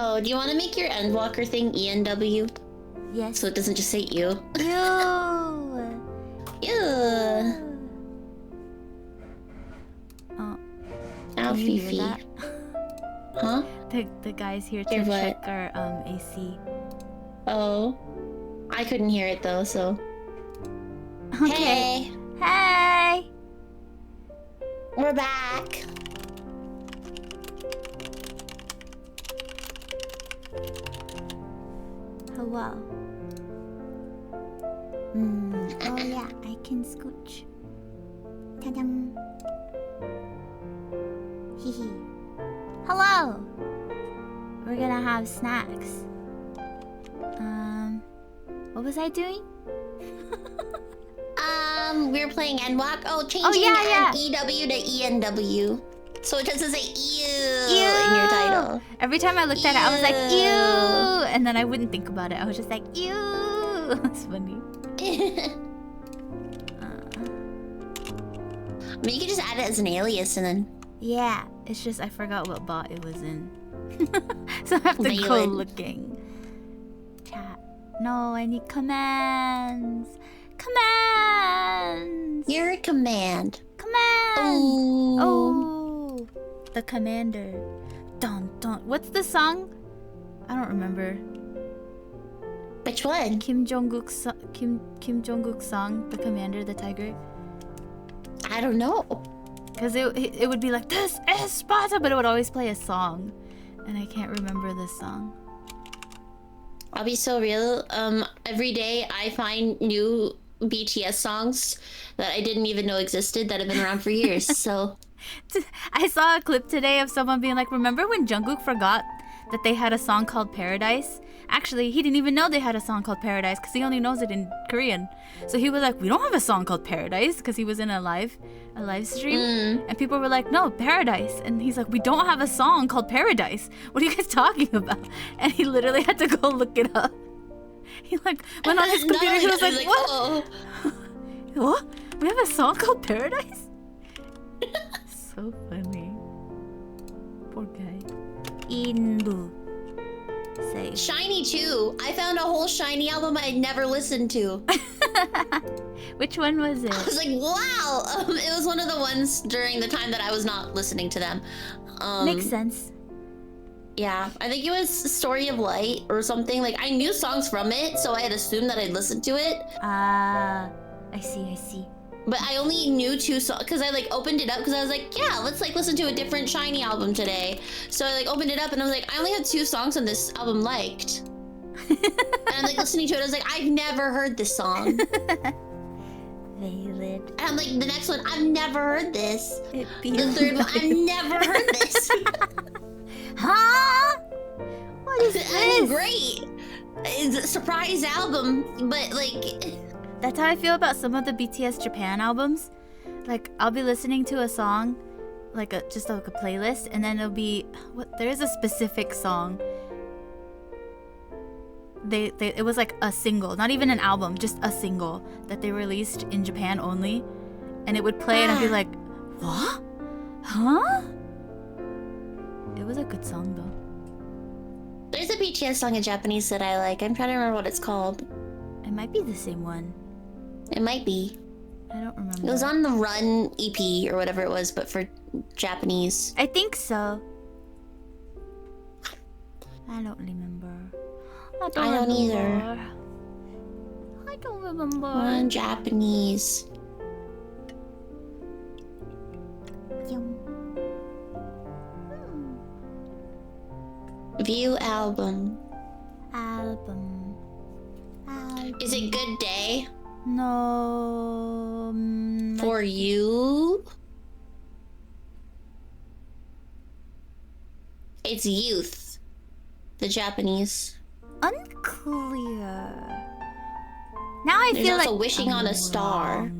Oh, do you want to make your endwalker thing ENW? Yes. So it doesn't just say you. You. Yeah. Oh. Ow, Can you hear Fifi. that? Huh? The guy's here Hear to what? check our AC. Oh. I couldn't hear it though, so. Okay. Hey! Hey! We're back! Hello. Oh yeah, I can scooch. Ta-dang. Hee. Hello! We're gonna have snacks. What was I doing? We were playing endwalk. Oh, changing EW to ENW. So it doesn't say ew in your title. Every time I looked at it, I was like, ew! And then I wouldn't think about it. I was just like, ew! That's funny. I mean, you could just add it as an alias and then... Yeah, it's just I forgot what bot it was in. So I have to go looking. Chat. No, I need commands. Commands! You're a command. Command! Ooh. Oh! The commander. Dun dun. What's the song? I don't remember. Which one? Kim Jong-kook's Kim Jong-kook's song, The Commander, the Tiger. I don't know. Because it would be like, this is Sparta, but it would always play a song. And I can't remember this song. I'll be so real. Every day I find new BTS songs that I didn't even know existed that have been around for years, so... I saw a clip today of someone being like, remember when Jungkook forgot that they had a song called Paradise? Actually, he didn't even know they had a song called Paradise because he only knows it in Korean. So he was like, we don't have a song called Paradise, because he was in a live stream. And people were like, no, Paradise. And he's like, we don't have a song called Paradise. What are you guys talking about? And he literally had to go look it up. He like went on his computer. He was like, what? Oh. What? We have a song called Paradise? So funny. Poor guy. Indu. Say. Shiny too. I found a whole Shiny album I'd never listened to. Which one was it? I was like, wow. It was one of the ones during the time that I was not listening to them. Makes sense. Yeah, I think it was Story of Light or something. Like, I knew songs from it, so I had assumed that I'd listened to it. Ah, I see. But I only knew 2 songs because I like opened it up because I was like, yeah, let's like listen to a different Shiny album today. So I like opened it up and I was like, I only had 2 songs on this album liked. And I'm like listening to it, I was like, I've never heard this song. Valid. And I'm like, the next one, I've never heard this. The 3rd one, I've never heard this. Huh? What is this? It's great. It's a surprise album, but like... That's how I feel about some of the BTS Japan albums. Like, I'll be listening to a song, like just like a playlist, and then it'll be there is a specific song. It was like a single, not even an album, just a single that they released in Japan only, and it would play, and I'd be like, what? Huh? It was a good song though. There's a BTS song in Japanese that I like. I'm trying to remember what it's called. It might be the same one. It might be. I don't remember. It was on the Run EP or whatever it was, but for Japanese. I think so. I don't remember. I don't either. I don't remember. One Japanese. View album. Is it Good Day? No. For you? It's Youth. The Japanese. Unclear. Now I There's feel also like Wishing on a Star.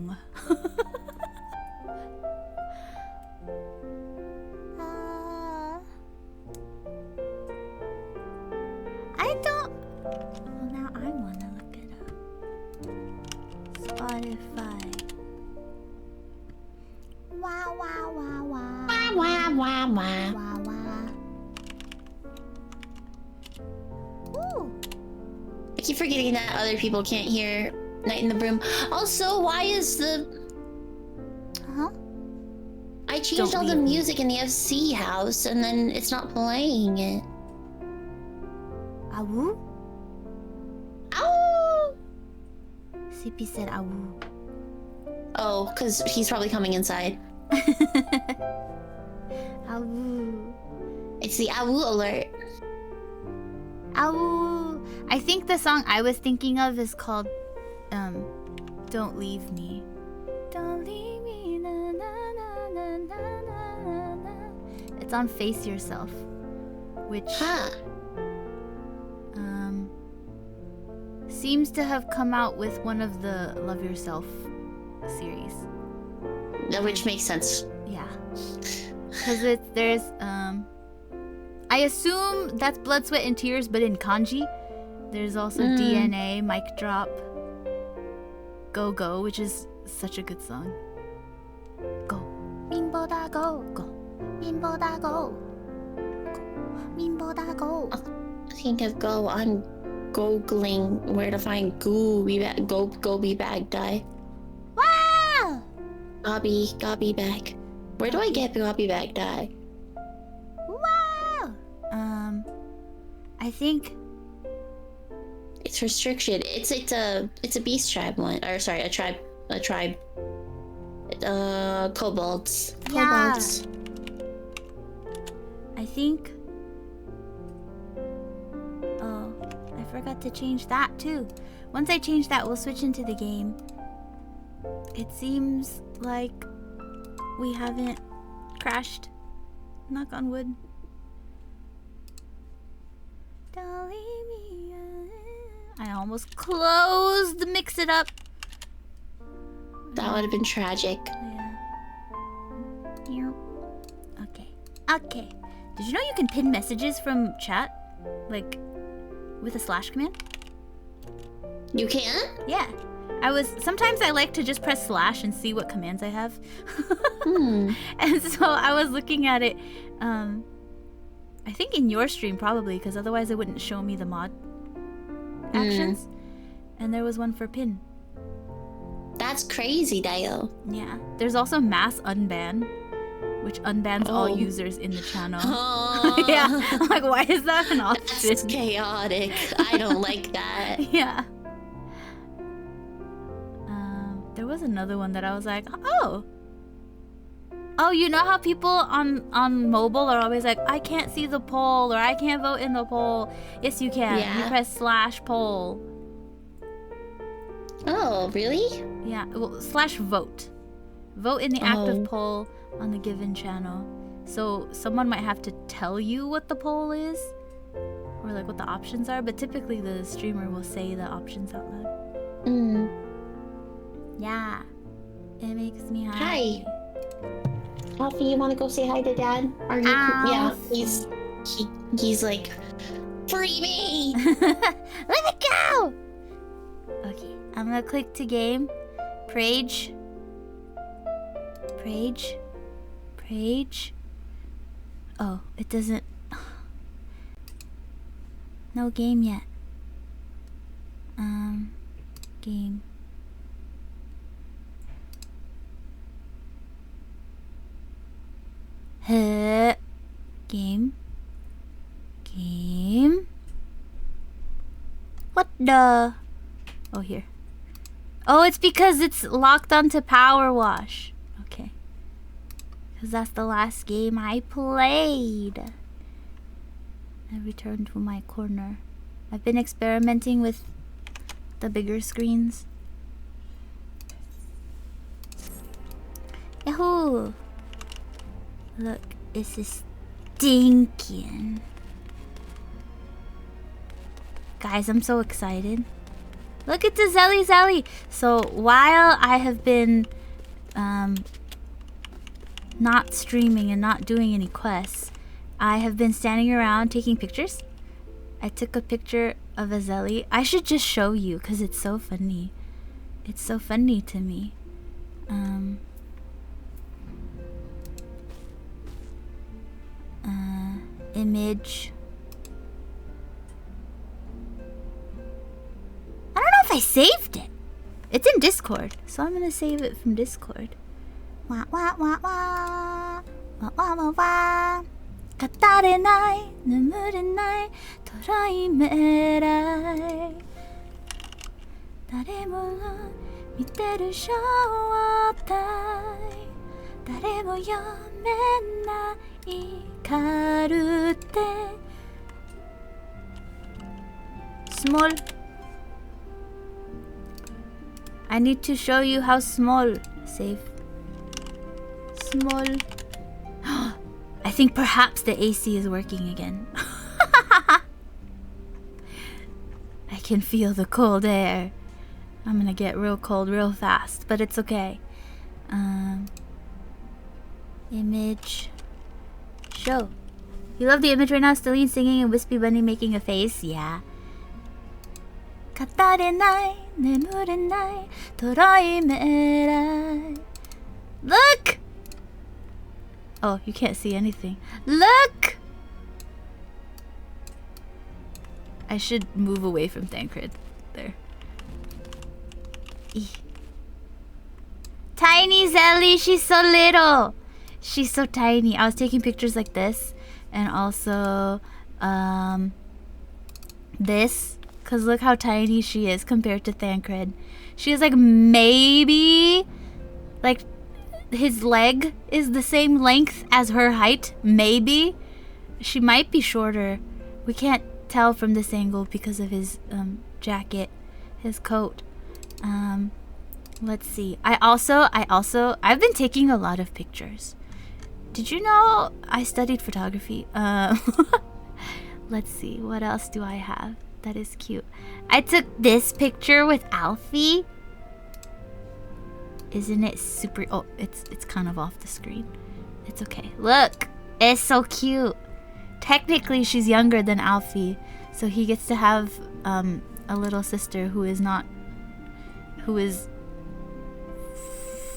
I don't... Well, now I want to look it up. Spotify. Wah, wah, wah, wah. Wah, wah, wah, wah. Wah, wah. keep forgetting that other people can't hear Night in the Broom. Also, why is the... Huh? I changed all the music in the FC house, and then it's not playing it. Awu? Ow! CP said awu. Oh, because he's probably coming inside. Awu. It's the Awu alert. Awu. I think the song I was thinking of is called Don't Leave Me. Don't leave me. Na, na, na, na, na, na, na. It's on Face Yourself, which seems to have come out with one of the Love Yourself series. Which makes sense. Yeah. Because there's I assume that's Blood, Sweat, and Tears, but in kanji. There's also DNA, Mic Drop, Go Go, which is such a good song. Go. Minbo da go. Go. Minbo da go. Go. Minbo da go. Think of Go. I'm Googling where to find Goobie bag dye. Wow! Gobby bag. Where do I get Gobby bag dye? Wow! I think it's restricted. It's a beast tribe one. Or sorry, a tribe. Kobolds. Yeah. Kobolds. I think. Oh, I forgot to change that too. Once I change that, we'll switch into the game. It seems like we haven't crashed. Knock on wood. Don't leave me. I almost closed the Mix It Up. That would have been tragic. Yeah. Okay. Okay. Did you know you can pin messages from chat? Like, with a slash command? You can? Yeah. Sometimes I like to just press slash and see what commands I have. And so I was looking at it, I think in your stream probably, because otherwise it wouldn't show me the mod actions. And there was one for pin. That's crazy, Dio. Yeah. There's also mass unban, which unbans all users in the channel. Yeah. I'm like, why is that an option? That's chaotic. I don't like that. Yeah. There was another one that I was like, oh, you know how people on mobile are always like, I can't see the poll, or I can't vote in the poll. Yes, you can. Yeah. You press slash poll. Oh, really? Yeah, well, slash vote. Vote in the active poll on the given channel. So someone might have to tell you what the poll is, or like what the options are, but typically the streamer will say the options out loud. Yeah, it makes me happy. Hi. Alfie, you want to go say hi to Dad? Are you? Yeah, he's like, free me. Let me go. Okay, I'm gonna click to game. Prage. Oh, it doesn't. No game yet. Game. Game. What the? Oh, here. Oh, it's because it's locked onto Power Wash. Okay. Because that's the last game I played. I returned to my corner. I've been experimenting with the bigger screens. Yahoo! Look, this is stinking. Guys, I'm so excited. Look at the Zelly. So while I have been not streaming and not doing any quests, I have been standing around taking pictures. I took a picture of a Zelly. I should just show you because it's so funny. It's so funny to me. Image. I saved it. It's in Discord, so I'm gonna save it from Discord. Wah wah wah wah. Wah wah wah wah. 語れない眠れない捉いめらい誰も見てる正体誰も読めないカルテ Small I need to show you how small Safe Small I think perhaps the AC is working again. I can feel the cold air. I'm gonna get real cold real fast, but it's okay. Image. Show. You love the image right now? Stelline singing and Wispy Bunny making a face? Yeah. 語れない眠れない捉いめらい Look! Oh, you can't see anything. Look! I should move away from Thancred. There. Eeh. Tiny Zelly, she's so little. She's so tiny. I was taking pictures like this. And also, this. Because look how tiny she is compared to Thancred. She is like maybe... Like... His leg is the same length as her height, maybe. She might be shorter. We can't tell from this angle because of his jacket, his coat. Let's see. I've been taking a lot of pictures. Did you know I studied photography? Let's see. What else do I have that is cute? I took this picture with Alfie. Isn't it super... Oh, it's kind of off the screen. It's okay. Look! It's so cute. Technically, she's younger than Alfie. So he gets to have a little sister who is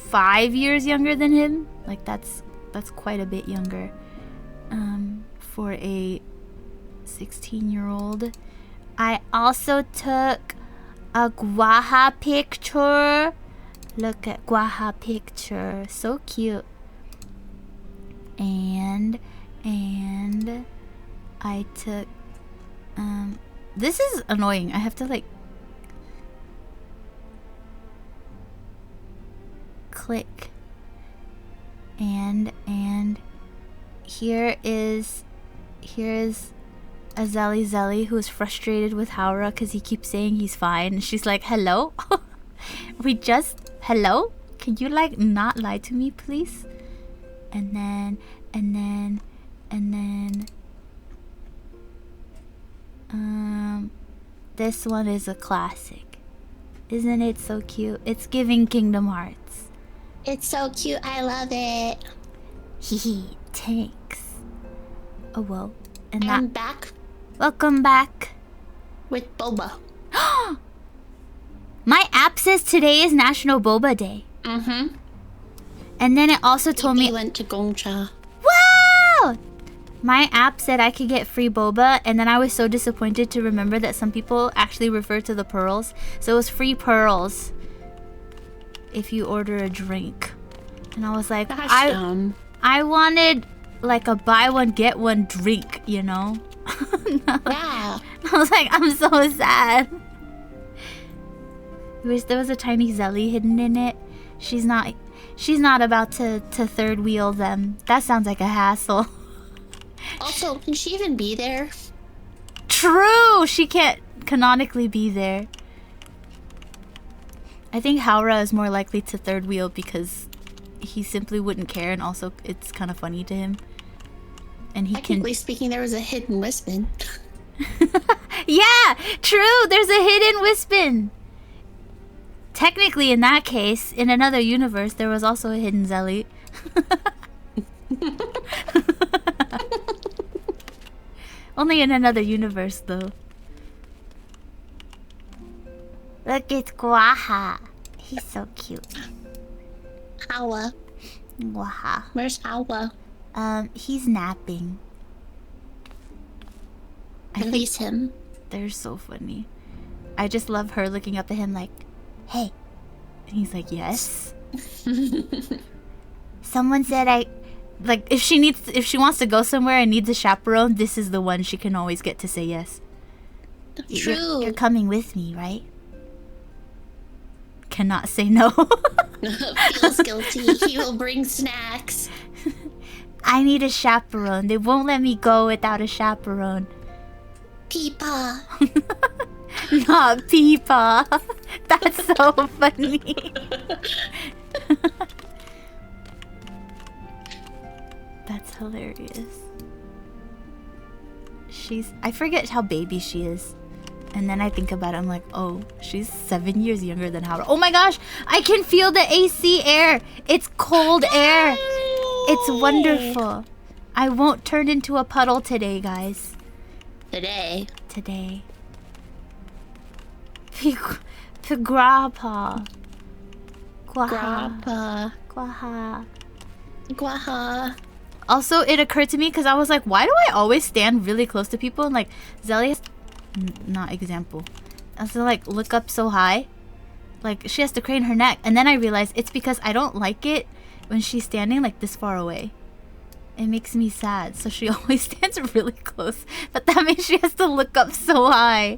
5 years younger than him. Like, that's quite a bit younger. For a 16-year-old. I also took a Guaha picture. Look at Guaha picture. So cute. And I took this is annoying. I have to like click. And here's a Zelly who is frustrated with Haura because he keeps saying he's fine. And she's like, hello? Hello? Can you like not lie to me, please? And then this one is a classic. Isn't it so cute? It's giving Kingdom Hearts. It's so cute. I love it. Hehe, thanks. Oh well. And I'm back. Welcome back. With Boba. My app says today is National Boba Day. Mm-hmm. And then it also told me... went to Gongcha. Wow! My app said I could get free boba, and then I was so disappointed to remember that some people actually refer to the pearls. So it was free pearls if you order a drink. And I was like, dumb. I wanted like a buy one, get one drink, you know? Yeah. I was like, I'm so sad. There was a tiny Zelly hidden in it. She's not about to third wheel them. That sounds like a hassle. Also, can she even be there? True! She can't canonically be there. I think Haura is more likely to third wheel because he simply wouldn't care, and also it's kind of funny to him. And he Technically speaking, there was a hidden Wispin. Yeah! True! There's a hidden Wispin! Technically, in that case, in another universe, there was also a hidden Zelly. Only in another universe, though. Look, it's Guaha. He's so cute. Hawa. Guaha. Where's Hawa? He's napping. Release him. They're so funny. I just love her looking up at him like, hey. And he's like, yes. Someone said like if she wants to go somewhere and needs a chaperone, this is the one she can always get to say yes. True. You're coming with me, right? Cannot say no. Feels guilty. He will bring snacks. I need a chaperone. They won't let me go without a chaperone. Peepa. Not Peepa. That's so funny. That's hilarious. I forget how baby she is. And then I think about it, I'm like, oh, she's 7 years younger than Haru. Oh my gosh, I can feel the AC air. It's cold air. It's wonderful. I won't turn into a puddle today, guys. Today. Grandpa. Grandpa. Gwaha. Also, it occurred to me because I was like, why do I always stand really close to people? And like, Zelia's not example. I was like, look up so high. Like, she has to crane her neck. And then I realized it's because I don't like it when she's standing like this far away. It makes me sad. So she always stands really close. But that means she has to look up so high.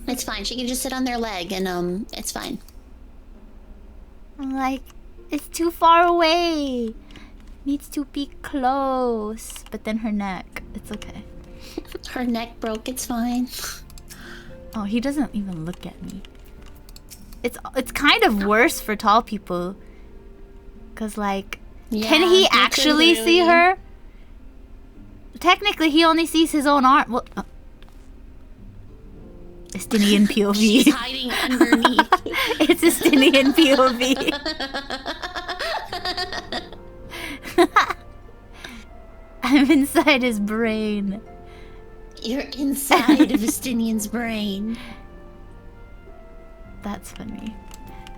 It's fine. She can just sit on their leg and it's fine. I'm like, it's too far away. Needs to be close. But then her neck. It's okay. Her neck broke. It's fine. Oh, he doesn't even look at me. It's kind of worse for tall people. Cause like, Yeah, can he actually see her? Technically, he only sees his own arm. Well, Estinian POV. She's hiding underneath. It's Estinian POV. I'm inside his brain. You're inside of Estinian's brain. That's funny.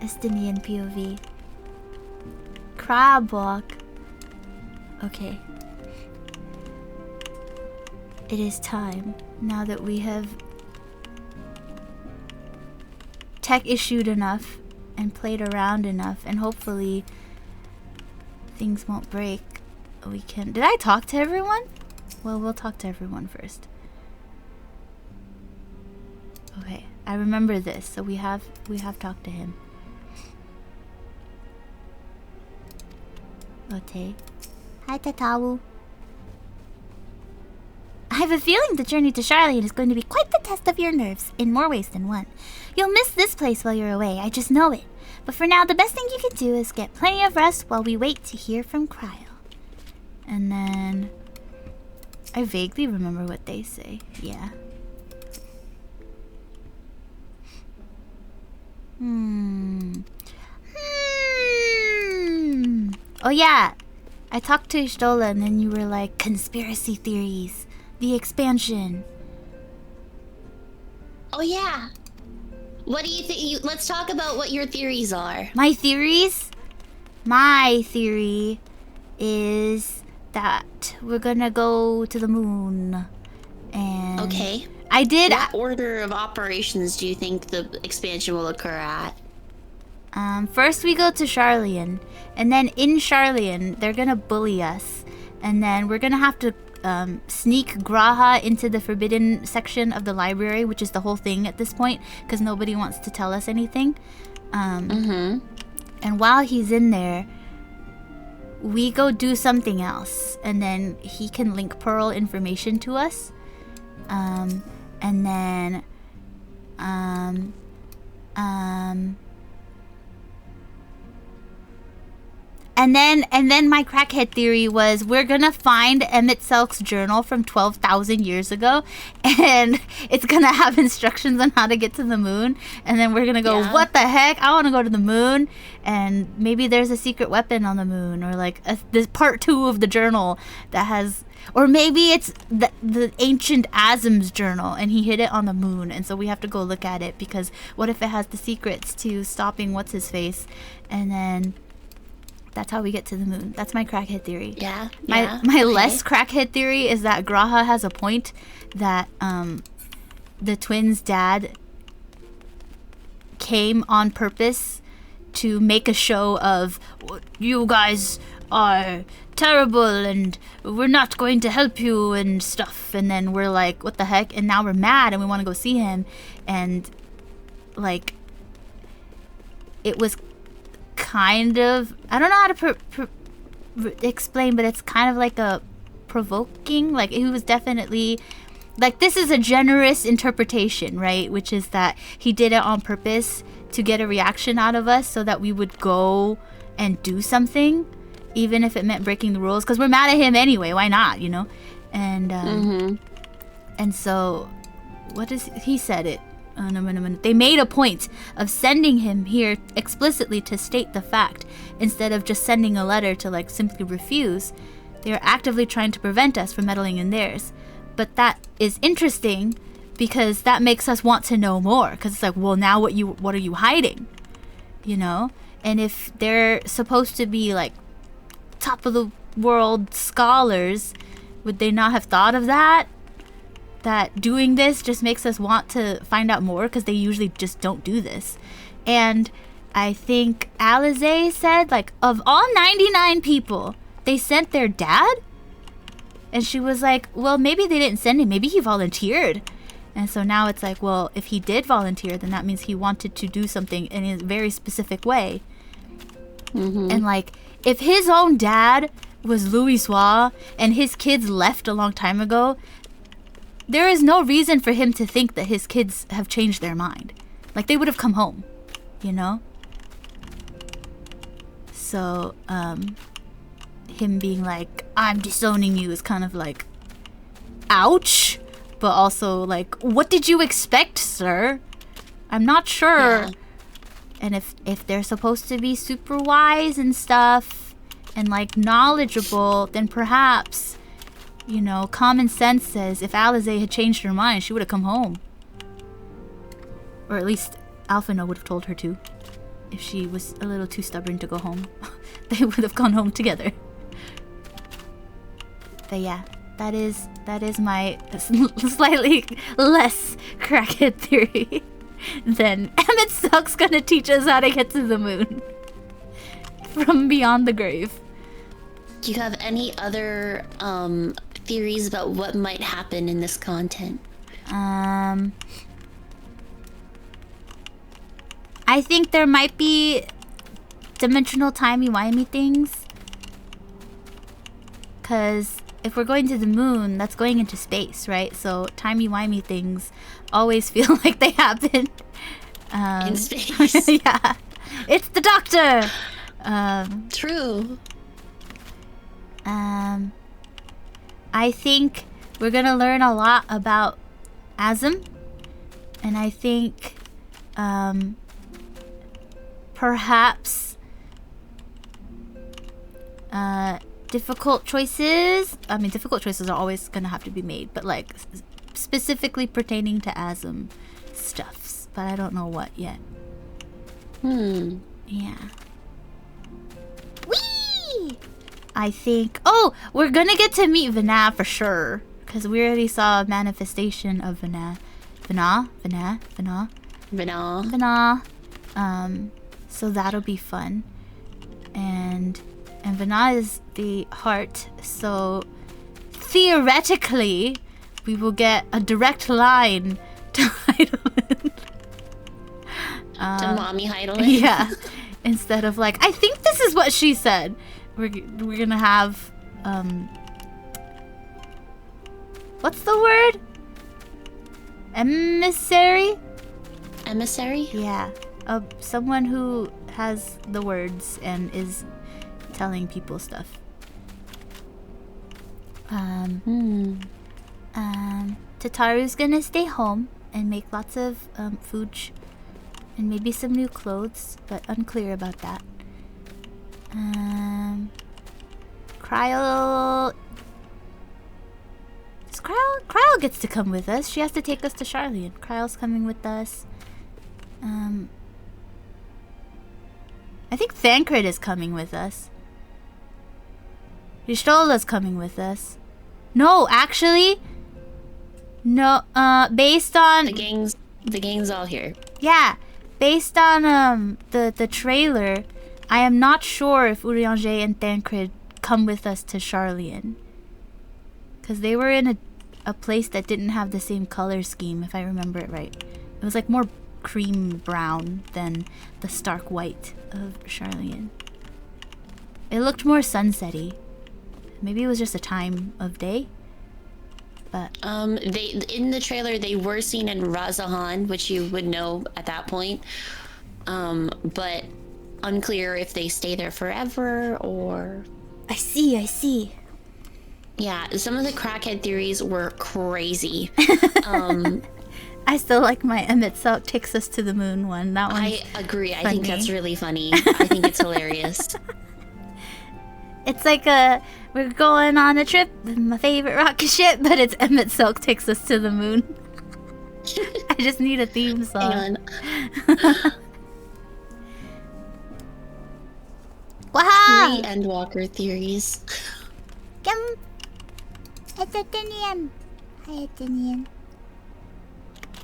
Estinian POV. Crab walk. Okay. It is time, now that we have tech issued enough and played around enough, and hopefully things won't break. We can. Did I talk to everyone? Well, we'll talk to everyone first. Okay, I remember this, so we have talked to him. Okay. Hi, Tatawu. I have a feeling the journey to Charlotte is going to be quite the test of your nerves, in more ways than one. You'll miss this place while you're away, I just know it. But for now, the best thing you can do is get plenty of rest while we wait to hear from Cryo. And then... I vaguely remember what they say. Yeah. Oh yeah! I talked to Ishtola and then you were like, conspiracy theories. The expansion. Oh yeah. What do you think? Let's talk about what your theories are. My theories? My theory is that we're gonna go to the moon. And Okay. I did. What order of operations do you think the expansion will occur at? First we go to Charlian, and then in Charlian they're gonna bully us, and then we're gonna have to sneak Graha into the forbidden section of the library, which is the whole thing at this point, because nobody wants to tell us anything. And while he's in there, we go do something else, and then he can link Pearl information to us. And then And then my crackhead theory was we're gonna find Emmett Selk's journal from 12,000 years ago, and it's gonna have instructions on how to get to the moon, and then we're gonna go, what the heck? I want to go to the moon, and maybe there's a secret weapon on the moon, or like this part 2 of the journal that has, or maybe it's the ancient Azim's journal, and he hid it on the moon, and so we have to go look at it, because what if it has the secrets to stopping what's his face, and then that's how we get to the moon. That's my crackhead theory. Yeah. My less crackhead theory is that Graha has a point, that the twins' dad came on purpose to make a show of, you guys are terrible and we're not going to help you and stuff. And then we're like, what the heck? And now we're mad and we want to go see him. And like, it was kind of, I don't know how to explain, but it's kind of like a provoking, like he was definitely like, this is a generous interpretation, right? Which is that he did it on purpose to get a reaction out of us so that we would go and do something, even if it meant breaking the rules, because we're mad at him anyway. Why not, you know? And and so what is, he said it, they made a point of sending him here explicitly to state the fact, instead of just sending a letter to like simply refuse. They are actively trying to prevent us from meddling in theirs. But that is interesting because that makes us want to know more, because it's like, well, now what are you hiding, you know? And if they're supposed to be like top of the world scholars, would they not have thought of that doing this just makes us want to find out more, because they usually just don't do this. And I think Alize said, like, of all 99 people, they sent their dad? And she was like, well, maybe they didn't send him, maybe he volunteered. And so now it's like, well, if he did volunteer, then that means he wanted to do something in a very specific way. And like, if his own dad was Louis Soir and his kids left a long time ago, there is no reason for him to think that his kids have changed their mind. Like, they would have come home, you know? So, him being like, I'm disowning you is kind of like, ouch. But also like, what did you expect, sir? I'm not sure. Yeah. And if they're supposed to be super wise and stuff and like knowledgeable, then perhaps, you know, common sense says if Alize had changed her mind, she would have come home. Or at least Alphina would have told her to. If she was a little too stubborn to go home, they would have gone home together. But yeah, that is my slightly less crackhead theory than Emmett Suck's gonna teach us how to get to the moon from beyond the grave. Do you have any other theories about what might happen in this content? I think there might be dimensional timey-wimey things. Because if we're going to the moon, that's going into space, right? So timey-wimey things always feel like they happen. In space. Yeah. It's the Doctor! True. I think we're gonna learn a lot about Azim. And I think, perhaps, difficult choices. I mean, difficult choices are always gonna have to be made, but like specifically pertaining to Azim stuffs. But I don't know what yet. Yeah. Whee! I think. Oh, we're gonna get to meet Vana for sure, because we already saw a manifestation of Vana. So that'll be fun. And Vana is the heart, so theoretically we will get a direct line to Heidelin. To Mommy Heidelin. Yeah. Instead of like, I think this is what she said. We're gonna have what's the word? Emissary? Emissary? Yeah. Someone who has the words and is telling people stuff. Tataru's gonna stay home and make lots of food and maybe some new clothes, but unclear about that. Cryle gets to come with us. She has to take us to Charlene. Cryle's coming with us. I think Thancred is coming with us. Yishtola's coming with us. No, actually, No, based on... The gang's all here. Yeah, based on the trailer, I am not sure if Urianger and Tancred come with us to Charlian. Because they were in a place that didn't have the same color scheme, if I remember it right. It was like more cream brown than the stark white of Charlian. It looked more sunsetty. Maybe it was just a time of day. But they in the trailer they were seen in Razahan, which you would know at that point. But unclear if they stay there forever or... I see. Yeah, some of the crackhead theories were crazy. I still like my Emmett Selk takes us to the moon one. That one. I agree. Funny. I think that's really funny. I think it's hilarious. It's like we're going on a trip with my favorite rocket ship, but it's Emmett Selk takes us to the moon. I just need a theme song. Hang on. Wow! 3 endwalker theories.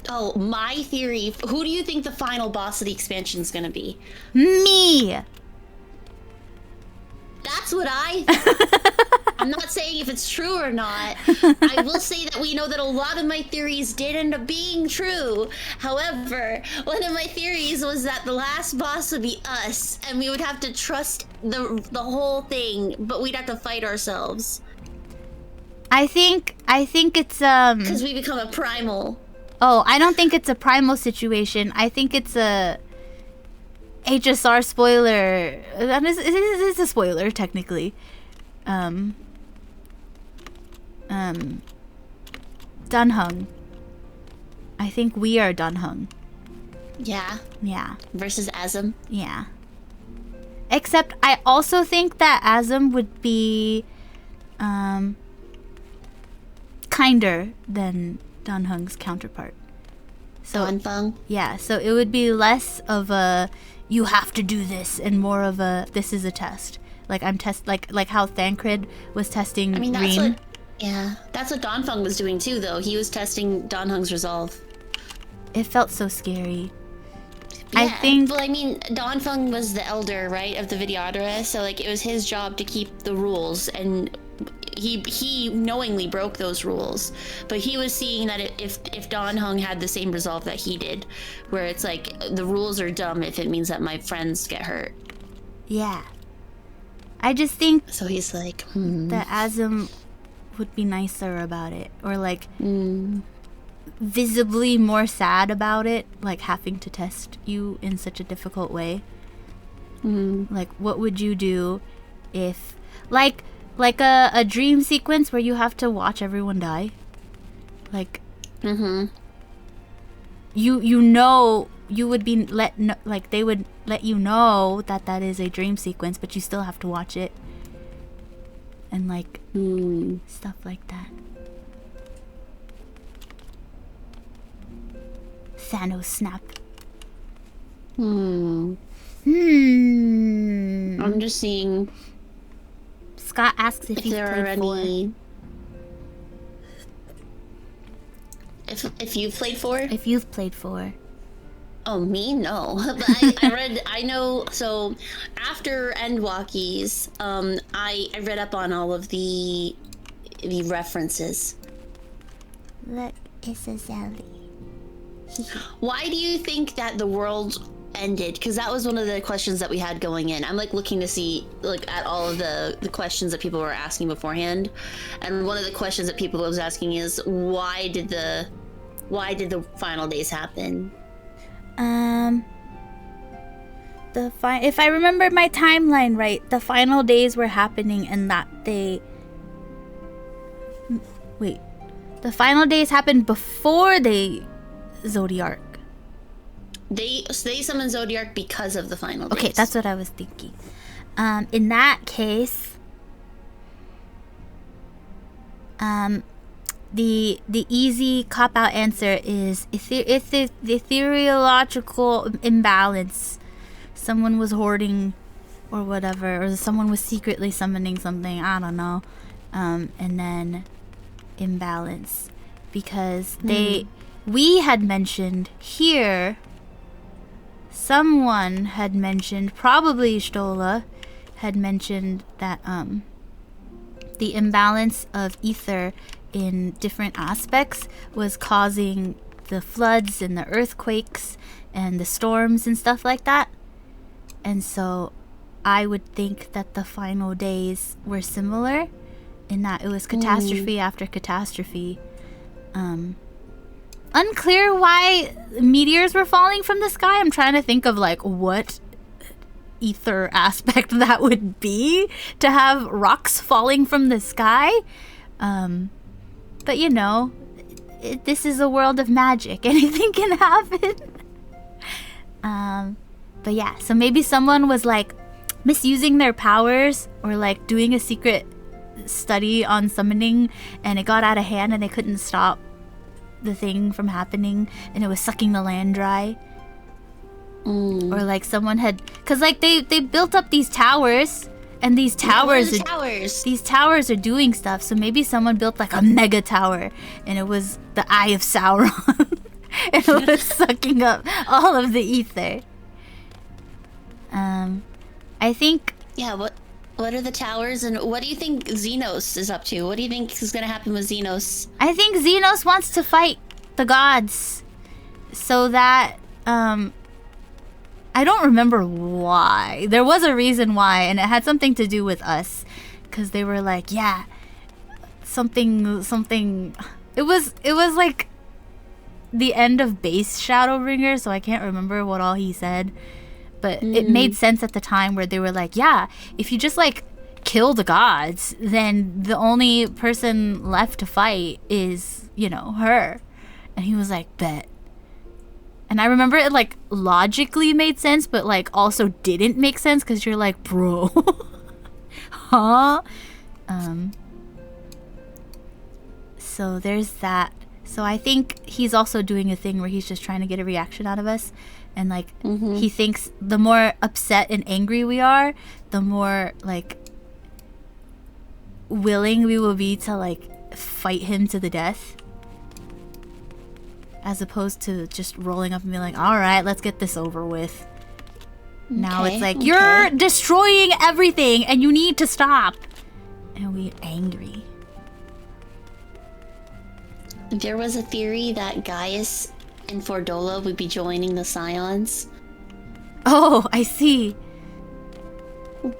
Oh, my theory. Who do you think the final boss of the expansion is going to be? Me! That's what I'm not saying if it's true or not. I will say that we know that a lot of my theories did end up being true. However, one of my theories was that the last boss would be us, and we would have to trust the whole thing, but we'd have to fight ourselves. I think it's Because we become a primal. Oh, I don't think it's a primal situation. I think it's a HSR spoiler. It's a spoiler technically. Dunhung. I think we are Dunhung. Yeah. Yeah. Versus Azam. Yeah. Except I also think that Azam would be kinder than Dunhung's counterpart. So Donfeng. yeah, so it would be less of a you have to do this and more of a this is a test. Like I'm like how Thancred was testing Reen. That's what Donfeng was doing too, though. He was testing Donhung's resolve. It felt so scary. Yeah, I think. Well, I mean, Donfeng was the elder, right, of the Vidyadhara, so like it was his job to keep the rules, and he knowingly broke those rules. But he was seeing that if Donhung had the same resolve that he did, where it's like the rules are dumb if it means that my friends get hurt. Yeah. I just think. So he's like, that Azam would be nicer about it, or like visibly more sad about it, like having to test you in such a difficult way. Like, what would you do if, like a dream sequence where you have to watch everyone die? Like, you know you would be like they would let you know that that is a dream sequence, but you still have to watch it. And like stuff like that. Thanos snap. I'm just seeing. Scott asks if he's there played are any. If you've played 4? If you've played 4. Oh, me? No. But I know, so after Endwalkies, I read up on all of the references. Look, it's a Zelly. Why do you think that the world ended? Because that was one of the questions that we had going in. I'm like looking to see like at all of the questions that people were asking beforehand. And one of the questions that people was asking is why did the final days happen? If I remember my timeline right, the final days were happening and that the final days happened before the Zodiarch. They summoned Zodiarch because of the final days. Okay, that's what I was thinking. In that case, the easy cop-out answer is if the ethereological imbalance, someone was hoarding or whatever, or someone was secretly summoning something, I don't know, and then imbalance. because we had mentioned here, someone had mentioned, probably Stola, had mentioned that the imbalance of ether in different aspects was causing the floods and the earthquakes and the storms and stuff like that. And so I would think that the final days were similar in that it was catastrophe after catastrophe. Unclear why meteors were falling from the sky. I'm trying to think of like what ether aspect that would be to have rocks falling from the sky. But you know, this is a world of magic. Anything can happen. But yeah, so maybe someone was like misusing their powers or like doing a secret study on summoning and it got out of hand and they couldn't stop the thing from happening and it was sucking the land dry. Or like someone had, cause like they built up these towers and these towers these towers are doing stuff, so maybe someone built like a mega tower and it was the Eye of Sauron and it was sucking up all of the ether. I think, yeah, what are the towers, and what do you think Xenos is up to? What do you think is gonna happen with Xenos? I think Xenos wants to fight the gods so that I don't remember why. There was a reason why, and it had something to do with us, because they were like, yeah, something. It was like the end of base Shadowbringer, so I can't remember what all he said, but it made sense at the time where they were like, yeah, if you just like kill the gods, then the only person left to fight is, you know, her. And he was like, bet. And I remember it like logically made sense, but like also didn't make sense because you're like, bro, huh? So there's that. So I think he's also doing a thing where he's just trying to get a reaction out of us. And like he thinks the more upset and angry we are, the more like willing we will be to like fight him to the death. As opposed to just rolling up and being like, all right, let's get this over with. Now it's like, you're destroying everything and you need to stop. And we're angry. There was a theory that Gaius and Fordola would be joining the Scions. Oh, I see.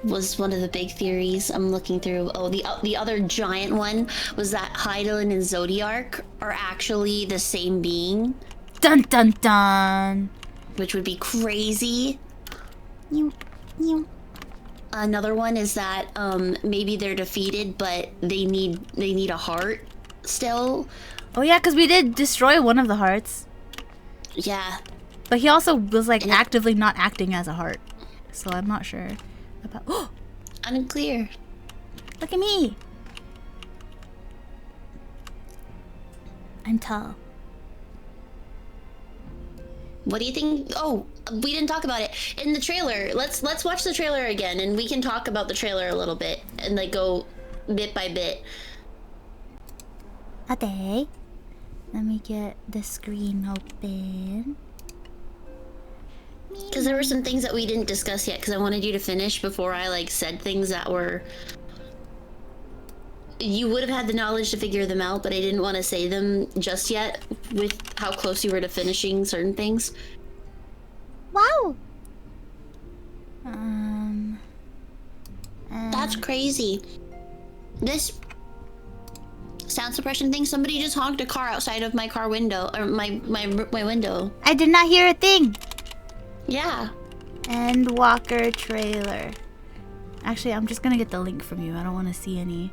Was one of the big theories I'm looking through. Oh, the other giant one was that Hydaelyn and Zodiark are actually the same being. Dun dun dun. Which would be crazy. Another one is that maybe they're defeated, but they need a heart still. Oh yeah, because we did destroy one of the hearts. Yeah. But he also was like actively not acting as a heart. So I'm not sure about unclear. Look at me. I'm tall. What do you think? Oh, we didn't talk about it in the trailer. Let's watch the trailer again and we can talk about the trailer a little bit and like go bit by bit. Okay. Let me get the screen open. Because there were some things that we didn't discuss yet, because I wanted you to finish before I like said things that were... You would have had the knowledge to figure them out, but I didn't want to say them just yet with how close you were to finishing certain things. Wow! That's crazy. This sound suppression thing, somebody just honked a car outside of my car window, or my window. I did not hear a thing. Yeah. Endwalker trailer. Actually, I'm just gonna get the link from you. I don't want to see any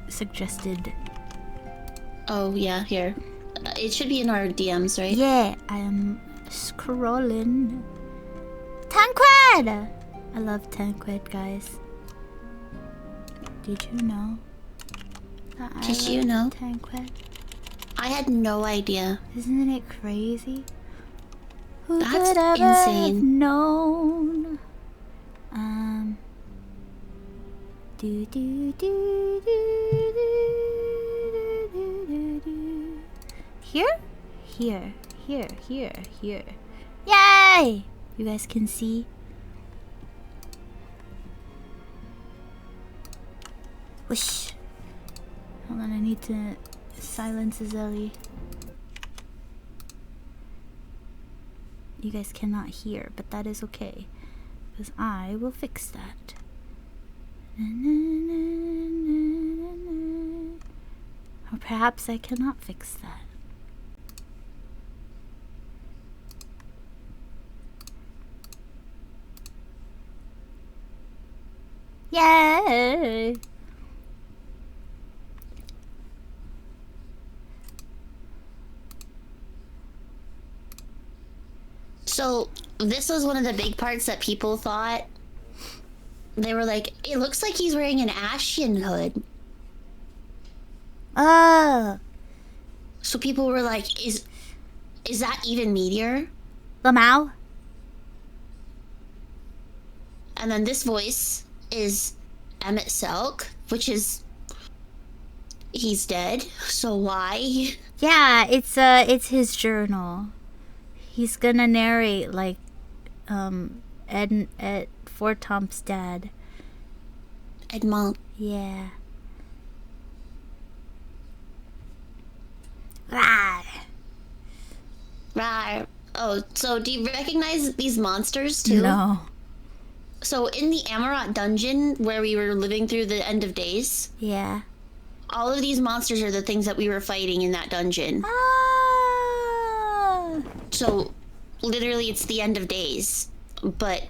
suggested. Oh yeah, here. It should be in our DMs, right? Yeah, I am scrolling. Tancred! I love Tancred, guys. Did you know? Did you know? Tancred. I had no idea. Isn't it crazy? Who That's could ever insane. have known? Do do do do do do do do. Here? Here. Here. Here. Here. Yay! You guys can see. Whoosh. Hold on, I need to silence Zelly. You guys cannot hear, but that is okay. Because I will fix that. Or perhaps I cannot fix that. Yay! So this was one of the big parts that people thought. They were like, it looks like he's wearing an Ashen hood. Oh, So people were like, is that even Meteor? Lamau? And then this voice is Emmett Selk, which is... He's dead, so why? Yeah, it's his journal. He's gonna narrate like Ed Fortomp's dad. Edmond. Yeah. Rawr. Right. Oh, so do you recognize these monsters too? No. So in the Amarat dungeon where we were living through the end of days, Yeah. all of these monsters are the things that we were fighting in that dungeon. Ah. So literally it's the end of days, but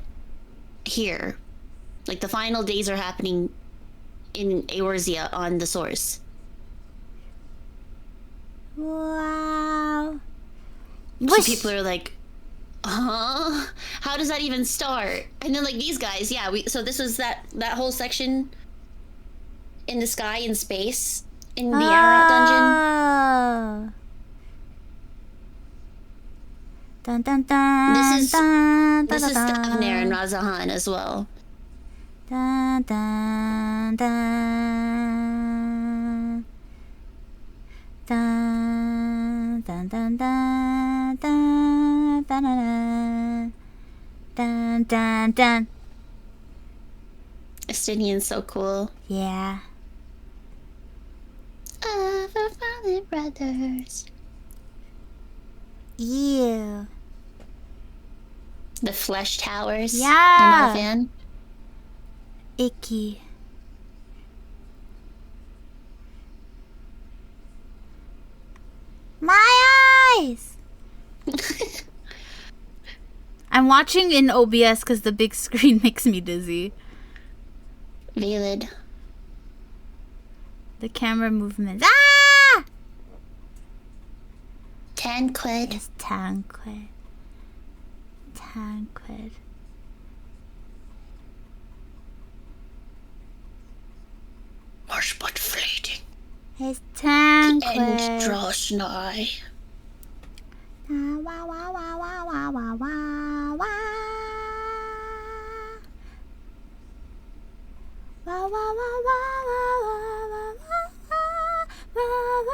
here. Like the final days are happening in Eorzea on the source. Wow. So people are like, huh? How does that even start? And then like these guys, yeah, so this was that whole section in the sky in space in the Ararat dungeon. Dun dun dun. This is dun, this dun, is dun, Stavner and Razahan as well. Dun dun dun. Dun dun dun dun dun dun dun dun dun. Estinian's so cool. Yeah. Our father brothers. Ew. The Flesh Towers. Yeah. You're not a fan? Icky. My eyes! I'm watching in OBS because the big screen makes me dizzy. Valid. The camera movements. Ah! Tanquid. It's Tanquid. Tanquid. Harsh but fleeting. It's The Tanquid. end draws nigh. Wah, wah, wah, wah, wah, wah, wah, wah, wah. Wah, wah, wah, wah, wah, wah, wah, wah, wah.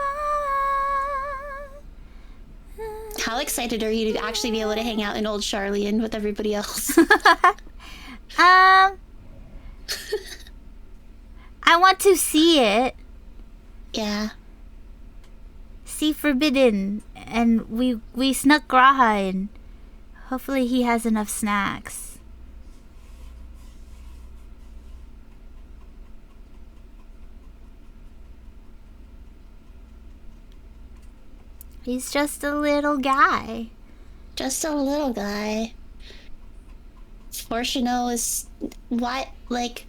How excited are you to actually be able to hang out in Old Charlian with everybody else? I want to see it. Yeah. See Forbidden, and we snuck Graha in. Hopefully he has enough snacks. He's just a little guy. Just a little guy. Fortuno is... Why... Like...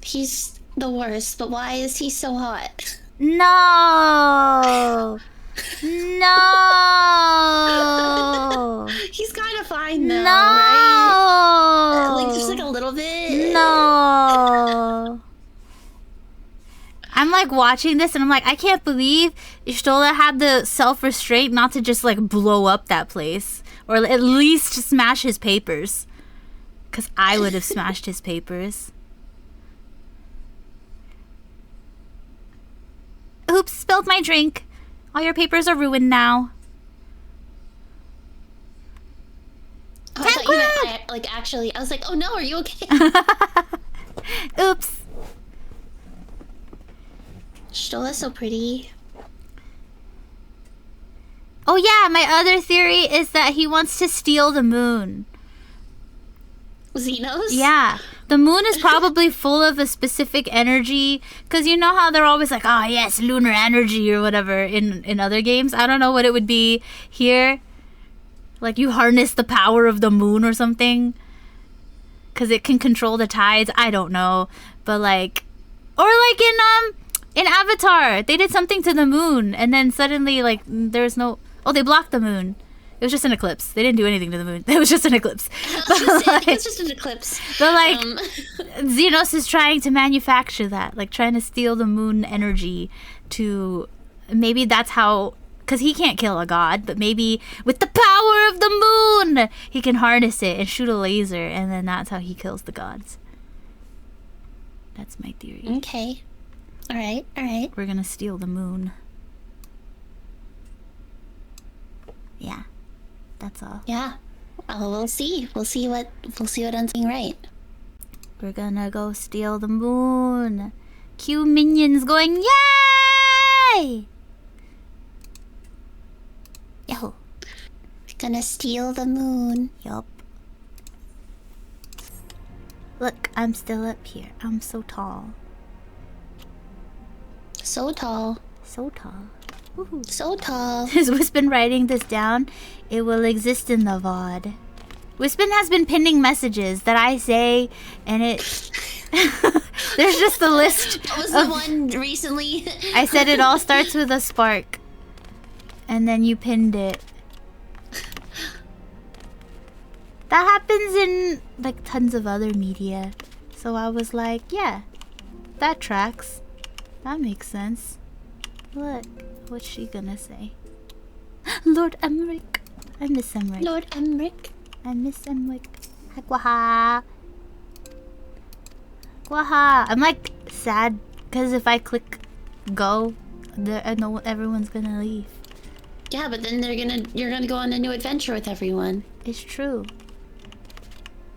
He's the worst, but why is he so hot? No! No! He's kind of fine though, No! right? Like just like a little bit. No! I'm like watching this and I'm like, I can't believe Ishtola had the self-restraint not to just like blow up that place. Or at least smash his papers. Because I would have smashed his papers. Oops, spilled my drink. All your papers are ruined now. like actually, I was like, oh no, are you okay? Oops. Stola's so pretty. Oh yeah, my other theory is that he wants to steal the moon. Xenos? Yeah. The moon is probably full of a specific energy. Because you know how they're always like, oh yes, lunar energy or whatever in other games? I don't know what it would be here. Like you harness the power of the moon or something. Because it can control the tides. I don't know. But like... Or like in Avatar. They did something to the moon. And then suddenly like there's no... Oh, they blocked the moon. It was just an eclipse. They didn't do anything to the moon. It was just an eclipse. It was just an eclipse. But like, Xenos is trying to manufacture that, like trying to steal the moon energy to, maybe that's how, because he can't kill a god, but maybe with the power of the moon, he can harness it and shoot a laser, and then that's how he kills the gods. That's my theory. Okay. All right. All right. We're gonna steal the moon. Yeah. That's all. Yeah. We'll see. We'll see what ends being right. We're gonna go steal the moon. Cue minions going, yay! Yahoo. Gonna steal the moon. Yup. Look, I'm still up here. I'm so tall. So tall. So tall. Woohoo. So tall. Has Wispin writing this down? It will exist in the VOD. Wispin has been pinning messages that I say, and it... There's just a list. What was the one recently? I said it all starts with a spark. And then you pinned it. That happens in, like, tons of other media. So I was like, yeah, that tracks. That makes sense. Look. What's she gonna say? Lord Emmerich. I miss Emmerich. Lord Emmerich. I miss Emmerich. Gwaha. Gwaha. I'm like sad because if I click go, I know everyone's gonna leave. Yeah, but then you're gonna go on a new adventure with everyone. It's true.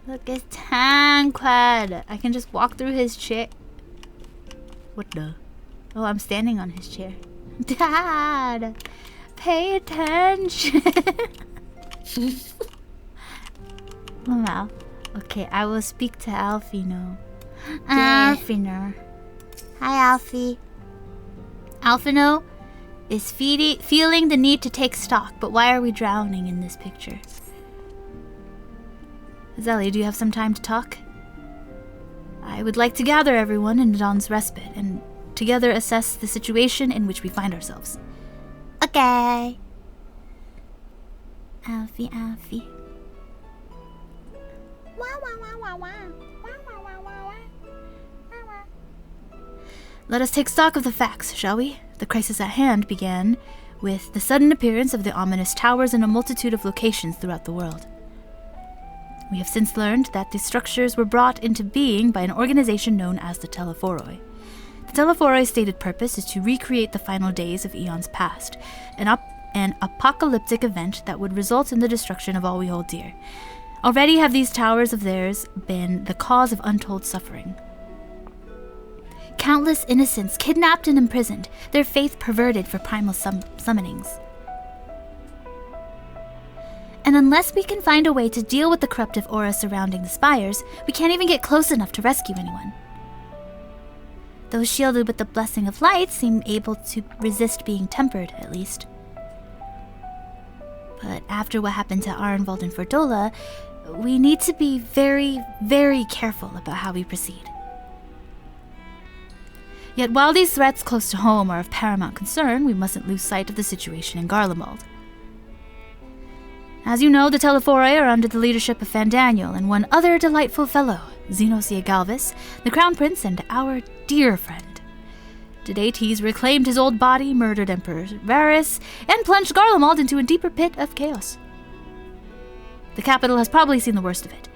Look, it's Tancred. I can just walk through his chair. What the? Oh, I'm standing on his chair. Dad, pay attention. Wow. Okay, I will speak to Alfie now. Yeah. Alfino. Hi, Alfie. Alfino is feeling the need to take stock, but why are we drowning in this picture? Zelly, do you have some time to talk? I would like to gather everyone in Dawn's respite and together assess the situation in which we find ourselves. Okay. Alfie, Alfie. Let us take stock of the facts, shall we? The crisis at hand began with the sudden appearance of the ominous towers in a multitude of locations throughout the world. We have since learned that these structures were brought into being by an organization known as the Telephoroi. The Telephoroi's stated purpose is to recreate the final days of eons past, an apocalyptic event that would result in the destruction of all we hold dear. Already have these towers of theirs been the cause of untold suffering. Countless innocents kidnapped and imprisoned, their faith perverted for primal summonings. And unless we can find a way to deal with the corruptive aura surrounding the spires, we can't even get close enough to rescue anyone. Those shielded with the blessing of light seem able to resist being tempered, at least. But after what happened to Arenvald and Fordola, we need to be very, very careful about how we proceed. Yet while these threats close to home are of paramount concern, we mustn't lose sight of the situation in Garlemald. As you know, the Telephoroi are under the leadership of Fandaniel and one other delightful fellow, Xenosia Galvis, the Crown Prince and our dear friend. Today, Tease reclaimed his old body, murdered Emperor Varys, and plunged Garlemald into a deeper pit of chaos. The capital has probably seen the worst of it.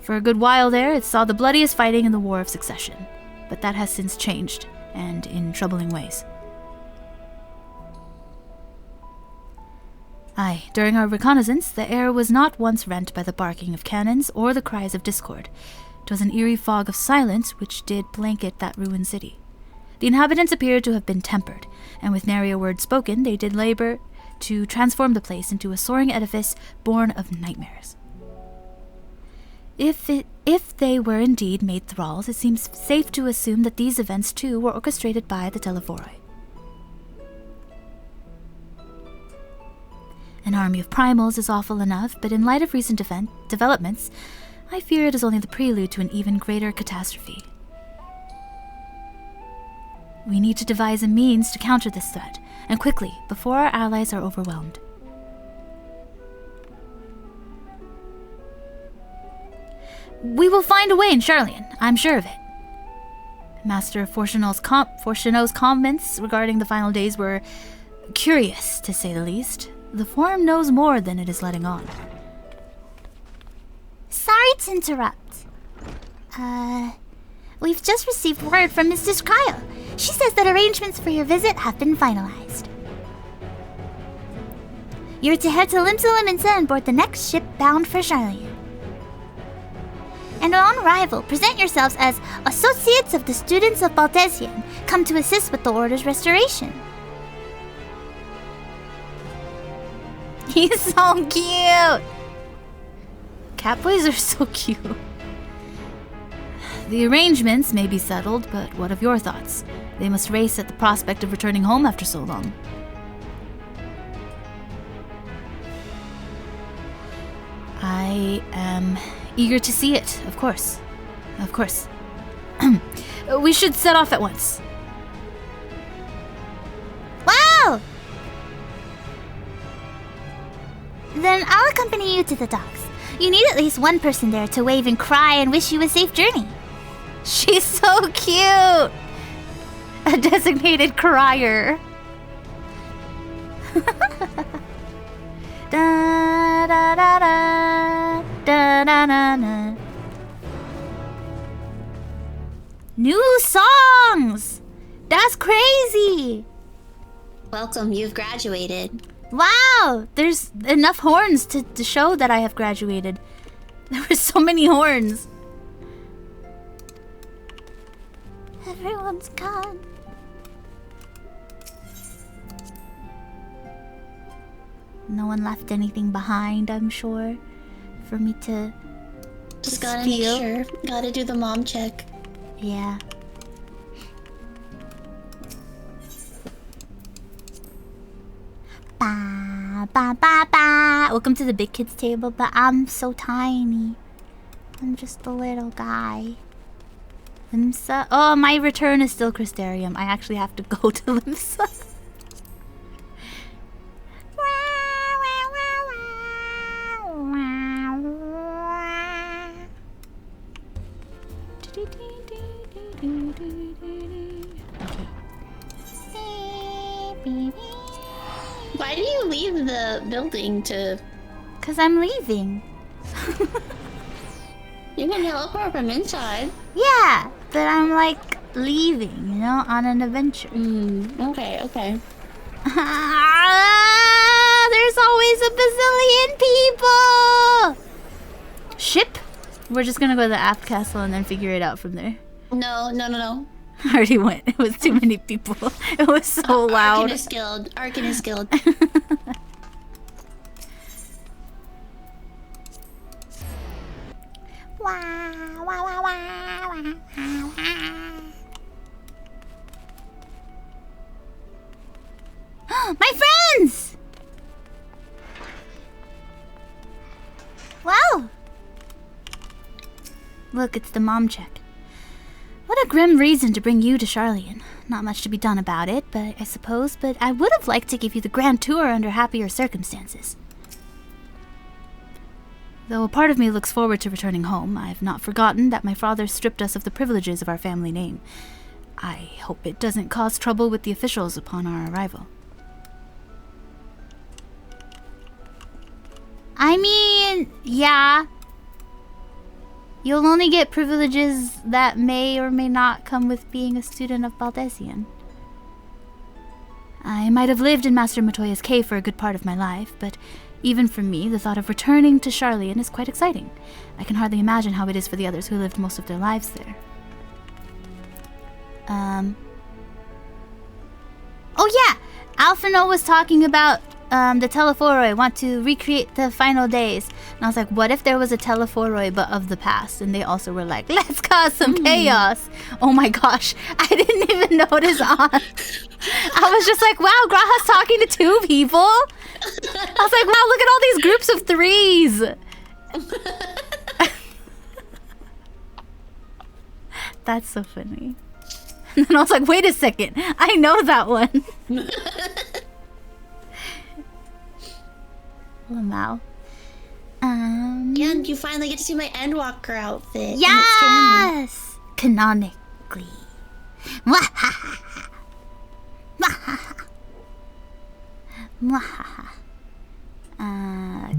For a good while there, it saw the bloodiest fighting in the War of Succession, but that has since changed, and in troubling ways. Aye, during our reconnaissance, the air was not once rent by the barking of cannons or the cries of discord. 'Twas an eerie fog of silence which did blanket that ruined city. The inhabitants appeared to have been tempered, and with nary a word spoken, they did labor to transform the place into a soaring edifice born of nightmares. If they were indeed made thralls, it seems safe to assume that these events too were orchestrated by the Telephoroi. An army of primals is awful enough, but in light of recent developments, I fear it is only the prelude to an even greater catastrophe. We need to devise a means to counter this threat, and quickly, before our allies are overwhelmed. We will find a way in Charlian, I'm sure of it. Master Fortuno's comments regarding the final days were curious, to say the least. The Forum knows more than it is letting on. Sorry to interrupt. We've just received word from Mrs. Cryo. She says that arrangements for your visit have been finalized. You're to head to Limsa and board the next ship bound for Charlian. And on arrival, present yourselves as associates of the students of Baltesian, come to assist with the Order's restoration. He's so cute! Catboys are so cute. The arrangements may be settled, but what of your thoughts? They must race at the prospect of returning home after so long. I am eager to see it, of course. Of course. We should set off at once. Wow! Then I'll accompany you to the docks. You need at least one person there to wave and cry and wish you a safe journey. She's so cute! A designated crier. Da da da da da da da da. New songs! That's crazy! Welcome, you've graduated. Wow! There's enough horns to show that I have graduated. There were so many horns. Everyone's gone. No one left anything behind, I'm sure, for me to Just gotta steal. make sure. Gotta do the mom check. Yeah. Ba ba ba ba. Welcome to the big kids table, but I'm so tiny. I'm just a little guy. Limsa? Oh, my return is still Crystarium. I actually have to go to Limsa. Why do you leave the building to... Because I'm leaving. You can teleport from inside. Yeah, but I'm like leaving, you know, on an adventure. Okay, okay. There's always a bazillion people! Ship? We're just gonna go to the aft castle and then figure it out from there. No, no, no, no. I already went. It was too many people. It was so loud. Arcanist Guild. Arcanist Guild. Wow, wow, wow, wow, wow, wow. My friends! Wow! Look, it's the mom check. What a grim reason to bring you to Charlian. Not much to be done about it, but I suppose, but I would have liked to give you the grand tour under happier circumstances. Though a part of me looks forward to returning home, I've not forgotten that my father stripped us of the privileges of our family name. I hope it doesn't cause trouble with the officials upon our arrival. I mean, yeah. You'll only get privileges that may or may not come with being a student of Baltesian. I might have lived in Master Matoya's cave for a good part of my life, but even for me, the thought of returning to Charlian is quite exciting. I can hardly imagine how it is for the others who lived most of their lives there. Oh yeah! Alphino was talking about the Telephoroi want to recreate the final days. And I was like, what if there was a Telephoroi but of the past? And they also were like, let's cause some chaos. Oh my gosh, I didn't even notice on. I was just like, wow, Graha's talking to 2 people? I was like, wow, look at all these groups of 3s. That's so funny. And then I was like, wait a second, I know that one. Lamau. Yeah, and you finally get to see my endwalker outfit. Yes! Canonically.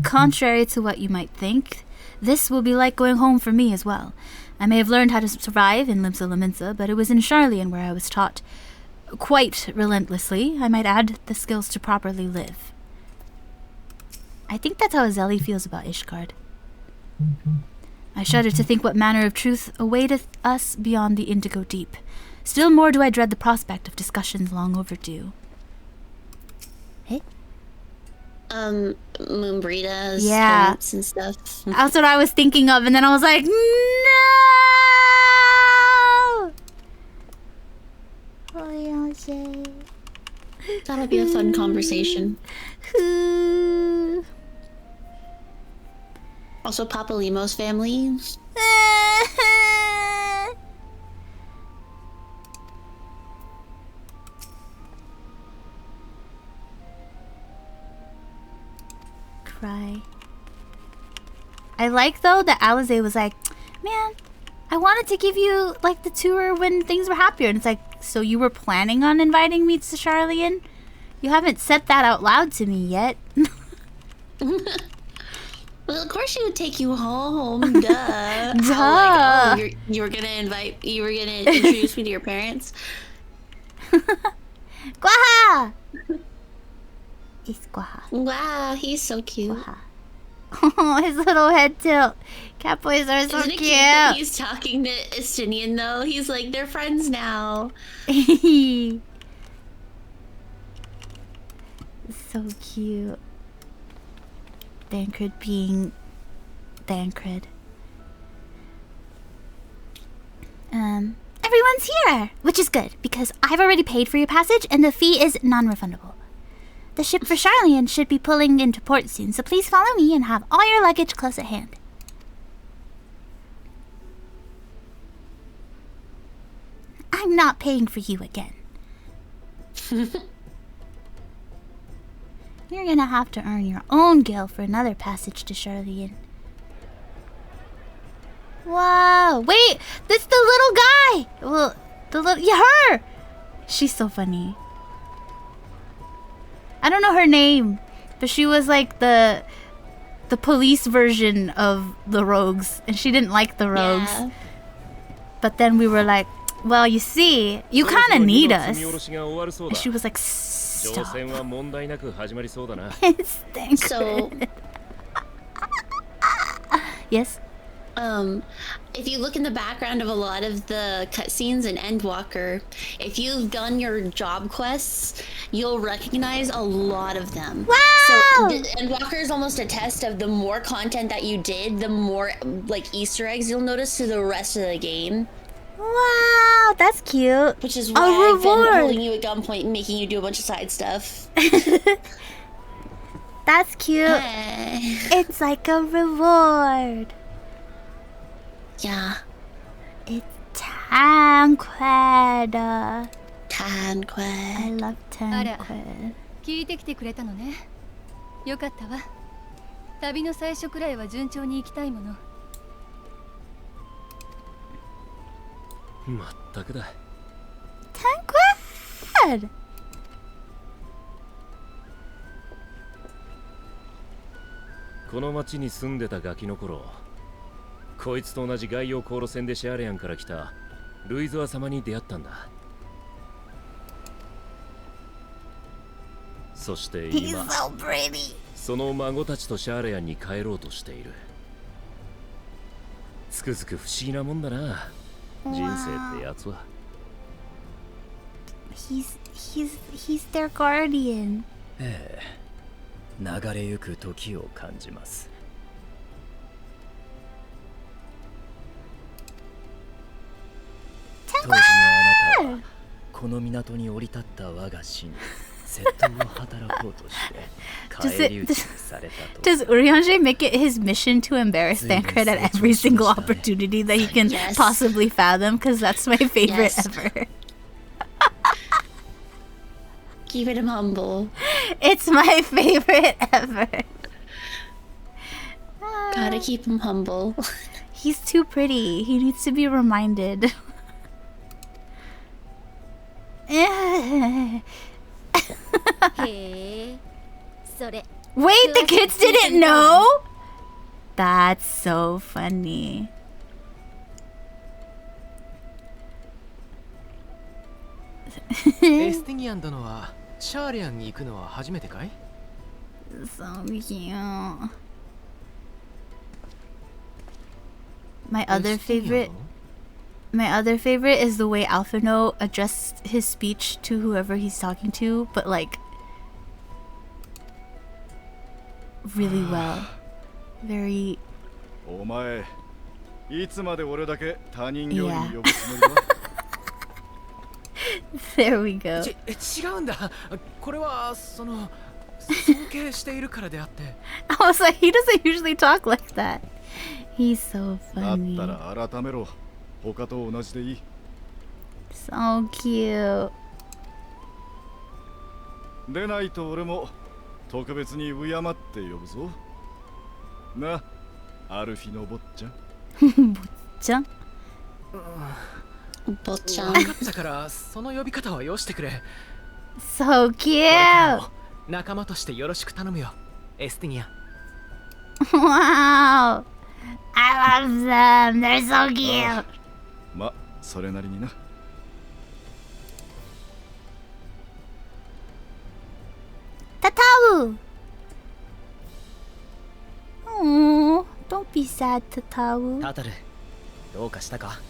Contrary to what you might think, this will be like going home for me as well. I may have learned how to survive in Limsa Laminsa, but it was in Charlian where I was taught quite relentlessly, I might add, the skills to properly live. I think that's how Azeli feels about Ishgard. I shudder to think what manner of truth awaiteth us beyond the Indigo Deep. Still more do I dread the prospect of discussions long overdue. Hey? Moonbrita's points and stuff. That's what I was thinking of, and then I was like, no! That'll be a fun conversation. Also, Papa Limo's family. Cry. I like though that Alize was like, man, I wanted to give you like the tour when things were happier, and it's like, so you were planning on inviting me to Charlian? You haven't said that out loud to me yet. Well, of course she would take you home. Duh. Duh. Like, oh, you were gonna introduce me to your parents. Gwaha! It's Gwaha. Wow, he's so cute. Gwaha. Oh, his little head tilt. Cat boys are so Isn't it cute that he's talking to Estinian though? He's like, they're friends now. So cute. Thancred being Thancred. Everyone's here, which is good, because I've already paid for your passage and the fee is non-refundable. The ship for Charlian should be pulling into port soon, so please follow me and have all your luggage close at hand. I'm not paying for you again. You're gonna have to earn your own gil for another passage to Charlian. Whoa! Wait! That's the little guy! Well, yeah, her! She's so funny. I don't know her name, but she was like the police version of the rogues, and she didn't like the rogues. Yeah. But then we were like, well, you see, you kind of need us. And she was like, stop. So, yes? If you look in the background of a lot of the cutscenes in Endwalker, if you've done your job quests, you'll recognize a lot of them. Wow! So Endwalker is almost a test of the more content that you did, the more like Easter eggs you'll notice to the rest of the game. Wow, that's cute. Which is why I've been holding you at gunpoint and making you do a bunch of side stuff. That's cute. It's like a reward. Yeah. It's Tancred. Tancred. I love Tancred. 聞いてきてくれたのね。よかったわ。旅の最初くらいは順調に行きたいもの。まったくだ。Tancred! この町に住んでたガキの頃、こいつと同じ外洋航路船でシャーレアンから来たルイゾア様に出会ったんだ。そして He's 今 so pretty. その孫たちとシャーレアンに帰ろうとしている。つくづく不思議なもんだな、人生ってやつは。He's their guardian. ええ、流れゆく時を感じます。当時のあなたはこの港に降り立った我が死に窃盗を働こうとして返り討ちにされたと。Does Urianger make it his mission to embarrass Thancred at every single opportunity that he can Yes. possibly fathom? Because that's my favorite Yes. ever. Keeping him humble. It's my favorite ever. Gotta keep him humble. He's too pretty. He needs to be reminded. Hey, それ Wait, the kids didn't know? That's so funny. エスティニアン殿はシャーレアンに行くのは初めてかい？ So cute. My other favorite is the way Alphino adjusts his speech to whoever he's talking to, but like really well. Very お前いつまで俺だけ他人よりに呼ぶつもりだ。there we go. 違うんだ。これはその尊敬しているからであって。I was like, he doesn't usually talk like that. He's so だっ funny. たら改めろ。他と同じでいい。 So cute. でないと俺も特別に敬って呼ぶぞ。な、アルフィの坊ちゃん。 Jump. Bochan. 分かったからその呼び方はよしてくれ。 So これから cute. も仲間としてよろしく頼むよ、エスティニアン。 Wow. I love them. They're so cute. ま、それなりにな。 Tatawu. Oh, don't be sad, Tatawu. タタル、どうかしたか？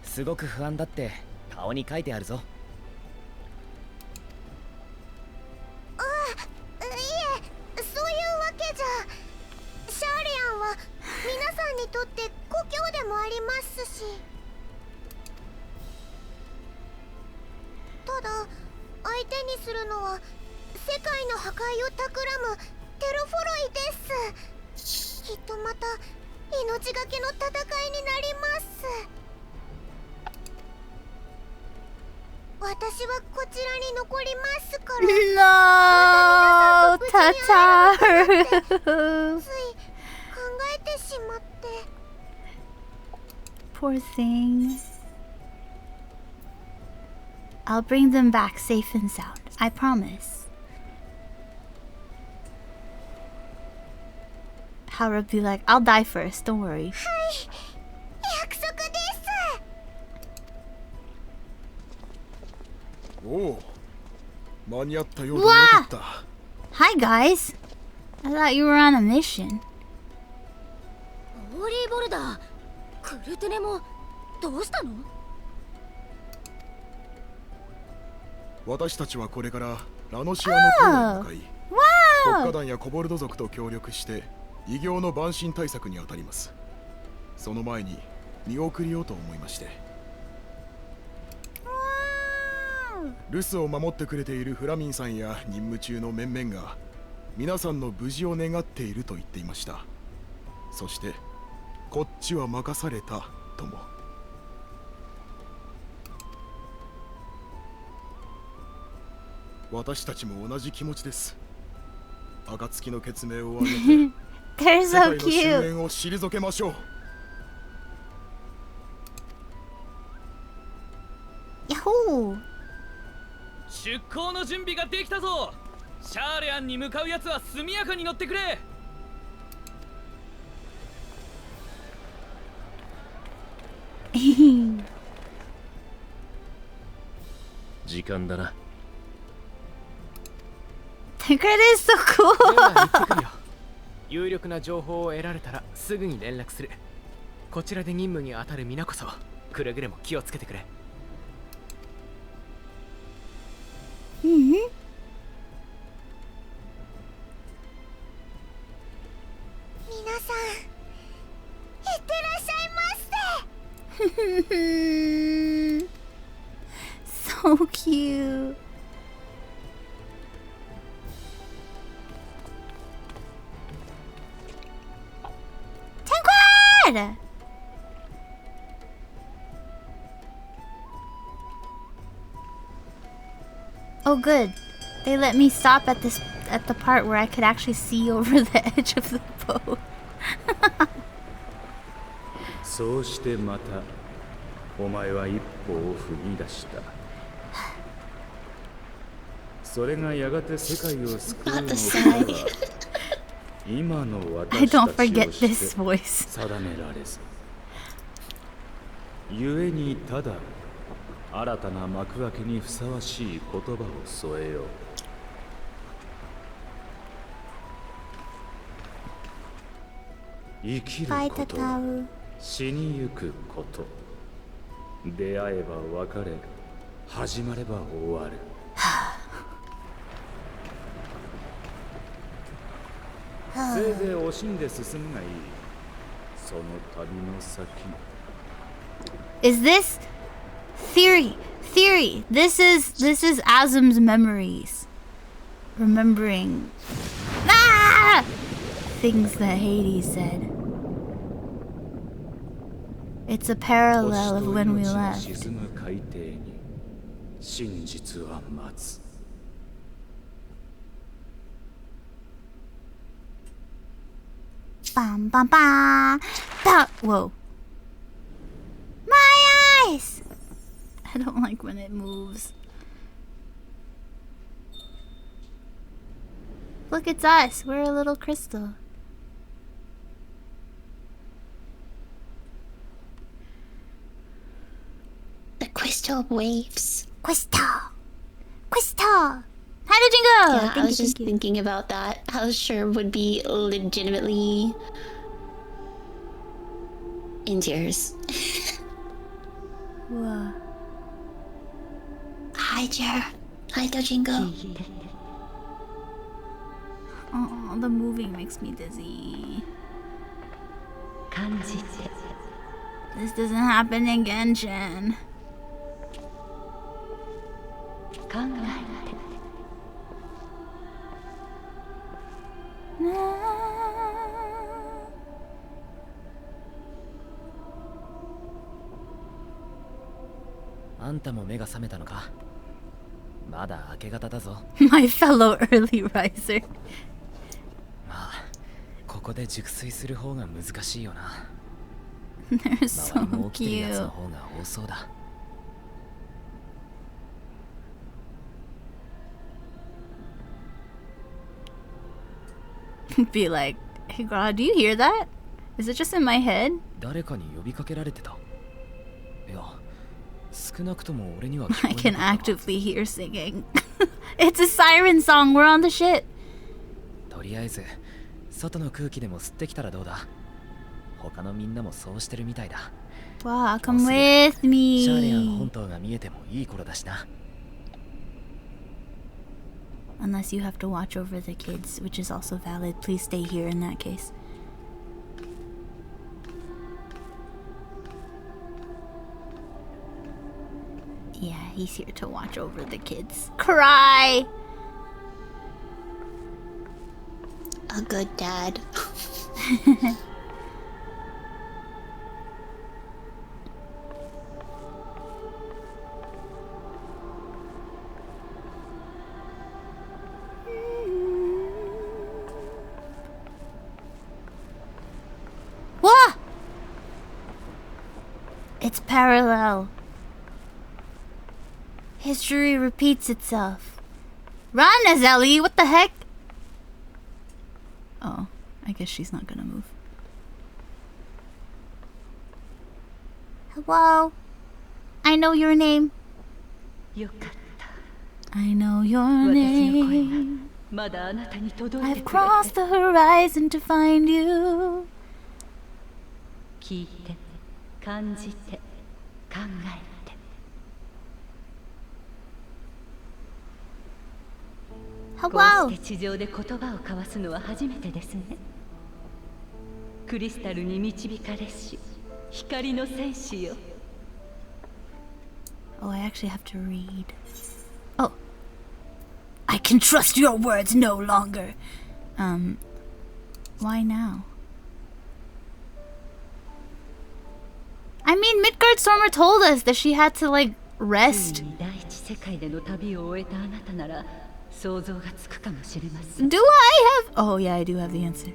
すごく不安だって顔に書いてあるぞ。そういうわけじゃ。シャーレアンは皆さんにとって故郷でもありますし。ただ相手にするのは世界の破壊を企むテロフォロイです。きっとまた命がけの戦いになります。私はこちらに残りますから。 No, Tataru. つい考えてしまって。 Poor thing. I'll bring them back safe and sound. I promise. Howard be like, I'll die first. Don't worry. 約束です。おお、間に合ったようでよかった。 Hi, guys. I thought you were on a mission. ホーリーボルダー、クルトゥネもどうしたの？私たちはこれからラノシアの塔へ向かい、国家団やコボルド族と協力して異形の蛮身対策に当たります。その前に見送りようと思いまして。留守を守ってくれているフラミンさんや任務中の面々が皆さんの無事を願っていると言っていました。そしてこっちは任されたとも。私たちも同じ気持ちです。暁の血命を挙げて They're 世界 so の終 cute. 焉を退けましょう。 Yahoo! 出港の準備ができたぞ。シャーレアンに向かうやつは速やかに乗ってくれ。時間だな。That is so で cool. は行ってくるよ。有力な情報を得られたらすぐに連絡する。こちらで任務に当たる皆こそくれぐれも気をつけてくれ。Mhm. 皆さんいってらっしゃいませ。 So cute. Tanquad! Oh good. They let me stop at the part where I could actually see over the edge of the boat. そうしてまたお前は一歩を踏み出した。それがやがて世界を救うのかは今の I 私 don't たち forget をして this voice. 定められず、故にただ新たな幕開けにふさわしい言葉を添えよう。生きることは死にゆくこと。出会えば別れ、始まれば終わる。せいぜい惜しんで進むがいい。その旅の先。Is this theory? Theory. This is Azum's memories. Remembering things that Hades said. It's a parallel of when we left. 沈む海底に真実は待つ。Bam bam bam. Whoa. My eyes! I don't like when it moves. Look, it's us. We're a little crystal. The crystal waves. Crystal. Crystal. How did you go? Yeah, I was just thinking about that. How sure would be legitimately in tears. Whoa. Hi, Jer. Hi, Dojingo. Oh, the moving makes me dizzy. This doesn't happen in Genshin. No. あんたも目が覚めたのか。まだ明け方だぞ。My fellow early riser. まあ、ここで熟睡する方が難しいよな。 They're so 周りも起きてるやつの cute. 方が多そうだ。Be like, hey girl, do you hear that? Is it just in my head? 誰かに呼びかけられてた。いや、少なくとも俺には聞こ I え can なかったわ。 actively hear singing. It's a siren song. We're on the ship. とりあえず外の空気でも吸ってきたらどうだ。他のみんなもそうしてるみたいだ。 Wow, come with シャーレアン me. 本島が見えてもいい頃だしな。 Unless you have to watch over the kids, which is also valid. Please stay here in that case. Yeah, he's here to watch over the kids. Cry! A good dad. What? It's parallel. History repeats itself. Run, Azeli! What the heck? Oh, I guess she's not gonna move. Hello? I know your name. I know your name. まだあなたに届いて I've くれ crossed て the horizon to find you. 聞いて感じて考えて こう Hello. して地上で言葉を交わすのは初めてですね。クリスタルに導かれし光の戦士よ。 Oh, I actually have to read. Oh. I can trust your words no longer. Why now? I mean, Midgard-Stormer told us that she had to, like, つ rest. いに第一世界での旅を終えたあなたなら想像がつくかもしれません。 Do I have... Oh, yeah, I do have the answer.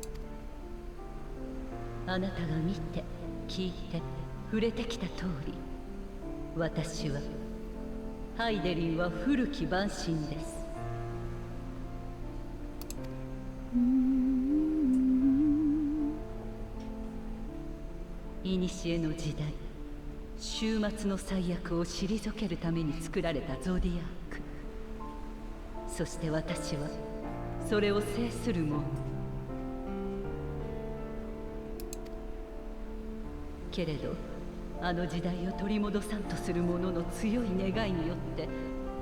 あなたが見て聞いて触れてきた通り、私はハイデリンは古き万神です。古の時代、終末の最悪を退けるために作られたゾディアーク。そして私はそれを制する者。けれどあの時代を取り戻さんとする者の強い願いによって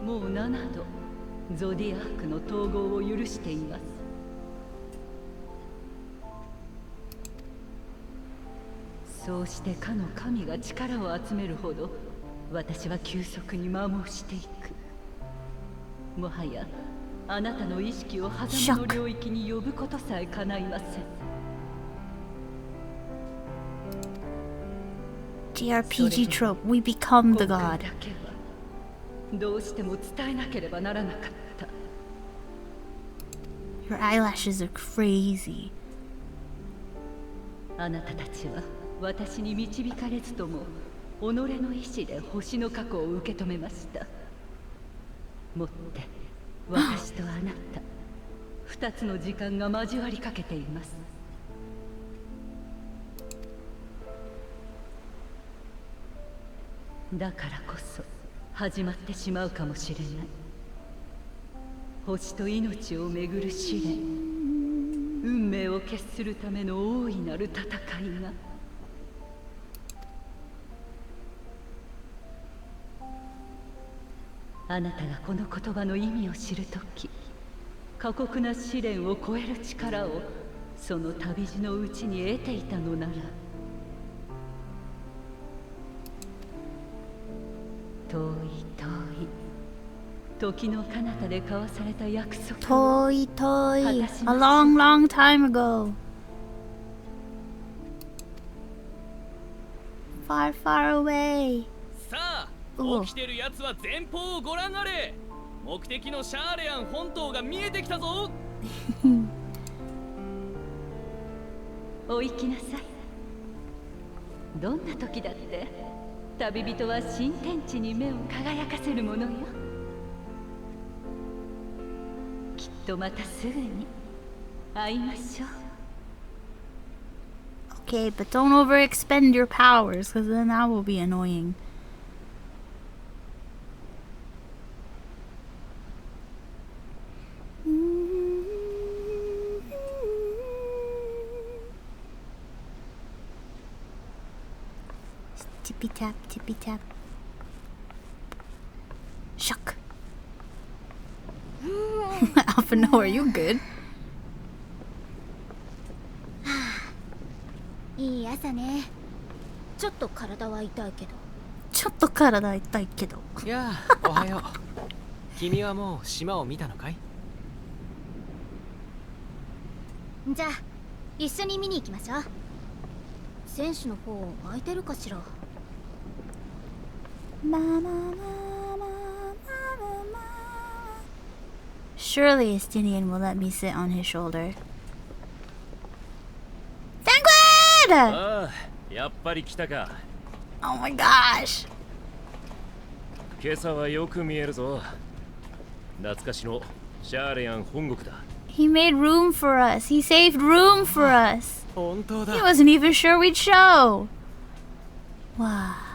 もう7度ゾディアークの統合を許しています。そうしてかの神が力を集めるほど私は急速に摩耗していく。もはやあなたの意識を狭間の領域に呼ぶことさえ叶いません。JRPG trope, we become the 今 god. 回だけはどうしても伝えなければならなかった。 Your eyelashes are crazy. あなたたちは私に導かれずとも己の意志で星の過去を受け止めました。もって私とあなた二つの時間が交わりかけています。だからこそ始まってしまうかもしれない。星と命をめぐる試練、運命を決するための大いなる戦いが。あなたがこの言葉の意味を知るとき、過酷な試練を超える力をその旅路のうちに得ていたのなら、遠い遠い時の彼方で交わされた約束を Toy, toy. A long, long time ago. Far, far away. さあ、起きてるやつは前方をご覧あれ。目的のシャーレアン本島が見えてきたぞ。お行きなさい。どんな時だって旅人は新天地に目を輝かせるものよ。きっとまたすぐに会いましょう。 Okay, but don't overexpend your powers, because then that will be annoying. Tippy tap, tippy tap. Shuck. Alpha, no, are you good? いい朝ね。ちょっと体は痛いけど。ちょっと体痛いけど。いやあ、おはよう。君はもう島を見たのかい？じゃあ一緒に見に行きましょう。選手の方空いてるかしら。Surely Estinian will let me sit on his shoulder. ああ、やっぱり来たか。 Oh my gosh! 今朝はよく見えるぞ。懐かしのシャーレアン本国だ。 He made room for us. He saved room for us. 本当だ。 He wasn't even sure we'd show. Wow.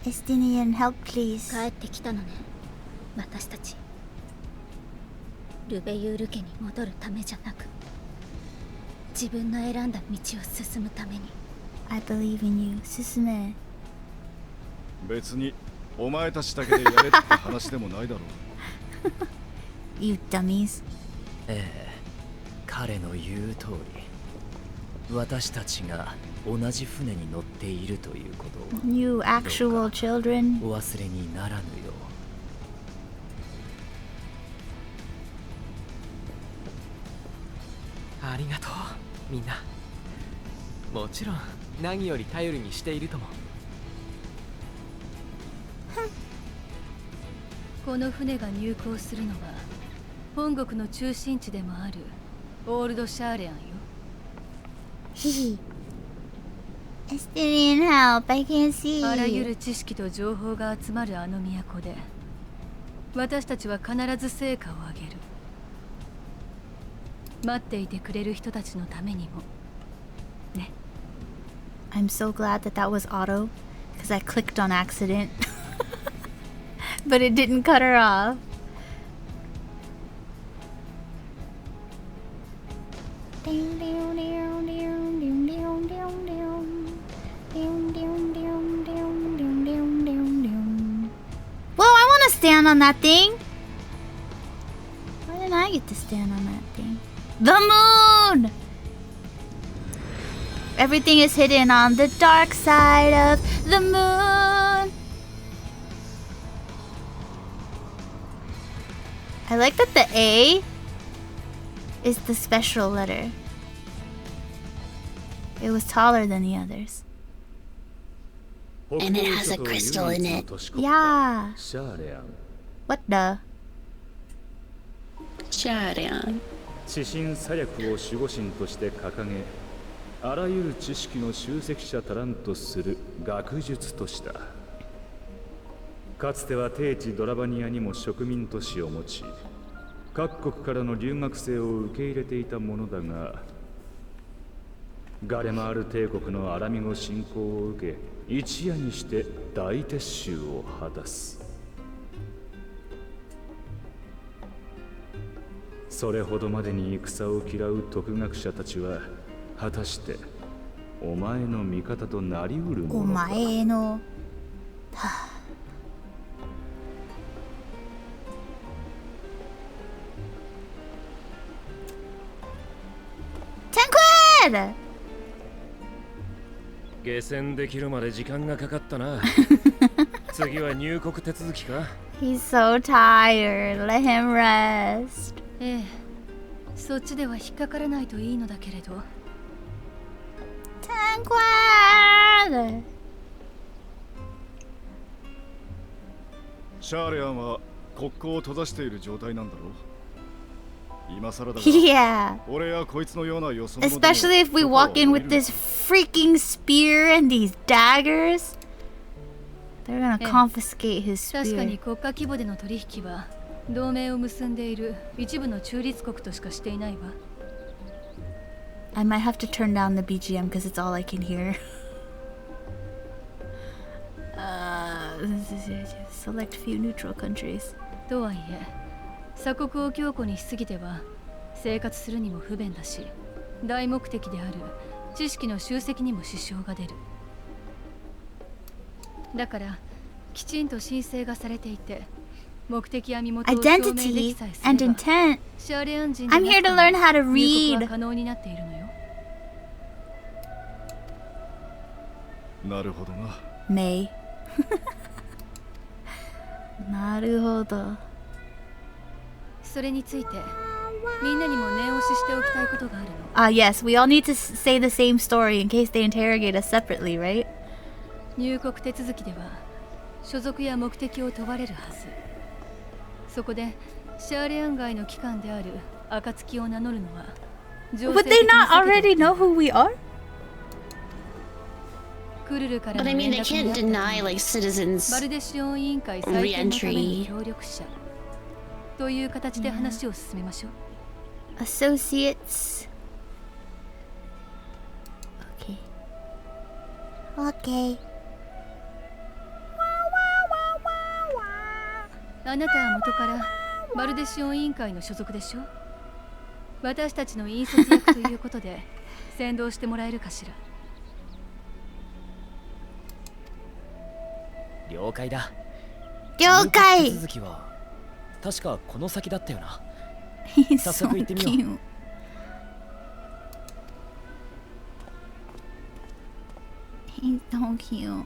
Estinian, help please. 帰ってきたのね、私たち。ルベユール家に戻るためじゃなく、自分の選んだ道を進むために。 I believe in you. 進め。別にお前たちだけでやれって話でもないだろう。You dummies. ええ、彼の言う通り、私たちが同じ船に乗っているということを You actual children. お忘れにならぬよう。ありがとう、みんな。もちろん何より頼りにしているとも。この船が入港するのは本国の中心地でもあるオールドシャーレアンよ。Hehe. Estinian, help. I can't see. あらゆる知識と情報が集まるあの都で、私たちは必ず成果を上げる。待っていてくれる人たちのためにもね。 I'm so glad that that was auto, because I clicked on accident. But it didn't cut her off. Whoa, I want to stand on that thing. Why didn't I get to stand on that thing? The moon! Everything is hidden on the dark side of the moon. I like that the A is the special letter. It was taller than the others. And it has a crystal in it. Yeah. What the? シャーレアン。知心左略を守護神として掲げ、あらゆる知識の集積者たらんとする学術とした。かつては低地ドラバニアにも植民都市を持ち、各国からの留学生を受け入れていたものだが、ガレマール帝国のアラミゴ侵攻を受け、一夜にして大撤収を果たす。それほどまでに戦を嫌う徳学者たちは、果たしてお前の味方となりうるものか。お前の。10 quid! 下船できるまで時間がかかったな。次は入国手続きか。 He's so tired. Let him rest. ええ、そっちでは引っかからないといいのだけれど。10 quid! シャーレアンは国交を閉ざしている状態なんだろう。今更だが、 Yeah. 俺やこいつのようなよそ者でも Especially if we walk in with this freaking spear and these daggers. They're gonna confiscate his 確かに spear. 国家規模での取引は同盟を結んでいる一部の中立国としかしていないわ。I might have to turn down the BGM because it's all I can hear. Select few neutral countries. とはいえ、鎖国を強固にしすぎては生活するにも不便だし、大目的である知識の集積にも支障が出る。だからきちんと申請がされていて、目的や身元を証明でき Identity さえす and れば、 intent. シャーレアン人 I'm here to learn how to 入国は read. 可能になっているのよ。なるほどな。 May. なるほど。それについてみんなにも念押ししておきたいことがあるの。Yes, we all need to say the same story in case they interrogate us separately, right? 入国手続きでは所属や目的を問われるはず。そこでシャーレアン街の機関である暁を名乗るのは情勢 Would 的 they に not 避けて already know who we are? クルルから But の I mean, 連 they 絡 can't にあった deny like citizens. バルデシオン委員会再建のための Re-entry 協力者という形で話を進めましょう。Associates. Okay. Okay. あなたは元からバルデシオン委員会の所属でしょ。私たちの引率役ということで先導してもらえるかしら。了解だ。了解。手続きは確かこの先だったよな。 He's 早 so 速行ってみよう。 cute. He's so cute.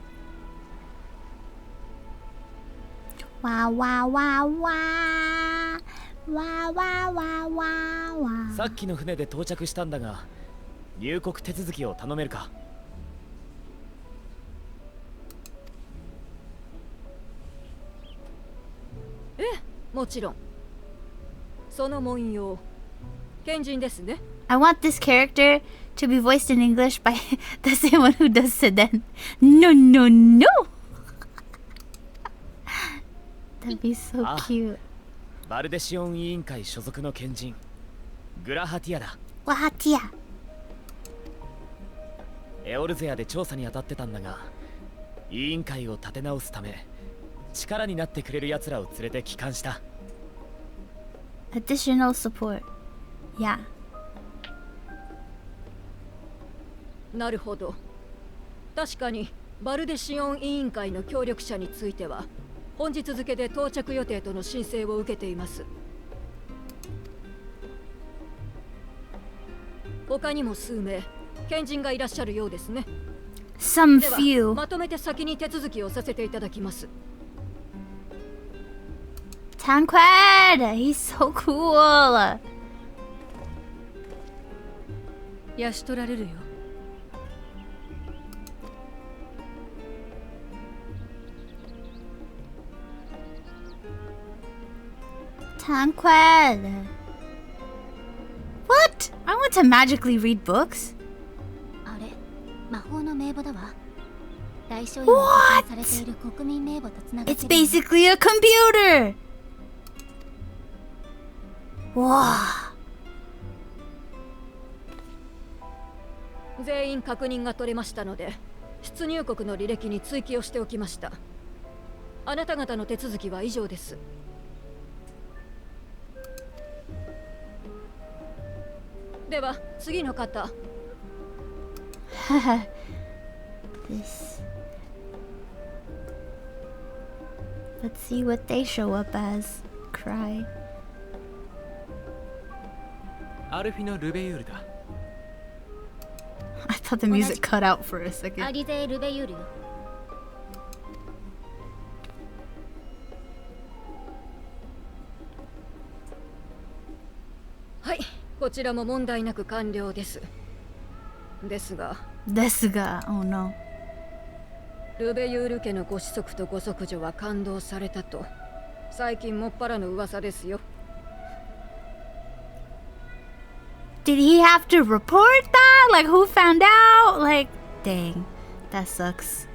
Wow, wow, wow, wow. Wow, wow, wow, wow, wow. さっきの船で到着したんだが、入国手続きを頼めるか。ええ、もちろん。その文様、賢人ですね。I want this character to be voiced in English by the same one who does Seden. No, no, no. That'd be so cute. バルデシオン委員会所属の賢人、グラハティアだ。Wahatia. エオルゼアで調査に当たってたんだが、委員会を立て直すため力になってくれる奴らを連れて帰還した。 Additional support. Yeah. なるほど。確かにバルデシオン委員会の協力者については本日付で到着予定との申請を受けています。他にも数名賢人がいらっしゃるようですね。 Some では few. まとめて先に手続きをさせていただきます。 Tancred! He's so cool. 養し取られるよ。 Tancred. What? I want to magically read books? あれ、魔法の名簿だわ。大書院に保管されている国民名簿とつながって It's る。 basically a computer. Wow. 全員確認が取れましたので、出入国の履歴に追記をしておきました。あなた方の手続きは以上です。では次の方。 This. Let's see what they show up as. Cry. アルフィのルベユールだ。 I thought the music cut out for a ア second. リゼ・ルベユールよ。はい、こちらも問題なく完了です。ですが、 Desuga. Oh no. ルベユール家のご子息とご息女は感動されたと最近もっぱらの噂ですよ。 Did he have to report that? Like, who found out? Like, dang. That sucks.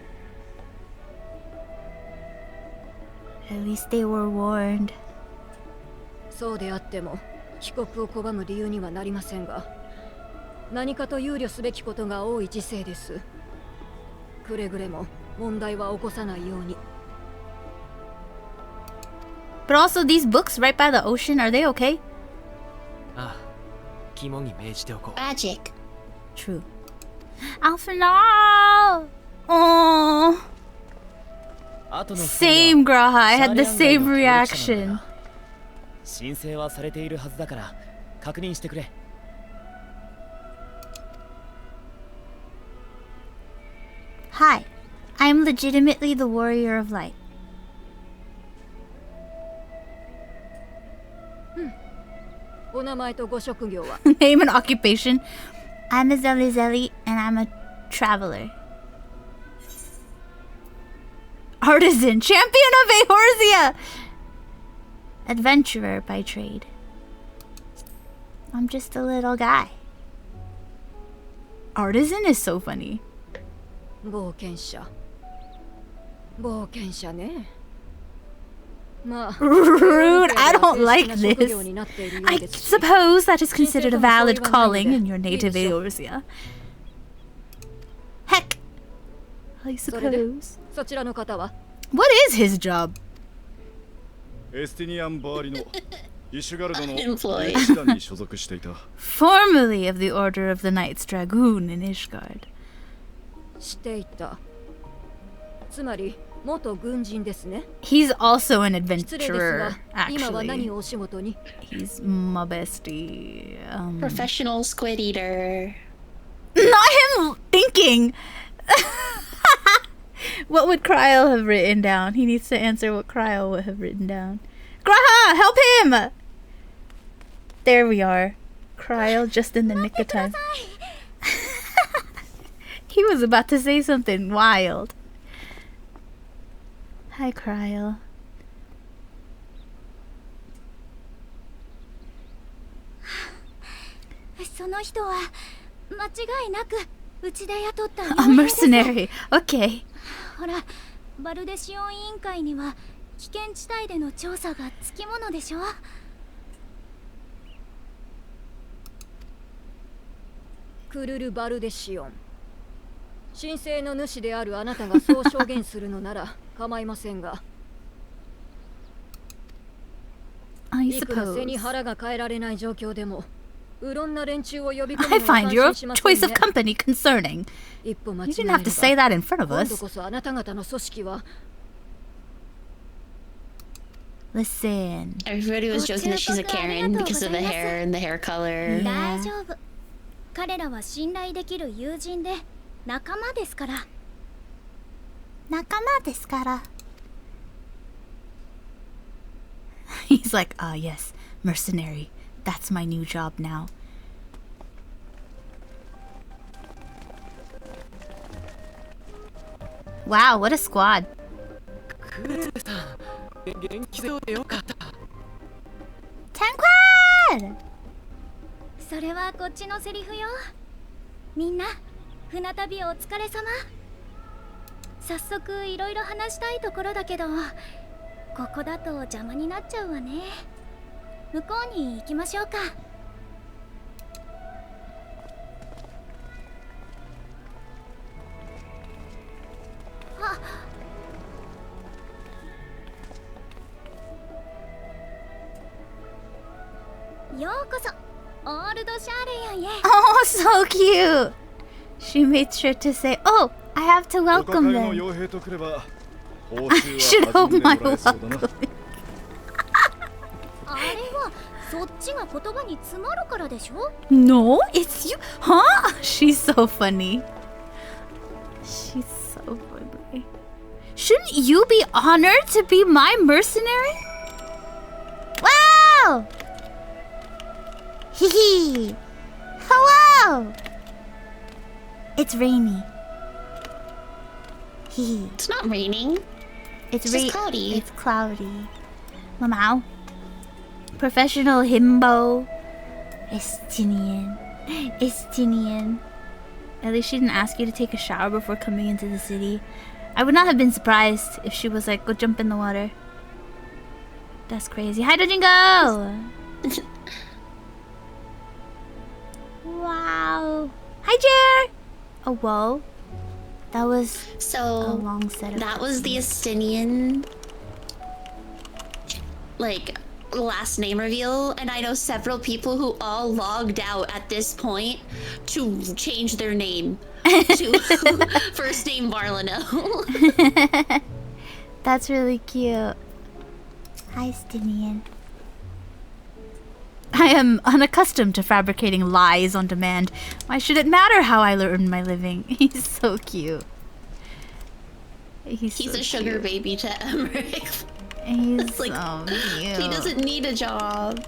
At least they were warned. そうであっても帰国を拒む理由にはなりませんが、何かと憂慮すべきことが多い時世です。くれぐれも問題は起こさないように。 But also, these books right by the ocean, are they okay? ああ、肝に銘じておこう。 Magic. True. Alpha, no! Oh. 後の Same, Graha. I had the same reaction. 申請はされているはずだから確認してくれ。 Hi. I'm legitimately the warrior of light. お名前とご職業は？ Name and occupation. I'm a Zelly and I'm a traveler. Artisan. Champion of Eorzea! Adventurer by trade. I'm just a little guy. Artisan is so funny. 冒険者。冒険者ね。まあ、 Rude. I don't like this. I suppose that is considered a valid calling in your native Eorzea. Heck. I suppose. そちらの方は？ What is his job? エスティニアン周りのイシュガルドの Unemployed. 兵士団に所属していた。 Formerly of the Order of the Knights Dragoon in Ishgard. していた。つまり元軍人ですね。 He's also an 失礼ですが adventurer, 今は actually. 何をお仕事に？ He's my bestie. Professional squid eater. Not him thinking! What would Kryl have written down? He needs to answer what Kryl would have written down. Graha, help him! There we are. Kryl just in the nick of time. He was about to say something wild. Hi, Kryl. その人は間違いなくうちで雇った A 傭兵です。 mercenary. Okay. ほら、バルデシオン委員会には危険地帯での調査がつきものでしょ。クルル・バルデシオン。神聖の主であるあなたがそう証言するのなら構いませんが。I いくら背に suppose. 腹が変えられない状況でも、うろんな連中を呼び込む I のは find 感 your 心しません choice of ね。 company concerning. 一歩間違 You え didn't れ have to say ば、 that in front of 今度 us. こそあなた方の組織は Listen. Everybody was joking that she's a Karen because of the hair and the hair color. Yeah. 大丈夫。彼らは信頼できる友人で仲間ですから。仲間ですから. He's like, ah, yes, mercenary. That's my new job now. Wow, what a squad. クールさん、元気そうでよかった。 Tanquad! それはこっちのセリフよ。みんな、船旅お疲れ様。早速いろいろ話したいところだけど、ここだと邪魔になっちゃうわね。向こうに行きましょうか。ようこそオールドシャーレヤンへ。 Oh, so cute! She made sure to say, oh, I have to お welcome 抱えの them. 傭兵とくれば、報 I 酬 should は hope 初め my てもらえそうだな。 welcome. あれはそっちが言葉に詰まるからでしょ。 No, it's you. Huh? She's so funny. She's so funny. Shouldn't you be honored to be my mercenary? Wow! Hee hee. Hello! It's rainy. Hee hee. It's not raining. It's It's just cloudy. It's cloudy. Mamau. Professional himbo. Estinian. Estinian. At least she didn't ask you to take a shower before coming into the city. I would not have been surprised if she was like, go jump in the water. That's crazy. Hi, Dojingo! Wow. Hi, Jer! Oh, whoa. That was a So long set of that was the Estinian like last name reveal, and I know several people who all logged out at this point to change their name to first name Barlino. That's really cute. Hi, Stinian. I am unaccustomed to fabricating lies on demand. Why should it matter how I earn my living? He's so cute. He's so a sugar cute. baby to Emmerich. He's It's like, so cute. he doesn't need a job.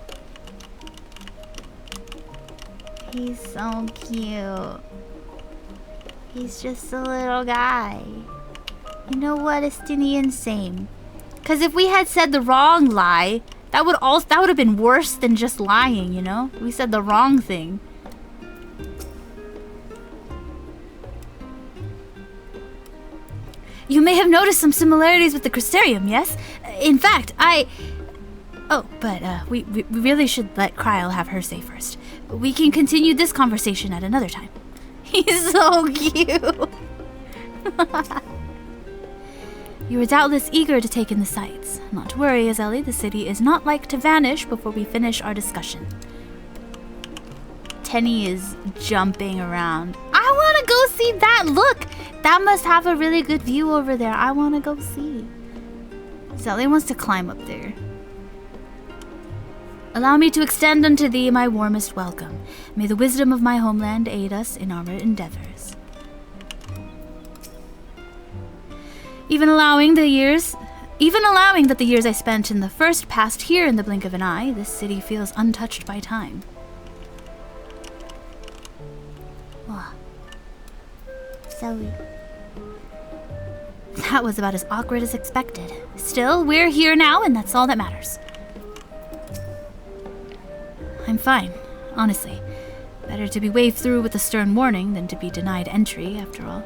He's so cute. He's just a little guy. You know what, Estinian? Same. Because if we had said the wrong lie, that would have been worse than just lying, you know? We said the wrong thing. You may have noticed some similarities with the Crystarium, yes? In fact, Oh, but we really should let Kryl have her say first. We can continue this conversation at another time. He's so cute. You are doubtless eager to take in the sights. Not to worry, Azeli, the city is not like to vanish before we finish our discussion. Tenny is jumping around. I want to go see that! Look! That must have a really good view over there. I want to go see. Azeli wants to climb up there. Allow me to extend unto thee my warmest welcome. May the wisdom of my homeland aid us in our endeavors. Even allowing that the years I spent in the first passed here in the blink of an eye, this city feels untouched by time. Wow. Sorry. That was about as awkward as expected. Still, we're here now, and that's all that matters. I'm fine, honestly. Better to be waved through with a stern warning than to be denied entry, after all.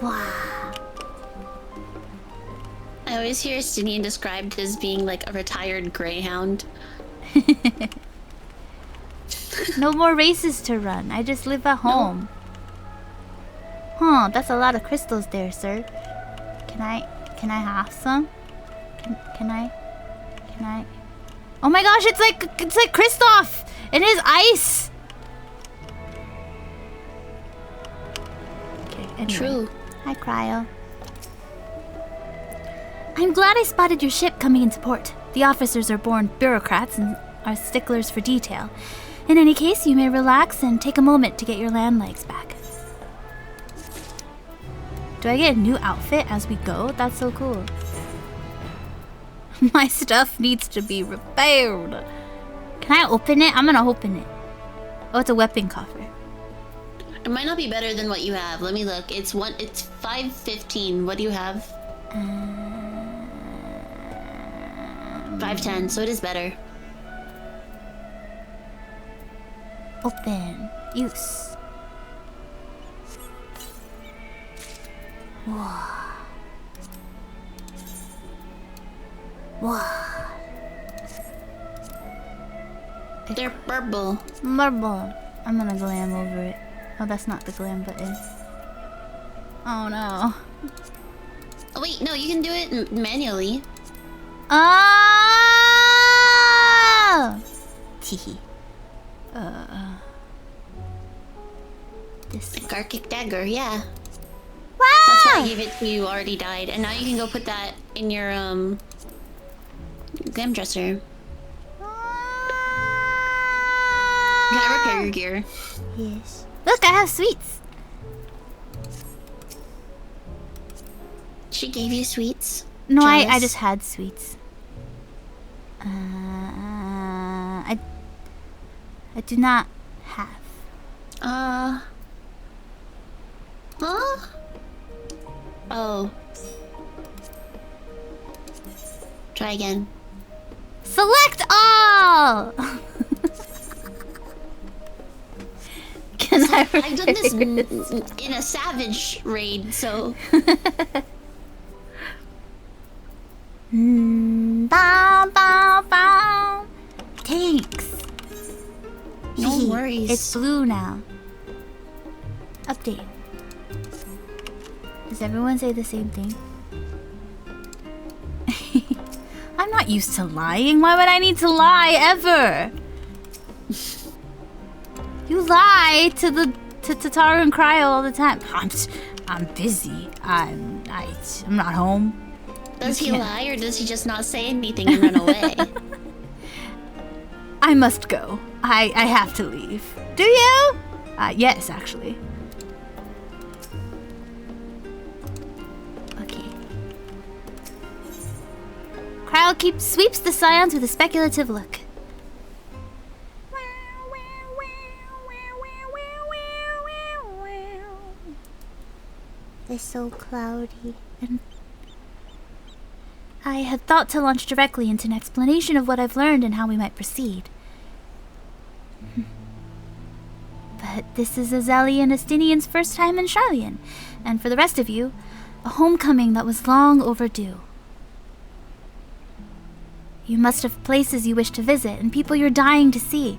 Wow. I always hear Stinian described as being like a retired greyhound. No more races to run. I just live at home. Huh, that's a lot of crystals there, sir. Can I have some? Can I? Oh my gosh, it's like Kristoff and his ice. Okay, anyway. True. Hi, Cryo. I'm glad I spotted your ship coming into port. The officers are born bureaucrats and are sticklers for detail. In any case, you may relax and take a moment to get your land legs back. Do I get a new outfit as we go? That's so cool. My stuff needs to be repaired. Can I open it? I'm gonna open it. Oh, it's a weapon coffer. It might not be better than what you have. Let me look. It's 515. What do you have? 510. So it is better. Open. Use. Whoa. Whoa. They're purple. Marble. I'm gonna glam over it. Oh, that's not the glam button. Oh no. Oh wait, no, you can do it manually. Oh! Teehee. This one. Garkic dagger, yeah. Wow! That's why I gave it to you. Already died, and now you can go put that in your glam dresser. Can I repair your gear? Yes. Look, I have sweets. She gave you sweets? No, I just had sweets. I do not have. Huh? Oh. Try again. Select all! Can I I've done this in a savage raid, so... Bow, bow, bow. Thanks. No worries. It's blue now. Update. Does everyone say the same thing? I'm not used to lying. Why would I need to lie ever? You lie to Tataru and Cryo all the time. I'm busy. I'm not home. Does he lie or does he just not say anything and run away? I must go. I have to leave. Do you? Yes, actually. Okay. Cryo sweeps the scions with a speculative look. It's so cloudy and I had thought to launch directly into an explanation of what I've learned and how we might proceed. But this is Azeli and Estinian's first time in Sharlayan, and for the rest of you, a homecoming that was long overdue. You must have places you wish to visit and people you're dying to see.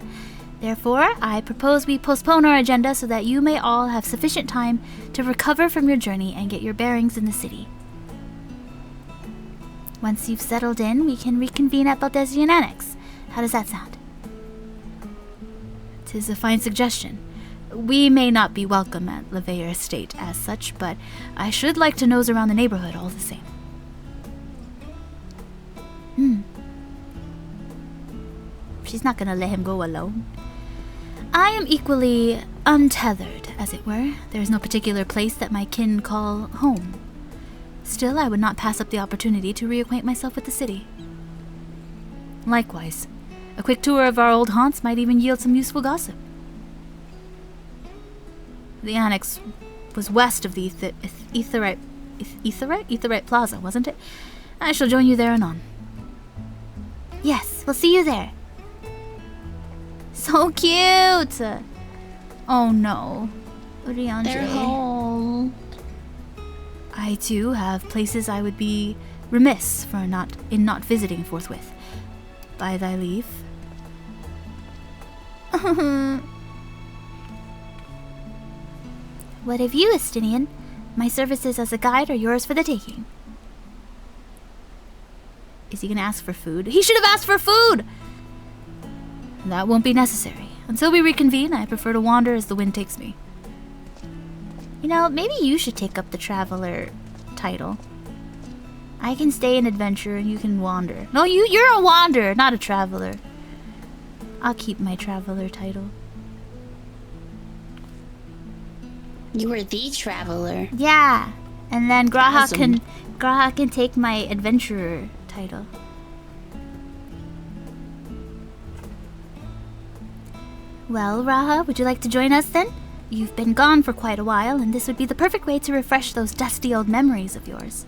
Therefore, I propose we postpone our agenda so that you may all have sufficient time to recover from your journey and get your bearings in the city. Once you've settled in, we can reconvene at Baldesian Annex. How does that sound? 'Tis a fine suggestion. We may not be welcome at Leveilleur Estate as such, but I should like to nose around the neighborhood all the same. She's not gonna let him go alone. I am equally untethered, as it were. There is no particular place that my kin call home. Still, I would not pass up the opportunity to reacquaint myself with the city. Likewise, a quick tour of our old haunts might even yield some useful gossip. The annex was west of the Etherite Plaza, wasn't it? I shall join you there anon. Yes, we'll see you there. So cute! Oh no. Urianger. They're home. I too have places I would be remiss for not visiting forthwith. By thy leave. What of you, Estinian? My services as a guide are yours for the taking. Is he gonna ask for food? He should have asked for food! That won't be necessary. Until we reconvene, I prefer to wander as the wind takes me. You know, maybe you should take up the traveler title. I can stay an adventurer and you can wander. No, you're a wanderer, not a traveler. I'll keep my traveler title. You were the traveler. Yeah. And then Graha Awesome. can take my adventurer title. Well, Raha, would you like to join us then? You've been gone for quite a while, and this would be the perfect way to refresh those dusty old memories of yours.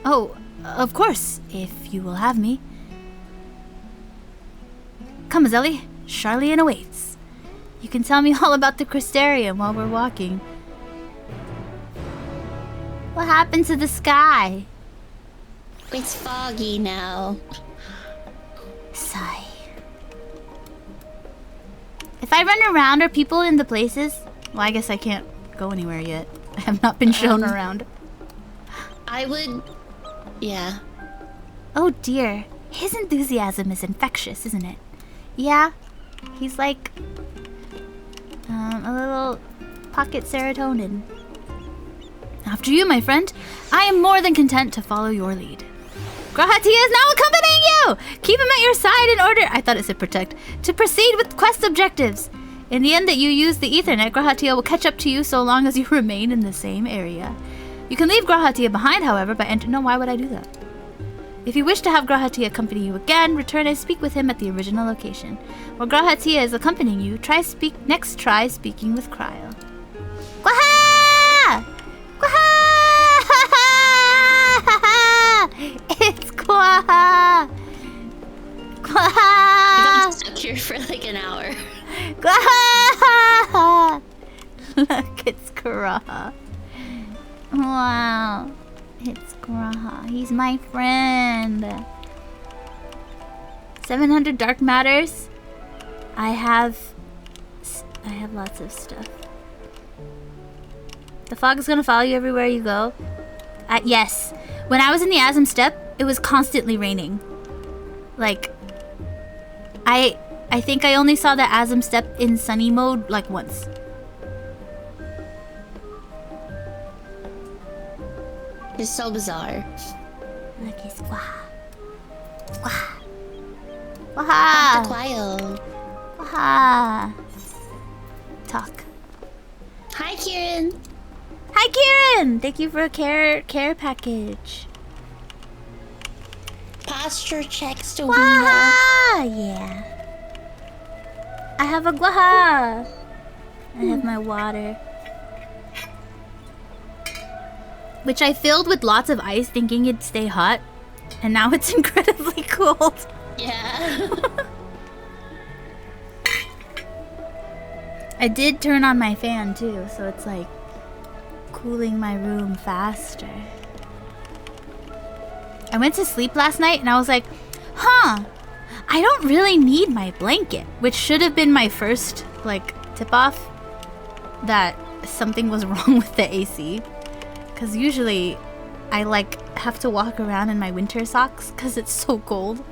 Oh, of course, if you will have me. Come, Azeli, Charlian awaits. You can tell me all about the Crystarium while we're walking. What happened to the sky? It's foggy now. Sigh. If I run around, are people in the places? Well, I guess I can't go anywhere yet. I have not been shown around. I would... Yeah. Oh dear. His enthusiasm is infectious, isn't it? Yeah. He's like... a little pocket serotonin. After you, my friend. I am more than content to follow your lead. Grahatia is now accompanying you! Keep him at your side in order... I thought it said protect. To proceed with quest objectives. In the end that you use the Ethernet, Grahatia will catch up to you so long as you remain in the same area. You can leave Grahatia behind, however, by entering... No, why would I do that? If you wish to have Grahatia accompany you again, return and speak with him at the original location. While Grahatia is accompanying you, try speaking with Cryo. Gwaha! Gwaha! It's Gwaha! Gwaha! I got stuck here for like an hour. Gwaha! Look, it's Graha. Wow. It's Graha. He's my friend. 700 dark matters. I have lots of stuff. The fog is gonna follow you everywhere you go. Yes. When I was in the Asm Steppe, it was constantly raining. Like, I think I only saw the Asm Steppe in sunny mode like once. It's so bizarre. Look, it's Gwaha. Gwaha. Gwaha. Quiet. Gwaha. Talk. Hi, Kieran. Hi, Kieran. Thank you for a care package. Posture checks to Gwaha. Yeah. I have a Gwaha. I have my water. Which I filled with lots of ice thinking it'd stay hot. And now it's incredibly cold. Yeah. I did turn on my fan too, so it's like cooling my room faster. I went to sleep last night and I was like, huh, I I don't really need my blanket, which should have been my first, like, tip-off that something was wrong with the AC. Because usually I, like, have to walk around in my winter socks because it's so cold.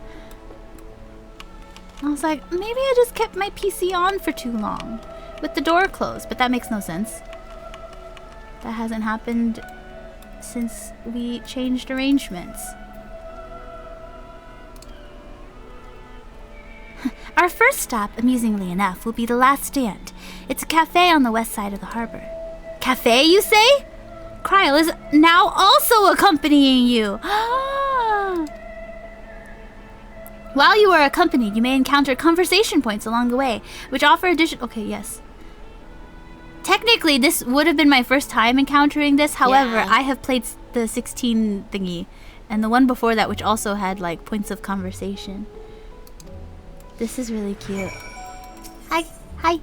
I was like, maybe I just kept my PC on for too long with the door closed, but that makes no sense. That hasn't happened since we changed arrangements. Our first stop, amusingly enough, will be the Last Stand. It's a cafe on the west side of the harbor. Cafe, you say? Kryle is now also accompanying you. While you are accompanied, you may encounter conversation points along the way, which offer additional... Okay, yes. Technically, this would have been my first time encountering this. However, I have played the 16 thingy, and the one before that, which also had, like, points of conversation. This is really cute. Hi. Hi.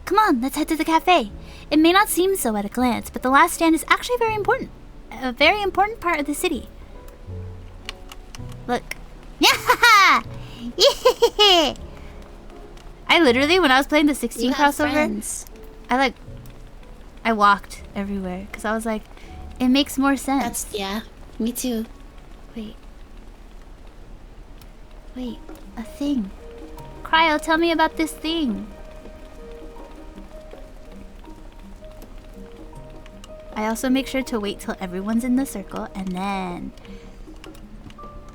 Come on, let's head to the cafe. It may not seem so at a glance, but the Last Stand is actually very important. A very important part of the city. Look. Yeah! I literally, when I was playing the 16 crossover, I walked everywhere because I was like, it makes more sense. Yeah, me too. Wait, a thing. Kryle, tell me about this thing. I also make sure to wait till everyone's in the circle and then...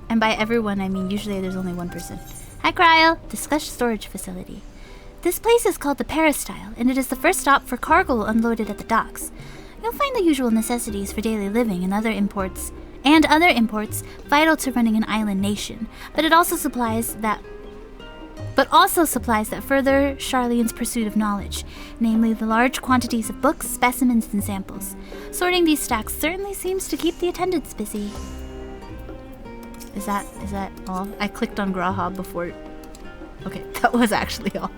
And by everyone, I mean usually there's only one person. Hi, Kryle. Discuss storage facility. This place is called the Peristyle, and it is the first stop for cargo unloaded at the docks. You'll find the usual necessities for daily living and other imports vital to running an island nation. But it also supplies that further Sharlayan's pursuit of knowledge, namely the large quantities of books, specimens, and samples. Sorting these stacks certainly seems to keep the attendants busy. Is that all? I clicked on Graha before. Okay, that was actually all.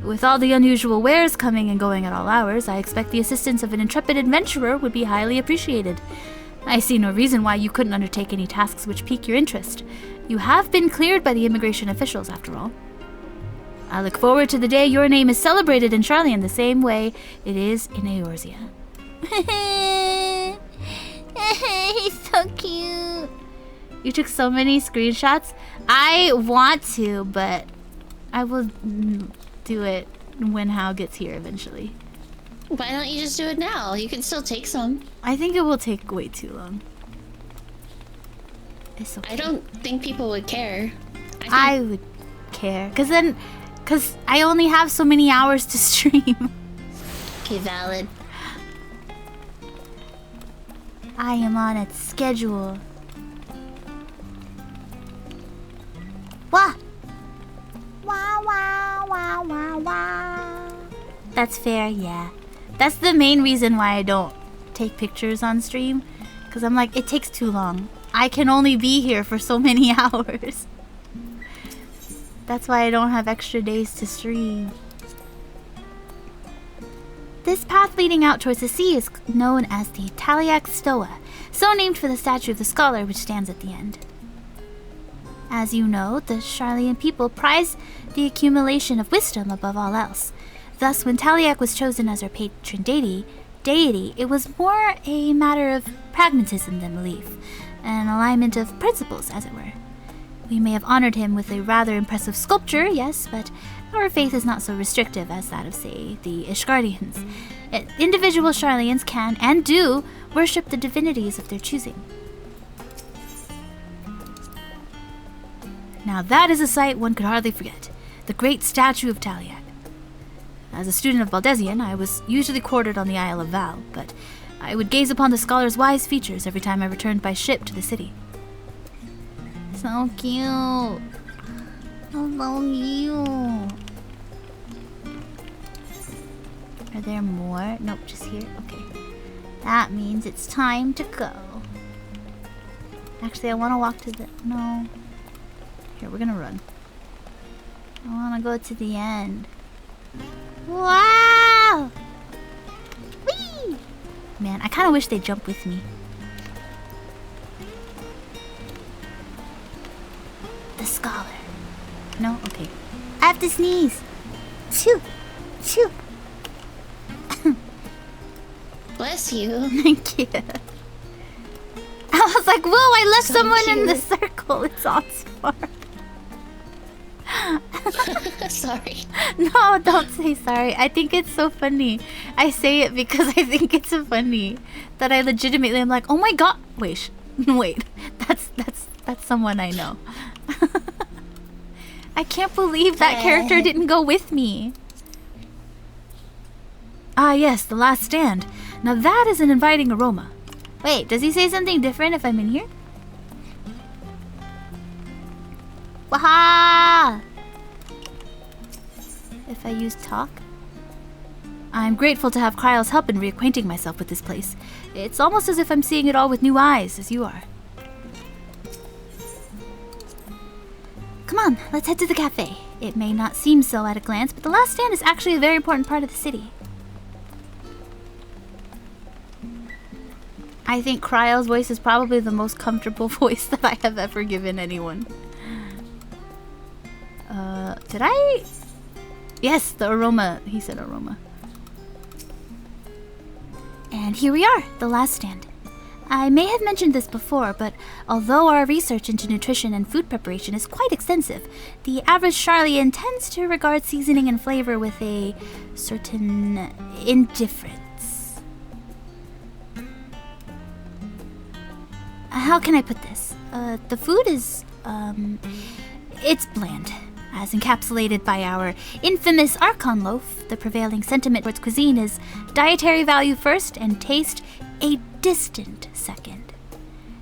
With all the unusual wares coming and going at all hours, I expect the assistance of an intrepid adventurer would be highly appreciated. I see no reason why you couldn't undertake any tasks which pique your interest. You have been cleared by the immigration officials, after all. I look forward to the day your name is celebrated in Sharlayan the same way it is in Eorzea. He's so cute. You took so many screenshots. I want to, but I will do it when Hao gets here eventually. Why don't you just do it now? You can still take some. I think it will take way too long. It's okay. I don't think people would care. I would care. Cause I only have so many hours to stream. Okay, valid. I am on a schedule. Wah! Wah, wah, wah, wah, wah. That's fair, yeah. That's the main reason why I don't take pictures on stream. Because I'm like, it takes too long. I can only be here for so many hours. That's why I don't have extra days to stream. This path leading out towards the sea is known as the Taliak Stoa, so named for the statue of the scholar which stands at the end. As you know, the Sharlayan people prize the accumulation of wisdom above all else. Thus, when Taliak was chosen as our patron deity, it was more a matter of pragmatism than belief, an alignment of principles, as it were. We may have honored him with a rather impressive sculpture, yes, but our faith is not so restrictive as that of, say, the Ishgardians. Individual Sharlayans can, and do, worship the divinities of their choosing. Now that is a sight one could hardly forget, the great statue of Taliak. As a student of Baldesion, I was usually quartered on the Isle of Val, but I would gaze upon the scholar's wise features every time I returned by ship to the city. So cute. Oh, so cute. Are there more? Nope, just here. Okay. That means it's time to go. Actually, I want to walk to the... No. Here, we're gonna run. I want to go to the end. Wow! Whee! Man, I kind of wish they'd jump with me. scholar. No? Okay. I have to sneeze. Choo. Choo. Bless you. Thank you. I was like, whoa, I left So someone in the cute. circle. It's on spar. Sorry. No, don't say sorry. I think it's so funny. I say it because I think it's so funny that I legitimately am like, oh my god. Wait, wait. That's someone I know. I can't believe that character didn't go with me. Ah yes, the last stand. Now that is an inviting aroma. Wait, does he say something different if I'm in here? Waha! If I use talk? I'm grateful to have Kryle's help in reacquainting myself with this place. It's almost as if I'm seeing it all with new eyes, as you are. Come on, let's head to the cafe. It may not seem so at a glance, but the last stand is actually a very important part of the city. I think Kryle's voice is probably the most comfortable voice that I have ever given anyone. Did I? Yes, the aroma. He said aroma. And here we are, the last stand. I may have mentioned this before, but although our research into nutrition and food preparation is quite extensive, the average Charlian tends to regard seasoning and flavor with a certain indifference. How can I put this? The food is, it's bland. As encapsulated by our infamous Archon loaf, the prevailing sentiment towards cuisine is dietary value first and taste a distant second.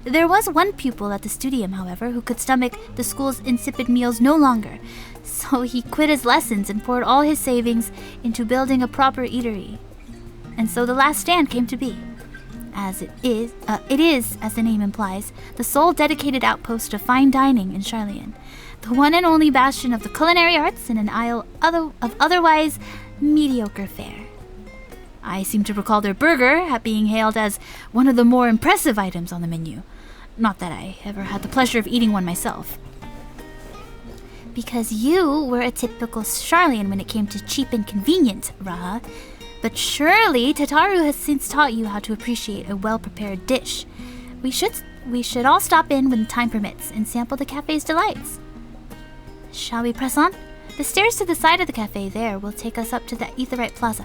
There was one pupil at the studium, however, who could stomach the school's insipid meals no longer, so he quit his lessons and poured all his savings into building a proper eatery. And so the last stand came to be. As it is, as the name implies, the sole dedicated outpost of fine dining in Charlian. The one and only bastion of the culinary arts in an isle of otherwise mediocre fare. I seem to recall their burger being hailed as one of the more impressive items on the menu. Not that I ever had the pleasure of eating one myself. Because you were a typical Charlian when it came to cheap and convenient, Raha. But surely Tataru has since taught you how to appreciate a well-prepared dish. We should all stop in when time permits and sample the cafe's delights. Shall we press on? The stairs to the side of the cafe there will take us up to the Aetheryte Plaza.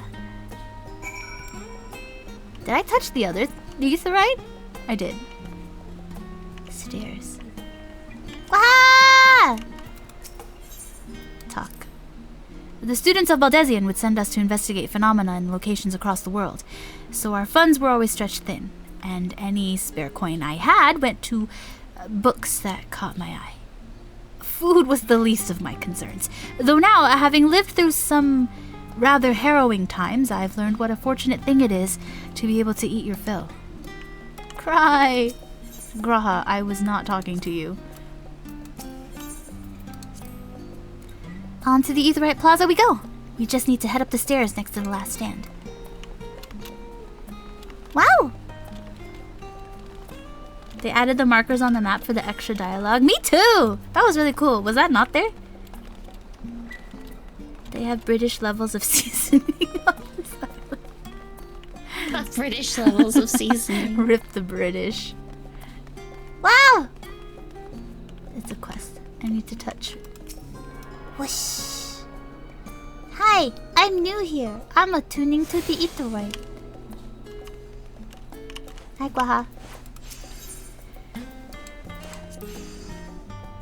Did I touch the Aetheryte? I did. Stairs. Wah! Talk. The students of Baldesion would send us to investigate phenomena in locations across the world, so our funds were always stretched thin, and any spare coin I had went to books that caught my eye. Food was the least of my concerns, though now, having lived through some rather harrowing times, I've learned what a fortunate thing it is to be able to eat your fill. Cry! Graha, I was not talking to you. On to the Aetheryte Plaza we go. We just need to head up the stairs next to the last stand. Wow! They added the markers on the map for the extra dialogue. Me too! That was really cool. Was that not there? They have British levels of seasoning on the side. British levels of seasoning. Rip the British. Wow! It's a quest. I need to touch. Whoosh. Hi, I'm new here. I'm attuning to the Aetheryte. Hi, Gwaha.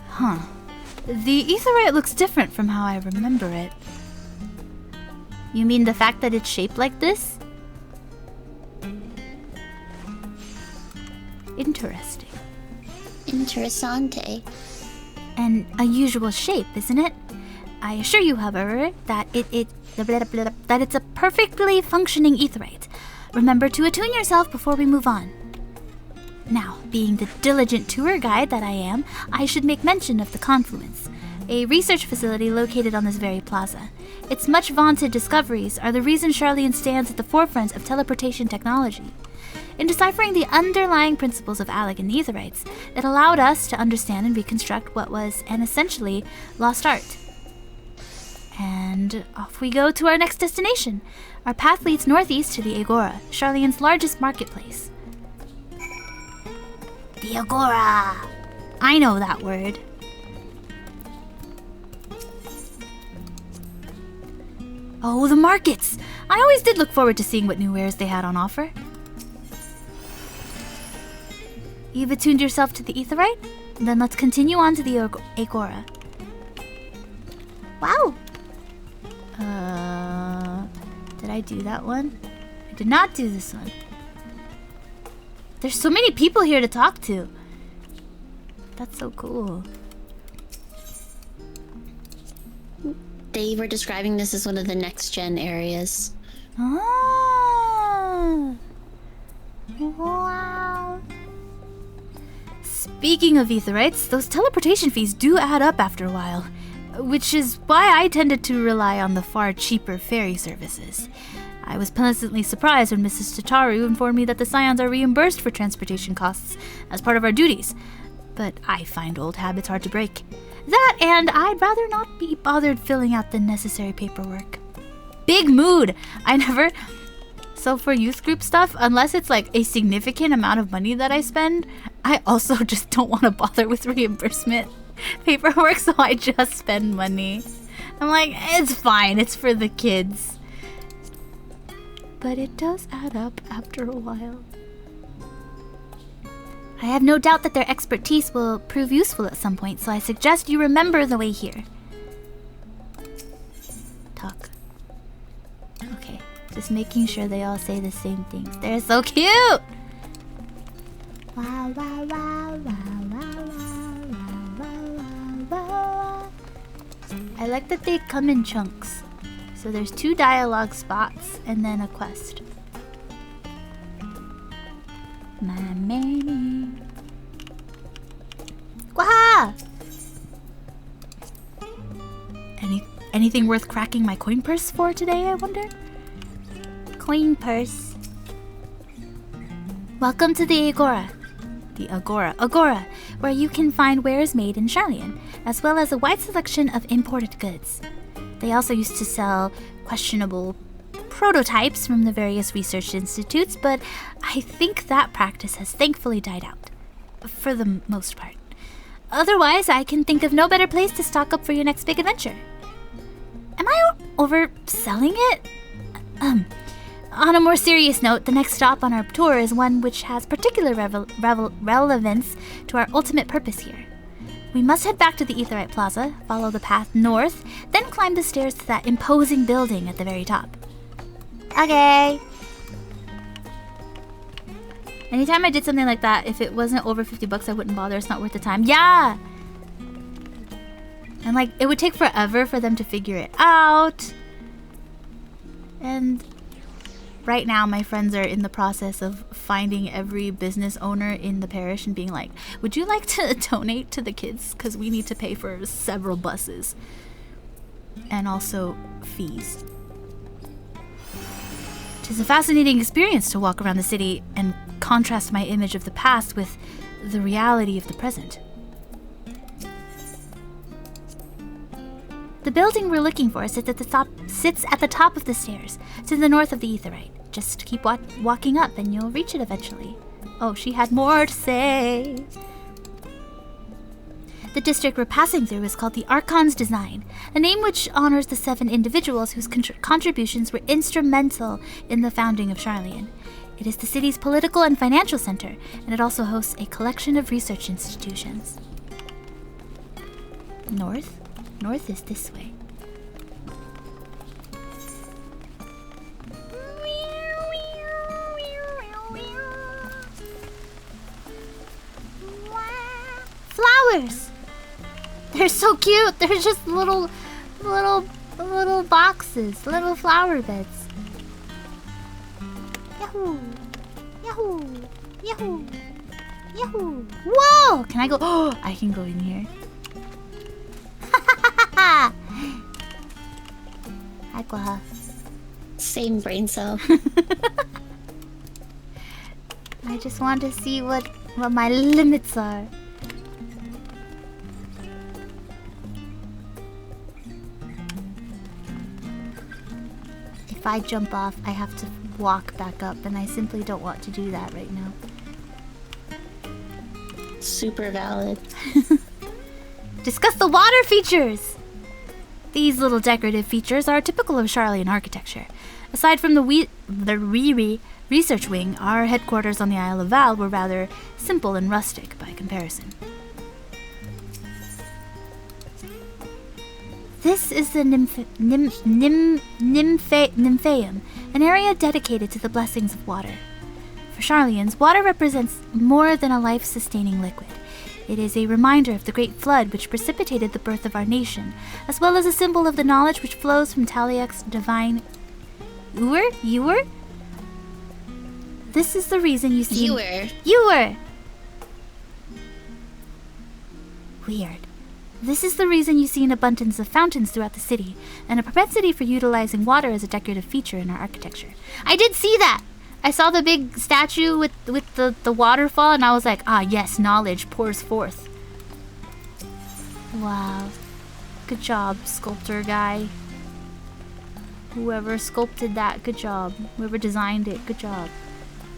Huh. The Aetheryte looks different from how I remember it. You mean the fact that it's shaped like this? Interesting. Interessante. An unusual shape, isn't it? I assure you, however, that it's a perfectly functioning Aetheryte. Remember to attune yourself before we move on. Now, being the diligent tour guide that I am, I should make mention of the Confluence, a research facility located on this very plaza. Its much vaunted discoveries are the reason Charlian stands at the forefront of teleportation technology. In deciphering the underlying principles of Alec and the Aetherites, it allowed us to understand and reconstruct what was an essentially lost art. And off we go to our next destination. Our path leads northeast to the Agora, Sharlayan's largest marketplace. The Agora! I know that word. Oh, the markets! I always did look forward to seeing what new wares they had on offer. You've attuned yourself to the Aetherite? Then let's continue on to the Agora. Wow! Did I do that one? I did not do this one. There's so many people here to talk to. That's so cool. They were describing this as one of the next gen areas. Ah, wow. Speaking of Aetherites, those teleportation fees do add up after a while, which is why I tended to rely on the far cheaper ferry services. I was pleasantly surprised when Mrs. Tataru informed me that the Scions are reimbursed for transportation costs as part of our duties, but I find old habits hard to break. That, and I'd rather not be bothered filling out the necessary paperwork. Big mood! So for youth group stuff, unless it's like a significant amount of money that I spend, I also just don't want to bother with reimbursement paperwork, so I just spend money. I'm like, it's fine, it's for the kids. But it does add up after a while. I have no doubt that their expertise will prove useful at some point, so I suggest you remember the way here. Talk. Okay, just making sure they all say the same things. They're so cute! Wow, wow, wow, wow, wow, wow, wow, wow. I like that they come in chunks. So there's 2 dialogue spots and then a quest. My many. Waha! Anything worth cracking my coin purse for today, I wonder? Coin purse. Welcome to the Agora. The Agora, where you can find wares made in Sharlayan, as well as a wide selection of imported goods. They also used to sell questionable prototypes from the various research institutes, but I think that practice has thankfully died out. For the most part. Otherwise, I can think of no better place to stock up for your next big adventure. Am I overselling it? On a more serious note, the next stop on our tour is one which has particular relevance to our ultimate purpose here. We must head back to the Aetherite Plaza, follow the path north, then climb the stairs to that imposing building at the very top. Okay. Anytime I did something like that, if it wasn't over 50 bucks, I wouldn't bother. It's not worth the time. Yeah! And like, it would take forever for them to figure it out. And right now, my friends are in the process of finding every business owner in the parish and being like, would you like to donate to the kids? Because we need to pay for several buses. And also fees. It's a fascinating experience to walk around the city and contrast my image of the past with the reality of the present. The building we're looking for sits at the top of the stairs, to the north of the Aetherite. Just keep walking up and you'll reach it eventually. Oh, she had more to say. The district we're passing through is called the Archon's Design, a name which honors the 7 individuals whose contributions were instrumental in the founding of Sharlayan. It is the city's political and financial center, and it also hosts a collection of research institutions. North? North is this way. Flowers! They're so cute. They're just little boxes, little flower beds. Yahoo! Yahoo! Yahoo! Yahoo! Whoa! Can I go? Oh, I can go in here. Aqua. Same brain cell. just want to see what my limits are. If I jump off, I have to walk back up, and I simply don't want to do that right now. Super valid. Discuss the water features! These little decorative features are typical of Charlian architecture. Aside from the research wing, our headquarters on the Isle of Val were rather simple and rustic by comparison. This is the Nymphaeum, an area dedicated to the blessings of water. For Charlians, water represents more than a life-sustaining liquid. It is a reminder of the great flood which precipitated the birth of our nation, as well as a symbol of the knowledge which flows from Taliak's divine Ewer? This is the reason you see... Ewer! Weird. This is the reason you see an abundance of fountains throughout the city, and a propensity for utilizing water as a decorative feature in our architecture. I did see that! I saw the big statue with the waterfall, and I was like, ah yes, knowledge pours forth. Wow. Good job, sculptor guy. Whoever sculpted that, good job. Whoever designed it, good job.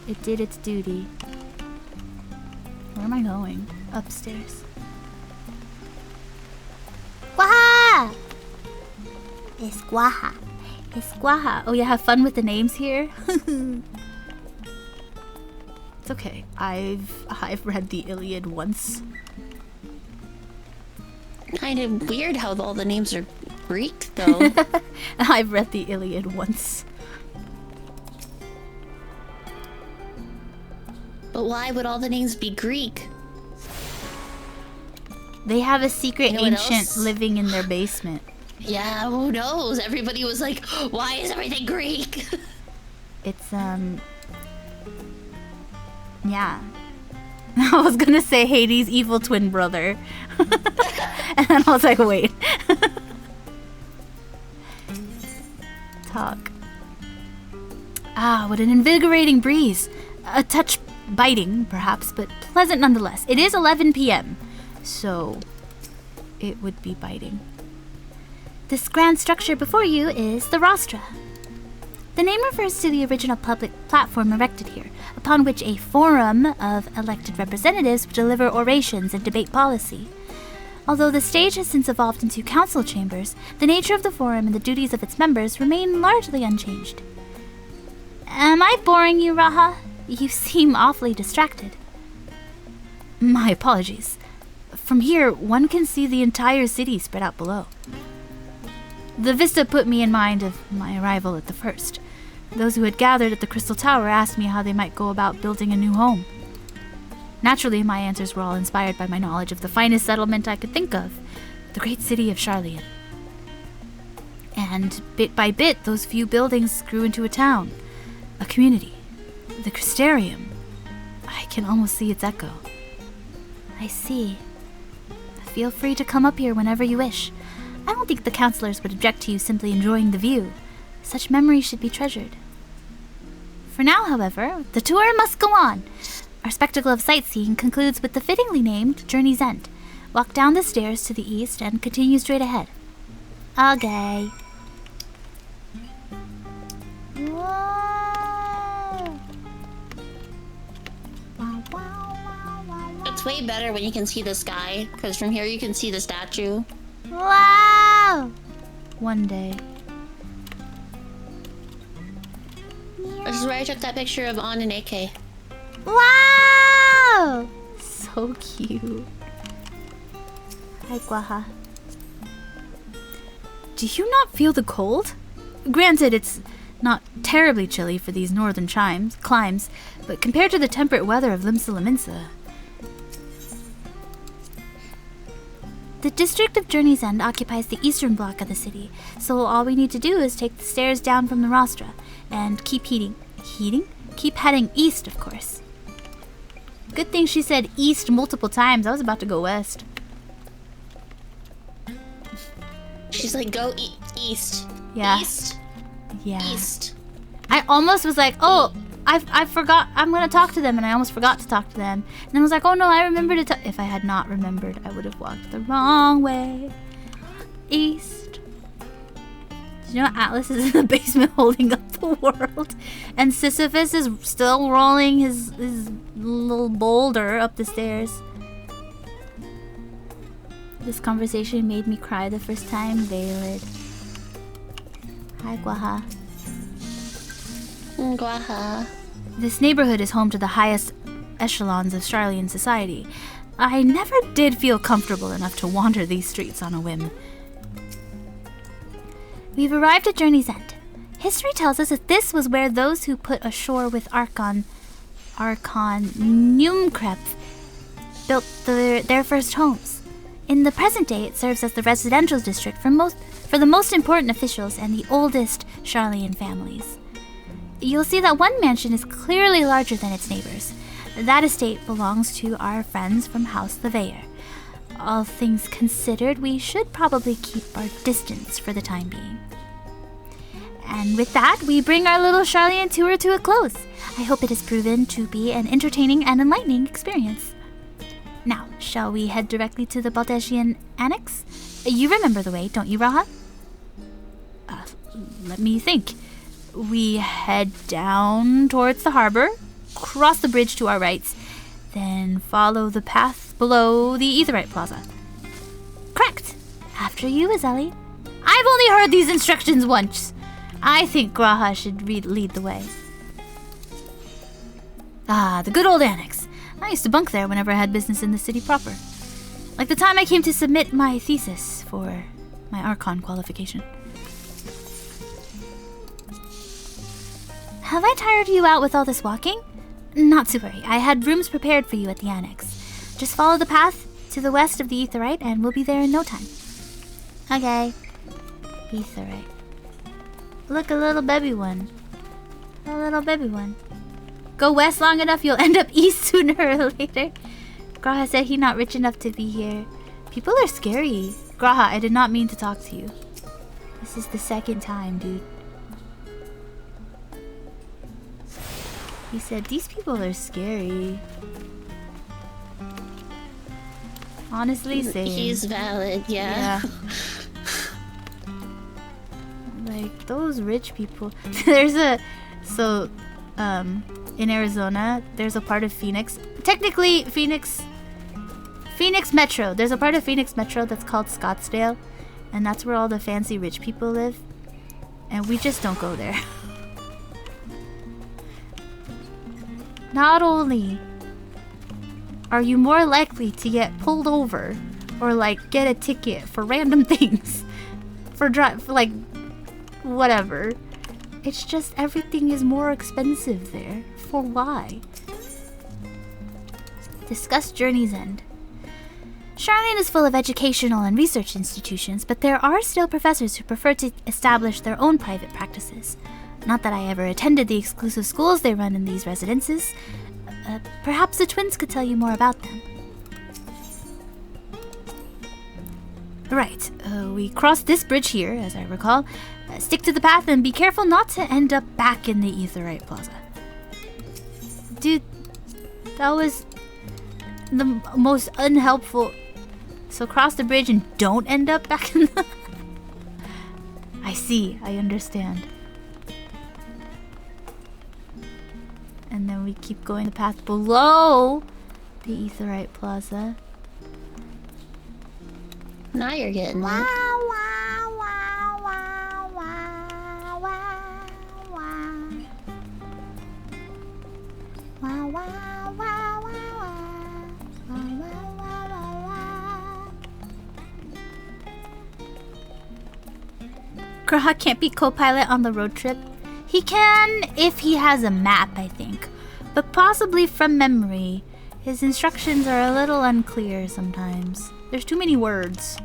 It did its duty. Where am I going? Upstairs. Guaha! It's Guaha. It's Guaha. Oh yeah, have fun with the names here. It's okay. I've read the Iliad once. Kind of weird how all the names are Greek, though. I've read the Iliad once. But why would all the names be Greek? They have a secret ancient living in their basement. Yeah, who knows? Everybody was like, why is everything Greek? It's, yeah. I was gonna say Hades' evil twin brother. And then I was like, wait. Talk. Ah, what an invigorating breeze. A touch biting, perhaps, but pleasant nonetheless. It is 11 p.m., so it would be biting. This grand structure before you is the rostra. The name refers to the original public platform erected here, upon which a forum of elected representatives would deliver orations and debate policy. Although the stage has since evolved into council chambers, the nature of the forum and the duties of its members remain largely unchanged. Am I boring you, Raha? You seem awfully distracted. My apologies. From here, one can see the entire city spread out below. The vista put me in mind of my arrival at the first. Those who had gathered at the Crystal Tower asked me how they might go about building a new home. Naturally, my answers were all inspired by my knowledge of the finest settlement I could think of, the great city of Charlian. And bit by bit, those few buildings grew into a town, a community, the Crystarium. I can almost see its echo. I see. Feel free to come up here whenever you wish. I don't think the counselors would object to you simply enjoying the view. Such memories should be treasured. For now, however, the tour must go on. Our spectacle of sightseeing concludes with the fittingly named Journey's End. Walk down the stairs to the east and continue straight ahead. Okay. Whoa. It's way better when you can see the sky, because from here you can see the statue. Wow! One day. This is where I took that picture of An and AK. Wow! So cute. Hi, Guaha. Do you not feel the cold? Granted, it's not terribly chilly for these northern climes, but compared to the temperate weather of Limsa. The district of Journey's End occupies the eastern block of the city, so all we need to do is take the stairs down from the rostra and keep Keep heading east, of course. Good thing she said east multiple times. I was about to go west. She's like, go east. Yeah. East. Yeah. East. I almost was like, oh, I forgot. I'm gonna talk to them, and I almost forgot to talk to them. And then I was like, oh no, I remembered to. If I had not remembered, I would have walked the wrong way. East. You know, Atlas is in the basement holding up the world, and Sisyphus is still rolling his little boulder up the stairs. This conversation made me cry the first time. Veiled. Hi, Guaha. Guaha. This neighborhood is home to the highest echelons of Charlian society. I never did feel comfortable enough to wander these streets on a whim. We've arrived at Journey's End. History tells us that this was where those who put ashore with Archon Numkrep built their first homes. In the present day, it serves as the residential district for the most important officials and the oldest Charlian families. You'll see that one mansion is clearly larger than its neighbors. That estate belongs to our friends from House Leveilleur. All things considered, we should probably keep our distance for the time being. And with that, we bring our little Charlian tour to a close. I hope it has proven to be an entertaining and enlightening experience. Now, shall we head directly to the Baldesian Annex? You remember the way, don't you, Raha? Let me think. We head down towards the harbor, cross the bridge to our rights, then follow the path below the Aetheryte Plaza. Correct! After you, Azeli. I've only heard these instructions once. I think Graha should lead the way. Ah, the good old Annex. I used to bunk there whenever I had business in the city proper. Like the time I came to submit my thesis for my Archon qualification. Have I tired you out with all this walking? Not to worry, I had rooms prepared for you at the Annex. Just follow the path to the west of the Aetheryte and we'll be there in no time. Okay. Aetheryte. Look, a little baby one. A little baby one. Go west long enough, you'll end up east sooner or later. Graha said he's not rich enough to be here. People are scary. Graha, I did not mean to talk to you. This is the second time, dude. He said, these people are scary. Honestly, same. He's valid, yeah. Like, those rich people. In Arizona, there's a part of Phoenix. Technically, Phoenix Metro. There's a part of Phoenix Metro that's called Scottsdale. And that's where all the fancy rich people live. And we just don't go there. Not only are you more likely to get pulled over or like get a ticket for random things for like whatever, it's just everything is more expensive there. For why? Discuss Journey's End. Charlian is full of educational and research institutions, but there are still professors who prefer to establish their own private practices. Not that I ever attended the exclusive schools they run in these residences. Perhaps the twins could tell you more about them. Right, we crossed this bridge here, as I recall. Stick to the path and be careful not to end up back in the Aetheryte Plaza. Dude, that was the most unhelpful. So cross the bridge and don't end up back in the... I see, I understand. And then we keep going the path below the Aetheryte Plaza. Now you're getting it. Graha can't be co-pilot on the road trip. He can if he has a map, I think. But possibly from memory. His instructions are a little unclear sometimes. There's too many words.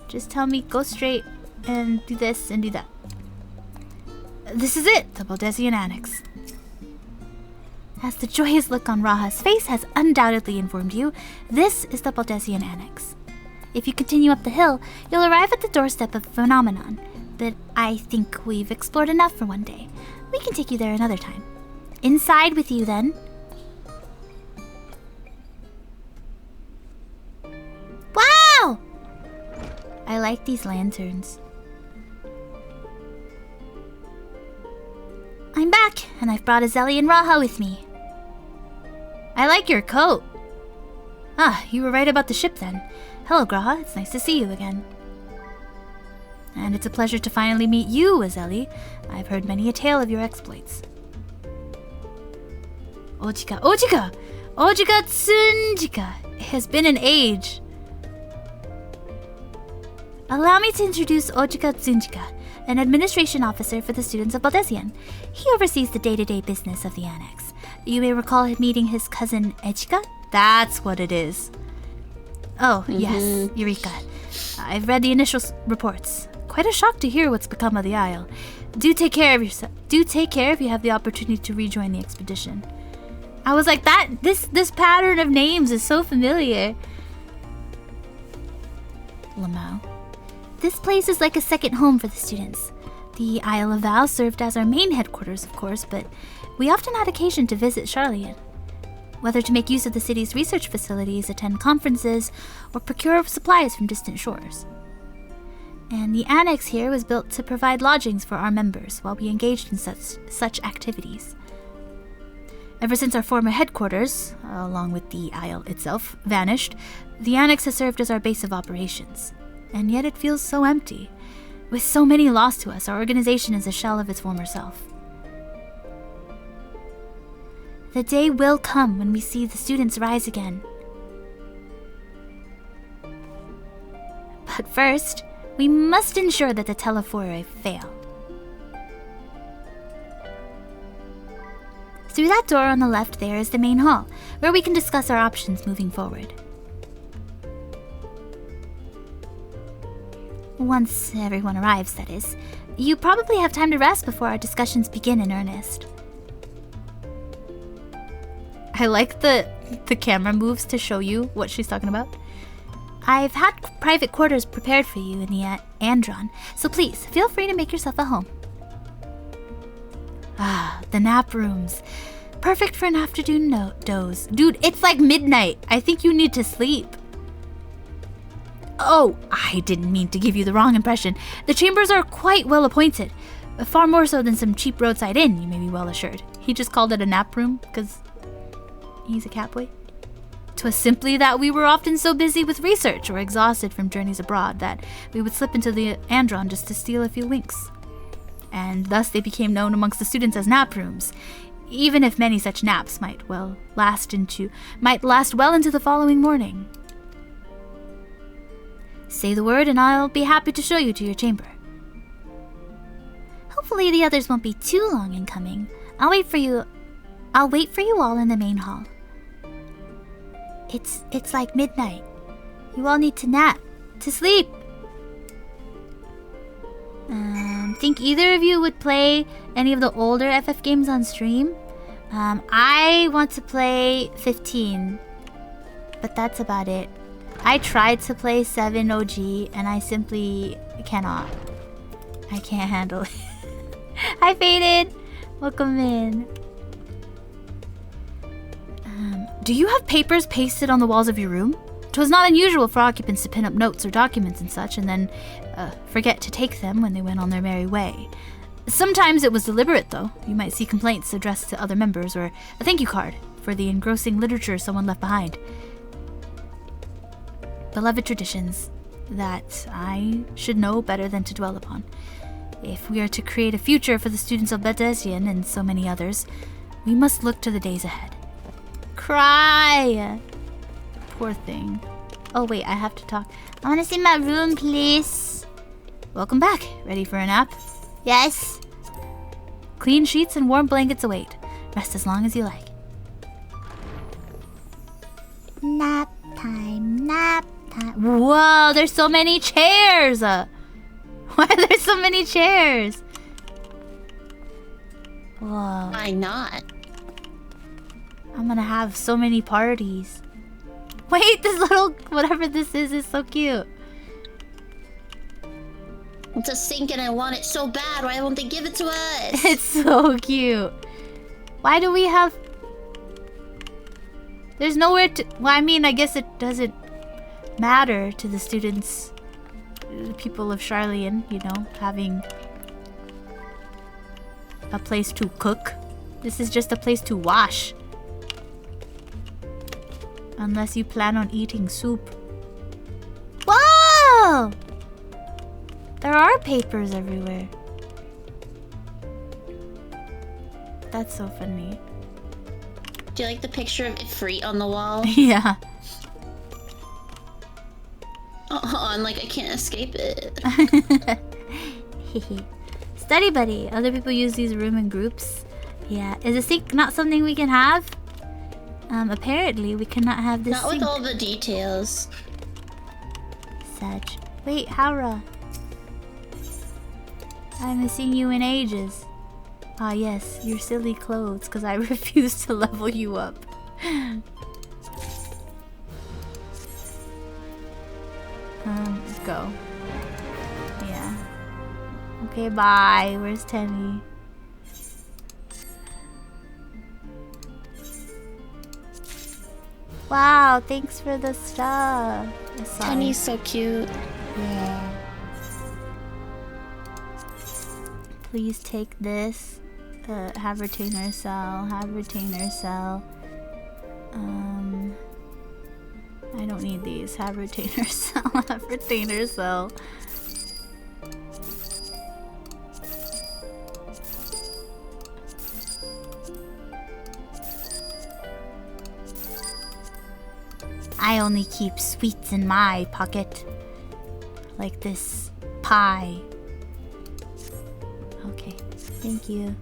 Just tell me, go straight and do this and do that. This is it, the Baldesian Annex. As the joyous look on Raha's face has undoubtedly informed you, this is the Baldesian Annex. If you continue up the hill, you'll arrive at the doorstep of Phenomenon, but I think we've explored enough for one day. We can take you there another time. Inside with you then. Wow! I like these lanterns. I'm back, and I've brought Azeli and Raha with me. I like your coat. Ah, you were right about the ship then. Hello, Graha. It's nice to see you again. And it's a pleasure to finally meet you, Azeli. I've heard many a tale of your exploits. Ojika, Ojika! Ojika Tsunjika! It has been an age. Allow me to introduce Ojika Tsunjika, an administration officer for the students of Baldesian. He oversees the day-to-day business of the annex. You may recall him meeting his cousin Ejika? That's what it is. Oh, yes, Eureka. I've read the initial reports. Quite a shock to hear what's become of the Isle. Do take care of yourself. Do take care if you have the opportunity to rejoin the expedition. I was like, this pattern of names is so familiar. Lamau. This place is like a second home for the students. The Isle of Val served as our main headquarters, of course, but we often had occasion to visit Charlian. Whether to make use of the city's research facilities, attend conferences, or procure supplies from distant shores. And the annex here was built to provide lodgings for our members while we engaged in such activities. Ever since our former headquarters, along with the Isle itself, vanished, the annex has served as our base of operations. And yet it feels so empty. With so many lost to us, our organization is a shell of its former self. The day will come when we see the students rise again. But first, we must ensure that the telephore fail. Through that door on the left there is the main hall, where we can discuss our options moving forward. Once everyone arrives, that is. You probably have time to rest before our discussions begin in earnest. I like the camera moves to show you what she's talking about. I've had private quarters prepared for you in the Andron, so please, feel free to make yourself at home. Ah, the nap rooms. Perfect for an afternoon doze. Dude, it's like midnight. I think you need to sleep. Oh, I didn't mean to give you the wrong impression. The chambers are quite well appointed. Far more so than some cheap roadside inn, you may be well assured. He just called it a nap room because he's a catboy. 'Twas simply that we were often so busy with research or exhausted from journeys abroad that we would slip into the Andron just to steal a few winks. And thus they became known amongst the students as nap rooms, even if many such naps might last well into the following morning. Say the word and I'll be happy to show you to your chamber. Hopefully the others won't be too long in coming. I'll wait for you all in the main hall. It's like midnight. You all need to nap, to sleep. Think either of you would play any of the older FF games on stream? I want to play 15, but that's about it. I tried to play 7 OG and I simply cannot. I can't handle it. Hi Faded! Welcome in. Do you have papers pasted on the walls of your room? 'Twas not unusual for occupants to pin up notes or documents and such and then forget to take them when they went on their merry way. Sometimes it was deliberate though. You might see complaints addressed to other members or a thank you card for the engrossing literature someone left behind. Beloved traditions that I should know better than to dwell upon. If we are to create a future for the students of Baldesian and so many others, we must look to the days ahead. Cry! Poor thing. Oh wait, I have to talk. I want to see my room, please. Welcome back. Ready for a nap? Yes. Clean sheets and warm blankets await. Rest as long as you like. Nap time, nap time. Whoa, there's so many chairs! Why are there so many chairs? Whoa. Why not? I'm gonna have so many parties. Wait, this little whatever this is so cute. It's a sink and I want it so bad. Why won't they give it to us? It's so cute. Why do we have... There's nowhere to... Well, I mean, I guess it doesn't matter to the students, the people of Charlian, you know, having a place to cook. This is just a place to wash. Unless you plan on eating soup. Whoa! There are papers everywhere. That's so funny. Do you like the picture of Ifrit on the wall? Yeah. I'm like, I can't escape it. Study buddy. Other people use these room in groups. Yeah. Is a sink not something we can have? Apparently we cannot have this Not sink. with all the details. Sag. Wait, Haura. I haven't seen you in ages. Ah yes, your silly clothes, because I refuse to level you up. Let's go. Yeah. Okay, bye. Where's Tenny? Wow, thanks for the stuff. Tenny's so cute. Yeah. Please take this. Have retainer cell. Have retainer cell. I don't need these. Have retainer cell. Have retainer cell. I only keep sweets in my pocket. Like this pie. Okay, thank you.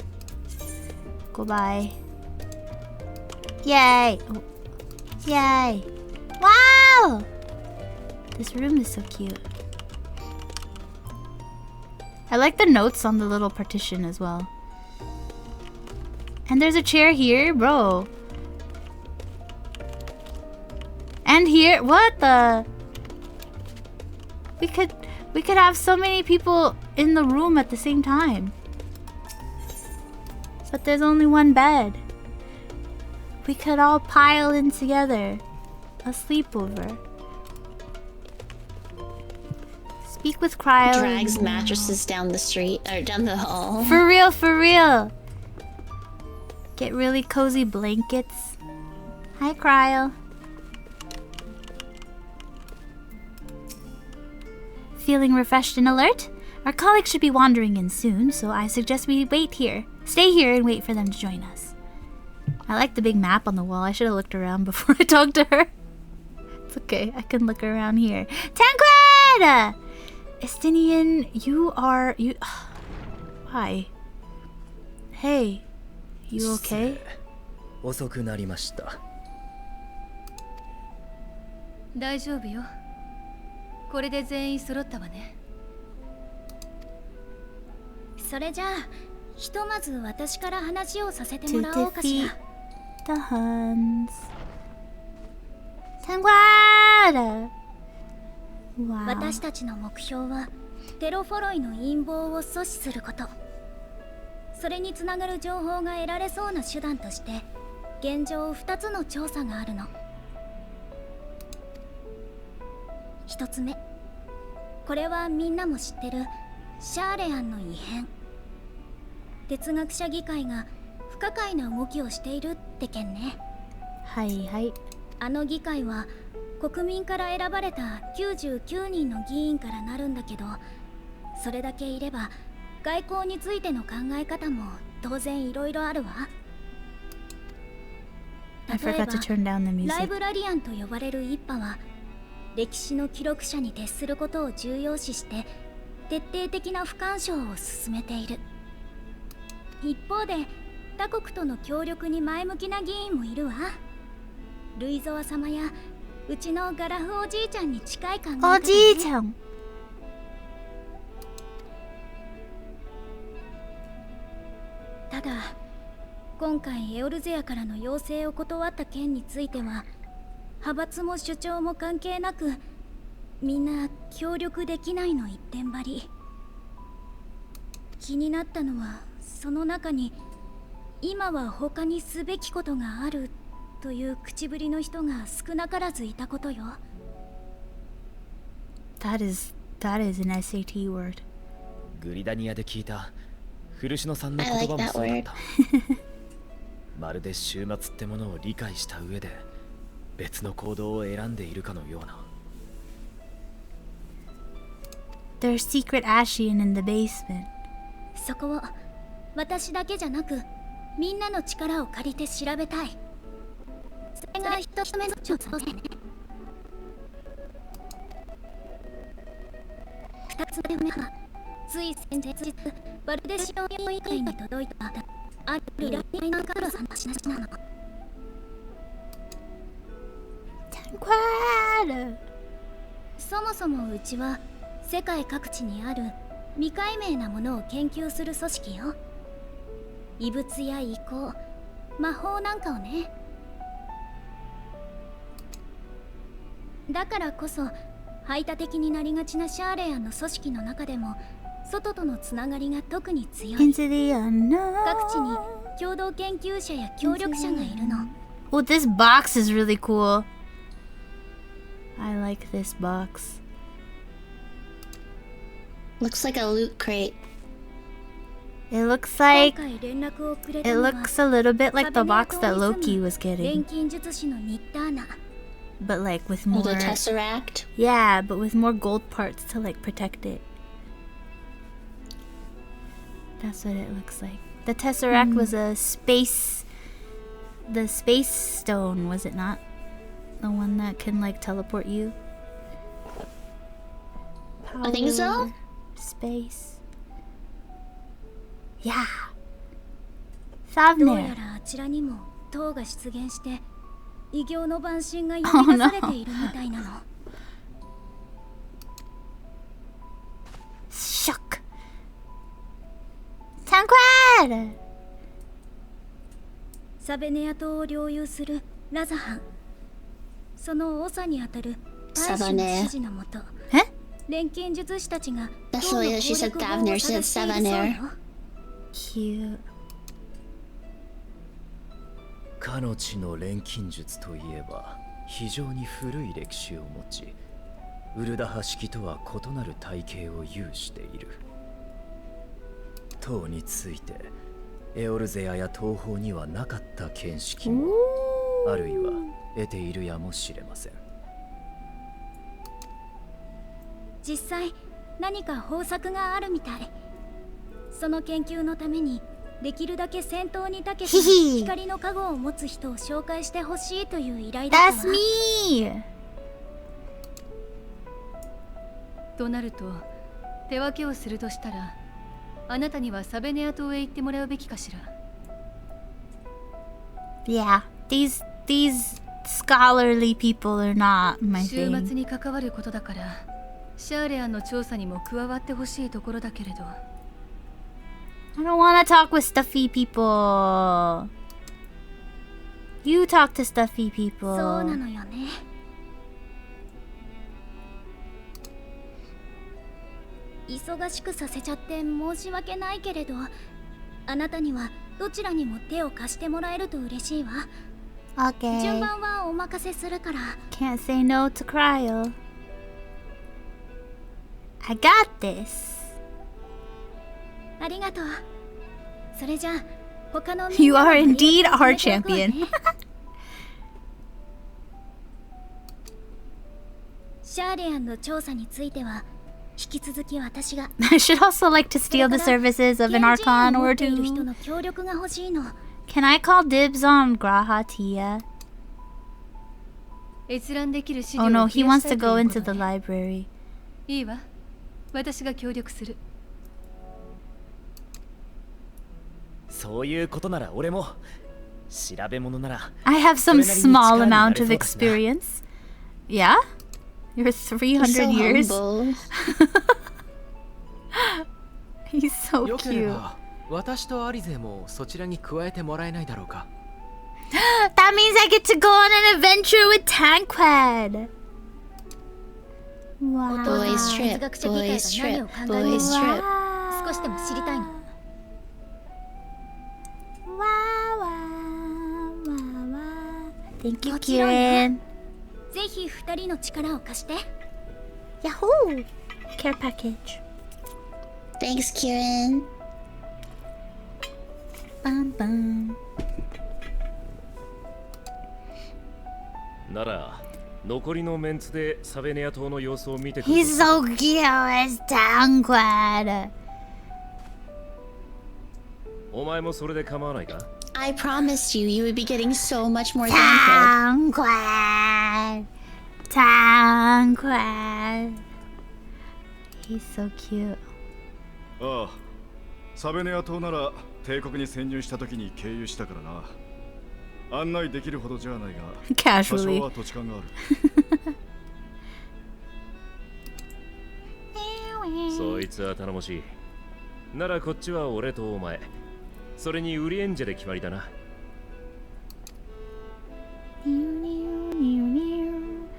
Goodbye. Yay! Oh. Yay! Wow! This room is so cute. I like the notes on the little partition as well. And there's a chair here, bro. And here, what the? We could have so many people in the room at the same time. But there's only one bed. We could all pile in together. A sleepover. Speak with Cryo. Drags mattresses down the street, or down the hall. For real, for real. Get really cozy blankets. Hi, Cryo. Feeling refreshed and alert? Our colleagues should be wandering in soon, so I suggest we wait here. Stay here and wait for them to join us. I like the big map on the wall. I should have looked around before I talked to her. It's okay, I can look around here. Tancred! Estinian, you... Hi. Hey. You okay? 遅くなりました。大丈夫よ。これで全員揃ったわね。それじゃあひとまず私から話をさせてもらおうかしら。The Huns. Tancred! Wow. 私たちの目標はテロフォロイの陰謀を阻止すること。それにつながる情報が得られそうな手段として現状2つの調査があるの。1つ目、これはみんなも知ってるシャーレアンの異変。哲学者議会が不可解な動きをしているって件ね。はいはい。あの議会は国民から選ばれた99人の議員からなるんだけど、それだけいれば外交についての考え方も当然いろいろあるわ。例えばライブラリアンと呼ばれる一派は歴史の記録者に徹することを重要視して徹底的な不干渉を進めている。一方で他国との協力に前向きな議員もいるわ。ルイゾワ様やうちのガラフおじいちゃんに近い考え方、ね、おじいちゃん。ただ今回エオルゼアからの要請を断った件については派閥も主張も関係なくみんな協力できないの一点張り。気になったのはその中に今は他にすべきことがあるという口ぶりの人が少なからずいたことよ。That is an SAT word. グリダニアで聞いた古篠さんの言葉もそうだった。まるで終末ってものを理解した上で別の行動を選んでいるかのような。There's secret Ashian in the basement. そこを私だけじゃなくみんなの力を借りて調べたい。それが一つ目の調査ね。二つ目はつい先日バルデシオン委員会に届いたある依頼のから話なの。そもそもうちは世界各地にある未解明なものを研究する組織よ。異物や異光、魔法なんかをね。だからこそ排他的になりがちなシャーレアンの組織の中でも外とのつながりが特に強い。各地に共同研究者や協力者がいるの。Oh, this box is really cool. I like this box. Looks like a loot crate. It looks a little bit like the box that Loki was getting. But like with more... The Tesseract? Yeah, but with more gold parts to like protect it. That's what it looks like. The Tesseract was a space... The space stone, was it not? The one that can like teleport you? I think so. Space. Yeah. どうやらあちらにも塔が出現して異形の万神が呼び出されているみたいなの。Shock. Tanquad! サベネア島を領有するラザハン。その長にあたる大使の指示のもと。錬金術師たちが That's the way that she said Thavner said Savaner. Cute. 彼女の錬金術といえば非常に古い歴史を持ち、ウルダハ式とは異なる体系を有している。塔についてエオルゼアや東方にはなかった見識もあるいは得ているやもしれません。実際何か方策があるみたい。その研究のためにできるだけ戦闘に長けた光の加護を持つ人を紹介してほしいという依頼だったわ。 That's me! となると手分けをするとしたらあなたにはサベネア島へ行ってもらうべきかしら。 Yeah, these scholarly people are not my 週 thing. 末に関わることだからシャーレアンの調査にも加わってほしいところだけれど。 I don't want to talk with stuffy people. You talk to stuffy people. そうなのよね。忙しくさせちゃって申し訳ないけれど、あなたにはどちらにも手を貸してもらえると嬉しいわ。Okay. 順番はお任せするから。 Can't say no to Cryo. I got this. ありがとう。それじゃあ他の You are indeed our champion. シャーレアンの調査については引き続き私が。 I should also like to steal the services of an Archon or 人 two. の協力が欲しいの。 Can I call dibs on Graha Tia? 閲覧できる資料 Oh を no, 増 he や wants したい to とい go うこ into と the ね。 library. いいわ、私が協力する。そういうことなら俺も調べ物なら I have some それなりに力 small になれ amount of そうだしな。 experience. Yeah? You're 300 He's so years. humble. He's so よけれ cute. ば私とアリゼもそちらに加えてもらえないだろうか。That means I get to go on an adventure with Tanquad. Wow. Boys trip, boys trip, boys trip. Wow. 少しでも知りたいの。Thank you, もちろんよ。 Kieran. ぜひ二人の力を貸して。 Yahoo! Care package. Thanks, Kieran. Bum bum. なら残りのメンツでサベネア島の様子を見てくる。 He's so cute as Tanquad. お前もそれで構わないか？ I promised you would be getting so much more than Tanquad. Tanquad. He's so cute. ああ、サベネア島なら帝国に潜入した時に経由したからな。案内できるほどじゃないが、 Casually. 多少は土地勘がある。そいつは頼もしい。ならこっちは俺とお前、それにウリエンジェで決まりだな。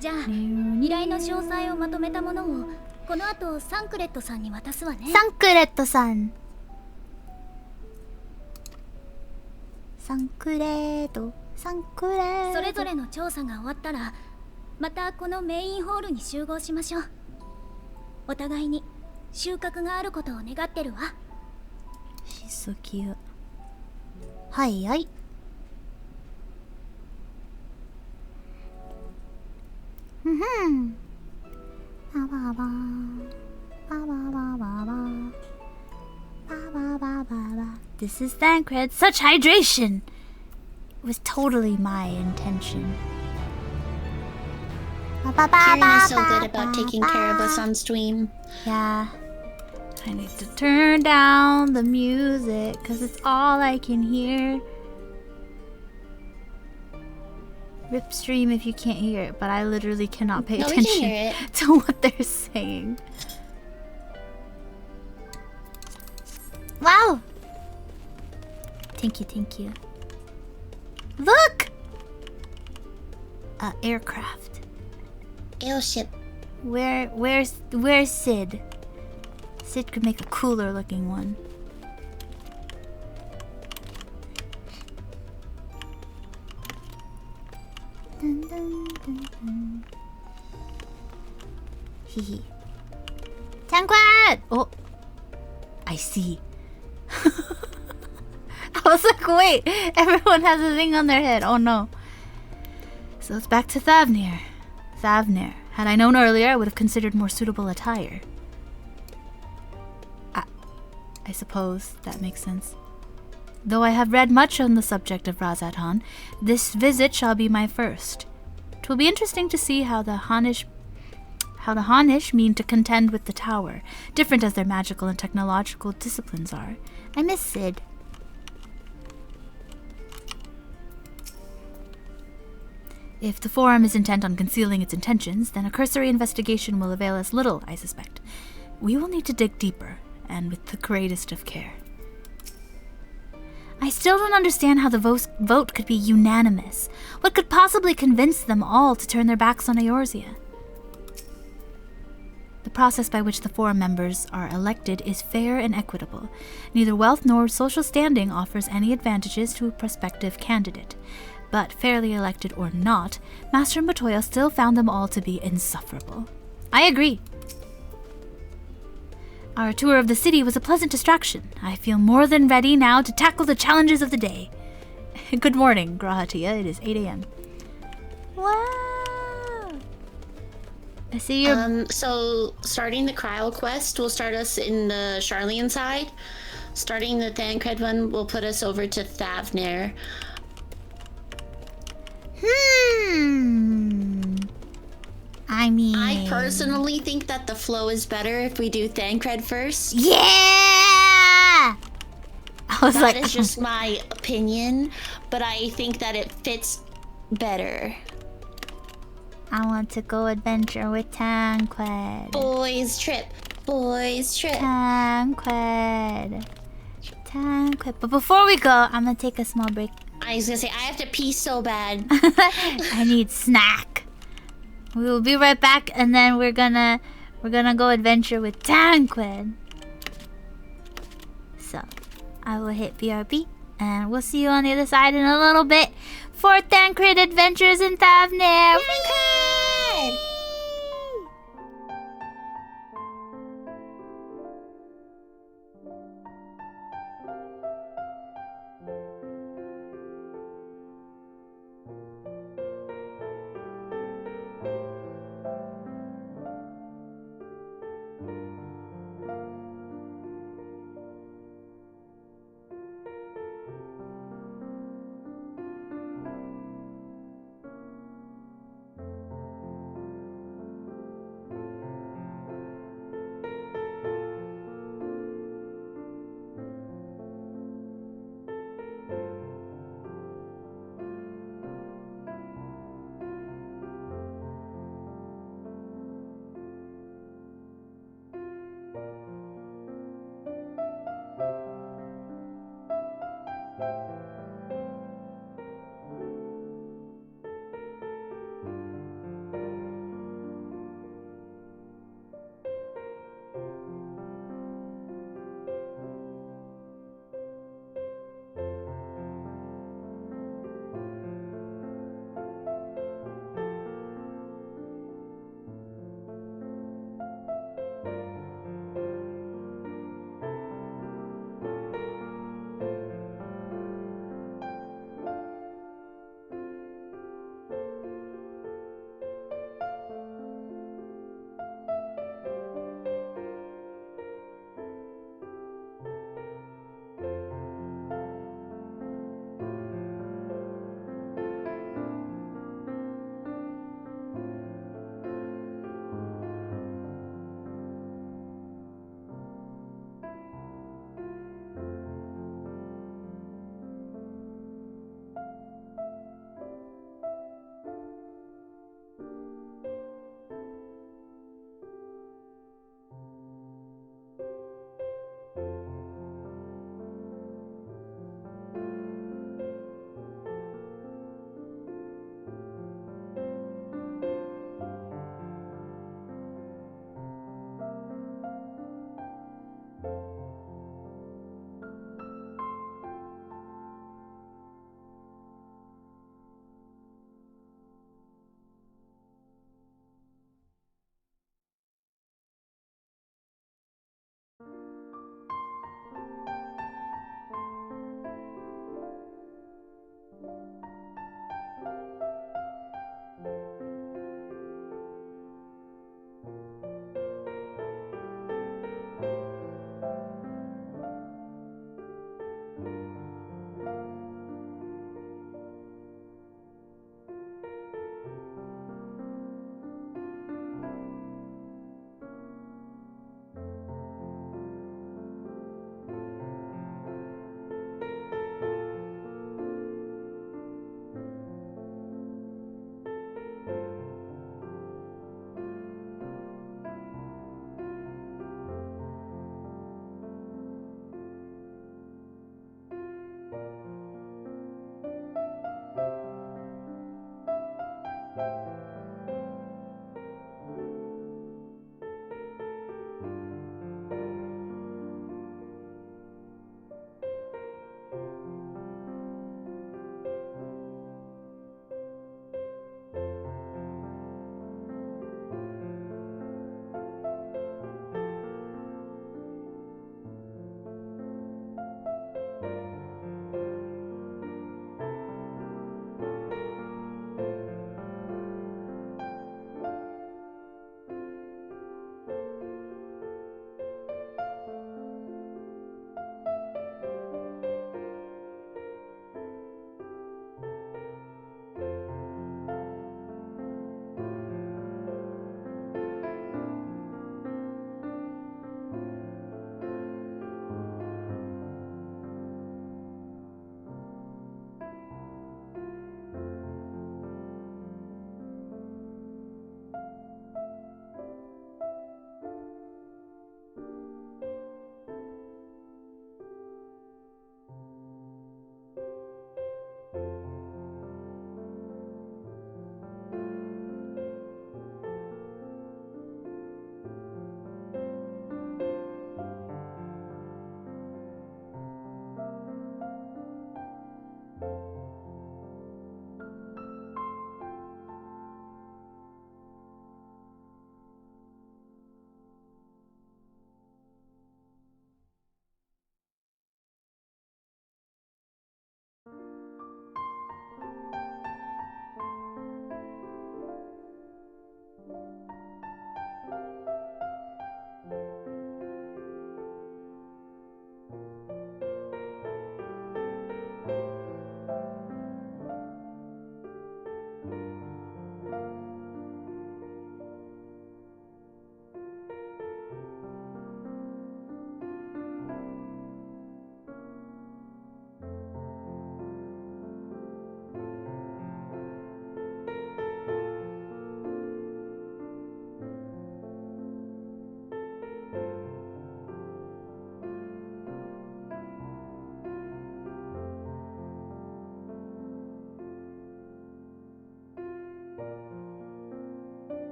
じゃあ依頼の詳細をまとめたものをこの後サンクレットさんに渡すわね。サンクレットさん。サンクレート。サンクレート。それぞれの調査が終わったらまたこのメインホールに集合しましょう。お互いに収穫があることを願ってるわ。 She's so cute. はいはい。バババババババババババ This is Thancred. Such hydration! It was totally my intention. Kieran is so good about taking care of us on stream. Yeah. I need to turn down the music because it's all I can hear. Rip stream if you can't hear it, but I literally cannot pay No, we can attention hear it. to what they're saying. Wow! Thank you, thank you. Look! Aircraft. Airship. Where's Sid? Sid could make a cooler looking one. Dun, dun, dun, dun. Hee hee. Tanquad! Oh, I see. I was like, wait, everyone has a thing on their head. Oh no. So it's back to Thavnir. Thavnir. Had I known earlier, I would have considered more suitable attire. I suppose that makes sense. Though I have read much on the subject of Razadhan, this visit shall be my first. 'Twill be interesting to see how the Hanish mean to contend with the tower, different as their magical and technological disciplines are. I miss Sid. If the Forum is intent on concealing its intentions, then a cursory investigation will avail us little, I suspect. We will need to dig deeper, and with the greatest of care. I still don't understand how the vote could be unanimous. What could possibly convince them all to turn their backs on Eorzea? The process by which the Forum members are elected is fair and equitable. Neither wealth nor social standing offers any advantages to a prospective candidate. But fairly elected or not, Master Matoya still found them all to be insufferable. I agree. Our tour of the city was a pleasant distraction. I feel more than ready now to tackle the challenges of the day. Good morning, Grahatia. It is 8 a.m. Wow! I see you're... So, starting the Cryo quest will start us in the Charlian side. Starting the Thancred one will put us over to Thavnir. I mean... I personally think that the flow is better if we do Thancred first. Yeah! I was That is just my opinion, but I think that it fits better. I want to go adventure with Tanqued. Boys trip. Boys trip. Tanqued. Tanqued. But before we go, I'm gonna take a small break. I was gonna say, I have to pee so bad. I need snack. We will be right back, and then we're gonna go adventure with Tanqued. So I will hit BRB, and we'll see you on the other side in a little bit for Thancred Adventures in Thavnir.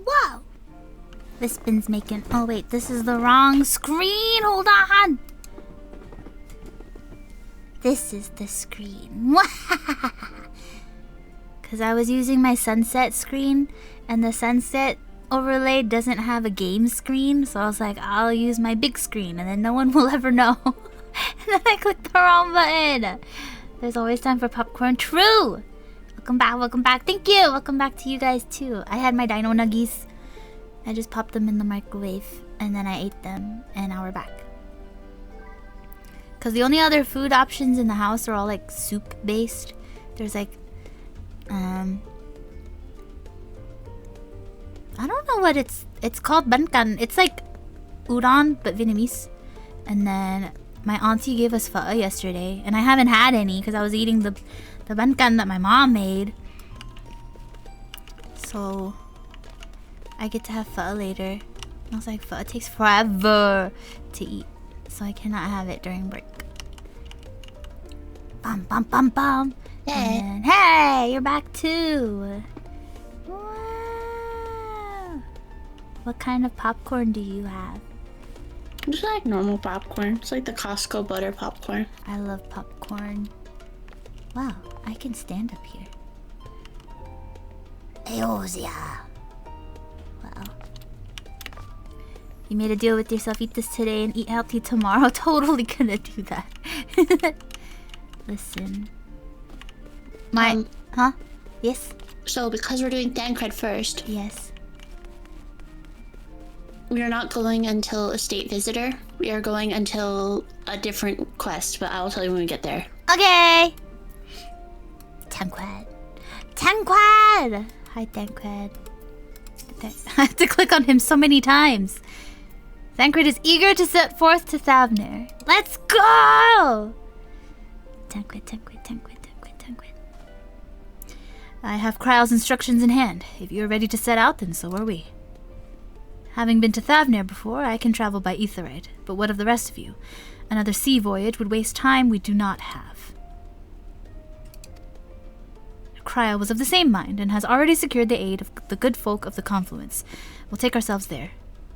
Wow! This bin's making... Oh wait, this is the wrong screen! Hold on! This is the screen. Because I was using my sunset screen, and the sunset overlay doesn't have a game screen, so I was like, I'll use my big screen, and then no one will ever know. And then I clicked the wrong button. There's always time for popcorn. True! Welcome back, welcome back. Thank you! Welcome back to you guys too. I had my dino nuggies. I just popped them in the microwave, and then I ate them, and now we're back. Because the only other food options in the house are all like soup based. There's like I don't know what it's called, bankan. It's like udon but Vietnamese. And then my auntie gave us pho yesterday, and I haven't had any because I was eating the bankan that my mom made. So I get to have pho later. And I was like, pho takes forever to eat, so I cannot have it during break. Bum bum bum bum. Hey. And hey, you're back too. Wow. What kind of popcorn do you have? Just like normal popcorn. It's like the Costco butter popcorn. I love popcorn. Wow, I can stand up here. Eosia. Wow. You made a deal with yourself. Eat this today and eat healthy tomorrow. Totally gonna do that. Listen. Huh? Yes? So because we're doing Thancred first. Yes. We are not going until a state visitor. We are going until a different quest, but I will tell you when we get there. Okay! Thancred. Thancred! Hi, Thancred. I have to click on him so many times. Thancred is eager to set forth to Thavner. Let's go! Thancred, Thancred, Thancred, Thancred, Thancred. I have Kryle's instructions in hand. If you're ready to set out, then so are we. Having been to Thavner before, I can travel by Aetherite. But what of the rest of you? Another sea voyage would waste time we do not have. Kryle was of the same mind, and has already secured the aid of the good folk of the Confluence. We'll take ourselves there.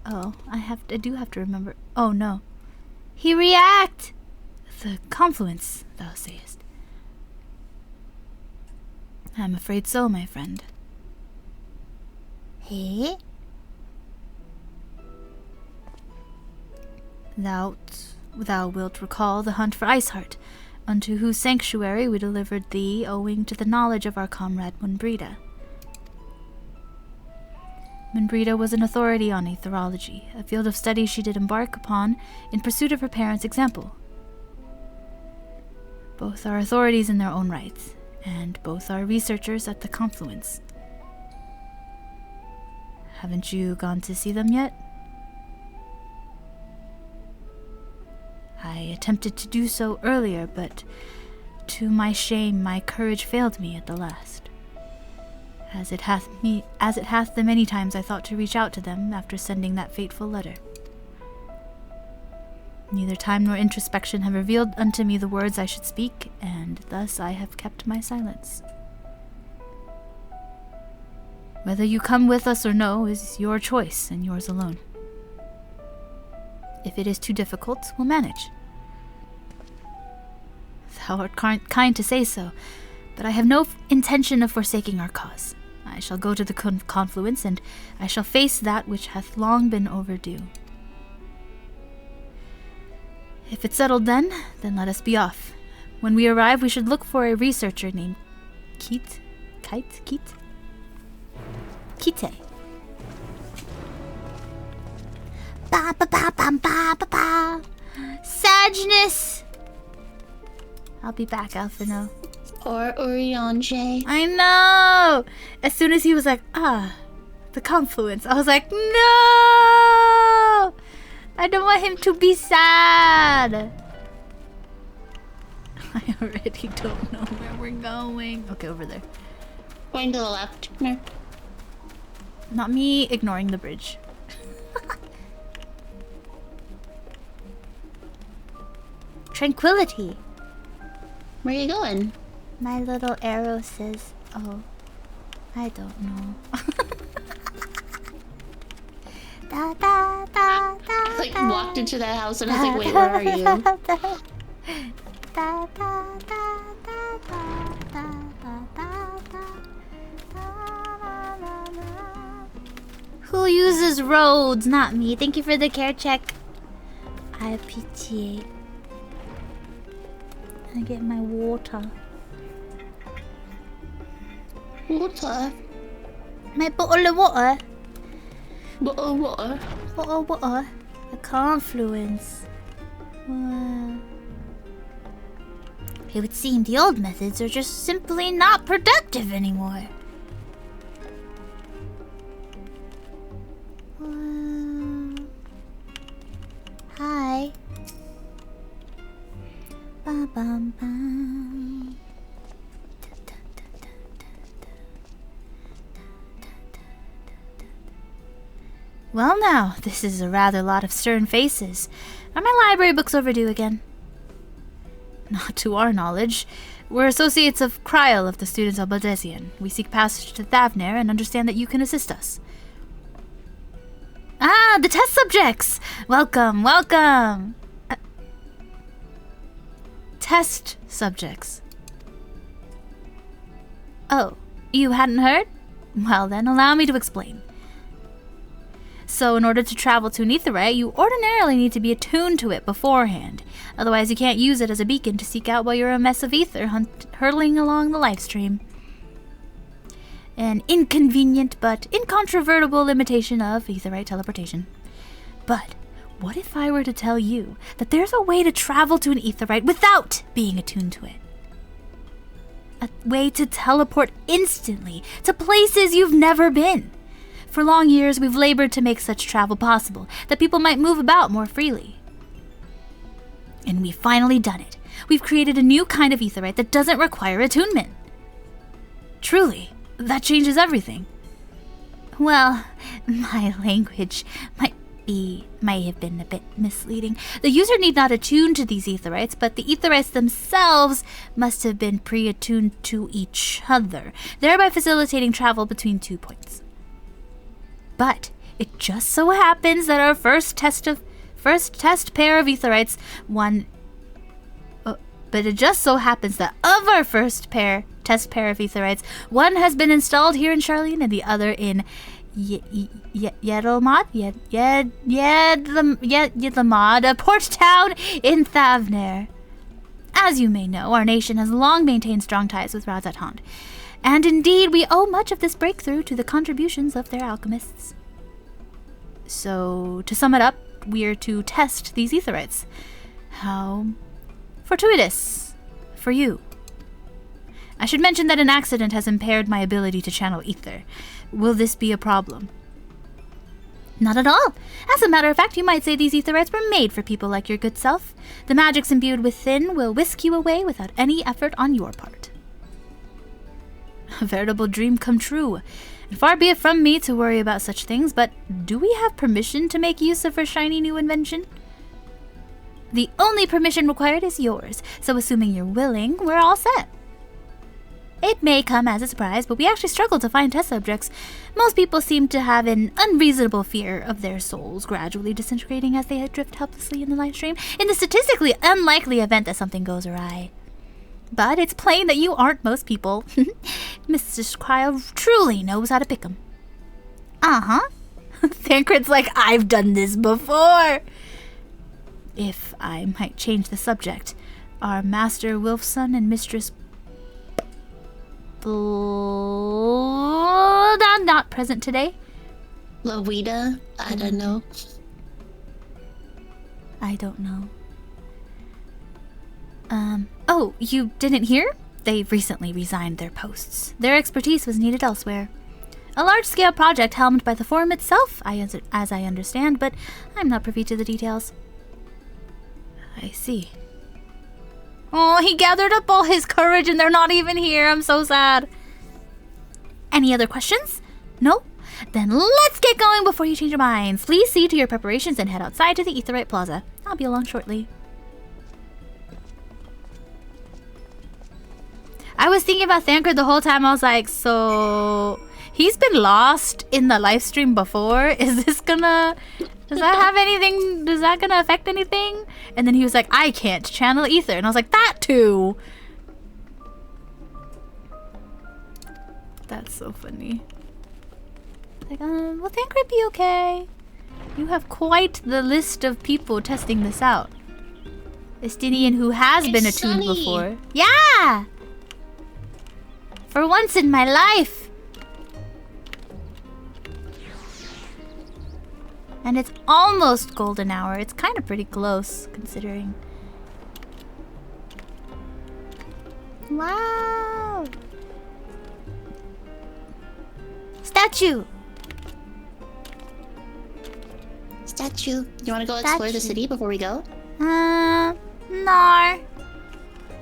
Oh, I do have to remember. Oh no. He react! The confluence, thou sayest. I'm afraid so, my friend. Hey? Thou wilt recall the hunt for Iceheart, unto whose sanctuary we delivered thee owing to the knowledge of our comrade Munbrida. Munbrida was an authority on aetherology, a field of study she did embark upon in pursuit of her parents' example. Both are authorities in their own rights, and both are researchers at the confluence. Haven't you gone to see them yet? I attempted to do so earlier, but to my shame my courage failed me at the last. As it hath the many times I thought to reach out to them after sending that fateful letter. Neither time nor introspection have revealed unto me the words I should speak, and thus I have kept my silence. Whether you come with us or no is your choice and yours alone. If it is too difficult, we'll manage. Thou art kind to say so, but I have no intention of forsaking our cause. I shall go to the confluence, and I shall face that which hath long been overdue. If it's settled then let us be off. When we arrive, we should look for a researcher named Kite? Ba ba ba ba ba ba ba. Sadness! I'll be back, Alphino. Or Uriange. I know! As soon as he was like, the confluence, I was like, no! I don't want him to be sad! I already don't know where we're going. Okay, over there. Going to the left. Come here. Not me ignoring the bridge. Tranquility. Where are you going? My little arrow says, oh, I don't know. Da, da, da, da, I like walked into that house and I was like, wait, where are you? Da, da, da, Who uses roads? Not me. Thank you for the care check. I appreciate. I get my water. Water? My bottle of water. Bottle of water? Bottle of water. The confluence. It would seem the old methods are just simply not productive anymore. Hi. Bum, bum, bum. Well now, this is a rather lot of stern faces. Are my library books overdue again? Not to our knowledge. We're associates of Kryl of the Students of Baldesian. We seek passage to Thavner and understand that you can assist us. Ah, the test subjects! Welcome, welcome! Test subjects. Oh, you hadn't heard? Well then, allow me to explain. So in order to travel to an aetheryte, you ordinarily need to be attuned to it beforehand. Otherwise you can't use it as a beacon to seek out while you're a mess of ether hurtling along the life stream. An inconvenient but incontrovertible limitation of aetheryte teleportation. But what if I were to tell you that there's a way to travel to an aetheryte without being attuned to it? A way to teleport instantly to places you've never been. For long years, we've labored to make such travel possible, that people might move about more freely. And we've finally done it. We've created a new kind of aetheryte that doesn't require attunement. Truly, that changes everything. Well, my language might have been a bit misleading. The user need not attune to these aetherites, but the aetherites themselves must have been pre-attuned to each other, thereby facilitating travel between 2 points. But It just so happens that our first test pair of Aetherites, but it just so happens that of our test pair of Aetherites, one has been installed here in Charlene and the other in Yedlamad, a port town in Thavner. As you may know, our nation has long maintained strong ties with Razathand, and indeed we owe much of this breakthrough to the contributions of their alchemists. So, to sum it up, we're to test these Aetherites. How fortuitous for you. I should mention that an accident has impaired my ability to channel ether. Will this be a problem? Not at all. As a matter of fact, you might say these Aetherites were made for people like your good self. The magics imbued within will whisk you away without any effort on your part. A veritable dream come true. And far be it from me to worry about such things, but do we have permission to make use of her shiny new invention? The only permission required is yours, so assuming you're willing, we're all set. It may come as a surprise, but we actually struggle to find test subjects. Most people seem to have an unreasonable fear of their souls gradually disintegrating as they drift helplessly in the live stream, in the statistically unlikely event that something goes awry. But it's plain that you aren't most people. Mr. Cryo truly knows how to pick 'em. Uh-huh. Thancred's like, I've done this before. If I might change the subject, are Master Wilfson and Mistress not present today? Lowita? I don't know. I don't know. Oh, you didn't hear? They recently resigned their posts. Their expertise was needed elsewhere. A large-scale project helmed by the Forum itself, as I understand, but I'm not privy to the details. I see. Oh, he gathered up all his courage and they're not even here. I'm so sad. Any other questions? No? Then let's get going before you change your minds. Please see to your preparations and head outside to the Aetherite Plaza. I'll be along shortly. I was thinking about Thancred the whole time. I was like, so he's been lost in the live stream before. Is this gonna... Does that have anything? Does that gonna affect anything? And then he was like, I can't channel ether. And I was like, that too. That's so funny. Like, will Thancred be okay? You have quite the list of people testing this out. Estinian who has been attuned before. Yeah! For once in my life. And it's almost golden hour. It's kind of pretty close, considering. Wow! Statue! Statue. You want to go explore the city before we go? No.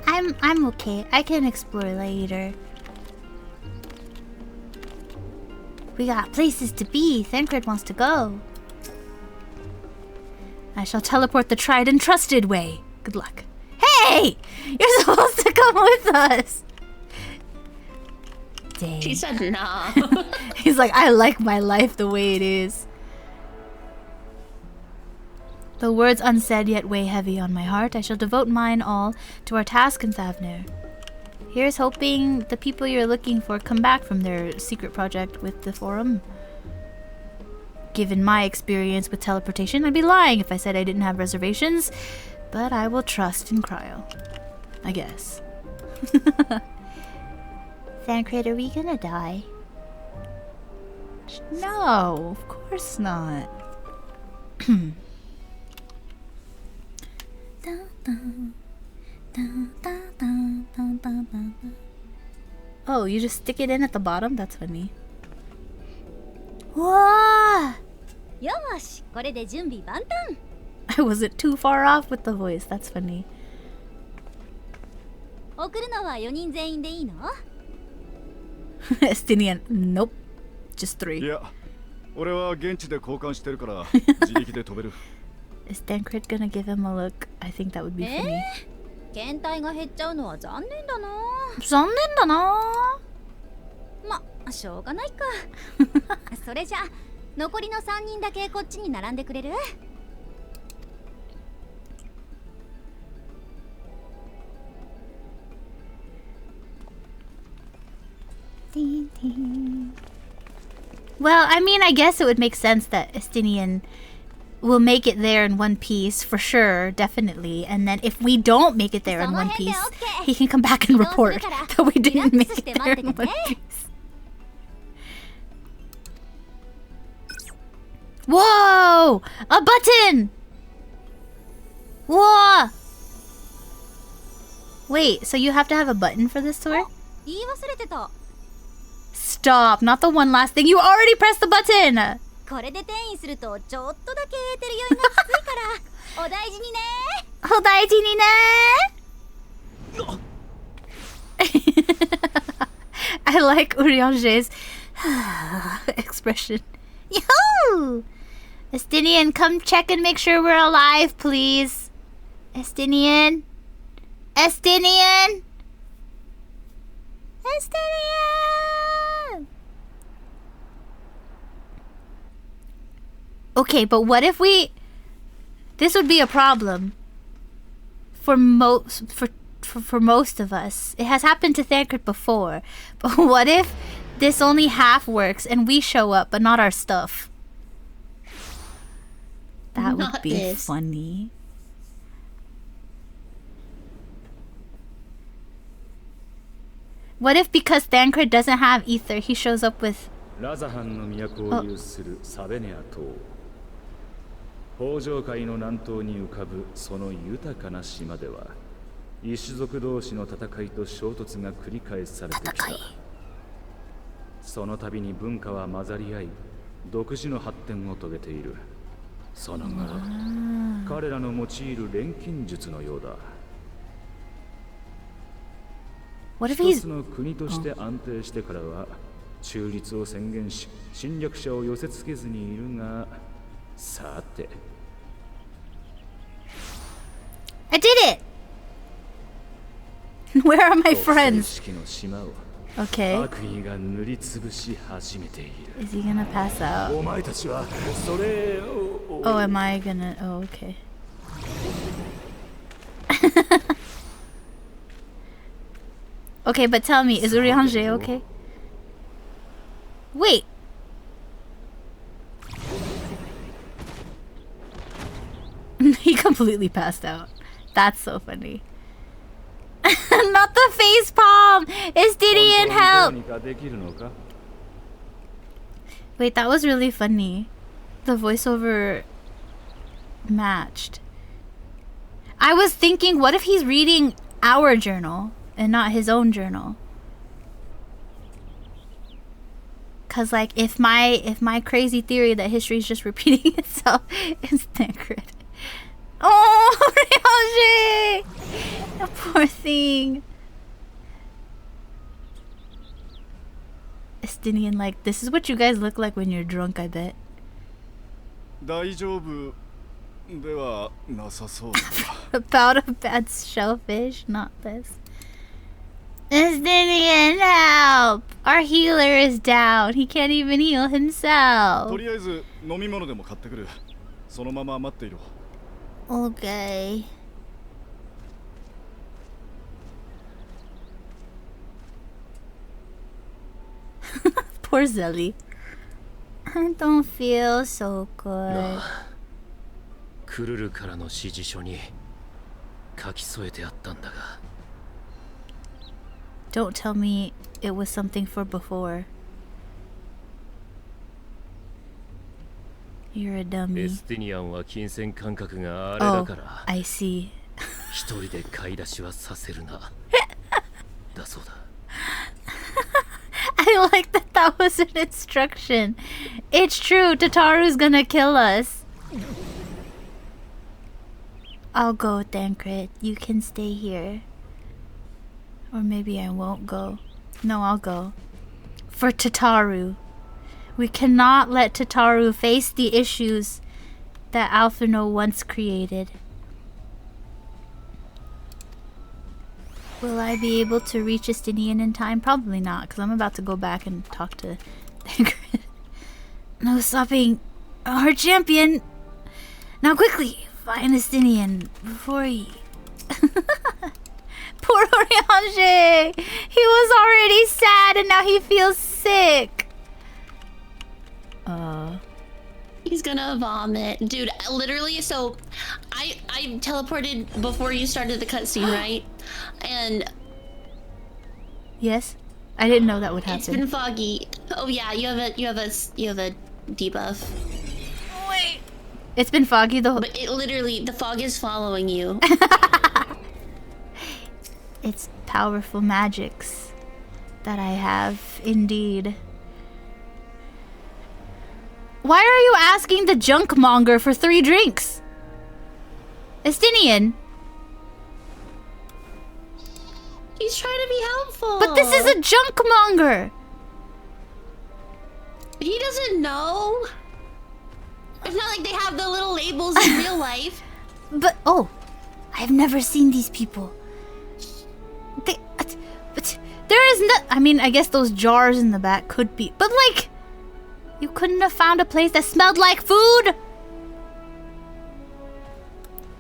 I'm okay. I can explore later. We got places to be. Thancred wants to go. I shall teleport the tried and trusted way. Good luck. Hey! You're supposed to come with us! Dang. She said nah. He's like, I like my life the way it is. The words unsaid yet weigh heavy on my heart. I shall devote mine all to our task in Thavner. Here's hoping the people you're looking for come back from their secret project with the Forum. Given my experience with teleportation, I'd be lying if I said I didn't have reservations, but I will trust in Cryo. I guess. Thancred, are we gonna die? No, of course not. Oh, you just stick it in at the bottom? That's funny. Whoa! Yosh, これで準備万端. I wasn't too far off with the voice. That's funny. 送るのは4人全員でいいの? Estinian, nope. Just 3. いや、俺は現地で交換してるから自力で飛べる。Is Thancred gonna give him a look? I think that would be funny. 検体が減っちゃうのは残念だな。残念だな。ま、しょうがないか。それじゃ残りの3人だけこっちに並んでくれる？Well, I mean, I guess it would make sense that Estinian will make it there in one piece, for sure, definitely. And then if we don't make it there in one piece, he can come back and report that we didn't make it there in one piece. Whoa! A button! Whoa! Wait, so you have to have a button for this tour? Stop, not the one last thing. You already pressed the button! これで転移するとちょっとだけエーテル酔いがきついからお大事にね。お大事にね。I like Uriange's expression. Yo! Estinian, come check and make sure we're alive, please. Estinian? Estinian? Estinian! Okay, but what if we... This would be a problem. For most of us. It has happened to Thancred before. But what if this only half works and we show up but not our stuff? That would be funny. What if because Thancred doesn't have ether, he shows up with... Oh. 北上界の南東に浮かぶその豊かな島では異種族同士の戦いと衝突が繰り返されてきた。その度に文化は混ざり合い独自の発展を遂げている。その後彼らの用いる錬金術のようだ。一つの国として安定してからは中立を宣言し侵略者を寄せつけずにいるが、さて I did it! Where are my friends? Okay. Is he gonna pass out? Oh, am I gonna... Oh, okay. Okay, but tell me, is Uriange okay? Wait! He completely passed out. That's so funny. Not the face palm! Estinian, help! Wait, that was really funny. The voiceover matched. I was thinking, what if he's reading our journal and not his own journal? Cause like if my crazy theory that history is just repeating itself is Thancred. Oh, Ryuji! Poor thing. Estinian, like, this is what you guys look like when you're drunk, I bet. About a bad shellfish, not this. Estinian, help! Our healer is down. He can't even heal himself. Okay. Poor Zelly. I don't feel so good. クルルからの指示書に書き添えてあったんだが。Don't tell me it was something for before. You're a dummy. エスティニアンは金銭感覚があれだから。Oh, I see. 一人で買い出しはさせるな。だそうだ。I like that that was an instruction. It's true, Tataru's gonna kill us. I'll go, Thancred. You can stay here. Or maybe I won't go. No, I'll go. For Tataru. We cannot let Tataru face the issues that Alphino once created. Will I be able to reach Estinian in time? Probably not, because I'm about to go back and talk to Thancred. No stopping our champion. Now quickly, find Estinian before he... Poor Oriange! He was already sad and now he feels sick. He's gonna vomit. Dude, literally, so I teleported before you started the cutscene, right? And yes? I didn't know that would happen. it's been foggy. Oh yeah, you have a debuff. Wait. It's been foggy the whole... But it literally, the fog is following you. It's powerful magics that I have, indeed. Why are you asking the junk monger for 3 drinks? Estinian. He's trying to be helpful. But this is a junk monger. He doesn't know. It's not like they have the little labels in real life. But, oh, I've never seen these people. But there is no... I mean, I guess those jars in the back could be... But, like, you couldn't have found a place that smelled like food?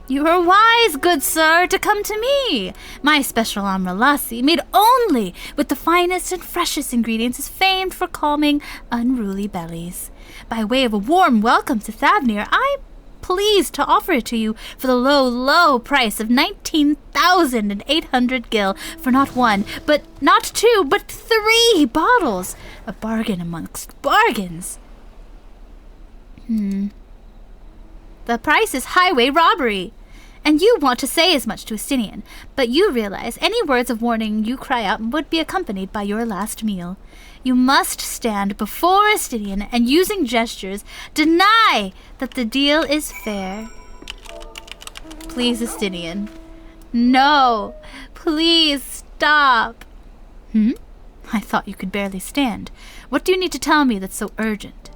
You were wise, good sir, to come to me. My special amrelasi, made only with the finest and freshest ingredients, is famed for calming unruly bellies. By way of a warm welcome to Thavnir, I'm pleased to offer it to you for the low, low price of 19,800 gil for not 1, but not 2, but 3 bottles. A bargain amongst bargains. The price is highway robbery. And you want to say as much to Estinian, but you realize any words of warning you cry out would be accompanied by your last meal. You must stand before Estinian and, using gestures, deny that the deal is fair. Please, Estinian. No. Please stop. I thought you could barely stand. What do you need to tell me that's so urgent?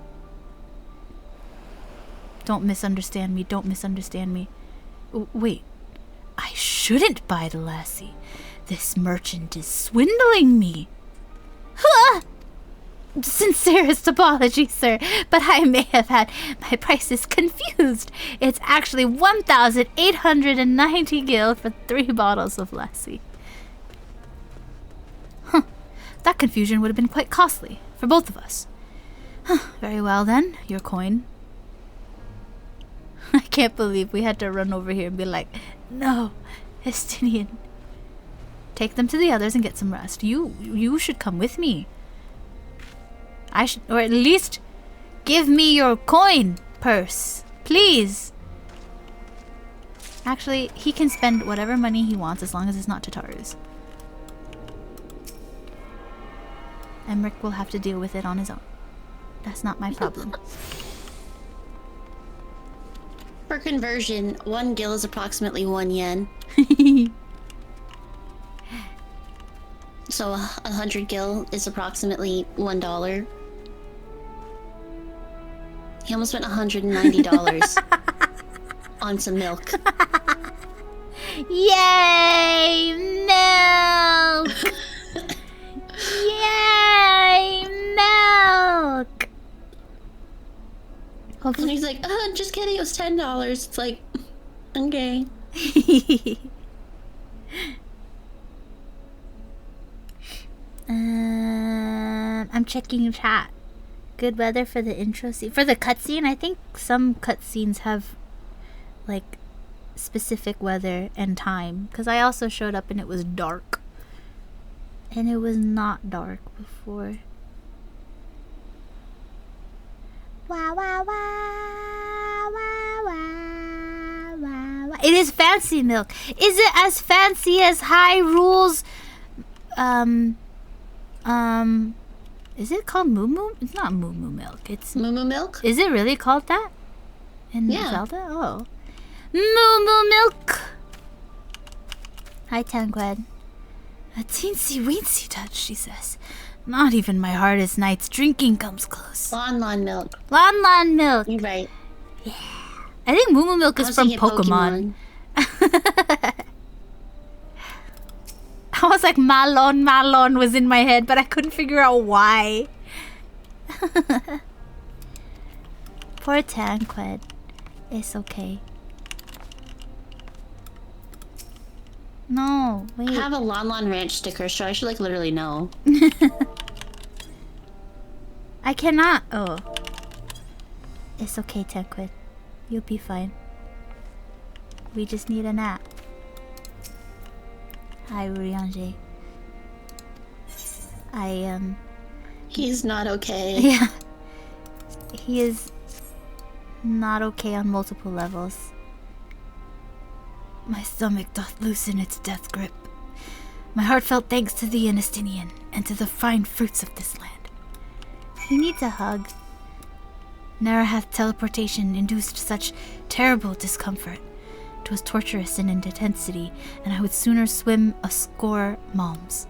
Don't misunderstand me. Don't misunderstand me. Wait. I shouldn't buy the lassie. This merchant is swindling me. Huh! Sincerest apologies, sir, but I may have had my prices confused. It's actually 1,890 gil for 3 bottles of lassie. That confusion would have been quite costly for both of us. Very well then, your coin. I can't believe we had to run over here and be like, no, Estinian. Take them to the others and get some rest. You should come with me. I should, or at least give me your coin purse, please. Actually, he can spend whatever money he wants as long as it's not Tataru's. Emmerich will have to deal with it on his own. That's not my problem. For conversion, 1 gil is approximately 1 yen. So 100 gil is approximately $1. He almost spent $190 on some milk. Yay! Milk! Yay! Milk! Hopefully he's like, just kidding, it was $10. It's like, okay. I'm checking chat. Good weather for the intro scene. For the cutscene, I think some cutscenes have, like, specific weather and time. Because I also showed up and it was dark. And it was not dark before. Wah, wah, wah, wah, wah, wah, wah. It is fancy milk. Is it as fancy as Hyrule's, is it called Moo Moo? It's not Moo Moo milk. It's Moo Moo milk? Is it really called that? In Yeah. Zelda? Oh. Moo Moo milk! Hi, Tanqued. A teensy weensy touch, she says. Not even my hardest night's drinking comes close. Lon Lon milk. Lon Lon milk. You're right. Yeah. I think Moo Moo milk I is was from thinking Pokemon. I was like, Malon was in my head, but I couldn't figure out why. Poor Tanqued. It's okay. No, wait. I have a Lon Lon Ranch sticker, so I should like literally know. I cannot. Oh. It's okay, Tanquid. You'll be fine. We just need a nap. Hi, Uriange. He's not okay. Yeah. He is not okay on multiple levels. My stomach doth loosen its death grip. My heartfelt thanks to thee, Anastinian, and to the fine fruits of this land. He needs a hug. Ne'er hath teleportation induced such terrible discomfort. 'Twas torturous in intensity, and I would sooner swim a score malms.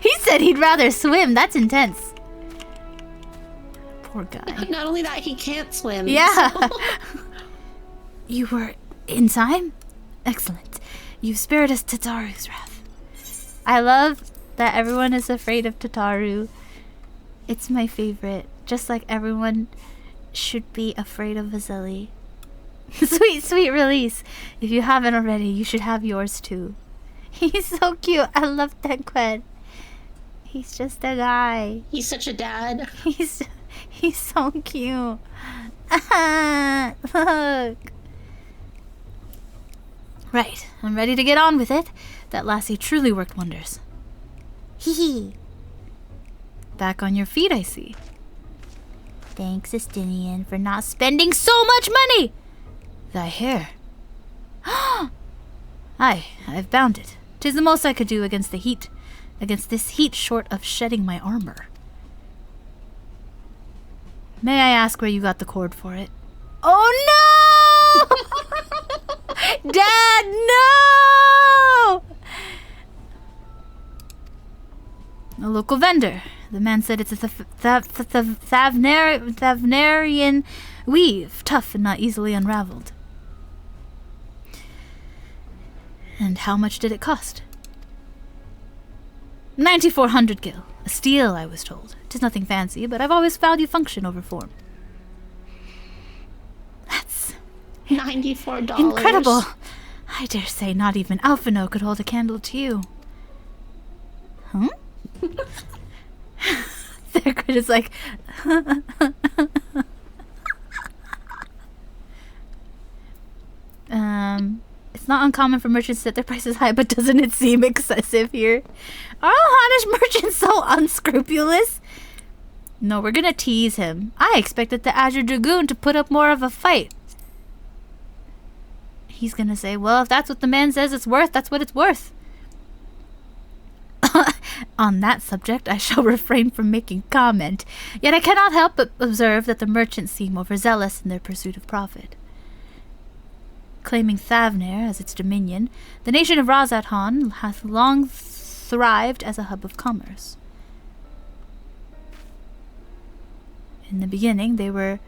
He said he'd rather swim. That's intense. Poor guy. Not only that, he can't swim. Yeah. So. You were in time? Excellent. You've spared us Tataru's wrath. I love that everyone is afraid of Tataru. It's my favorite. Just like everyone should be afraid of Vasili. Sweet, sweet release. If you haven't already, you should have yours too. He's so cute. I love Tanqued. He's just a guy. He's such a dad. He's so cute. Look. Right, I'm ready to get on with it. That lassie truly worked wonders. Hee hee. Back on your feet, I see. Thanks, Estinian, for not spending so much money! Thy hair. Aye, I've bound it. 'Tis the most I could do against the heat. Against this heat short of shedding my armor. May I ask where you got the cord for it? Oh no! Dad, no! A local vendor. The man said it's a Thavnarian weave, tough and not easily unraveled. And how much did it cost? 9,400 gil. A steal, I was told. 'Tis nothing fancy, but I've always valued function over form. That's $94. incredible. I dare say not even Alphino could hold a candle to you. Huh? They're just like... It's not uncommon for merchants to set their prices high, but doesn't it seem excessive here? Are all Hannish merchants so unscrupulous? No, we're gonna tease him. I expected the Azure Dragoon to put up more of a fight. He's gonna say, well, if that's what the man says it's worth, that's what it's worth. On that subject, I shall refrain from making comment. Yet I cannot help but observe that the merchants seem overzealous in their pursuit of profit. Claiming Thavner as its dominion, the nation of Razathan hath long thrived as a hub of commerce. In the beginning, there were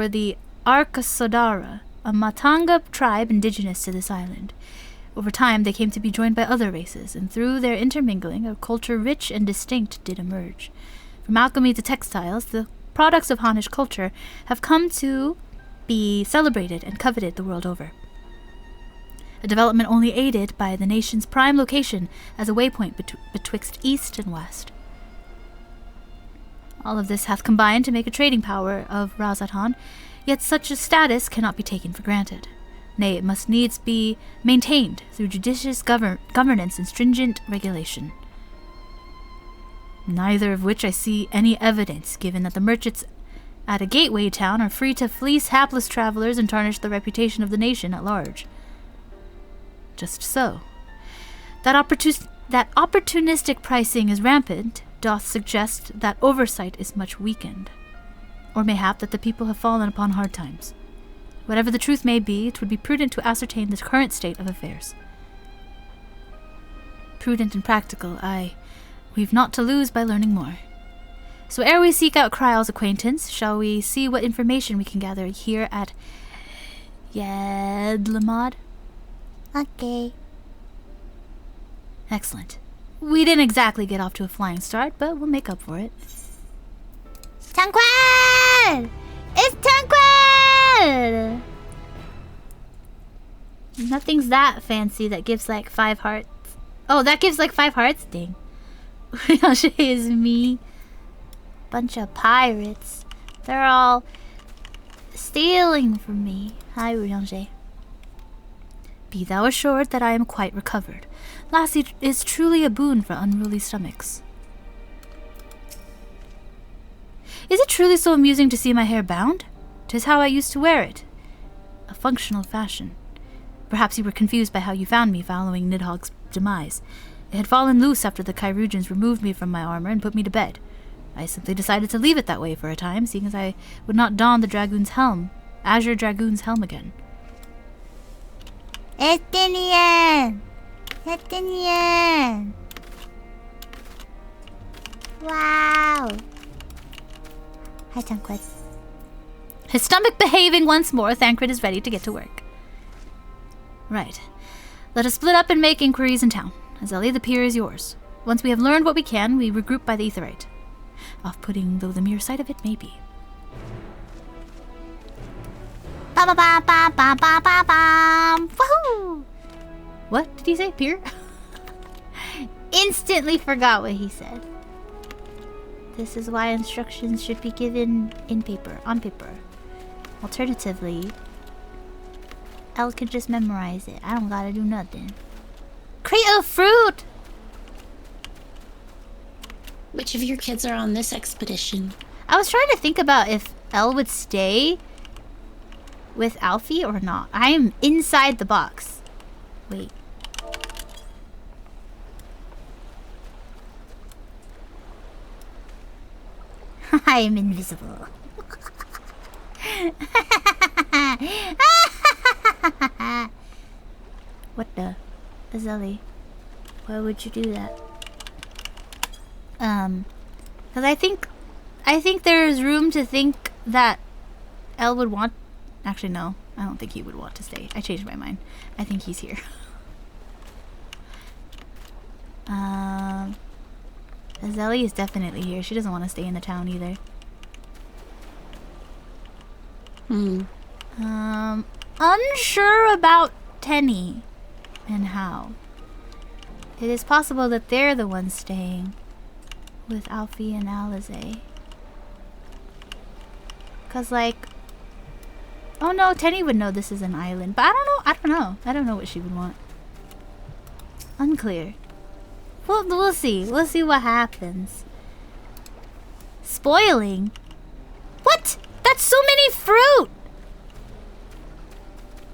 the Arkasodara, a Matanga tribe indigenous to this island. Over time, they came to be joined by other races, and through their intermingling, a culture rich and distinct did emerge. From alchemy to textiles, the products of Hannish culture have come to be celebrated and coveted the world over. A development only aided by the nation's prime location as a waypoint betwixt east and west. All of this hath combined to make a trading power of Razathan, yet such a status cannot be taken for granted. Nay, it must needs be maintained through judicious governance and stringent regulation. Neither of which I see any evidence, given that the merchants at a gateway town are free to fleece hapless travelers and tarnish the reputation of the nation at large. Just so. That opportunistic pricing is rampant doth suggest that oversight is much weakened. Or mayhap that the people have fallen upon hard times. Whatever the truth may be, it would be prudent to ascertain the current state of affairs. Prudent and practical, aye. We've naught to lose by learning more. So ere we seek out Kryle's acquaintance, shall we see what information we can gather here at Yedlamad? Okay. Excellent. We didn't exactly get off to a flying start, but we'll make up for it. Tanqued! It's Tancred! Nothing's that fancy that gives like 5 hearts. Oh, that gives like 5 hearts? Dang. Urianger is me. Bunch of pirates. They're all stealing from me. Hi, Urianger. Be thou assured that I am quite recovered. Lassie is truly a boon for unruly stomachs. Is it truly so amusing to see my hair bound? 'Tis how I used to wear it. A functional fashion. Perhaps you were confused by how you found me following Nidhogg's demise. It had fallen loose after the Kyrugians removed me from my armor and put me to bed. I simply decided to leave it that way for a time, seeing as I would not don the Dragoon's helm, Azure Dragoon's helm again. Estinian! Estinian! Wow! Hi, Tancred. His stomach behaving once more, Thancred is ready to get to work. Right. Let us split up and make inquiries in town. Azali, the pier is yours. Once we have learned what we can, we regroup by the Aetheryte. Off-putting though the mere sight of it may be. Ba-ba-ba-ba-ba-ba-ba-bam! Woohoo! What did he say? Pier? Instantly forgot what he said. This is why instructions should be given in paper, on paper. Alternatively, Elle can just memorize it. I don't gotta do nothing. Crate of fruit! Which of your kids are on this expedition? I was trying to think about if Elle would stay with Alfie or not. I am inside the box. Wait. I am invisible. What the? Azali, why would you do that? Because I think there's room to think that Elle would want. Actually, no. I don't think he would want to stay. I changed my mind. I think he's here. Azali is definitely here. She doesn't want to stay in the town either. Unsure about Tenny and how. It is possible that they're the ones staying with Alfie and Alize. Cause like, oh no, Tenny would know this is an island, but I don't know what she would want. Unclear. We'll see. We'll see what happens. Spoiling? What? That's so many fruit!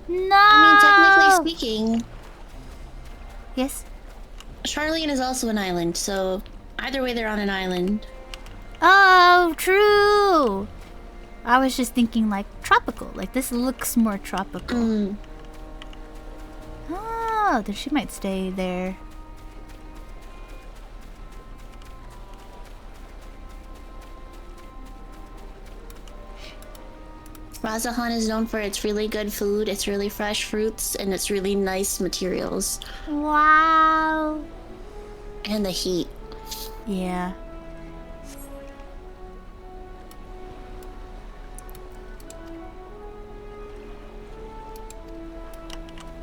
No! I mean, technically speaking... Yes? Charlene is also an island, so either way they're on an island. Oh, true! I was just thinking like tropical. Like this looks more tropical. Oh, then she might stay there. Razahan is known for its really good food, its really fresh fruits, and its really nice materials. Wow. And the heat. Yeah.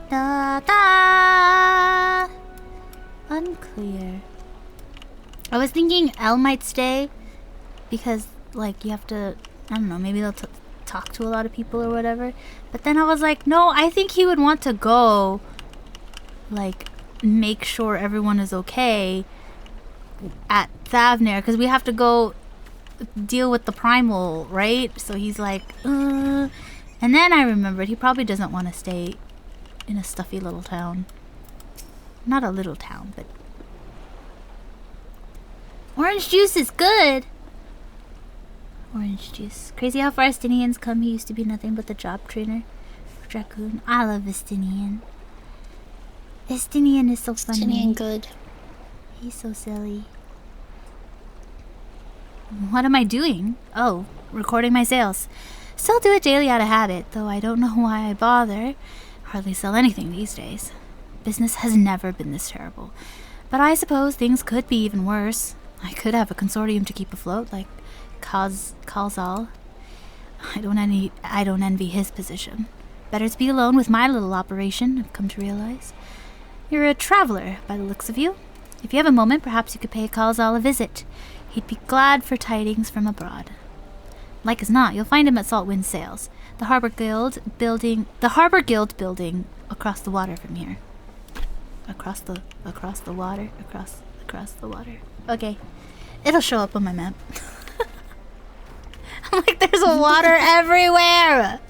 Da da. Unclear. I was thinking Elle might stay because, like, you have to. I don't know. Maybe they'll talk to a lot of people or whatever. But then I was like, no. I think he would want to go. Like, make sure everyone is okay at Thavner because we have to go deal with the primal, right? So he's like, And then I remembered he probably doesn't want to stay in a stuffy little town. Not a little town, but Orange juice is good. orange juice. Crazy how far Estinians come. He used to be nothing but the job trainer for Dragoon. I love Estinian. Estinian is so funny. Estinian good. He's so silly. What am I doing? Oh, recording my sales. Still do it daily out of habit, though I don't know why I bother. Hardly sell anything these days. Business has never been this terrible. But I suppose things could be even worse. I could have a consortium to keep afloat, like Khazal. I don't envy his position. Better to be alone with my little operation, I've come to realize. You're a traveler, by the looks of you. If you have a moment, perhaps you could pay Kalzal a visit. He'd be glad for tidings from abroad. Like as not, you'll find him at Saltwind Sails, the Harbor Guild building across the water from here. Across the water. Okay. It'll show up on my map. I'm like, there's water everywhere!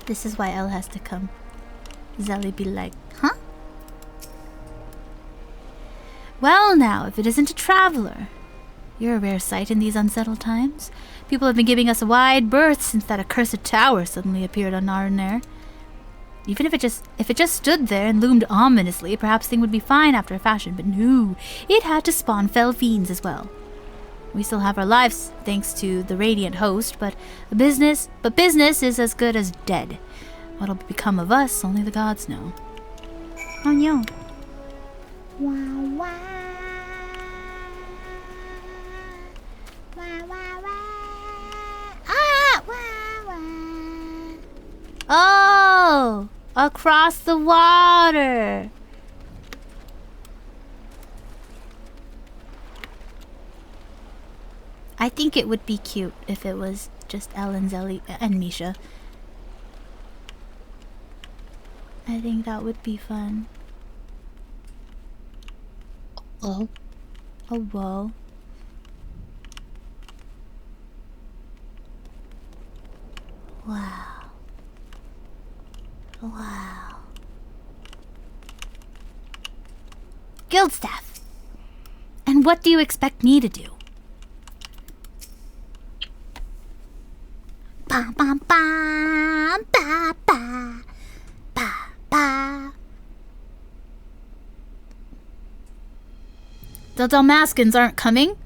This is why Elle has to come. Zelly be like, huh? Well now, if it isn't a traveler. You're a rare sight in these unsettled times. People have been giving us a wide berth since that accursed tower suddenly appeared on Narnair. Even if it just stood there and loomed ominously, perhaps things would be fine after a fashion, but no, it had to spawn fell fiends as well. We still have our lives, thanks to the radiant host, but business is as good as dead. What'll become of us, only the gods know. Oh no. Wow, wow. Wow, wow, wow. Ah, wow, wow. Oh! Across the water! I think it would be cute if it was just Elle and Zelly and Misha. I think that would be fun. Oh. Oh, whoa. Wow. Wow. Guild staff. And what do you expect me to do? Bam bam bam ba ba ba ba. The Dalmaskins aren't coming?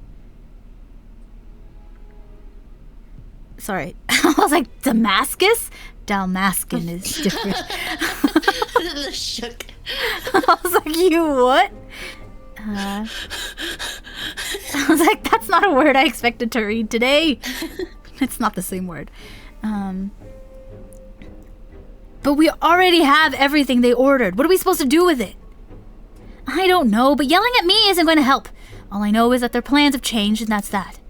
Sorry. I was like, Damascus? Dalmaskin is different. Shook. I was like, you what? I was like, that's not a word I expected to read today. It's not the same word. But we already have everything they ordered. What are we supposed to do with it? I don't know, but yelling at me isn't going to help. All I know is that their plans have changed, and that's that.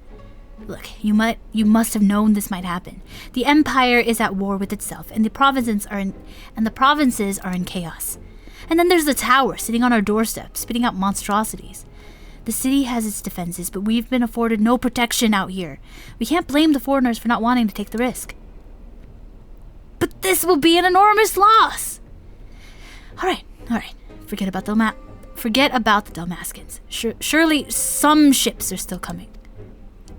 Look, you must have known this might happen. The Empire is at war with itself, and the provinces are in chaos. And then there's the tower sitting on our doorstep, spitting out monstrosities. The city has its defenses, but we've been afforded no protection out here. We can't blame the foreigners for not wanting to take the risk. But this will be an enormous loss! Alright. Forget about the Dalmaskins. Surely some ships are still coming.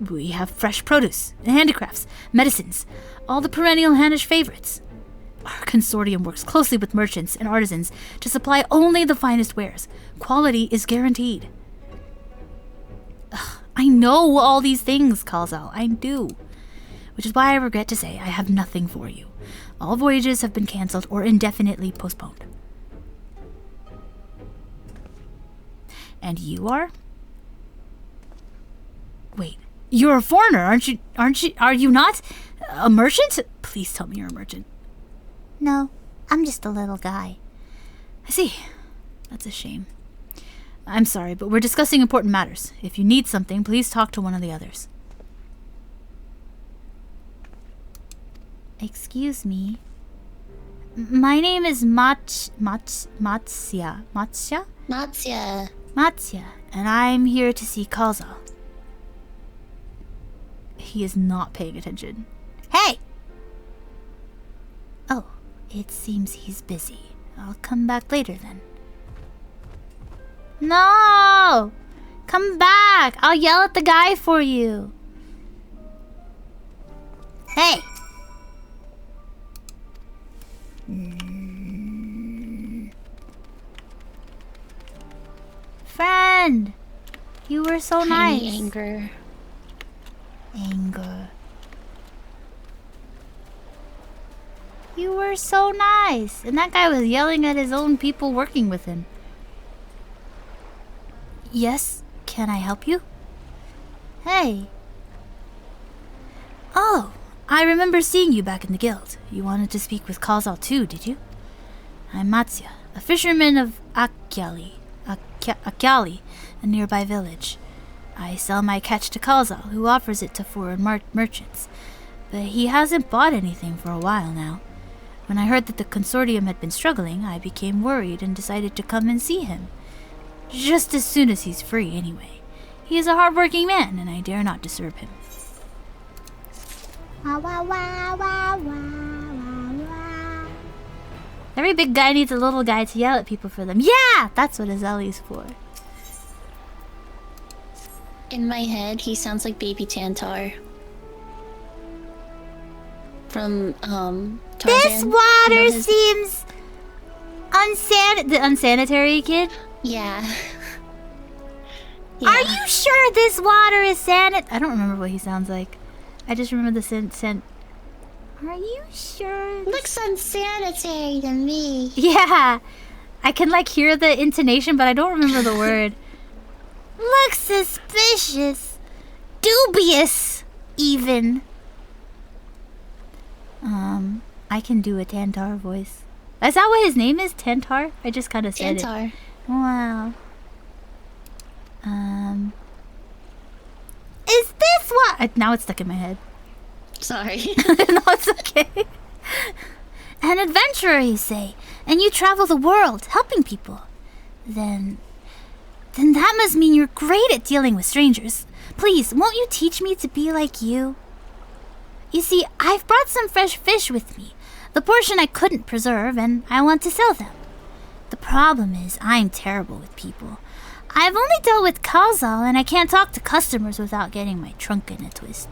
We have fresh produce, handicrafts, medicines, all the perennial Hannish favorites. Our consortium works closely with merchants and artisans to supply only the finest wares. Quality is guaranteed. Ugh, I know all these things, Kalzal. I do. Which is why I regret to say I have nothing for you. All voyages have been cancelled or indefinitely postponed. And you are? Wait. You're a foreigner, aren't you? Are you not? A merchant? Please tell me you're a merchant. No, I'm just a little guy. I see. That's a shame. I'm sorry, but we're discussing important matters. If you need something, please talk to one of the others. Excuse me. My name is Matsya. Matsya. And I'm here to see Kalzal. He is not paying attention. Hey! Oh, it seems he's busy. I'll come back later then. No! Come back! I'll yell at the guy for you. Hey! Friend! You were so nice. Anger. You were so nice. And that guy was yelling at his own people working with him. Yes, can I help you? Hey. Oh, I remember seeing you back in the guild. You wanted to speak with Kazal too, did you? I'm Matsuya, a fisherman of Akyali, a nearby village. I sell my catch to Kazal, who offers it to foreign merchants. But he hasn't bought anything for a while now. When I heard that the consortium had been struggling, I became worried and decided to come and see him. Just as soon as he's free, anyway. He is a hard-working man, and I dare not disturb him. Every big guy needs a little guy to yell at people for them. Yeah! That's what Azeli's for. In my head, he sounds like Baby Tantar. From, Tarzan. This water seems... the unsanitary kid? Yeah. Are you sure this water is I don't remember what he sounds like. I just remember the scent. Are you sure? Looks unsanitary to me. Yeah. I can like hear the intonation, but I don't remember the word. Looks suspicious. Dubious, even. I can do a Tantar voice. Is that what his name is? Tantar? I just kind of said Tantar. it. Wow. Is this what? Now it's stuck in my head. Sorry. No, it's okay. An adventurer, you say, and you travel the world, helping people. Then that must mean you're great at dealing with strangers. Please, won't you teach me to be like you? You see, I've brought some fresh fish with me. The portion I couldn't preserve, and I want to sell them. The problem is, I'm terrible with people. I've only dealt with Kazal, and I can't talk to customers without getting my trunk in a twist.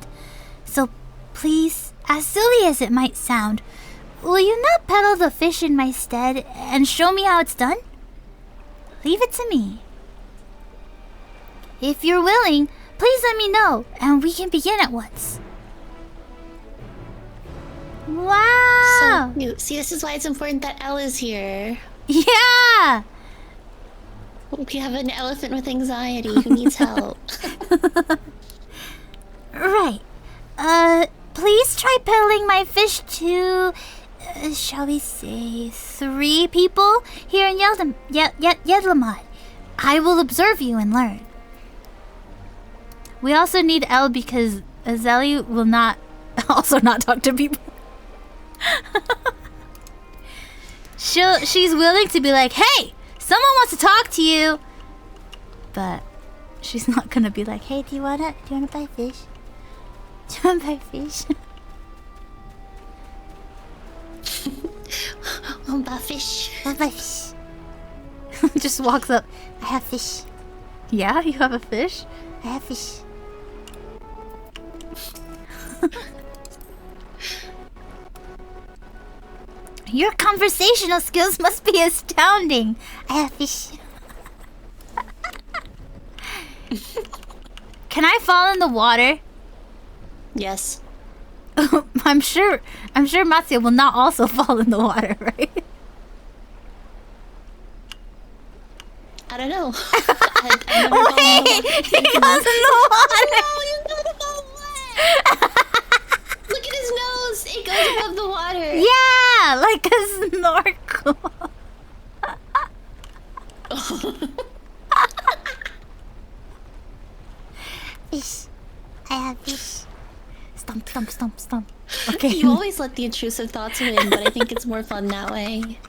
So, please, as silly as it might sound, will you not peddle the fish in my stead and show me how it's done? Leave it to me. If you're willing, please let me know, and we can begin at once. Wow! So cute. See, this is why it's important that Elle is here. Yeah! We have an elephant with anxiety who needs help. Right. Please try peddling my fish to, shall we say, 3 people here in Yedlamad. I will observe you and learn. We also need Elle because Azeli will not talk to people. She's willing to be like, hey, someone wants to talk to you, but she's not gonna be like, hey, do you wanna buy fish? Do you wanna buy fish? Want to buy fish? Want to buy fish? Just walks up. I have fish. Yeah, you have a fish? I have fish. Your conversational skills must be astounding. I have fish. Can I fall in the water? Yes. I'm sure Matsuya will not also fall in the water, right? I don't know. I've never Wait, he goes in the water. No, you gotta go away. Look at his nose. It goes above the water. Yeah, like a snorkel. Fish. I have fish. Stomp, stomp, stomp, stomp. Okay. You always let the intrusive thoughts win, but I think it's more fun that way.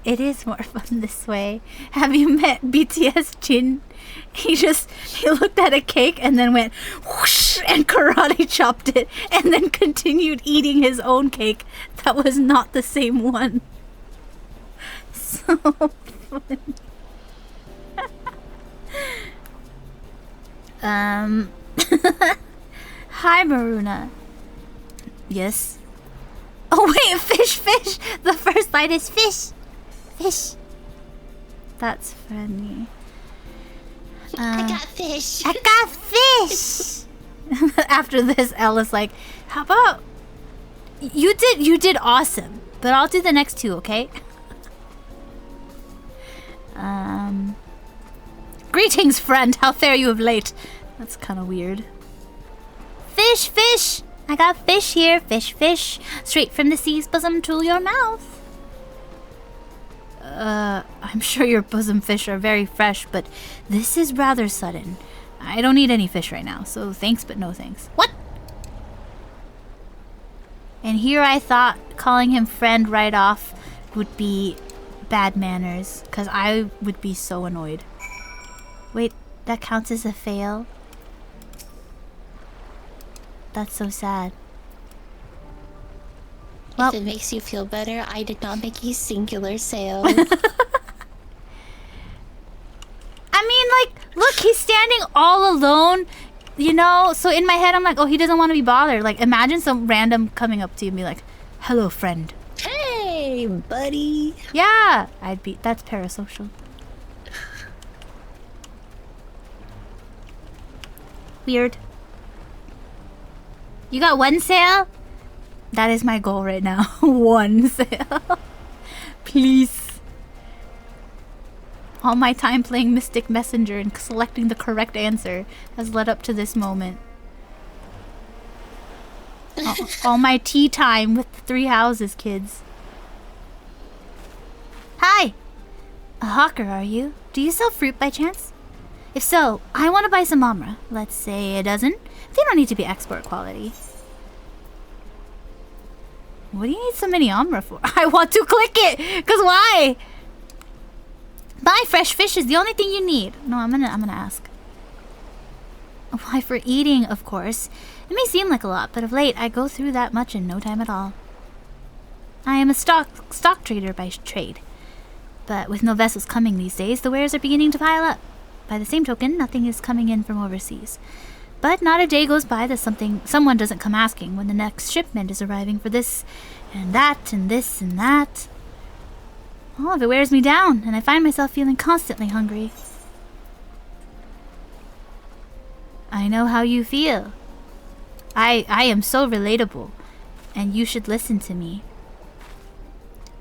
It is more fun this way. Have you met BTS Jin? He looked at a cake and then went whoosh and karate chopped it and then continued eating his own cake. That was not the same one. So funny. Hi, Maruna. Yes? Oh wait, fish! The first line is fish! Fish. That's funny. I got fish. I got fish! After this, Ella's like, how about... You did awesome. But I'll do the next 2, okay? Greetings, friend. How fare you of late? That's kind of weird. fish, fish! I got fish here, fish, fish. Straight from the sea's bosom to your mouth. I'm sure your bosom fish are very fresh, but this is rather sudden. I don't need any fish right now, so thanks but no thanks. What? And here I thought calling him friend right off would be bad manners, because I would be so annoyed. Wait, that counts as a fail? That's so sad. Well, if it makes you feel better, I did not make a singular sale. I mean, like, look, he's standing all alone, you know? So in my head, I'm like, oh, he doesn't want to be bothered. Like, imagine some random coming up to you and be like, hello, friend. Hey, buddy. Yeah, that's parasocial. Weird. You got one sale? That is my goal right now. One sale. Please. All my time playing Mystic Messenger and selecting the correct answer has led up to this moment. All my tea time with the 3 houses, kids. Hi! A hawker, are you? Do you sell fruit by chance? If so, I want to buy some omra. Let's say a dozen. They don't need to be export quality. What do you need so many omra for? I want to click it! Cause why? Buy fresh fish is the only thing you need. No, I'm gonna ask. Why, for eating, of course. It may seem like a lot, but of late I go through that much in no time at all. I am a stock trader by trade. But with no vessels coming these days, the wares are beginning to pile up. By the same token, nothing is coming in from overseas. But not a day goes by that someone doesn't come asking when the next shipment is arriving for this and that and this and that. All of it wears me down, and I find myself feeling constantly hungry. I know how you feel. I am so relatable, and you should listen to me.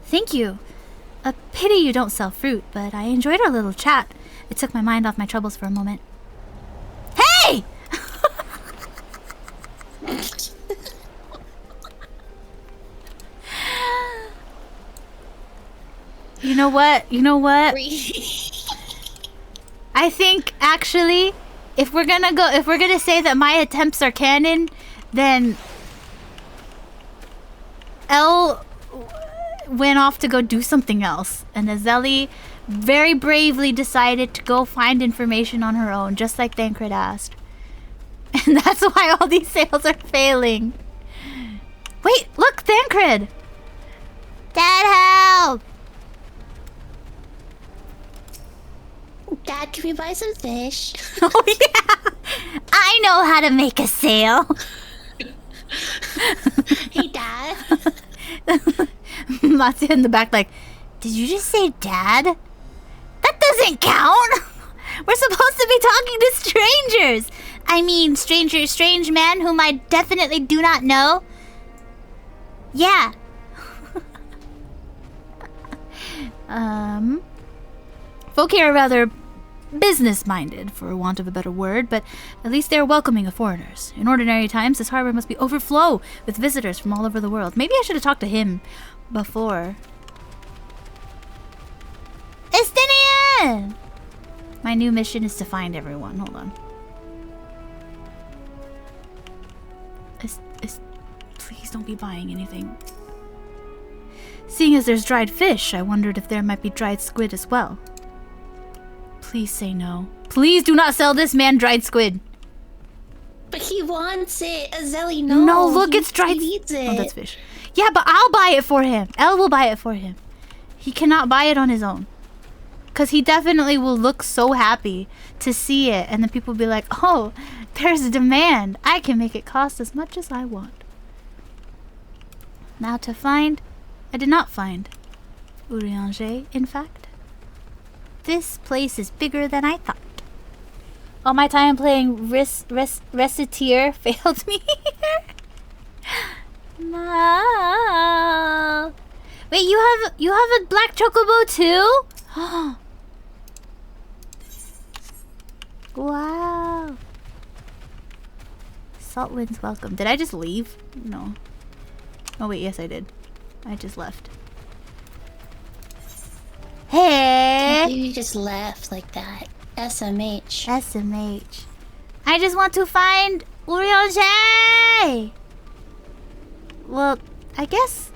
Thank you. A pity you don't sell fruit, but I enjoyed our little chat. It took my mind off my troubles for a moment. Hey! You know what? I think actually, if we're gonna say that my attempts are canon, then Elle went off to go do something else, and Azeli very bravely decided to go find information on her own, just like Thancred asked. And that's why all these sales are failing. Wait, look, Thancred! Dad, help! Dad, can we buy some fish? Oh yeah! I know how to make a sale! Hey, Dad. Matsuya in the back like, did you just say dad? That doesn't count! We're supposed to be talking to strangers! I mean, strange man whom I definitely do not know. Yeah. Folk here are rather business-minded, for want of a better word, but at least they are welcoming of foreigners. In ordinary times, this harbor must be overflow with visitors from all over the world. Maybe I should have talked to him before. Estinian! My new mission is to find everyone. Hold on. Please don't be buying anything. Seeing as there's dried fish, I wondered if there might be dried squid as well. Please say no. Please do not sell this man dried squid. But he wants it. Azeli, no. No, look, it's dried. He needs it. Oh, that's fish. Yeah, but I'll buy it for him. Elle will buy it for him. He cannot buy it on his own. Because he definitely will look so happy to see it. And then people will be like, oh, there's a demand. I can make it cost as much as I want. Now to find... I did not find Urianger, in fact. This place is bigger than I thought. All my time playing Reciteer failed me here. No. Wait, you have a black chocobo too? Wow. Salt winds welcome. Did I just leave? No. Oh wait, yes I did. I just left. Hey! I believe you just left like that. SMH. SMH. I just want to find Urianger! Well, I guess,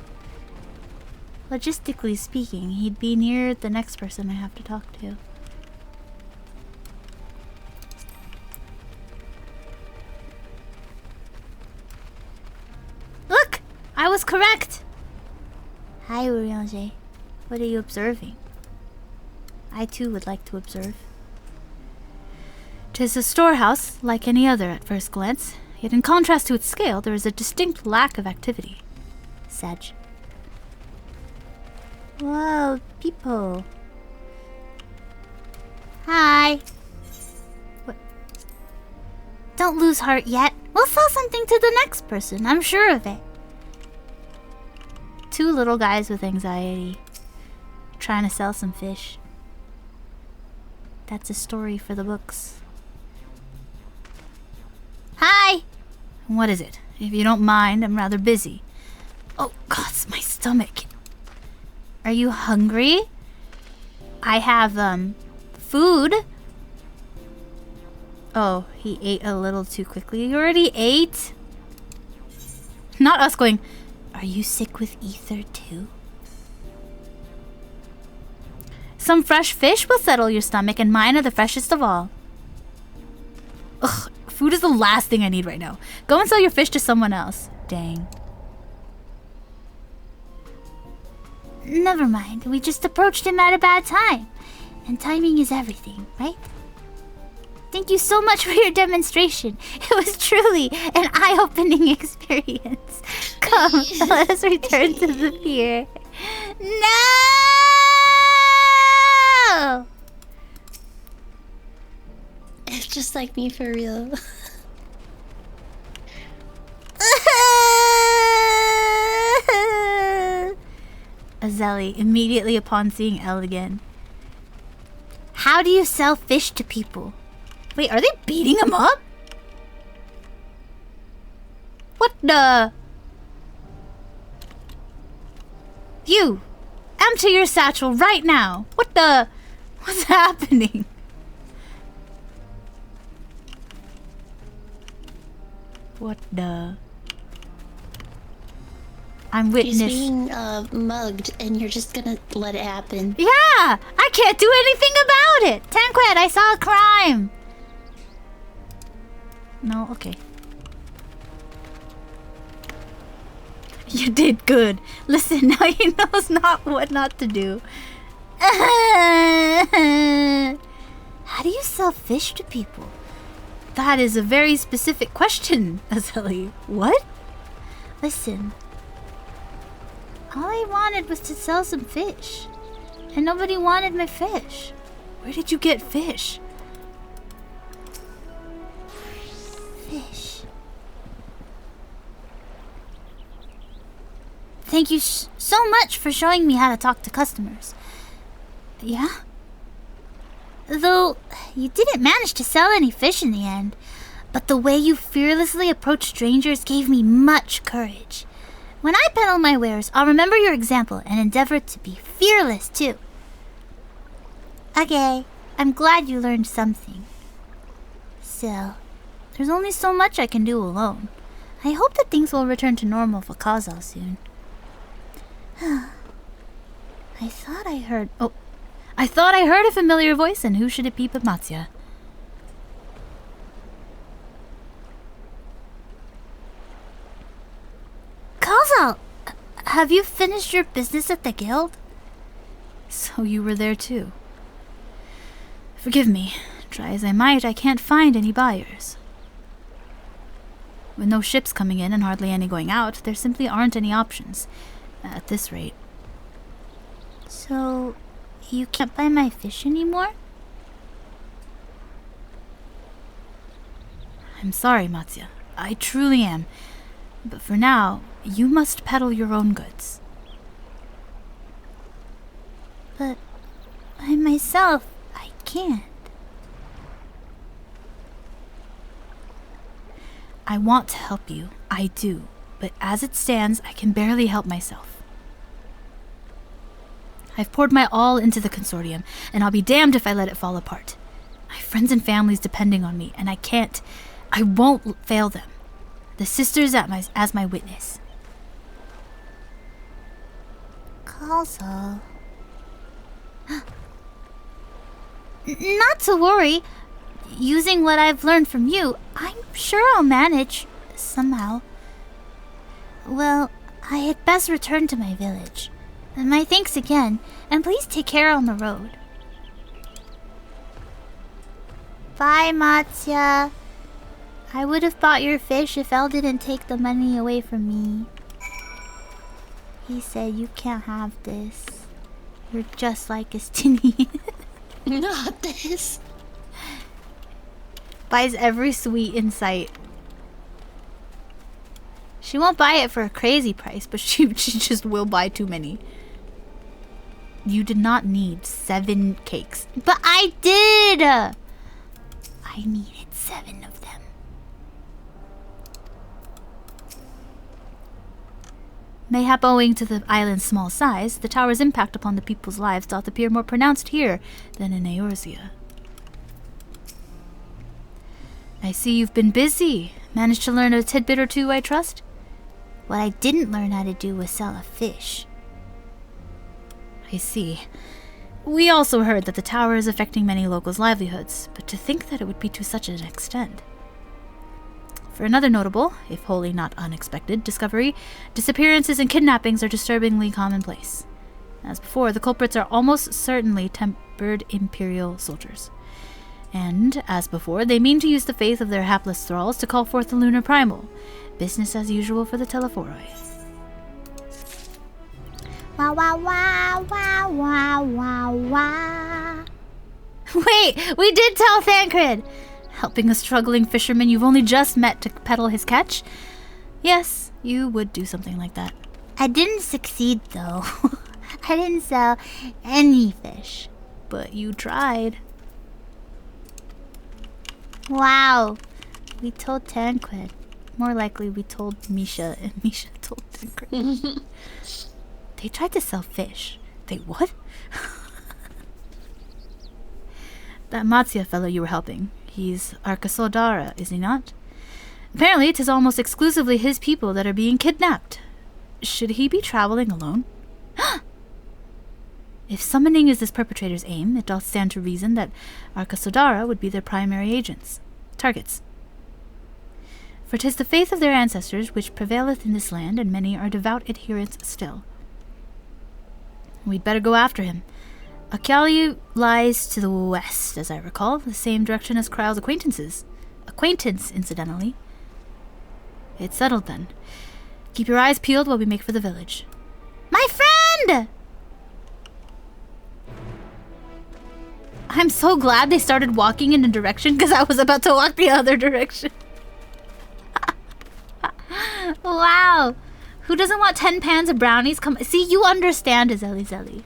logistically speaking, he'd be near the next person I have to talk to. Look! I was correct! Hi, Urianger. What are you observing? I too would like to observe. 'Tis a storehouse, like any other at first glance, yet in contrast to its scale, there is a distinct lack of activity. Sag. Whoa, people. Hi. What? Don't lose heart yet. We'll sell something to the next person, I'm sure of it. Two little guys with anxiety, trying to sell some fish. That's a story for the books. Hi! What is it? If you don't mind, I'm rather busy. Oh, God, it's my stomach. Are you hungry? I have, food. Oh, he ate a little too quickly. You already ate? Not us going, are you sick with ether too? Some fresh fish will settle your stomach, and mine are the freshest of all. Ugh, food is the last thing I need right now. Go and sell your fish to someone else. Dang. Never mind. We just approached him at a bad time. And timing is everything, right? Thank you so much for your demonstration. It was truly an eye-opening experience. Come, let us return to the pier. No! It's just like me for real. Azeli, immediately upon seeing Elle again. How do you sell fish to people? Wait, are they beating him up? What the? You! Empty your satchel right now! What the? What's happening? What the? I'm witness. He's being mugged, and you're just gonna let it happen. Yeah! I can't do anything about it! Tanquet, I saw a crime! No, okay. You did good. Listen, now he knows not what not to do. How do you sell fish to people? That is a very specific question, Azeli. What? Listen. All I wanted was to sell some fish. And nobody wanted my fish. Where did you get fish? Fish. Thank you so much for showing me how to talk to customers. Yeah? Though, you didn't manage to sell any fish in the end. But the way you fearlessly approached strangers gave me much courage. When I peddle my wares, I'll remember your example and endeavor to be fearless too. Okay, I'm glad you learned something. Still, there's only so much I can do alone. I hope that things will return to normal for Kazal soon. I thought I heard a familiar voice, and who should it be but Matsuya? Kazal! Have you finished your business at the guild? So you were there too. Forgive me. Try as I might, I can't find any buyers. With no ships coming in and hardly any going out, there simply aren't any options. At this rate. So, you can't buy my fish anymore? I'm sorry, Matsuya. I truly am. But for now, you must peddle your own goods. But I myself, I can't. I want to help you. I do. But as it stands, I can barely help myself. I've poured my all into the consortium, and I'll be damned if I let it fall apart. My friends and family's depending on me, and I won't fail them. The sisters as my witness. Also, not to worry. Using what I've learned from you, I'm sure I'll manage somehow. Well, I had best return to my village. And my thanks again, and please take care on the road. Bye, Matsuya. I would have bought your fish if El didn't take the money away from me. He said you can't have this. You're just like his tinny. Not this. Buys every sweet in sight. She won't buy it for a crazy price, but she just will buy too many. You did not need 7 cakes. But I did! I needed 7 of them. Mayhap owing to the island's small size, the tower's impact upon the people's lives doth appear more pronounced here than in Eorzea. I see you've been busy. Managed to learn a tidbit or two, I trust? What I didn't learn how to do was sell a fish. I see. We also heard that the tower is affecting many locals' livelihoods, but to think that it would be to such an extent. For another notable, if wholly not unexpected, discovery, disappearances and kidnappings are disturbingly commonplace. As before, the culprits are almost certainly tempered Imperial soldiers. And, as before, they mean to use the faith of their hapless thralls to call forth the lunar primal. Business as usual for the Telephoroi. Wow, wow, wow, wow, wow, wow, wow. Wait, we did tell Thancred! Helping a struggling fisherman you've only just met to peddle his catch? Yes, you would do something like that. I didn't succeed, though. I didn't sell any fish. But you tried. Wow. We told Tancred. More likely we told Misha, and Misha told Tancred. They tried to sell fish. They what? That Matsuya fellow you were helping. He's Arkasodara, is he not? Apparently, it is almost exclusively his people that are being kidnapped. Should he be traveling alone? If summoning is this perpetrator's aim, it doth stand to reason that Arkasodara would be their primary targets. For 'tis the faith of their ancestors which prevaileth in this land, and many are devout adherents still. We'd better go after him. Akali lies to the west, as I recall, the same direction as Kryle's acquaintance, incidentally. It's settled then. Keep your eyes peeled while we make for the village. My friend! I'm so glad they started walking in a direction because I was about to walk the other direction. Wow. Who doesn't want 10 pans of brownies? Come, see, you understand, Zelly Zelly.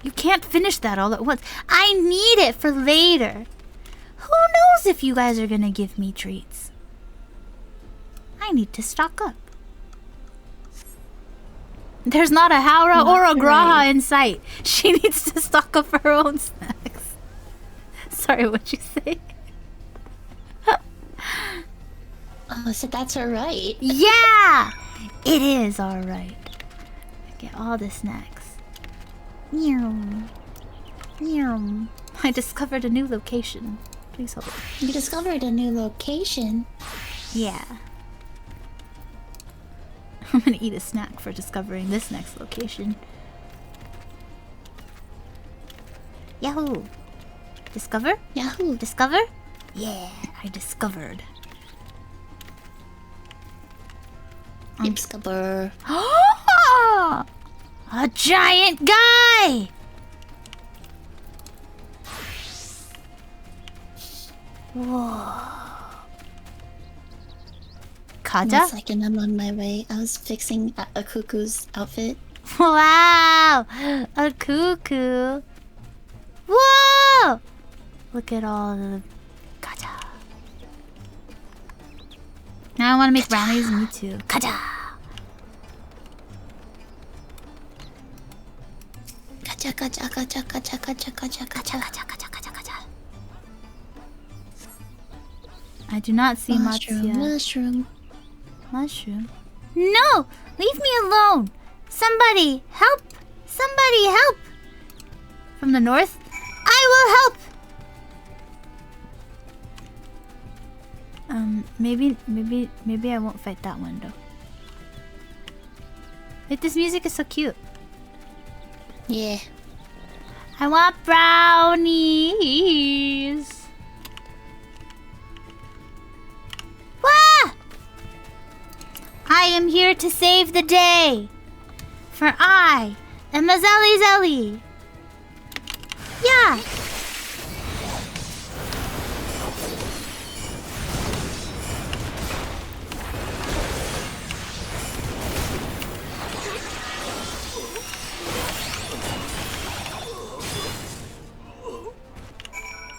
You can't finish that all at once. I need it for later. Who knows if you guys are gonna give me treats? I need to stock up. There's not a Haura or a Graha in sight. She needs to stock up her own snacks. Sorry, what'd you say? Oh, so that's her right. Yeah! It is alright. Get all the snacks. I discovered a new location. Please hold it. You discovered a new location? Yeah. I'm gonna eat a snack for discovering this next location. Yahoo! Discover? Yahoo! Discover? Yeah, I discovered. Discover. A giant guy! Whoa. Kaja? 1 second, I'm on my way. I was fixing a cuckoo's outfit. Wow! A cuckoo. Whoa! Look at all the... Kaja. Now I want to make brownies. Me too. Kaja! Kaja, kaja, kaja, kaja, kaja, kaja, kaja, kaja, kaja, kaja, kaja. I do not see Matsuya. Mushroom. No! Leave me alone! Somebody, help! Somebody, help! From the north? I will help! Maybe I won't fight that one though. Like, this music is so cute. Yeah. I want brownies. Wah! I am here to save the day. For I am a Zelly Zelly. Yeah.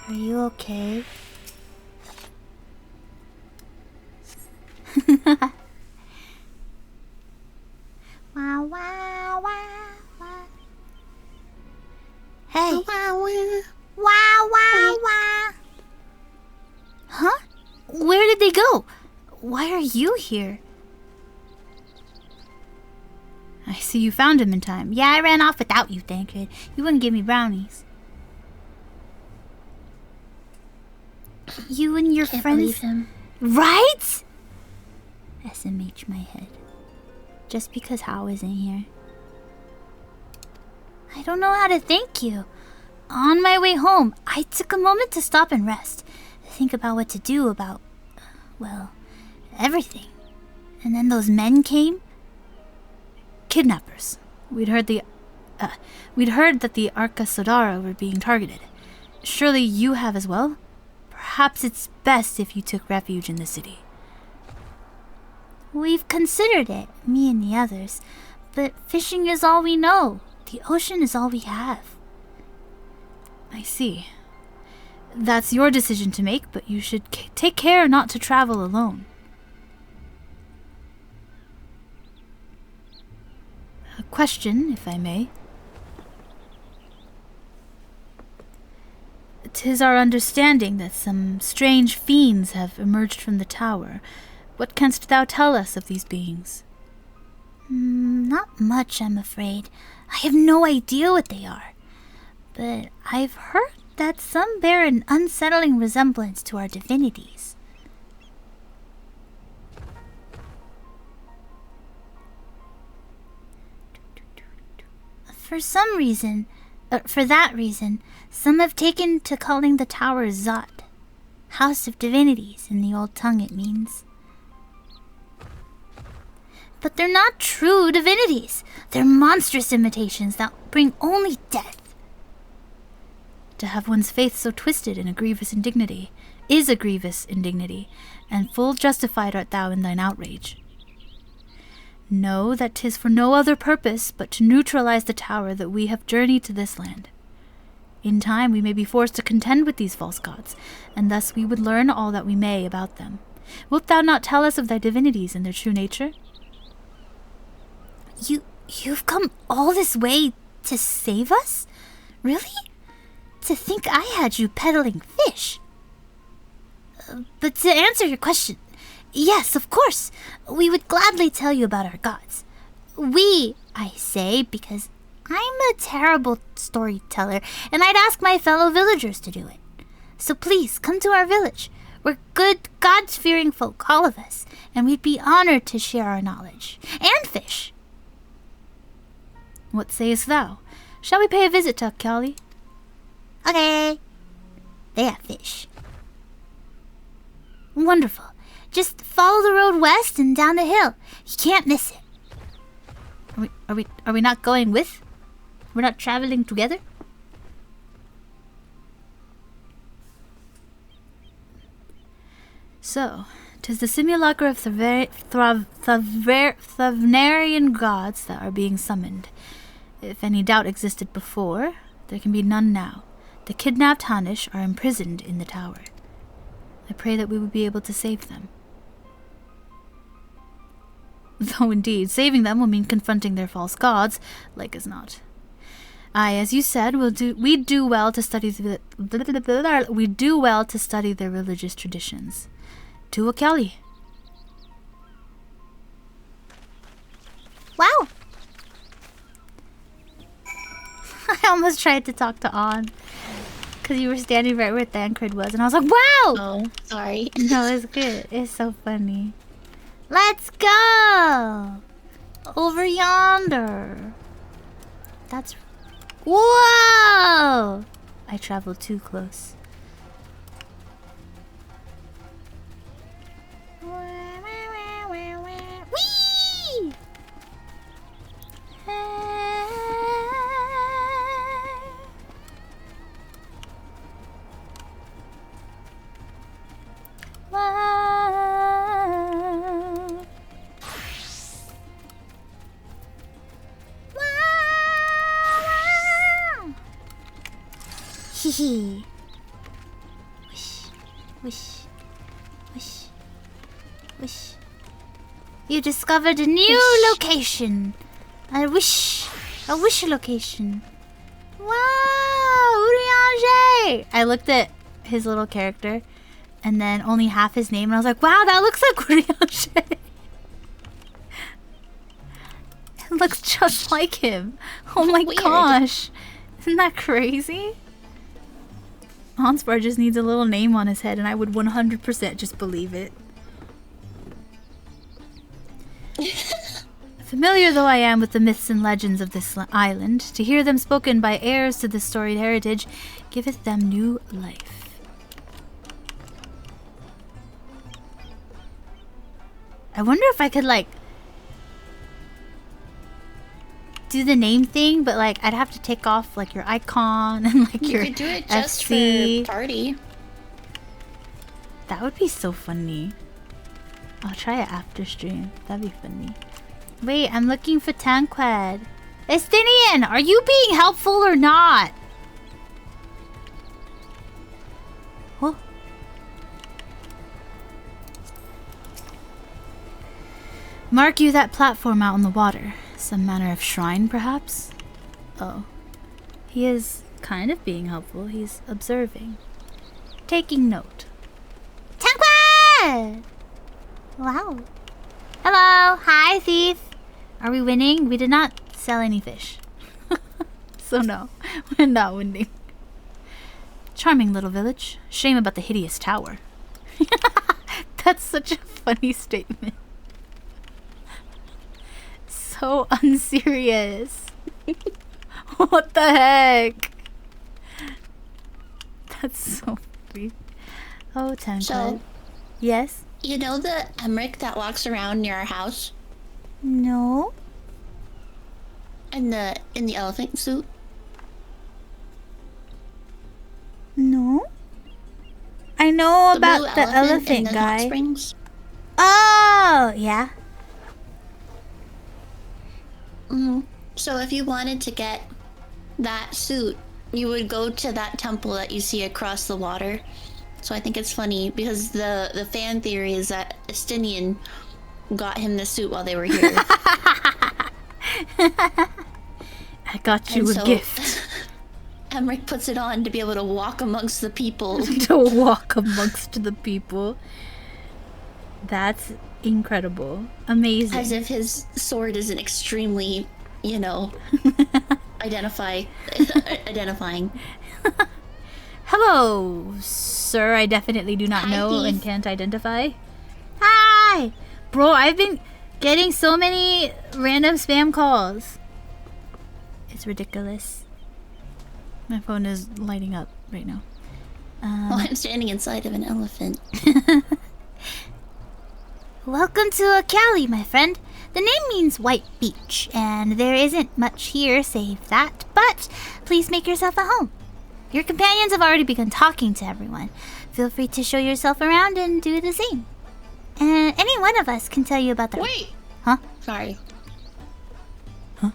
Are you okay? Wow, wow, wow, wow. Hey. Wow, wow, wow, wow. Huh? Where did they go? Why are you here? I see you found him in time. Yeah, I ran off without you, Thancred. You wouldn't give me brownies. You and your friends. Believe him. Right? SMH my head. Just because Hao isn't here. I don't know how to thank you. On my way home, I took a moment to stop and rest. Think about what to do about, well, everything. And then those men came. Kidnappers. We'd heard that the Arca Sodara were being targeted. Surely you have as well? Perhaps it's best if you took refuge in the city. We've considered it, me and the others. But fishing is all we know. The ocean is all we have. I see. That's your decision to make, but you should take care not to travel alone. A question, if I may. 'Tis our understanding that some strange fiends have emerged from the tower. What canst thou tell us of these beings? Not much, I'm afraid. I have no idea what they are. But I've heard that some bear an unsettling resemblance to our divinities. For that reason, some have taken to calling the tower Zot, House of Divinities. In the old tongue it means. But they're not true divinities. They're monstrous imitations that bring only death. To have one's faith so twisted is a grievous indignity, and full justified art thou in thine outrage. Know that 'tis for no other purpose but to neutralize the tower that we have journeyed to this land. In time we may be forced to contend with these false gods, and thus we would learn all that we may about them. Wilt thou not tell us of thy divinities and their true nature? You've come all this way to save us? Really? To think I had you peddling fish? But to answer your question, yes, of course, we would gladly tell you about our gods. We, I say, because I'm a terrible storyteller, and I'd ask my fellow villagers to do it. So please, come to our village. We're good, God-fearing folk, all of us, and we'd be honored to share our knowledge. And fish. What sayest thou? Shall we pay a visit to Akali? Okay. They have fish. Wonderful. Just follow the road west and down the hill. You can't miss it. Are we not going with? We're not traveling together? So, 'tis the simulacra of Thavnarian gods that are being summoned. If any doubt existed before, there can be none now. The kidnapped Hanish are imprisoned in the tower. I pray that we will be able to save them. Though indeed, saving them will mean confronting their false gods, like as not. Aye, as you said, we do well to study their religious traditions. To Kelly. Wow. I almost tried to talk to On. Because you were standing right where Thancred was. And I was like, wow! Oh, sorry. No, it's good. It's so funny. Let's go! Over yonder. That's... Whoa! I traveled too close. Whee! Hee. Wish, wish, wish, wish. You discovered a new location. A wish location. Wow, Urianger! I looked at his little character and then only half his name and I was like, wow, that looks like Urianger. It looks just like him. Oh my gosh. Isn't that crazy? Hanspar just needs a little name on his head and I would 100% just believe it. Familiar though I am with the myths and legends of this island, to hear them spoken by heirs to this storied heritage giveth them new life. I wonder if I could, like, do the name thing, but, like, I'd have to take off, like, your icon and, like, You your could do it just FC. for party. That would be so funny. I'll try it after stream. That'd be funny. Wait, I'm looking for Tanqued. Estinian, are you being helpful or not? Oh. Mark you that platform out on the water. Some manner of shrine, perhaps? Oh. He is kind of being helpful. He's observing. Taking note. Tanqued! Wow. Hello. Hi, thief. Are we winning? We did not sell any fish. So no, we're not winning. Charming little village. Shame about the hideous tower. That's such a funny statement. So unserious. What the heck? That's so funny. Oh, Tanqued. So, yes? you know the Emmerich that walks around near our house? No. In the elephant suit? No. I know The about blue the elephant in elephant the hot guy. springs? Oh, yeah. So if you wanted to get that suit, you would go to that temple that you see across the water. So I think it's funny because the fan theory is that Estinian got him the suit while they were here. I got you a gift. Emmerich puts it on to be able to walk amongst the people. To walk amongst the people. That's incredible. Amazing. As if his sword isn't extremely, you know, identifying. Hello, sir. I definitely do not know and can't identify. Hi. Bro, I've been getting so many random spam calls. It's ridiculous. My phone is lighting up right now. Well, I'm standing inside of an elephant. Welcome to Akali, my friend. The name means white beach, and there isn't much here save that, but please make yourself at home. Your companions have already begun talking to everyone. Feel free to show yourself around and do the same. And any one of us can tell you about the... Wait! Huh? Sorry. Huh?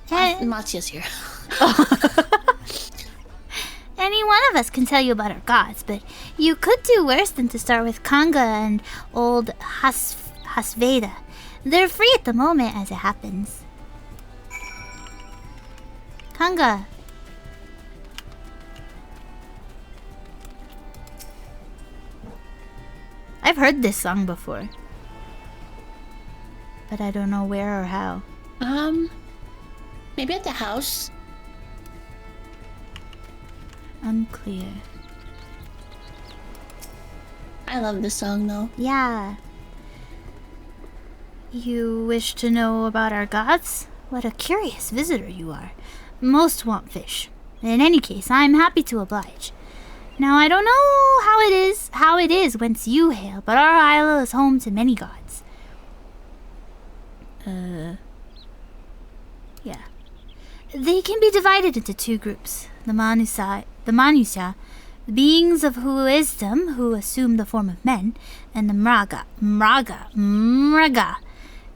Matsu's here. Any one of us can tell you about our gods, but you could do worse than to start with Kanga and old Hasveda. They're free at the moment as it happens. Kanga. I've heard this song before, but I don't know where or how. Maybe at the house. Unclear. I love this song though. Yeah. You wish to know about our gods? What a curious visitor you are. Most want fish. In any case, I am happy to oblige. Now I don't know how it is whence you hail, but our isle is home to many gods. Yeah. They can be divided into two groups. The Manusha, the beings of wisdom who assume the form of men, and the Mraga,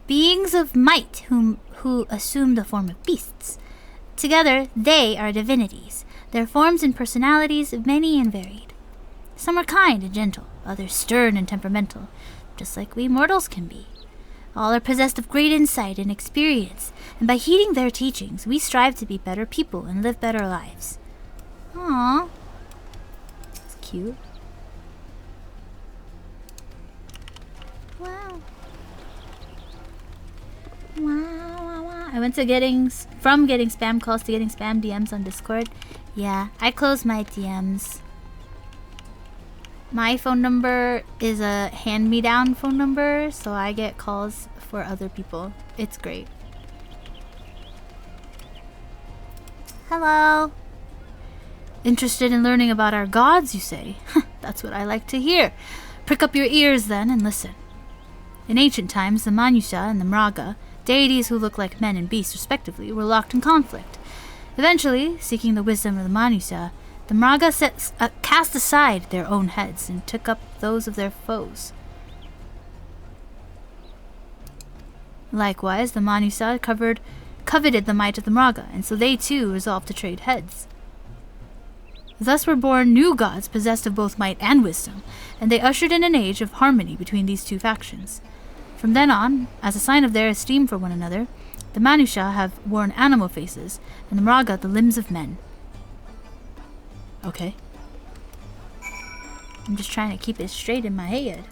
beings of might who assume the form of beasts. Together, they are divinities, their forms and personalities many and varied. Some are kind and gentle, others stern and temperamental, just like we mortals can be. All are possessed of great insight and experience, and by heeding their teachings, we strive to be better people and live better lives. Aww. That's cute. Wow. Wow. I went to getting spam calls to getting spam DMs on Discord. Yeah, I closed my DMs. My phone number is a hand-me-down phone number, so I get calls for other people. It's great. Hello. Interested in learning about our gods, you say? That's what I like to hear. Prick up your ears then and listen. In ancient times, the Manusha and the Mraga, deities who look like men and beasts respectively, were locked in conflict. Eventually, seeking the wisdom of the Manusha, the Mraga cast aside their own heads and took up those of their foes. Likewise, the Manusha coveted the might of the Mraga, and so they too resolved to trade heads. Thus were born new gods possessed of both might and wisdom, and they ushered in an age of harmony between these two factions. From then on, as a sign of their esteem for one another, the Manusha have worn animal faces, and the Mraga the limbs of men. Okay. I'm just trying to keep it straight in my head.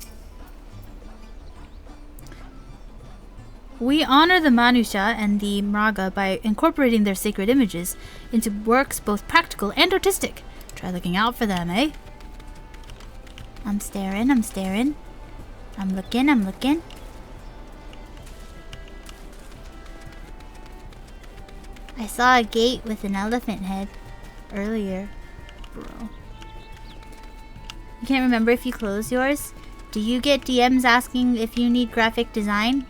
We honor the Manusha and the Mraga by incorporating their sacred images into works both practical and artistic. Try looking out for them, eh? I'm staring. I'm looking. I saw a gate with an elephant head earlier. Bro. You can't remember if you close yours? Do you get DMs asking if you need graphic design?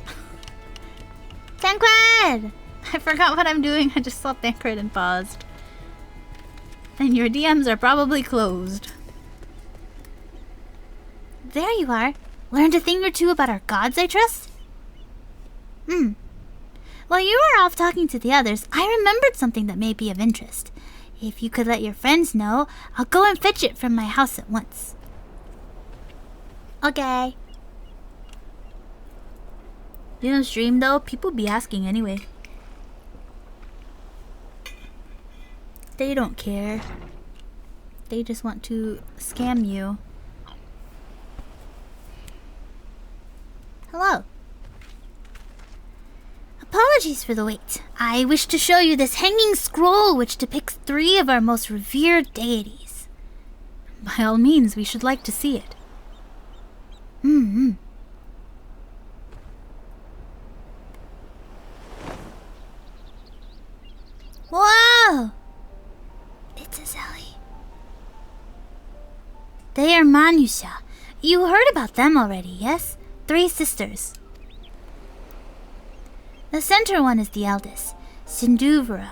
Tancred! I forgot what I'm doing. I just saw Tancred and paused. And your DMs are probably closed. There you are. Learned a thing or two about our gods, I trust? While you were off talking to the others, I remembered something that may be of interest. If you could let your friends know, I'll go and fetch it from my house at once. Okay. You don't stream though? People be asking anyway. They don't care. They just want to scam you. Hello. Apologies for the wait. I wish to show you this hanging scroll which depicts 3 of our most revered deities. By all means, we should like to see it. Whoa! It's a Zelly. They are Manusha. You heard about them already, yes? 3 sisters. The center one is the eldest, Sinduruva,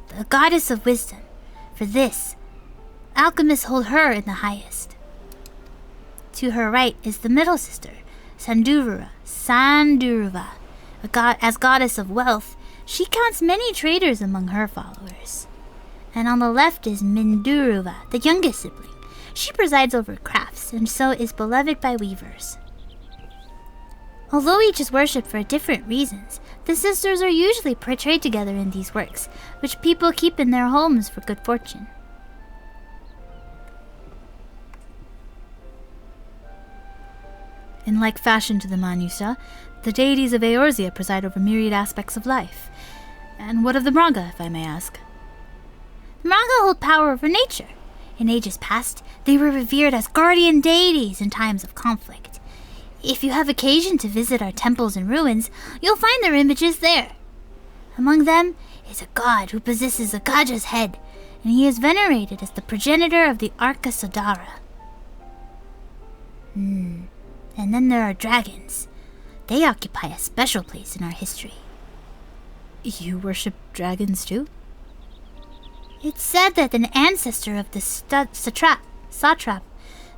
the goddess of wisdom. For this, alchemists hold her in the highest. To her right is the middle sister, Sanduruva. As goddess of wealth, she counts many traders among her followers. And on the left is Minduruva, the youngest sibling. She presides over crafts, and so is beloved by weavers. Although each is worshipped for different reasons, the sisters are usually portrayed together in these works, which people keep in their homes for good fortune. In like fashion to the Manusa, the deities of Eorzea preside over myriad aspects of life. And what of the Mraga, if I may ask? The Mraga hold power over nature. In ages past, they were revered as guardian deities in times of conflict. If you have occasion to visit our temples and ruins, you'll find their images there. Among them is a god who possesses a Gaja's head, and he is venerated as the progenitor of the Arca Sodara. And then there are dragons. They occupy a special place in our history. You worship dragons too? It's said that an ancestor of the satrap,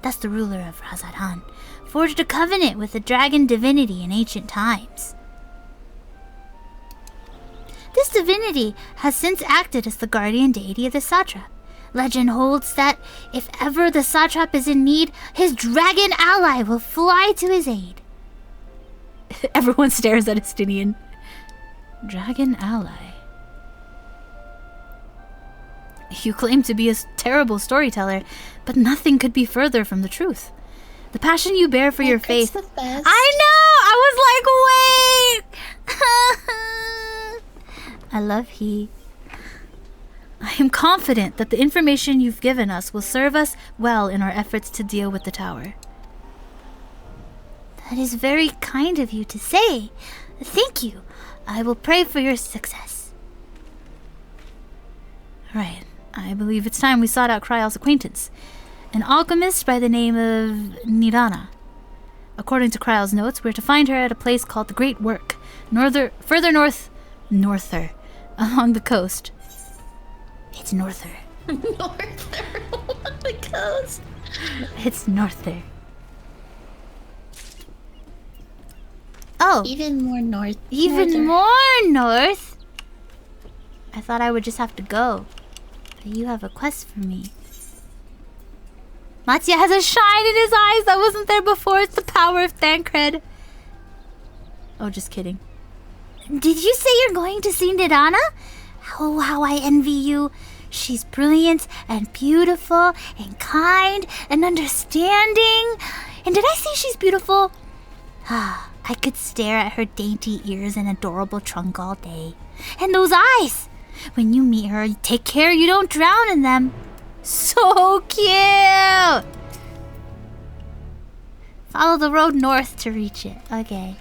that's the ruler of Razadan, forged a covenant with a dragon divinity in ancient times. This divinity has since acted as the guardian deity of the satrap. Legend holds that if ever the satrap is in need, his dragon ally will fly to his aid. Everyone stares at Estinian. Dragon ally. You claim to be a terrible storyteller, but nothing could be further from the truth. The passion you bear for your faith. The best. I know! I was like, wait! I love he. I am confident that the information you've given us will serve us well in our efforts to deal with the tower. That is very kind of you to say. Thank you. I will pray for your success. Right. I believe it's time we sought out Kryal's acquaintance, an alchemist by the name of Nirana. According to Kryal's notes, we're to find her at a place called the Great Work, further norther, along the coast. It's norther. Norther on the coast. It's norther. Oh, Even more north. even more north? I thought I would just have to go. But you have a quest for me. Matsuya has a shine in his eyes that wasn't there before. It's the power of Thancred. Oh, just kidding. Did you say you're going to see Nirana? Oh, how I envy you. She's brilliant and beautiful and kind and understanding. And did I say she's beautiful? Ah, I could stare at her dainty ears and adorable trunk all day. And those eyes! When you meet her, take care you don't drown in them. So cute! Follow the road north to reach it. Okay.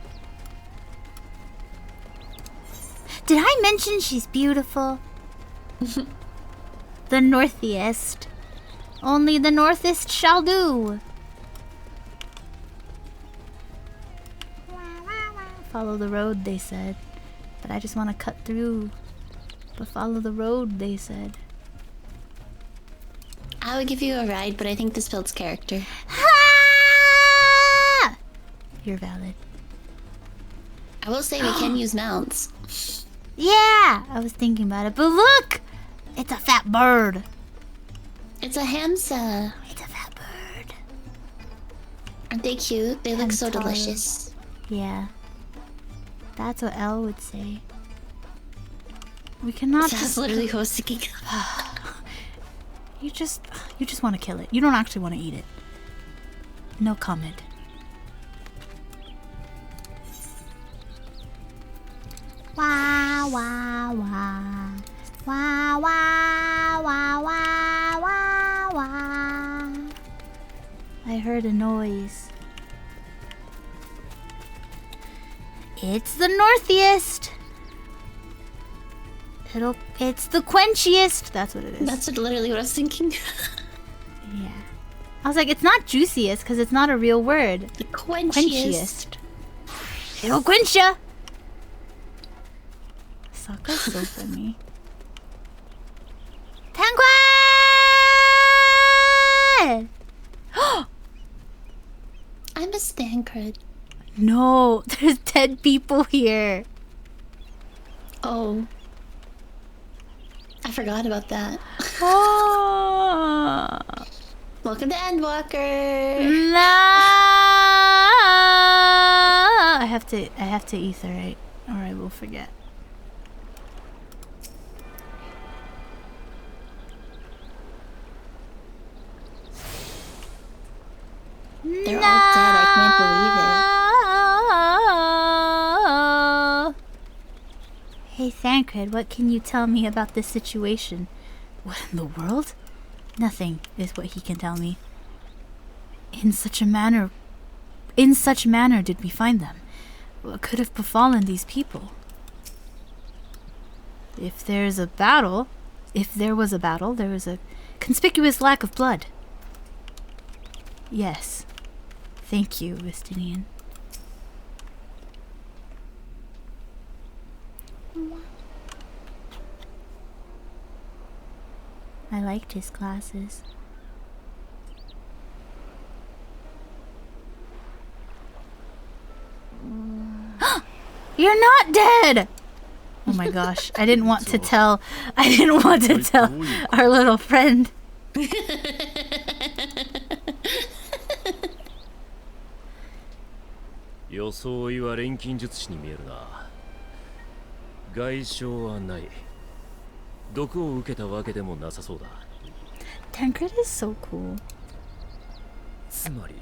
Did I mention she's beautiful? The northeast. Only the northeast shall do. Follow the road, they said. But I just want to cut through. But follow the road, they said. I would give you a ride, but I think this builds character. Ah! You're valid. I will say we can use mounts. Yeah, I was thinking about it. But look! It's a fat bird. It's a hamsa. It's a fat bird. Aren't they cute? They look so Hamtaro. delicious. Yeah. That's what Elle would say. We cannot That's just... literally what I was thinking. You just want to kill it. You don't actually want to eat it. No comment. Wah, wah, wah. Wah, wah, wah, wah, wah, wah. I heard a noise. It's the northeast. It's the quenchiest. That's what it is. That's literally what I was thinking. Yeah. I was like, it's not juiciest because it's not a real word. The quenchiest. It'll quench ya. Saka's so funny. Thancred! I'm a Thancred. No, there's dead people here. Oh. I forgot about that. Oh. Welcome to Endwalker. No. I have to ether, right? Or I will forget. They're all dead. I can't believe it. Hey Thancred, what can you tell me about this situation? What in the world? Nothing is what he can tell me. In such manner did we find them. What could have befallen these people? If there was a battle, there was a conspicuous lack of blood. Yes. Thank you, Vistinian. I liked his classes. You're not dead! Oh my gosh, I didn't want to tell our little friend.装いは錬金術師に見えるな。外傷はない。毒を受けたわけでもなさそうだ。Tancred is so cool. つまり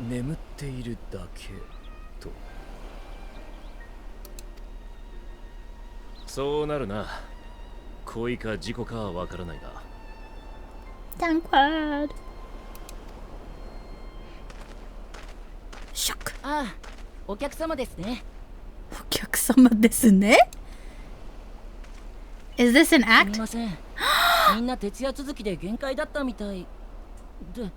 眠っているだけと。そうなるな。恋か事故かはわからないが。Tancred. Shock. ああ、お客様ですね。お客様ですね? Is this an act? すみません。みんな徹夜続きで限界だったみたいで。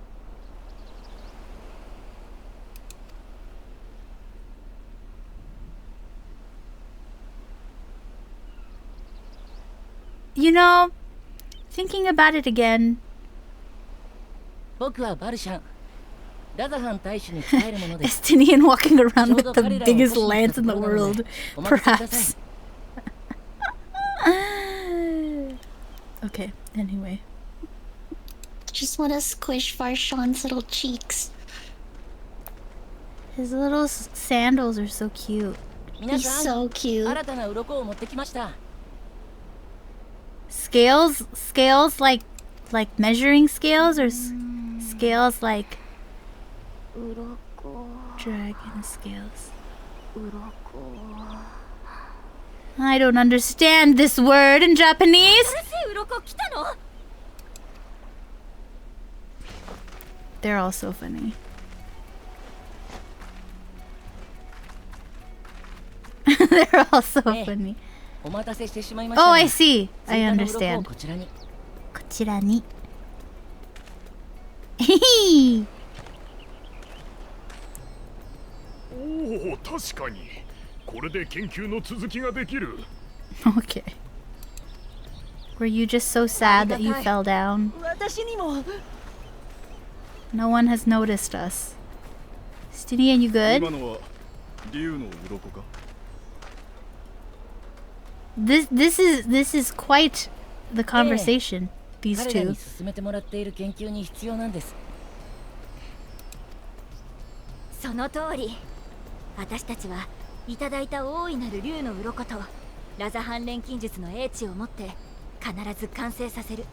You know, thinking about it again. 僕はバルシャン。ラザハン大使に仕えるものです。Estinian walking around with the biggest lance in the world, perhaps. Okay, anyway. Just want to squish Varshawn's little cheeks. His little sandals are so cute. He's so cute. 新たな鱗を持ってきました。Scales like measuring scales or scales like dragon scales. I don't understand this word in Japanese. They're all so funny. They're all so funny. Oh, I see. I understand. こちらに。Hehe. おお、確かに。これで研究の続きができる。Okay. Were you just so sad that you fell down? 私にも。No one has noticed us. Stinian, you good? 今のは竜の鱗か? This is quite the conversation. These 彼ら two. に進めてもらっている研究に必要なんです。その通り。私たちはいただいた大いなる竜の鱗とラザハン錬金術の英知を持って必ず完成させる。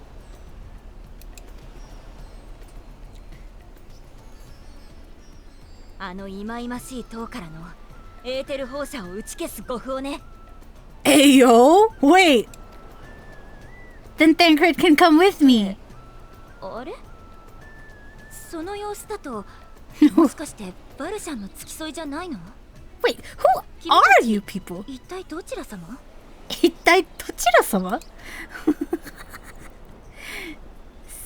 あの忌々しい塔からのエーテル放射を打ち消す護符をね。Ayo, wait. Then Thancred can come with me. あれ？その様子だともしかしてバルシャンの付き添いじゃないの？ Wait, who are you people? 一体どちら様？一体どちら様?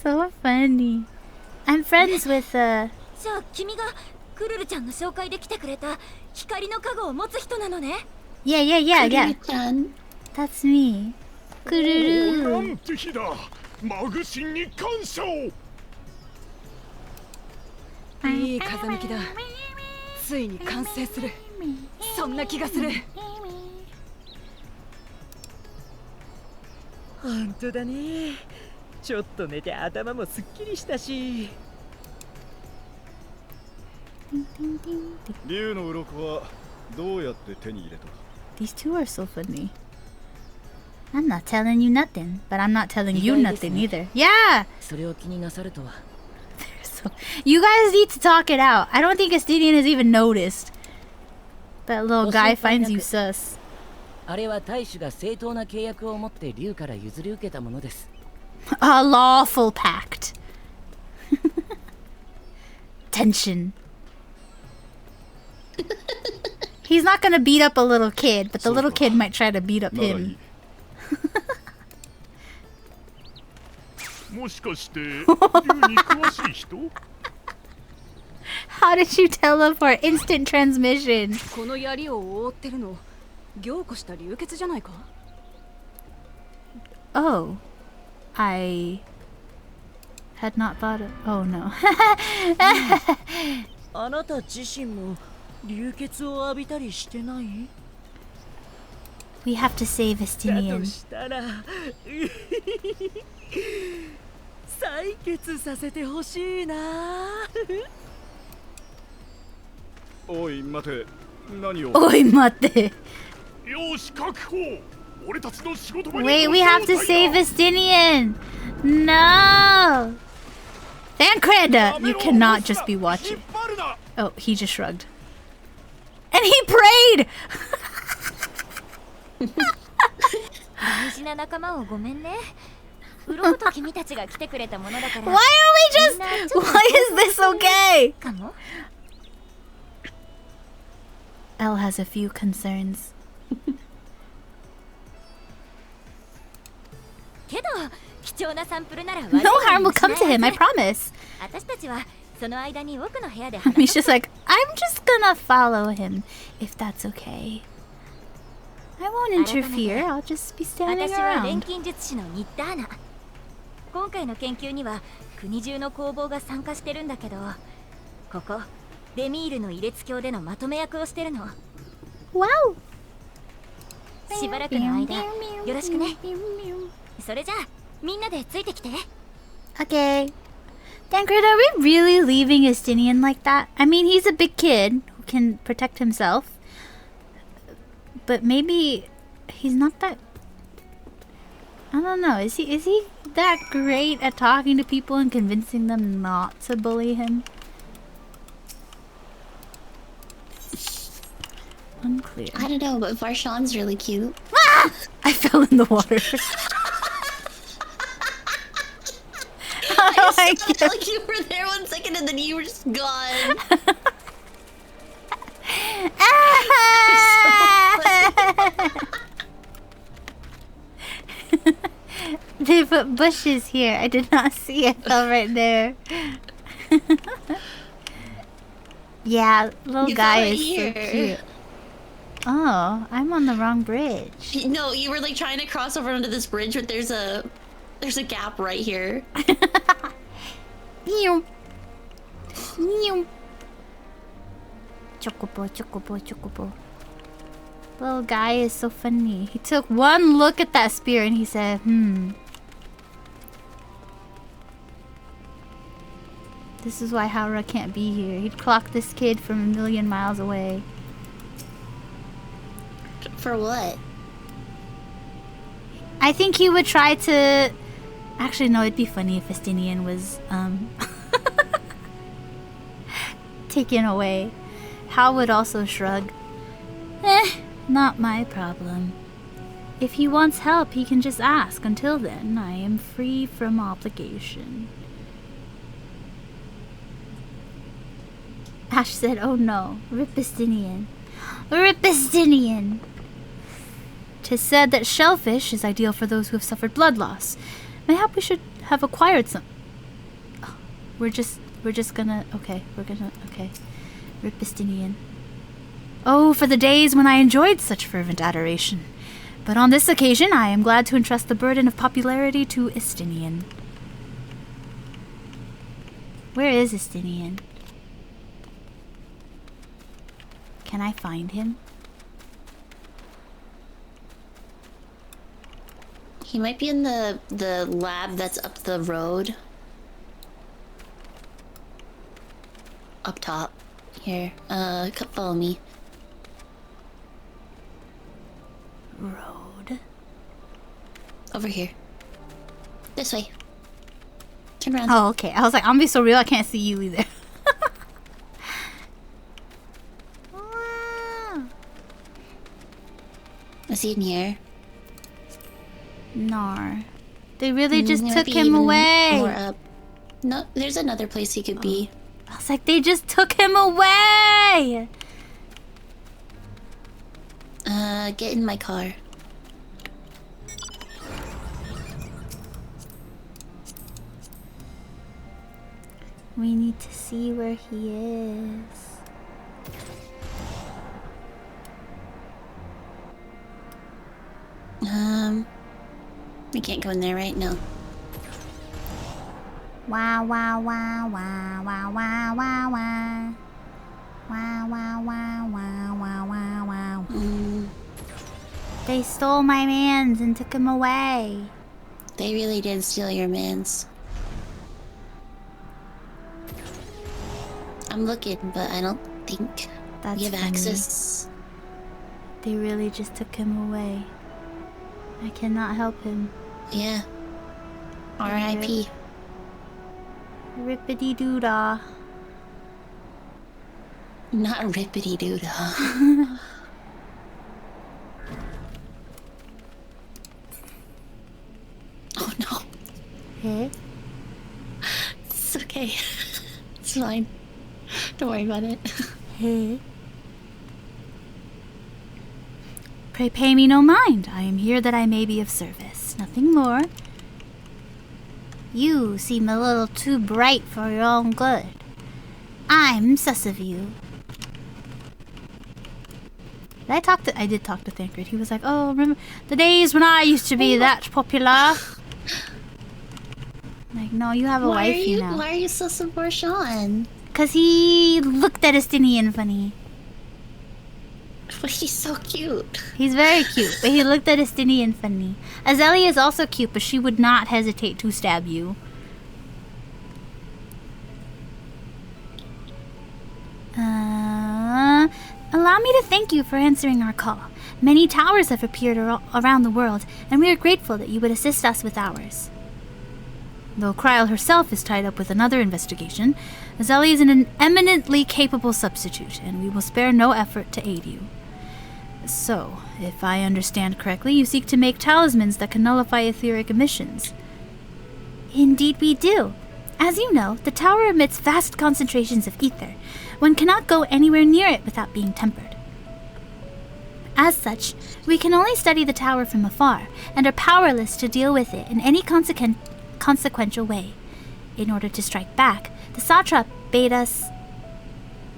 So funny. I'm friends with じゃあ君がクルルちゃんの紹介で来てくれた光の加護を持つ人なのね。Yeah. That's me. クルル。なんて日だ。マグシンに感謝を。いい風向きだ。ついに完成する。そんな気がする。本当だね。ちょっと寝て頭もすっきりしたし。竜の鱗はどうやって手に入れた？ These two are so funny. I'm not telling you nothing, but I'm not telling you nothing either. Yeah! それを気になさるとは。So, you guys need to talk it out. I don't think Estinian has even noticed. That little guy finds you sus. あれは大使が正当な契約を持って竜から譲り受けたものです。A lawful pact. Tension. He's not gonna beat up a little kid, but the little kid might try to beat up him. もしかして竜に詳しい人？ How did you teleport? Instant transmission. この槍を覆ってるの凝固した流血じゃないか？ Oh. I had not thought of... Oh no. あなた自身も流血を浴びたりしてない？ We have to save だ Estinian. としたら採血させてほしいな。おい待て、何を？おい待て。よし確保。俺たちの仕事場に。 Wait, we have to save Estinian. No. Thancred, you cannot just be watching. Oh, he just shrugged. And he prayed. 大事な仲間をごめんね。売ろうと君たちが来てくれたものだから。Why are we just... Why is this okay? かも。 Elle has a few concerns. けど貴重なサンプルなら No harm will come to him, I promise. 私たちはその間に奥の部屋で He's just like, I'm just gonna follow him, if that's okay. I won't interfere, I'll just be standing 私は錬 around. 金術師のニッターナ。今回の研究には国中の工房が参加してるんだけど、ここデミールのイレツ教でのまとめ役をしてるの。Wow! しばらくの間よろしくね。それじゃあみんなでついてきて。 Okay. Dankred, are we really leaving Estinian like that? I mean, he's a big kid who can protect himself. But maybe he's not that... I don't know. Is he that great at talking to people and convincing them not to bully him? Unclear. I don't know, but Varshan's really cute. Ah! I fell in the water. I felt like you were there 1 second and then you were just gone. They put bushes here. I did not see it. Fell right there. Yeah, little You guy fell is here. so cute. Oh, I'm on the wrong bridge. No, you were like trying to cross over onto this bridge, but there's a gap right here. Meow. Meow. Chocobo, chocobo, chocobo. Little guy is so funny. He took one look at that spear and he said, This is why Haura can't be here. He'd clock this kid from a million miles away. For what? I think he would try to... Actually, no, it'd be funny if Estinian was, taken away. Hal would also shrug. Not my problem. If he wants help, he can just ask. Until then, I am free from obligation. Ash said, oh no, Rip Estinian. Rip Estinian! 'Tis said that shellfish is ideal for those who have suffered blood loss. Mayhap we should have acquired some. Oh, we're just gonna. Okay, okay. Rip Estinian. Oh, for the days when I enjoyed such fervent adoration. But on this occasion, I am glad to entrust the burden of popularity to Estinian. Where is Estinian? Can I find him? He might be in the lab that's up the road. Up top. Here. Follow me. Over here. This way. Turn around. Oh, okay. I was like, I'm be so real, I can't see you either. Is he in here? No. They really just There took might be him even away. More up. No, there's another place he could be. I was like, they just took him away. Get in my car. We need to see where he is. We can't go in there right now. Wow, wow, wow, wow, wow, wow, wow, wow. Wow, wow, wow, wow, wow, wow, wow. They stole my mans and took him away. They really did steal your mans. I'm looking, but I don't think we have funny. access. They really just took him away. I cannot help him. Yeah. R.I.P. Rippity doo-dah. Not rippity doo-dah. Oh no. Hey? It's okay. It's fine. Don't worry about it. Hey? Pray pay me no mind. I am here that I may be of service. Nothing more. You seem a little too bright for your own good. I'm sus of you. I did talk to Thancred. He was like, oh, remember the days when I used to be that popular? Like, no, you have a wifey now. Why are you sus of Borshawn? Because he looked at Estinian funny. But he's so cute. He's very cute, but he looked at Estinian funny. Azeli is also cute, but she would not hesitate to stab you. Allow me to thank you for answering our call. Many towers have appeared around the world, and we are grateful that you would assist us with ours. Though Kryl herself is tied up with another investigation, Azeli is an eminently capable substitute, and we will spare no effort to aid you. So, if I understand correctly, you seek to make talismans that can nullify etheric emissions. Indeed we do. As you know, the tower emits vast concentrations of ether. One cannot go anywhere near it without being tempered. As such, we can only study the tower from afar, and are powerless to deal with it in any consequential way. In order to strike back, the satrap bade us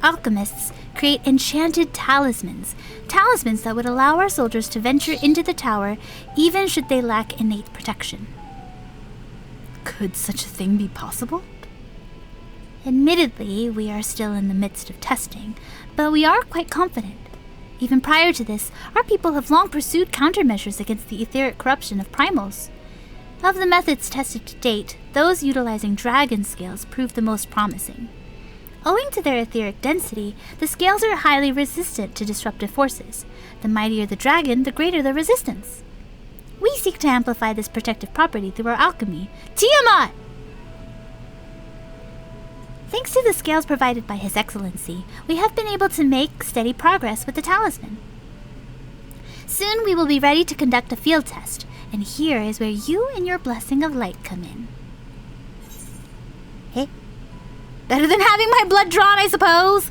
alchemists create enchanted talismans. Talismans that would allow our soldiers to venture into the tower even should they lack innate protection. Could such a thing be possible? Admittedly, we are still in the midst of testing, but we are quite confident. Even prior to this, our people have long pursued countermeasures against the etheric corruption of primals. Of the methods tested to date, those utilizing dragon scales prove the most promising. Owing to their etheric density, the scales are highly resistant to disruptive forces. The mightier the dragon, the greater the resistance. We seek to amplify this protective property through our alchemy. Tiamat! Thanks to the scales provided by His Excellency, we have been able to make steady progress with the talisman. Soon we will be ready to conduct a field test, and here is where you and your blessing of light come in. Hey? Better than having my blood drawn, I suppose!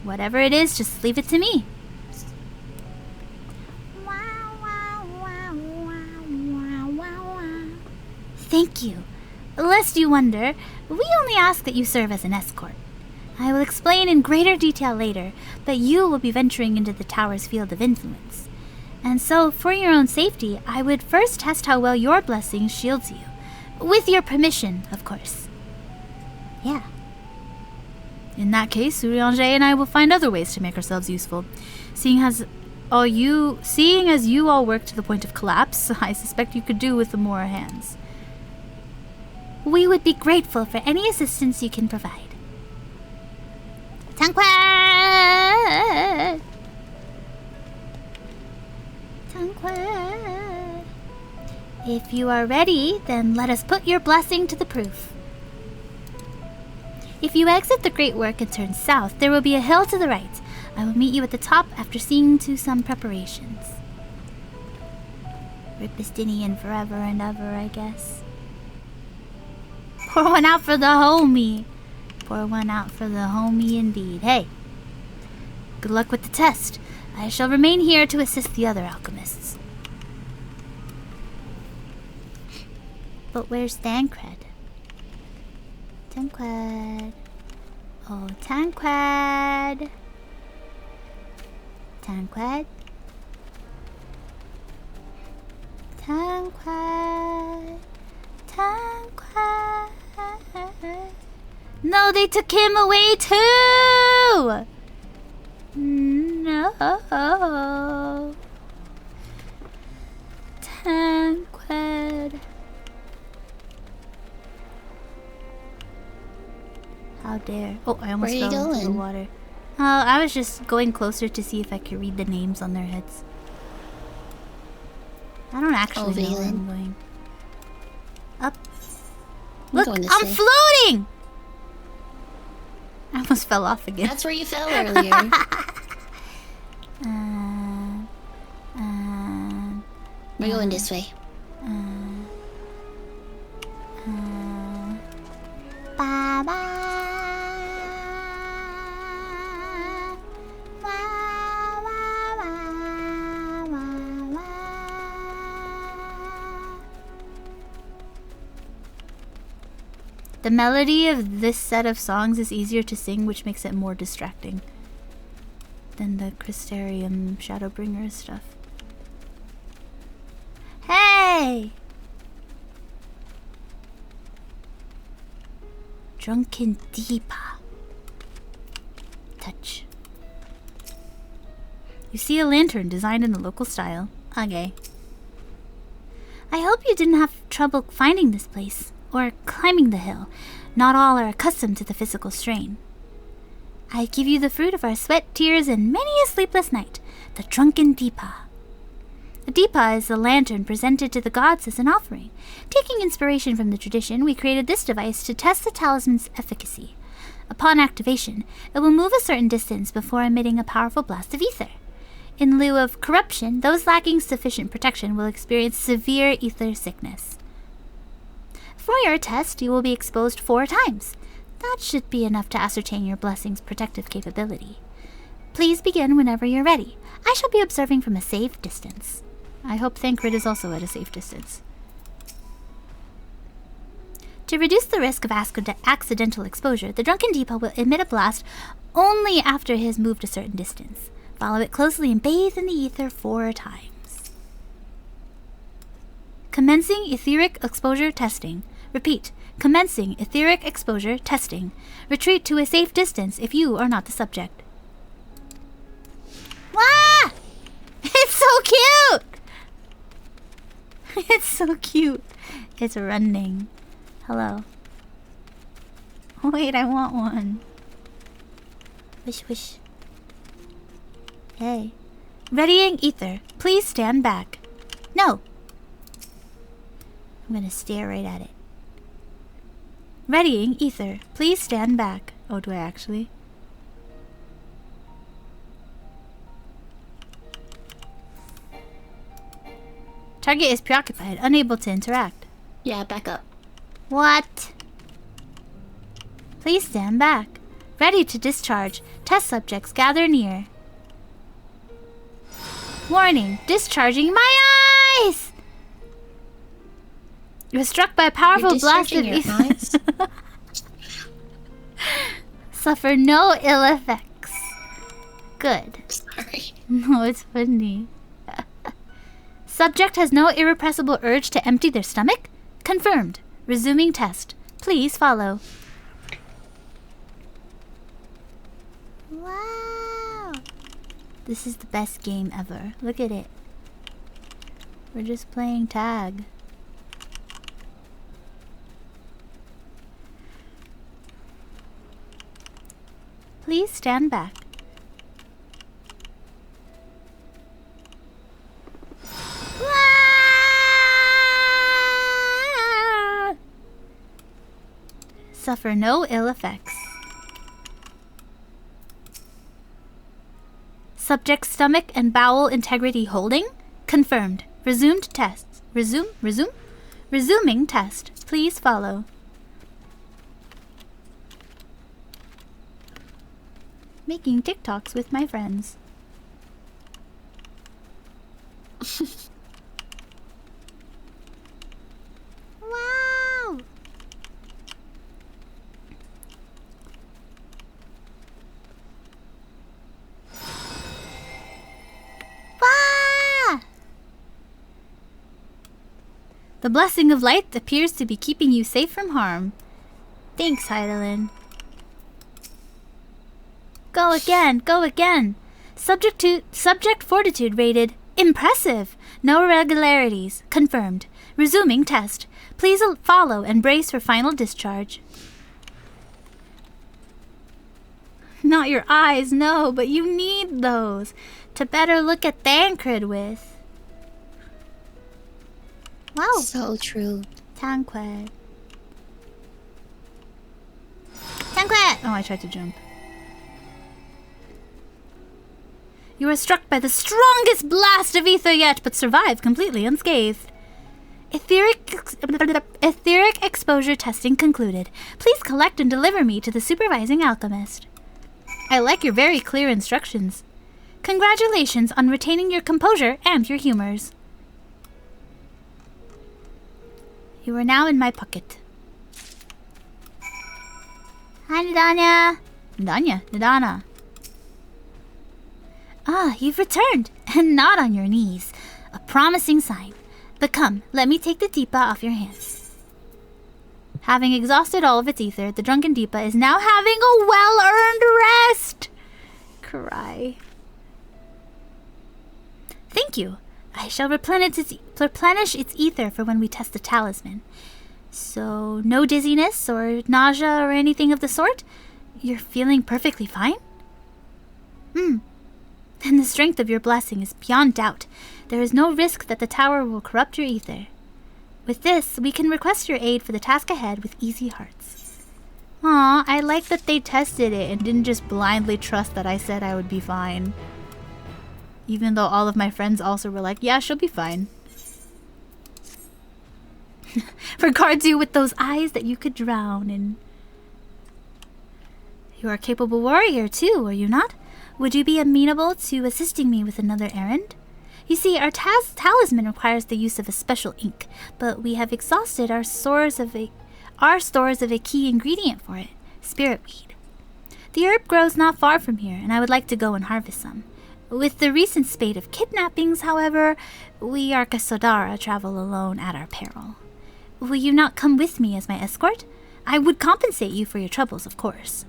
Whatever it is, just leave it to me. Thank you. Lest you wonder, we only ask that you serve as an escort. I will explain in greater detail later, but you will be venturing into the tower's field of influence. And so, for your own safety, I would first test how well your blessing shields you. With your permission, of course. Yeah. In that case, Urianger and I will find other ways to make ourselves useful. Seeing as you all work to the point of collapse, I suspect you could do with more hands. We would be grateful for any assistance you can provide. Tanquet! Tanquet! If you are ready, then let us put your blessing to the proof. If you exit the Great Work and turn south, there will be a hill to the right. I will meet you at the top after seeing to some preparations. Ripistinian forever and ever, I guess. Pour one out for the homie. Pour one out for the homie indeed. Hey, good luck with the test. I shall remain here to assist the other alchemists. But where's Tancred? Tancred. Oh, Tancred. Tancred. Tancred. Tancred. No, they took him away too! No. Tancred. How dare. Oh, I almost fell into the water. Oh, I was just going closer to see if I could read the names on their heads. I don't actually know where I'm going. Up. Look, I'm floating! I almost fell off again. That's where you fell earlier. We're going this way. The melody of this set of songs is easier to sing, which makes it more distracting than the Crystarium Shadowbringer stuff. Hey! Drunken Deepa. Touch. You see a lantern designed in the local style. Okay. I hope you didn't have trouble finding this place. Or climbing the hill. Not all are accustomed to the physical strain. I give you the fruit of our sweat, tears, and many a sleepless night, the drunken Deepa. The Deepa is a lantern presented to the gods as an offering. Taking inspiration from the tradition, we created this device to test the talisman's efficacy. Upon activation, it will move a certain distance before emitting a powerful blast of ether. In lieu of corruption, those lacking sufficient protection will experience severe ether sickness. For your test, you will be exposed 4 times. That should be enough to ascertain your blessing's protective capability. Please begin whenever you're ready. I shall be observing from a safe distance. I hope Thancred is also at a safe distance. To reduce the risk of accidental exposure, the Drunken Deepa will emit a blast only after it has moved a certain distance. Follow it closely and bathe in the ether 4 times. Commencing etheric exposure testing. Repeat. Commencing etheric exposure testing. Retreat to a safe distance if you are not the subject. Wah! It's so cute! It's so cute. It's running. Hello. Oh, wait, I want one. Wish, wish. Hey. Readying ether. Please stand back. No. I'm gonna stare right at it. Readying ether. Please stand back. Oh, do I actually? Target is preoccupied, unable to interact. Yeah, back up. What? Please stand back. Ready to discharge. Test subjects gather near. Warning, discharging my eyes! You were struck by a powerful blast of ether. Suffer no ill effects. Good. Sorry. No, it's funny. Subject has no irrepressible urge to empty their stomach? Confirmed. Resuming test. Please follow. Wow. This is the best game ever. Look at it. We're just playing tag. Please stand back. Suffer no ill effects. Subject stomach and bowel integrity holding? Confirmed. Resumed tests. Resuming test. Please follow. Making TikToks with my friends. Wow! Wow! The blessing of light appears to be keeping you safe from harm. Thanks, Heidelin. Go again, go again. Subject fortitude rated impressive. No irregularities. Confirmed. Resuming test. Please follow and brace for final discharge. Not your eyes, no, but you need those to better look at Thancred with. Wow. So true. Tancred. Tancred! Oh, I tried to jump. You are struck by the strongest blast of ether yet, but survive completely unscathed. Etheric exposure testing concluded. Please collect and deliver me to the supervising alchemist. I like your very clear instructions. Congratulations on retaining your composure and your humors. You are now in my pocket. Hi, Nadanya. Nadana. Ah, you've returned, and not on your knees. A promising sign. But come, let me take the Deepa off your hands. Having exhausted all of its ether, the drunken Deepa is now having a well-earned rest. Cry. Thank you. I shall replenish its ether for when we test the talisman. So, no dizziness or nausea or anything of the sort? You're feeling perfectly fine? Then the strength of your blessing is beyond doubt. There is no risk that the tower will corrupt your ether. With this, we can request your aid for the task ahead with easy hearts. Aw, I like that they tested it and didn't just blindly trust that I said I would be fine. Even though all of my friends also were like, yeah, she'll be fine. Regards you with those eyes that you could drown in. You are a capable warrior too, are you not? Would you be amenable to assisting me with another errand? You see, our talisman requires the use of a special ink, but we have exhausted our stores of a key ingredient for it, spirit weed. The herb grows not far from here, and I would like to go and harvest some. With the recent spate of kidnappings, however, we Arkasodara travel alone at our peril. Will you not come with me as my escort? I would compensate you for your troubles, of course.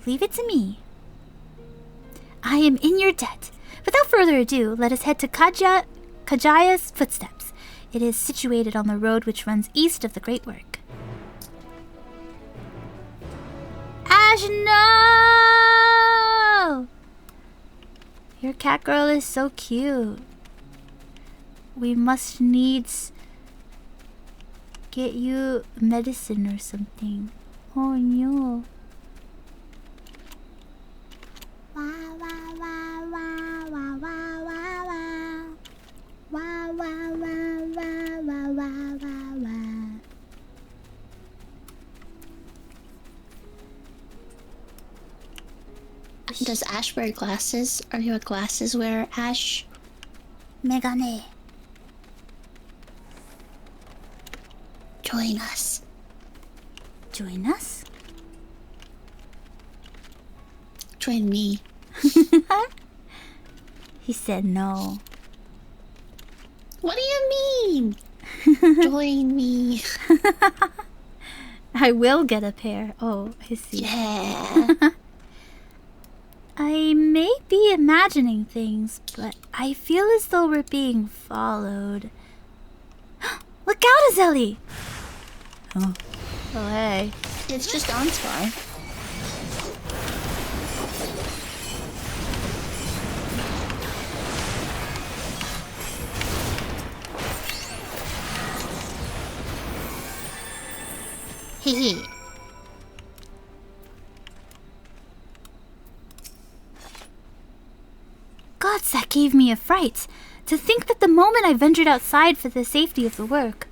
Leave it to me. I am in your debt. Without further ado, let us head to Kajaya's footsteps. It is situated on the road which runs east of the Great Work. Ash, no! Your cat girl is so cute. We must needs get you medicine or something. Oh no. Does Ash wear glasses? Are you a glasses wearer, Ash? Megane. Join us. Join us? Join me. He said no. What do you mean? Join me. I will get a pair. Oh, I see. Yeah. I may be imagining things, but I feel as though we're being followed. Look out, Azeli! Oh, hey. It's just Onspar. Hehe. that gave me a fright. To think that the moment I ventured outside for the safety of the work.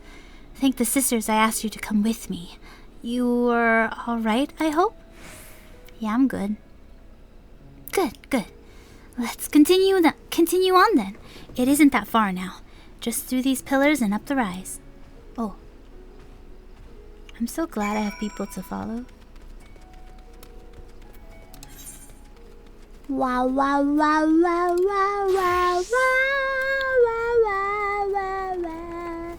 Thank the sisters I asked you to come with me. You were alright, I hope? Yeah, I'm good. Good. Let's continue on then. It isn't that far now. Just through these pillars and up the rise. Oh. I'm so glad I have people to follow. Wow, wow, wow, wow, wow, wow, wow, wow, wow, wow.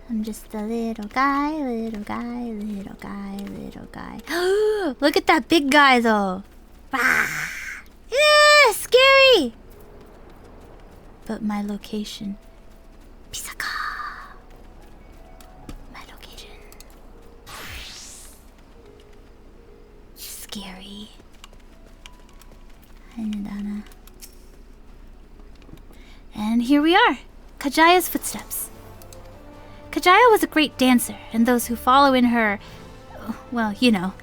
I'm just a little guy. Look at that big guy though. Yeah, scary. But my location. Pisaka. My location. Scary. And here we are. Kajaya's footsteps. Kajaya was a great dancer, and those who follow in her, well, you know,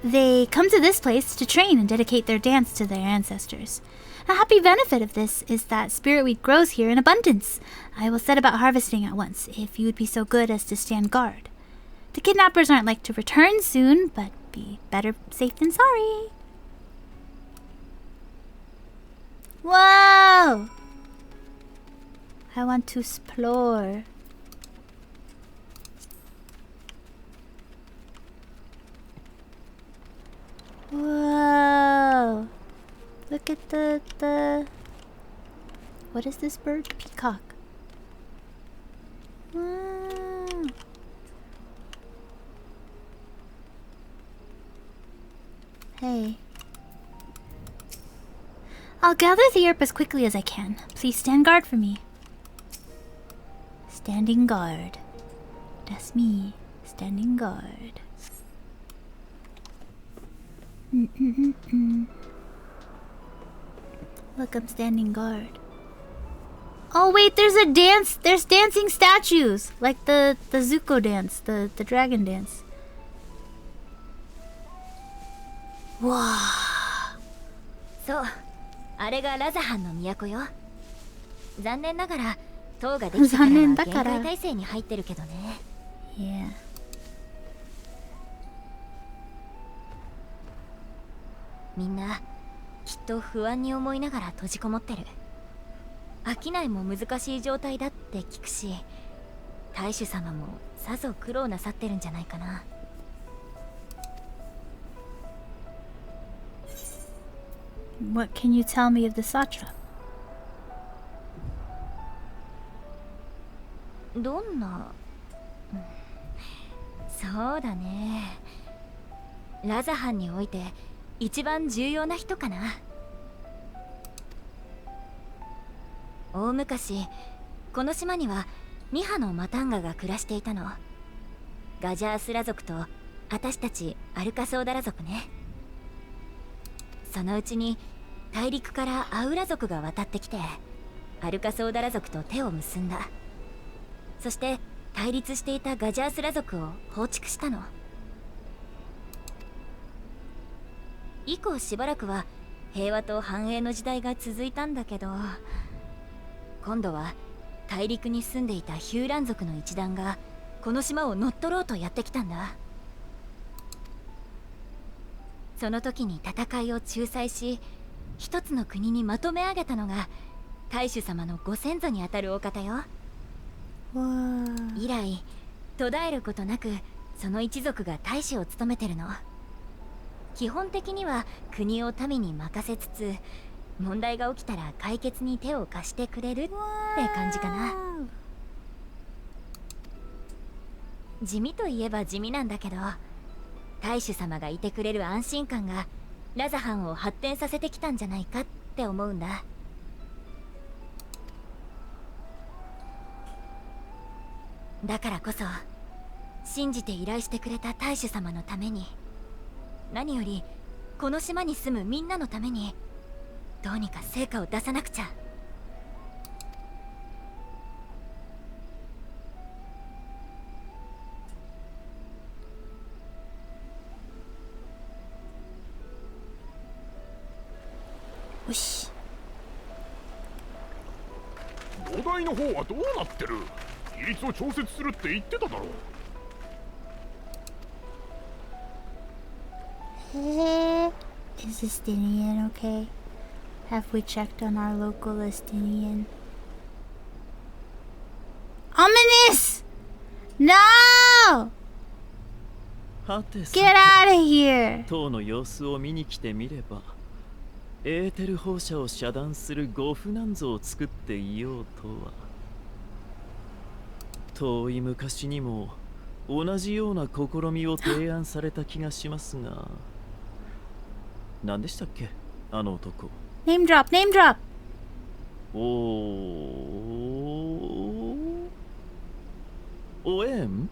they come to this place to train and dedicate their dance to their ancestors. A happy benefit of this is that spirit wheat grows here in abundance. I will set about harvesting at once, if you would be so good as to stand guard. The kidnappers aren't like to return soon, but be better safe than sorry. Whoa! I want to explore. Whoa! Look at the... What is this bird? Peacock. Wow. Hey. I'll gather the herb as quickly as I can. Please stand guard for me. Standing guard. That's me. Standing guard. Look, I'm standing guard. Oh wait, there's a dance. There's dancing statues, like the Zuko dance, the dragon dance. Wow. そう、あれがラザハンの都よ。残念ながら塔ができてからは限界態勢に入ってるけどね。Yeah. みんなきっと不安に思いながら閉じこもってる。商いも難しい状態だって聞くし、大主様もさぞ苦労なさってるんじゃないかな。What can you tell me of the satrap? どんな、そうだね。ラザハンにおいて一番重要な人かな。大昔この島には2羽のマタンガが暮らしていたの。ガジャースラ族と私たちアルカソーダラ族ね。そのうちに大陸からアウラ族が渡ってきてアルカソーダラ族と手を結んだ。そして対立していたガジャースラ族を放逐したの。以降しばらくは平和と繁栄の時代が続いたんだけど、今度は大陸に住んでいたヒューラン族の一団がこの島を乗っ取ろうとやってきたんだ。その時に戦いを仲裁し一つの国にまとめ上げたのが大主様のご先祖にあたるお方よ。以来途絶えることなくその一族が大使を務めてるの。基本的には国を民に任せつつ問題が起きたら解決に手を貸してくれるって感じかな。地味といえば地味なんだけど、大主様がいてくれる安心感がラザハンを発展させてきたんじゃないかって思うんだ。だからこそ信じて依頼してくれた大主様のために、何よりこの島に住むみんなのためにどうにか成果を出さなくちゃ。Whoosh. 土台の方はどうなってる？比率を調節するって言ってただろう。Is Estinian okay? Have we checked on our local Estinian? Ominous! No! Get out of here! 塔の様子を見に来てみれば、エーテル放射を遮断する護符なんぞを作っていようとは。遠い昔にも同じような試みを提案された気がしますが、何でしたっけ、あの男。Name drop, name drop! OM?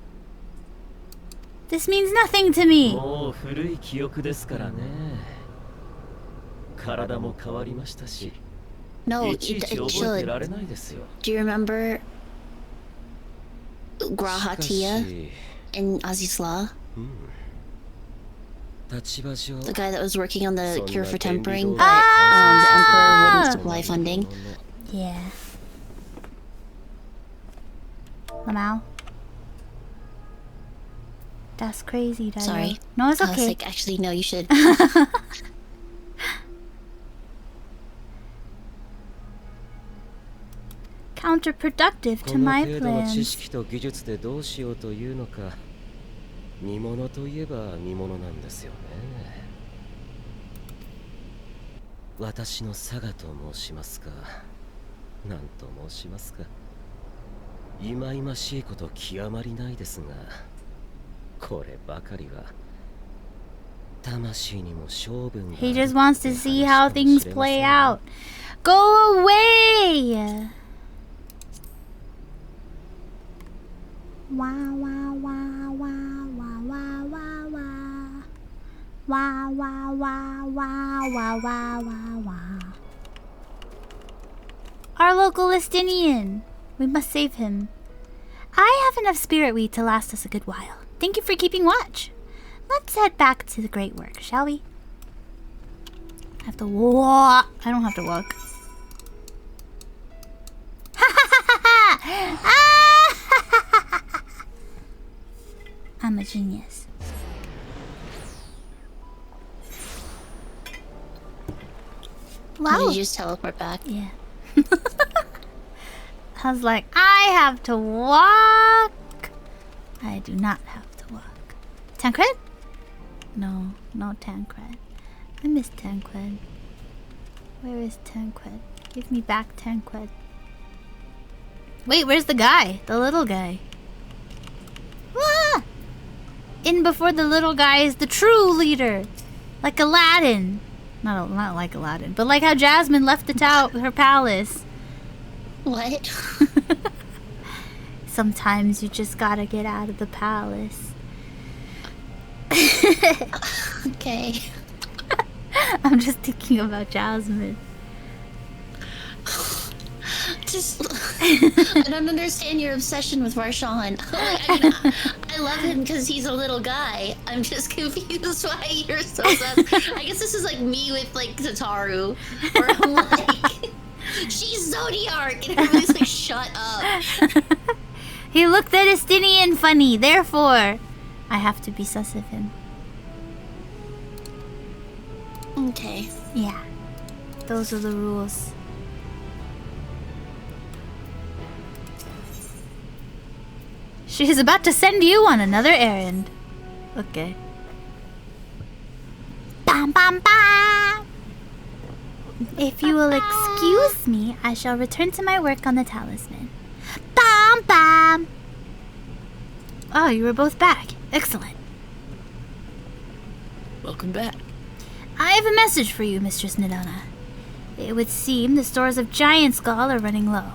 This means nothing to me! もう古い記憶ですからね。体も変わりましたし。No, いちいち覚えてられないですよ。Do you remember Grahatia in Azizla? The guy that was working on the cure for tempering, but the Emperor wouldn't supply funding. Yeah. Lamau. That's crazy, Daigo. Sorry. No, it's I was okay. like, actually, no, you should. Counterproductive to my plans. 知識と技術でどうしようというのか、見物といえば見物なんですよね。私の佐賀と申しますか、なんと申しますか、忌々しいこと極まりないですが、こればかりは魂にも勝負が。 He just wants to see how things play out. Go away! Wah wah wah wah wah wah wah wah. Wah wah wah wah wah wah wah wah. Our local Estinian. We must save him. I have enough spirit weed to last us a good while. Thank you for keeping watch. Let's head back to the great work, shall we? I have to walk. I don't have to walk. I'm a genius. Wow. Did you just teleport back? Yeah. I was like, I have to walk. I do not have to walk. Tancred? No, no Tancred. I miss Tancred. Where is Tancred? Give me back Tancred. Wait, where's the guy? The little guy. Ah! In before the little guy is the true leader. Like Aladdin. Not like Aladdin, but like how Jasmine left her palace. What? Sometimes you just gotta get out of the palace. Okay. I'm just thinking about Jasmine. Just, I don't understand your obsession with Varshan. I love him because he's a little guy. I'm just confused why you're so obsessed. I guess this is like me with like Tataru, where I'm like, she's Zodiark, and everybody's like, shut up. He looked at Estinian funny, therefore I have to be sus of him. Okay. Yeah. Those are the rules. She is about to send you on another errand. Okay. Bam bam bam! If you will excuse me, I shall return to my work on the talisman. Bam bam! Oh, you were both back. Excellent. Welcome back. I have a message for you, Mistress Nidona. It would seem the stores of Giant Skull are running low.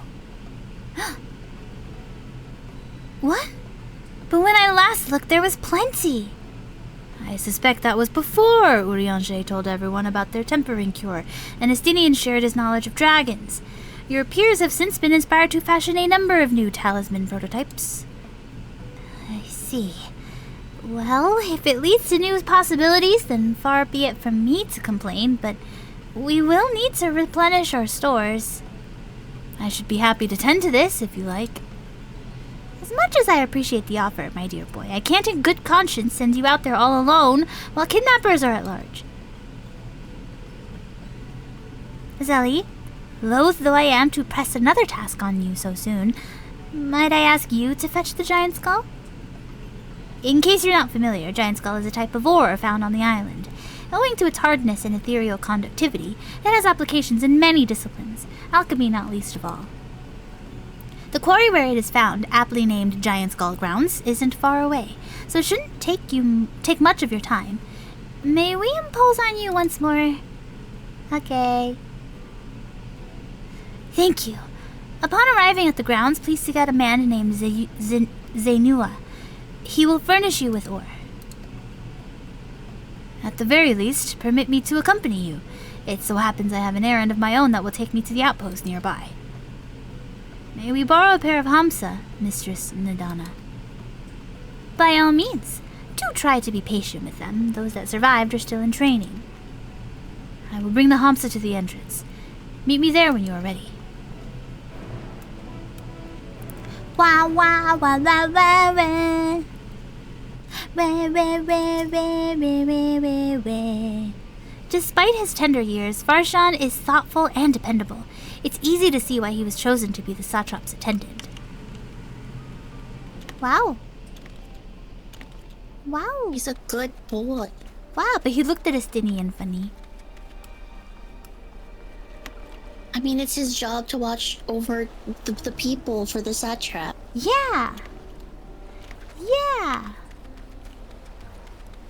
What? But when I last looked, there was plenty. I suspect that was before Urianger told everyone about their tempering cure, and Estinian shared his knowledge of dragons. Your peers have since been inspired to fashion a number of new talisman prototypes. I see. Well, if it leads to new possibilities, then far be it from me to complain, but We will need to replenish our stores. I should be happy to tend to this, if you like. As much as I appreciate the offer, my dear boy, I can't in good conscience send you out there all alone while kidnappers are at large. Zelly, loath though I am to press another task on you so soon, might I ask you to fetch the giant skull? In case you're not familiar, giant skull is a type of ore found on the island. Owing to its hardness and ethereal conductivity, it has applications in many disciplines, alchemy not least of all. The quarry where it is found, aptly named Giant Skull Grounds, isn't far away, so it shouldn't take much of your time. May we impose on you once more? Okay. Thank you. Upon arriving at the grounds, please seek out a man named Zenua. He will furnish you with ore. At the very least, permit me to accompany you. It so happens I have an errand of my own that will take me to the outpost nearby. May we borrow a pair of Hamsa, Mistress Nadana? By all means. Do try to be patient with them. Those that survived are still in training. I will bring the Hamsa to the entrance. Meet me there when you are ready. Wah wah wah wah wah wah. Despite his tender years, Farshan is thoughtful and dependable. It's easy to see why he was chosen to be the satrap's attendant. Wow. Wow. He's a good boy. Wow, but he looked at Estinian funny. I mean, it's his job to watch over the people for the satrap. Yeah. Yeah.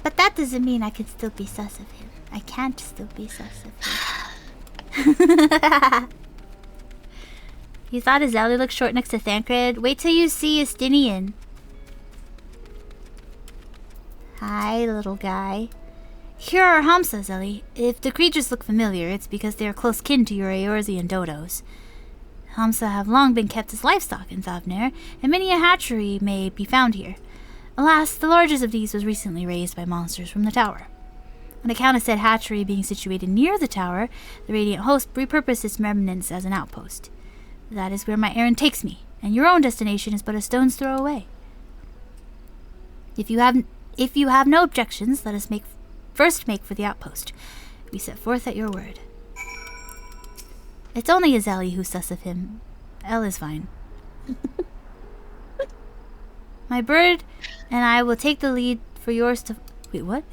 But that doesn't mean I can still be sus of him. I can't still be sus of him. You thought Azali looked short next to Thancred? Wait till you see Estinian. Hi, little guy. Here are Hamsa, Zelly. If the creatures look familiar, it's because they are close kin to your Eorzean dodos. Hamsa have long been kept as livestock in Thavner, and many a hatchery may be found here. Alas, the largest of these was recently raised by monsters from the tower. On account of said hatchery being situated near the tower, the Radiant Host repurposed its remnants as an outpost. That is where my errand takes me, and your own destination is but a stone's throw away. If you have no objections, let us first make for the outpost. We set forth at your word. It's only Azali who's sus of him. Elle is fine. My bird and I will take the lead for yours to... Wait, what?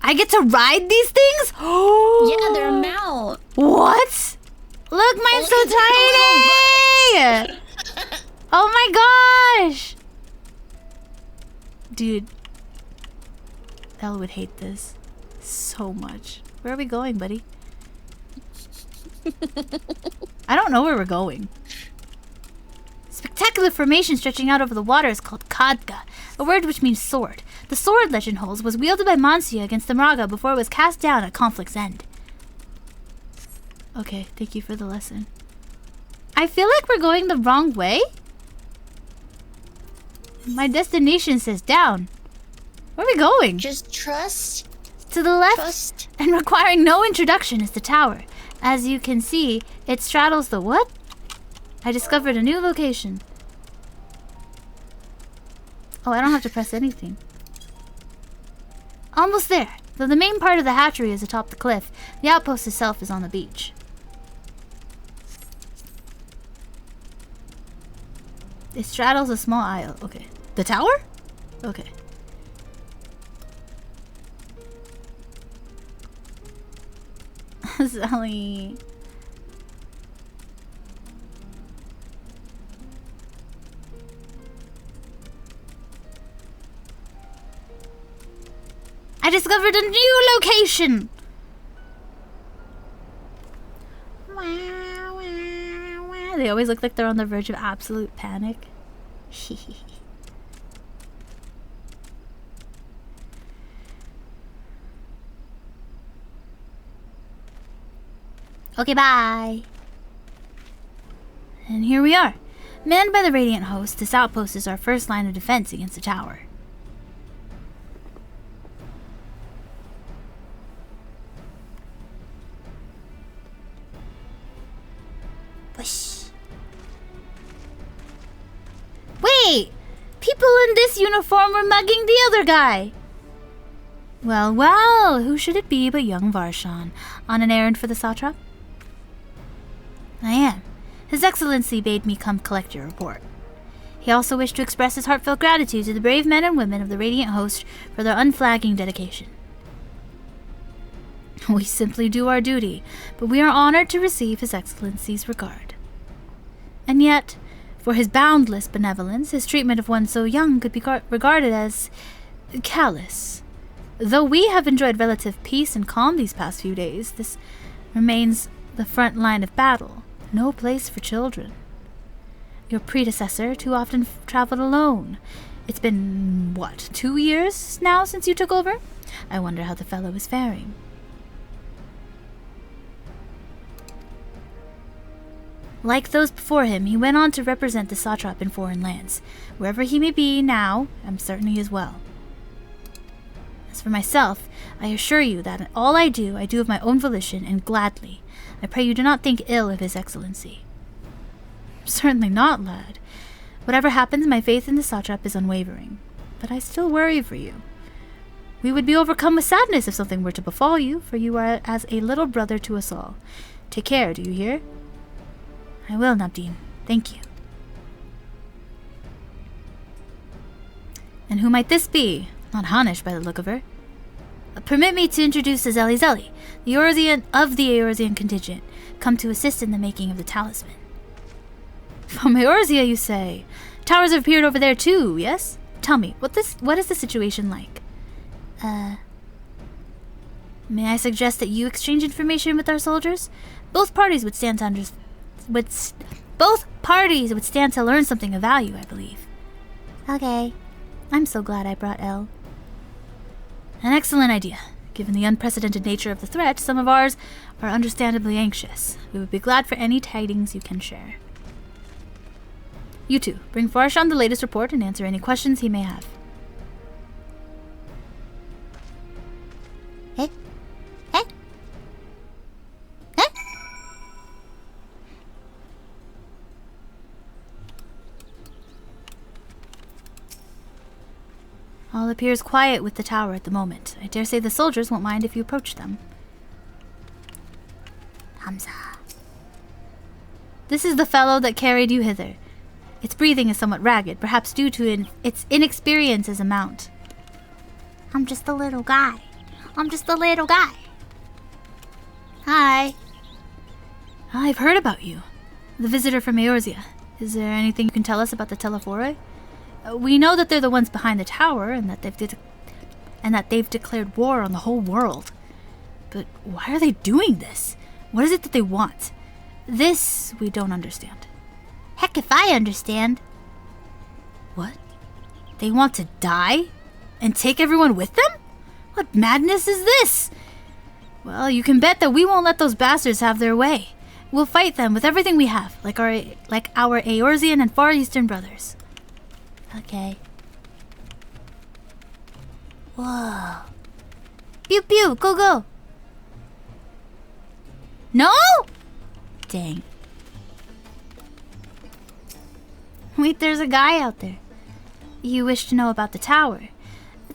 I get to ride these things? Yeah, they're a mount. What? Look, mine's so tiny! Oh my gosh! Dude. Elle would hate this so much. Where are we going, buddy? I don't know where we're going. Spectacular formation stretching out over the water is called Khadga, a word which means sword. The sword, legend holds, was wielded by Mansia against the Mraga before it was cast down at conflict's end. Okay, thank you for the lesson. I feel like we're going the wrong way. My destination says down. Where are we going? Just trust. To the left, and requiring no introduction, is the tower. As you can see, it straddles the what? I discovered a new location. Oh, I don't have to press anything. Almost there. Though the main part of the hatchery is atop the cliff, the outpost itself is on the beach. It straddles a small isle. Okay. The tower? Okay. Sally. I discovered a new location! They always look like they're on the verge of absolute panic. Okay, bye. And here we are. Manned by the Radiant Host, this outpost is our first line of defense against the tower. Whoosh. Wait! People in this uniform were mugging the other guy! Well, well, who should it be but young Varshan, on an errand for the satrap? I am. His Excellency bade me come collect your report. He also wished to express his heartfelt gratitude to the brave men and women of the Radiant Host for their unflagging dedication. We simply do our duty, but we are honored to receive His Excellency's regard. And yet, for his boundless benevolence, his treatment of one so young could be regarded as callous. Though we have enjoyed relative peace and calm these past few days, this remains the front line of battle, no place for children. Your predecessor too often traveled alone. It's been, what, 2 years now since you took over? I wonder how the fellow is faring. Like those before him, he went on to represent the satrap in foreign lands. Wherever he may be now, I'm certain he is well. As for myself, I assure you that in all I do of my own volition and gladly. I pray you do not think ill of His Excellency. Certainly not, lad. Whatever happens, my faith in the satrap is unwavering. But I still worry for you. We would be overcome with sadness if something were to befall you, for you are as a little brother to us all. Take care, do you hear? I will, Nabdeen. Thank you. And who might this be? Not Hanish by the look of her. Permit me to introduce Azeli Zeli, the Eorzean of the Eorzean contingent, come to assist in the making of the talisman. From Eorzea, you say? Towers have appeared over there too, yes? Tell me, what is the situation like? May I suggest that you exchange information with our soldiers? Both parties would stand to learn something of value, I believe. Okay. I'm so glad I brought Elle. An excellent idea. Given the unprecedented nature of the threat, some of ours are understandably anxious. We would be glad for any tidings you can share. You two, bring Farshan the latest report and answer any questions he may have. All appears quiet with the tower at the moment. I dare say the soldiers won't mind if you approach them. Hamza. This is the fellow that carried you hither. Its breathing is somewhat ragged, perhaps due to its inexperience as a mount. I'm just a little guy. Hi. I've heard about you. The visitor from Eorzea. Is there anything you can tell us about the Telephoroi? We know that they're the ones behind the tower, and that they've declared war on the whole world. But why are they doing this? What is it that they want? This we don't understand. Heck if I understand. What? They want to die? And take everyone with them? What madness is this? Well, you can bet that we won't let those bastards have their way. We'll fight them with everything we have, like our Eorzean and Far Eastern brothers. Okay. Whoa. Pew pew, go go. No? Dang. Wait, there's a guy out there. You wish to know about the tower.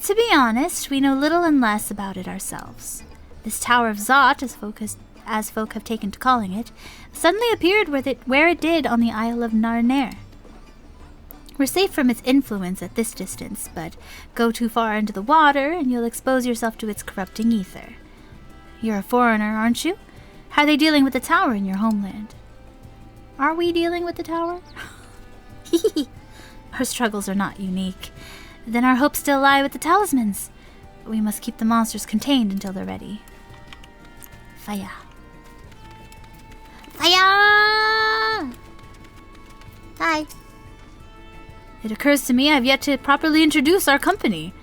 To be honest, we know little and less about it ourselves. This Tower of Zot, as folk have taken to calling it, suddenly appeared where it did on the Isle of Narnair. We're safe from its influence at this distance, but go too far into the water and you'll expose yourself to its corrupting ether. You're a foreigner, aren't you? How are they dealing with the tower in your homeland? Are we dealing with the tower? Our struggles are not unique. Then our hopes still lie with the talismans. We must keep the monsters contained until they're ready. Fire. Fire! Hi. It occurs to me I've yet to properly introduce our company.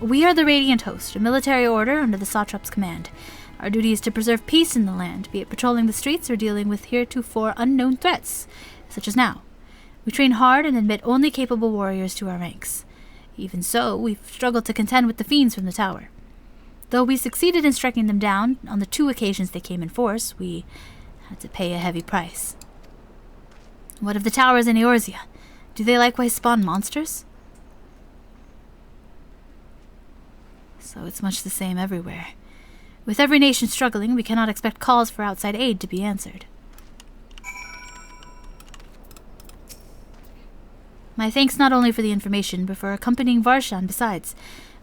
We are the Radiant Host, a military order under the Satrap's command. Our duty is to preserve peace in the land, be it patrolling the streets or dealing with heretofore unknown threats, such as now. We train hard and admit only capable warriors to our ranks. Even so, we've struggled to contend with the fiends from the tower. Though we succeeded in striking them down on the 2 occasions they came in force, we had to pay a heavy price. What of the towers in Eorzea? Do they likewise spawn monsters? So it's much the same everywhere. With every nation struggling, we cannot expect calls for outside aid to be answered. My thanks not only for the information, but for accompanying Varshan besides.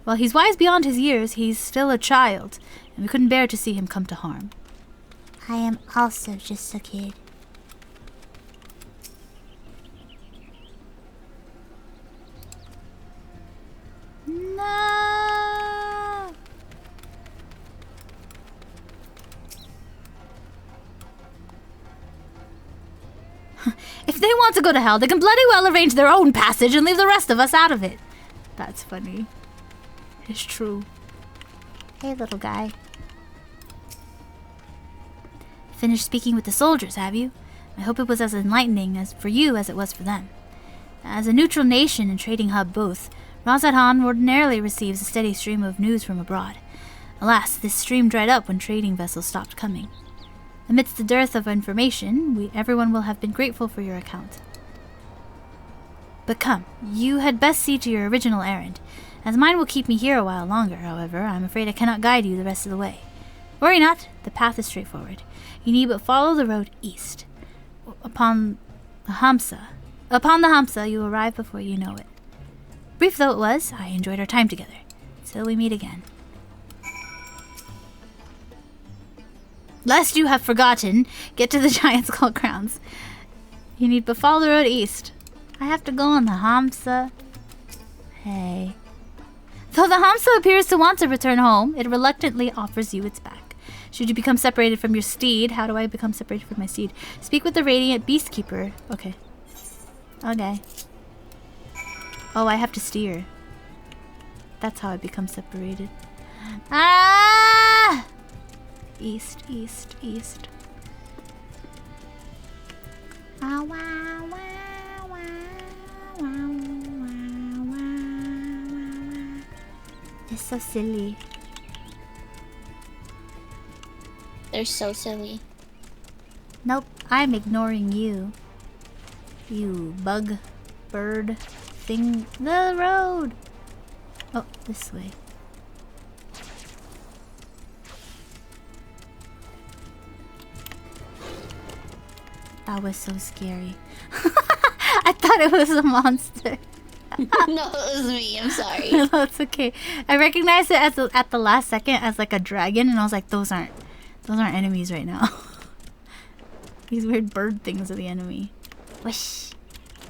While he's wise beyond his years, he's still a child, and we couldn't bear to see him come to harm. I am also just a kid. No! If they want to go to hell, they can bloody well arrange their own passage and leave the rest of us out of it. That's funny. It's true. Hey, little guy. Finished speaking with the soldiers, have you? I hope it was as enlightening as for you as it was for them. As a neutral nation and trading hub both, Razadhan ordinarily receives a steady stream of news from abroad. Alas, this stream dried up when trading vessels stopped coming. Amidst the dearth of information, everyone will have been grateful for your account. But come, you had best see to your original errand. As mine will keep me here a while longer, however, I'm afraid I cannot guide you the rest of the way. Worry not, the path is straightforward. You need but follow the road east. Upon the Hamsa, you arrive before you know it. Brief though it was, I enjoyed our time together. Till we meet again. Lest you have forgotten, get to the Giant Skull grounds. You need but follow the road east. I have to go on the Hamsa. Hey. Though the Hamsa appears to want to return home, it reluctantly offers you its back. Should you become separated from your steed, how do I become separated from my steed? Speak with the Radiant Beastkeeper. Okay. Okay. Oh, I have to steer. That's how I become separated. Ah! East, east, east. Wow, wow, wow, wow, wow, wow, wow. It's so silly. They're so silly. Nope, I'm ignoring you. You bug, bird, thing. The road! Oh, this way. That was so scary. I thought it was a monster. No, it was me. I'm sorry. No, it's okay. I recognized it as at the last second as like a dragon, and I was like, those aren't enemies right now. These weird bird things are the enemy. Wish,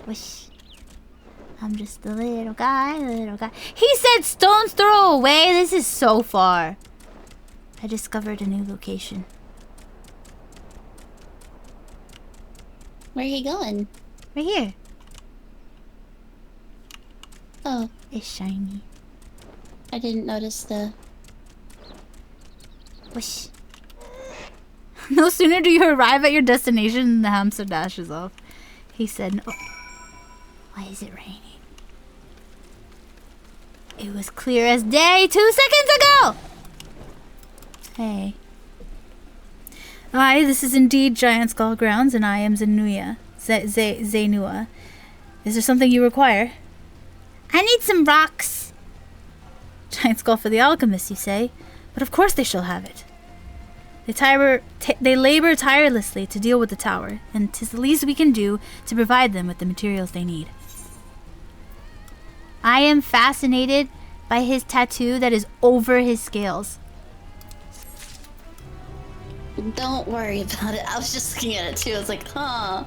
wish. I'm just a little guy, little guy. He said stone's throw away. This is so far. I discovered a new location. Where are you going? Right here. Oh, it's shiny. I didn't notice the... Whoosh. No sooner do you arrive at your destination than the hamster dashes off. He said, no. Why is it raining? It was clear as day 2 seconds ago! Hey. Aye, this is indeed Giant Skull Grounds, and I am Zenua. Zenua. Is there something you require? I need some rocks. Giant Skull for the alchemist, you say? But of course they shall have it. They labor tirelessly to deal with the tower, and 'tis the least we can do to provide them with the materials they need. I am fascinated by his tattoo that is over his scales. Don't worry about it. I was just looking at it too. I was like, huh.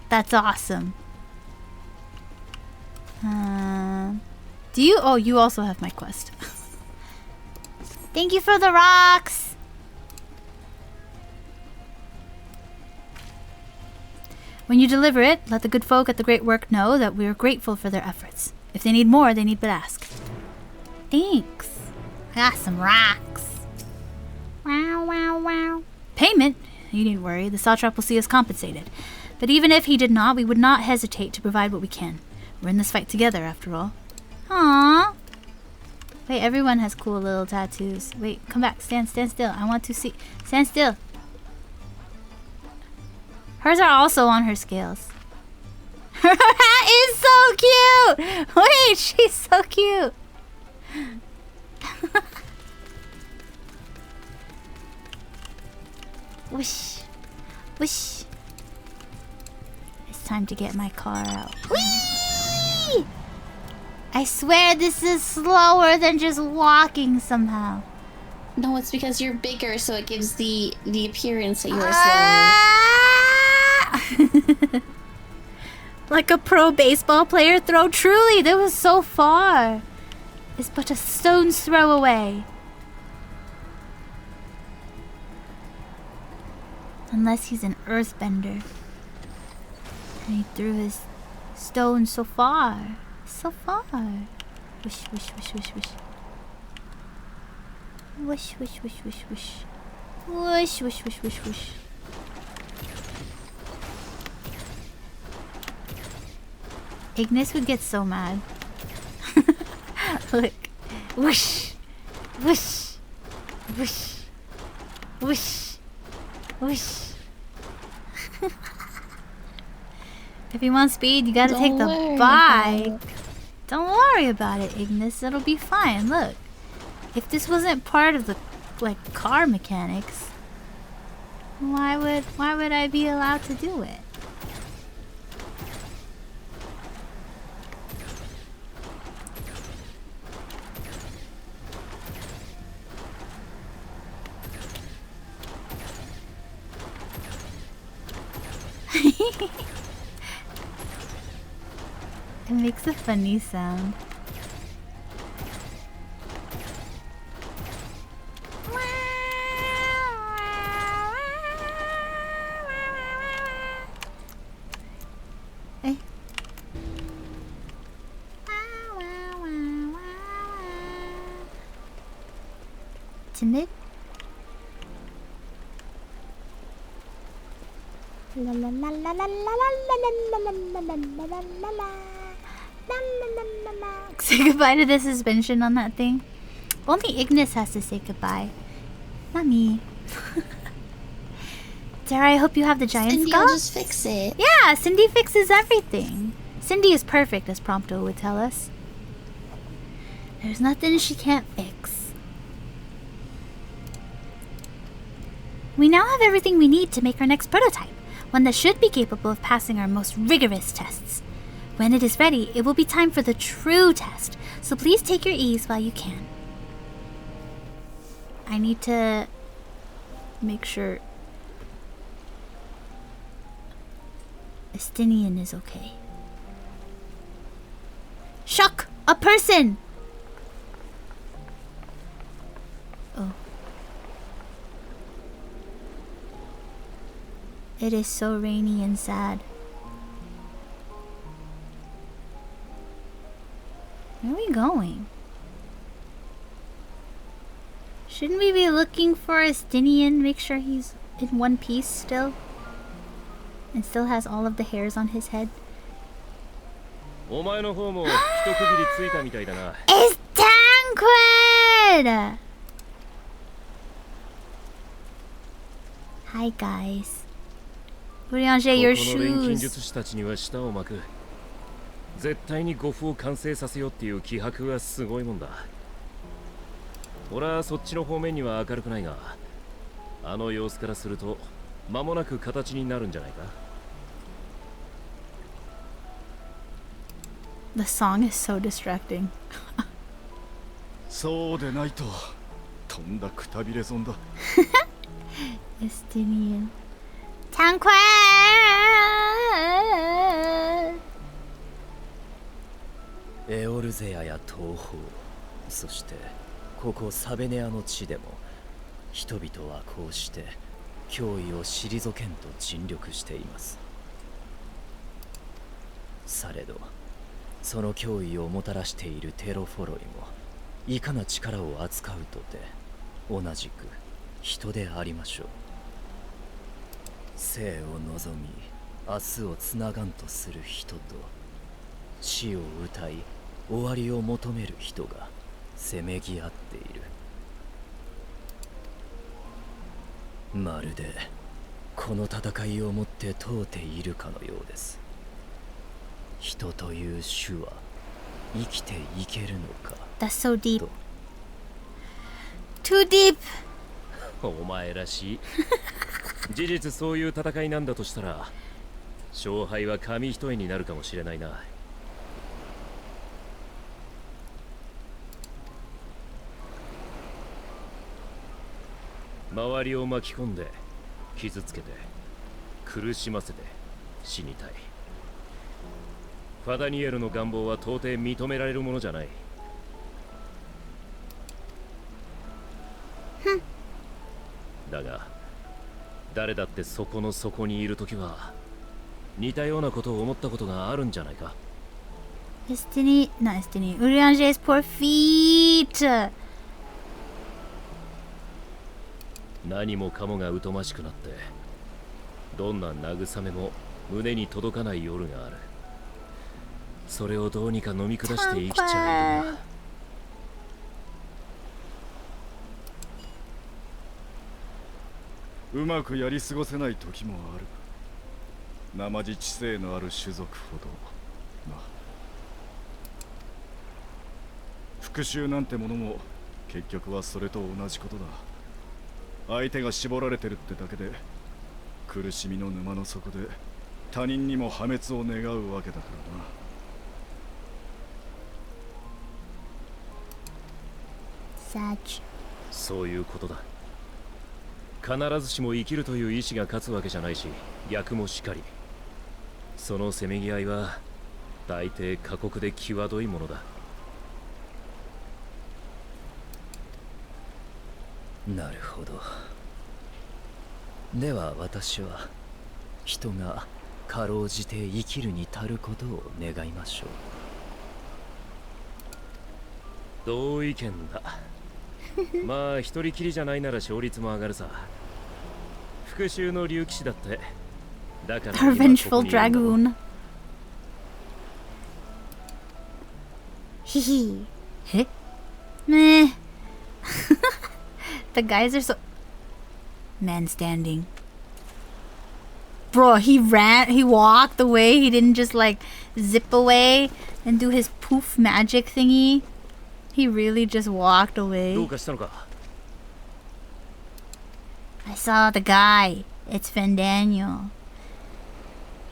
That's awesome. Do you? Oh, you also have my quest. Thank you for the rocks. When you deliver it, let the good folk at the Great Work know that we are grateful for their efforts. If they need more, they need but ask. Thanks. I got some rocks. Wow, wow, wow. Payment? You needn't worry. The Satrap will see us compensated. But even if he did not, we would not hesitate to provide what we can. We're in this fight together, after all. Aww. Wait, everyone has cool little tattoos. Wait, come back. Stand still. I want to see. Stand still. Hers are also on her scales. Her hat is so cute! Wait, she's so cute! Whoosh. Whoosh. It's time to get my car out. Whee! I swear this is slower than just walking somehow. No, it's because you're bigger, so it gives the appearance that you are slower. Like a pro baseball player throw. Truly, that was so far. It's but a stone's throw away. Unless he's an earthbender. And he threw his stone so far. So far. Wish, wish, wish, wish, wish. Wish, wish, wish, wish, wish. Wish, wish, wish, wish, wish. Ignis would get so mad. Look. Whoosh. Whoosh. Whoosh. Whoosh. Whoosh. If you want speed, you gotta take the bike. Don't worry about it, Ignis. It'll be fine. Look. If this wasn't part of the car mechanics, why would I be allowed to do it? It makes a funny sound. Hey. Timid? La la la la la la la la la la la la. Say goodbye to the suspension on that thing. Only Ignis has to say goodbye. Not me. Dare I hope you have the giant Cindy skull? will just fix it. Yeah, Cindy fixes everything. Cindy is perfect, as Prompto would tell us. There's nothing she can't fix. We now have everything we need to make our next prototype, one that should be capable of passing our most rigorous tests. When it is ready, it will be time for the true test, so please take your ease while you can. I need to make sure Estinian is okay. Shock! A person! Oh. It is so rainy and sad. Where are we going? Shouldn't we be looking for Estinian? Make sure he's in one piece still? And still has all of the hairs on his head? It's Tancred! Hi guys. Urianger, your shoes. 絶対に呉服を完成させようっていう気迫がすごいもんだ。俺はそっちの方面には明るくないが、あの様子からすると間もなく形になるんじゃないか。The song is so distracting. そうでないととんだくたびれ損だ。Estinian. Tancred! エオルゼアや東方、そしてここサベネアの地でも人々はこうして脅威を退けんと尽力しています。されどその脅威をもたらしているテロフォロイもいかな力を扱うとて同じく人でありましょう。生を望み明日をつながんとする人と死を歌い終わりを求める人がせめぎ合っている。まるでこの戦いをもって問うているかのようです。人という種は生きていけるのか。 That's so deep. Too deep. お前らしい。事実そういう戦いなんだとしたら勝敗は紙一重になるかもしれないな。周りを巻き込んで傷つけて苦しませて死にたい。ファダニエルの願望は到底認められるものじゃない。だが誰だってそこの底にいるときは似たようなことを思ったことがあるんじゃないか。 Destiny, not Destiny. Urianger's poor feet. 何もかもが疎ましくなってどんな慰めも胸に届かない夜がある。それをどうにか飲み下して生きちゃうがうまくやり過ごせない時もある。生地知性のある種族ほどな。復讐なんてものも結局はそれと同じことだ。相手が絞られてるってだけで苦しみの沼の底で他人にも破滅を願うわけだからな。そういうことだ。必ずしも生きるという意志が勝つわけじゃないし逆もしかり。そのせめぎ合いは大抵過酷で際どいものだ。なるほど。では私は人がかろうじて生きるに足ることを願いましょう。同意見だ。まあ一人きりじゃないなら勝率も上がるさ。復讐の竜騎士だってだから今ここにいるんだ。 Revengeful Dragoon. Hehe. Hey? Meh. The guys are so... Man standing. Bro, he walked away. He didn't just like zip away and do his poof magic thingy. He really just walked away. I saw the guy. It's Van Daniel.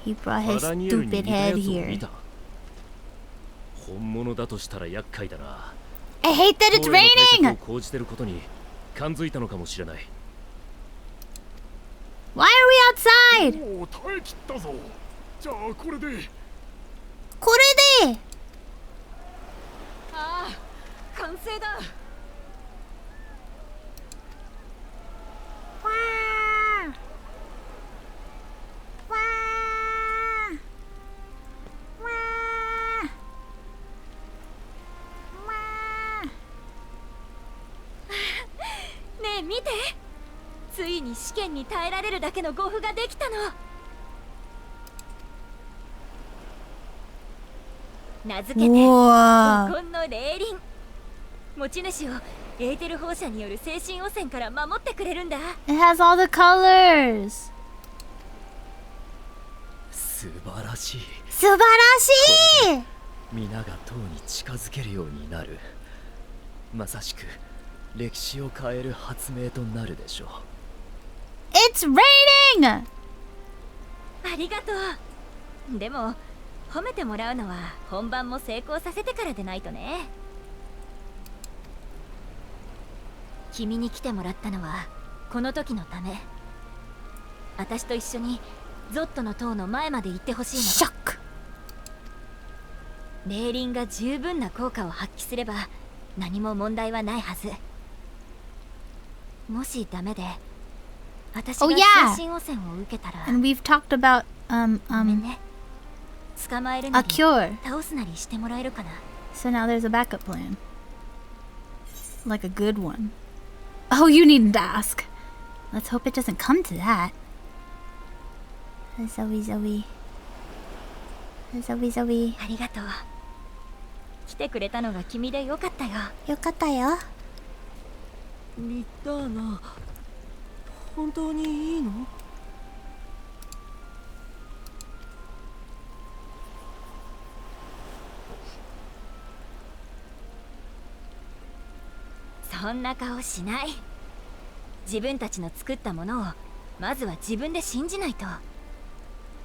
He brought his stupid head here. I hate that it's raining! Why are we outside? おお、耐え切ったぞ。じゃあこれで。これで。ああ、完成だ。わー。わー。わー。わー。ねえ見て。ついに試験に耐えられるだけの護符ができたの。名付けて五根の霊輪。持ち主をエーテル放射による精神汚染から守ってくれるんだ。 It has all the colors. 素晴らしい。素晴らしい。皆が塔に近づけるようになる。まさしく歴史を変える発明となるでしょう。It's raining! ありがとう。でも褒めてもらうのは本番も成功させてからでないとね。君に来てもらったのはこの時のため。私と一緒にゾットの塔の前まで行ってほしいの。ショック。霊輪が十分な効果を発揮すれば何も問題はないはず。もしダメで私が精神汚染を受けたら、and we've talked about 捕まえるな a り cure. 倒すなりしてもらえるかな。 So now there's a backup plan. Like a good one. Oh, you needn't ask. Let's hope it doesn't come to that. Zoe. ありがとう。来てくれたのが君でよかったよ。よかったよ。リターナ、本当にいいの？そんな顔しない。自分たちの作ったものをまずは自分で信じないと。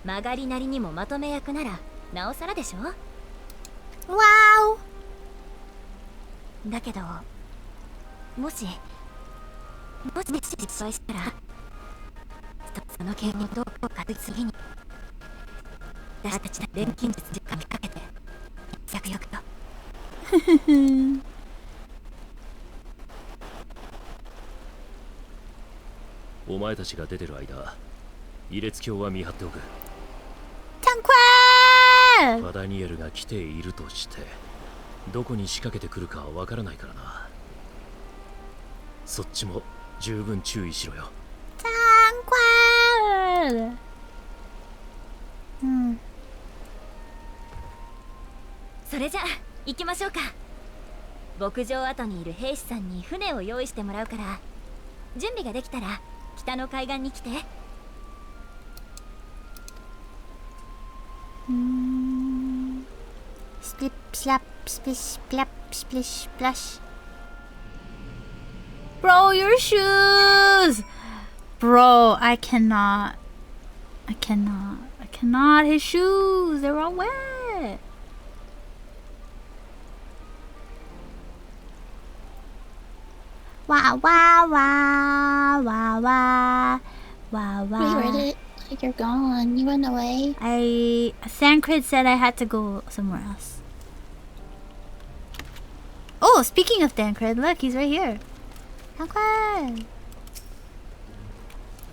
曲がりなりにもまとめ役ならなおさらでしょ。わーお。だけどもし失敗したらその経験をどうか次に私たちの錬金術10回かけて着欲とお前たちが出てる間、イレツ教は見張っておく。バダニエルが来ているとして、どこに仕掛けてくるかはわからないからな。そっちも十分注意しろよ。うん。それじゃあ行きましょうか。牧場跡にいる兵士さんに船を用意してもらうから、準備ができたら北の海岸に来て。スプリップスラップスプリッシュプラップスプリッシュプラッシュ。 Bro, your shoes! Bro, I cannot. His shoes, they're all wet. Wah wah wah wah wah wah wah. We read it like you're gone. You went away. Sancred said I had to go somewhere else. Oh, speaking of Sancred, look, he's right here. Sancred.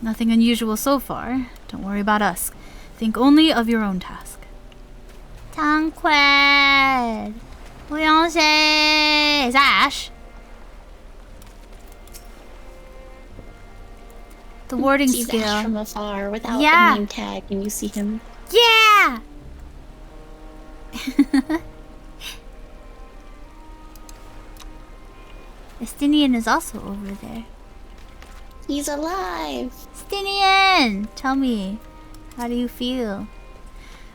Nothing unusual so far. Don't worry about us. Think only of your own task. Tancred. Is Ash? The warding sees skill. Ash from afar without Yeah. a name tag, and you see him. Yeah! Estinian is also over there. He's alive! Estinian! Tell me, how do you feel?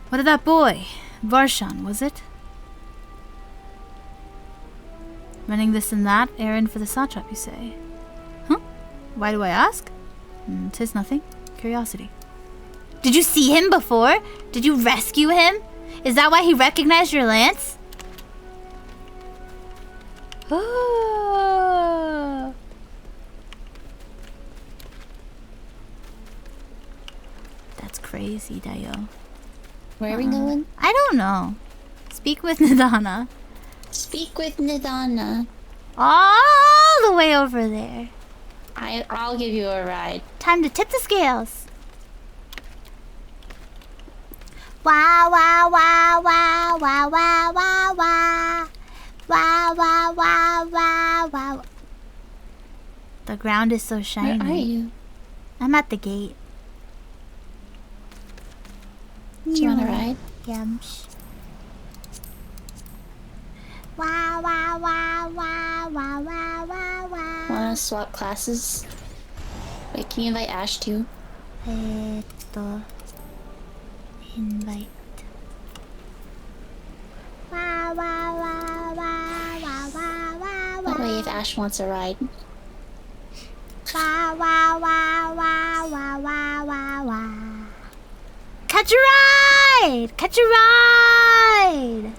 What of that boy? Varshan, was it? Running this and that, errand for the satrap, you say? Huh? Why do I ask? 'Tis nothing. Curiosity. Did you see him before? Did you rescue him? Is that why he recognized your lance? Oh. That's crazy, Dayo. Where are we going? I don't know. Speak with Nidana. Speak with Nidana. All the way over there. I'll give you a ride. Time to tip the scales. Wow, wow, wow, wow, wow, wow, wow, wow. Wow, wow, wow, wow, wow. The ground is so shiny. Where are you? I'm at the gate. Do you want to ride? Yums. Wow, wow, wow, wow, wow, wow, wow, wow. Wanna swap classes? Wait, can you invite Ash too? Invite. Wow, wow, wow, wow, wow, wow, wow. That way if Ash wants a ride. Wow, wow, wow, wow, wow, wow, wow, wow. Catch a ride! Catch a ride!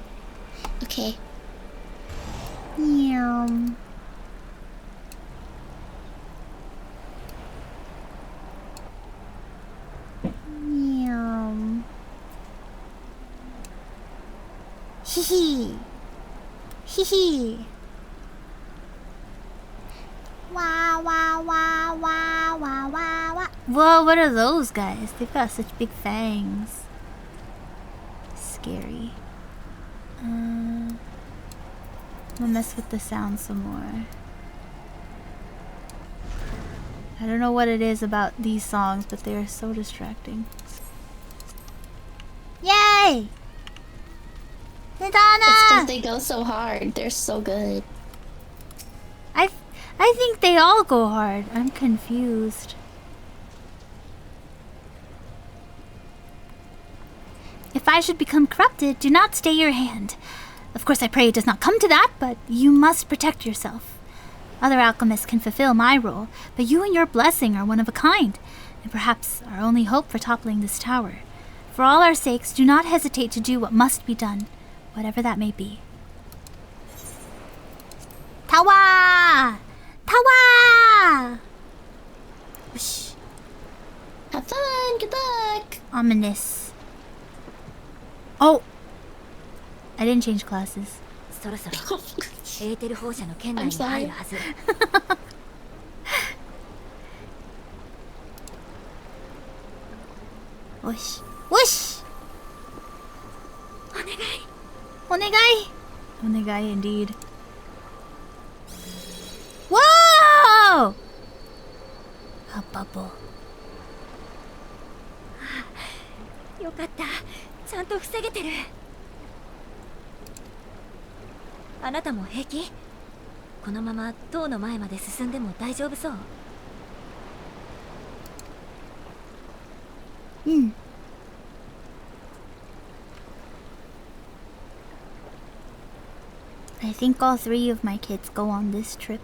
Okay. Yum. Yum. Hee hee. Hee hee. Wow, wow, wow, wow, wow, wow, wow. Whoa, what are those guys? They've got such big fangs. Scary. I'm gonna mess with the sound some more. I don't know what it is about these songs, but they are so distracting. Yay! It's because they go so hard. They're so good. I think they all go hard. I'm confused. If I should become corrupted, do not stay your hand. Of course, I pray it does not come to that, but you must protect yourself. Other alchemists can fulfill my role, but you and your blessing are one of a kind, and perhaps our only hope for toppling this tower. For all our sakes, do not hesitate to do what must be done, whatever that may be. Tawa! Tawa! Whoosh. Have fun. Good luck. Ominous. Oh! I didn't change classes. そろそろエーテル放射の圏内に入るはず。Whoosh. Whoosh! お願い。お願い indeed. Whoa! A bubble. よかった。ちゃんと防げてる。あなたも平気？このまま塔の前まで進んでも大丈夫そう？うん。I think all 3 of my kids go on this trip.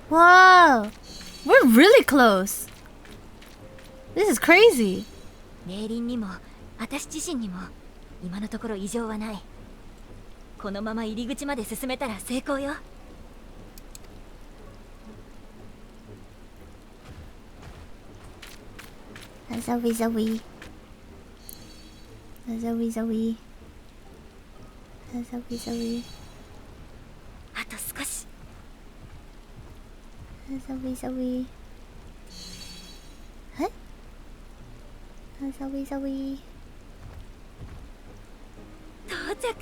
Whoa! We're really close! This is crazy! 霊輪にも私自身にも今のところ異常はない。このまま入り口まで進めたら成功よ。Zoe, Zoe. Zoe, Zoe. Zoe, Zoe. あと少し。Zoe, Zoe. Huh? Zoe, Zoe. 到着。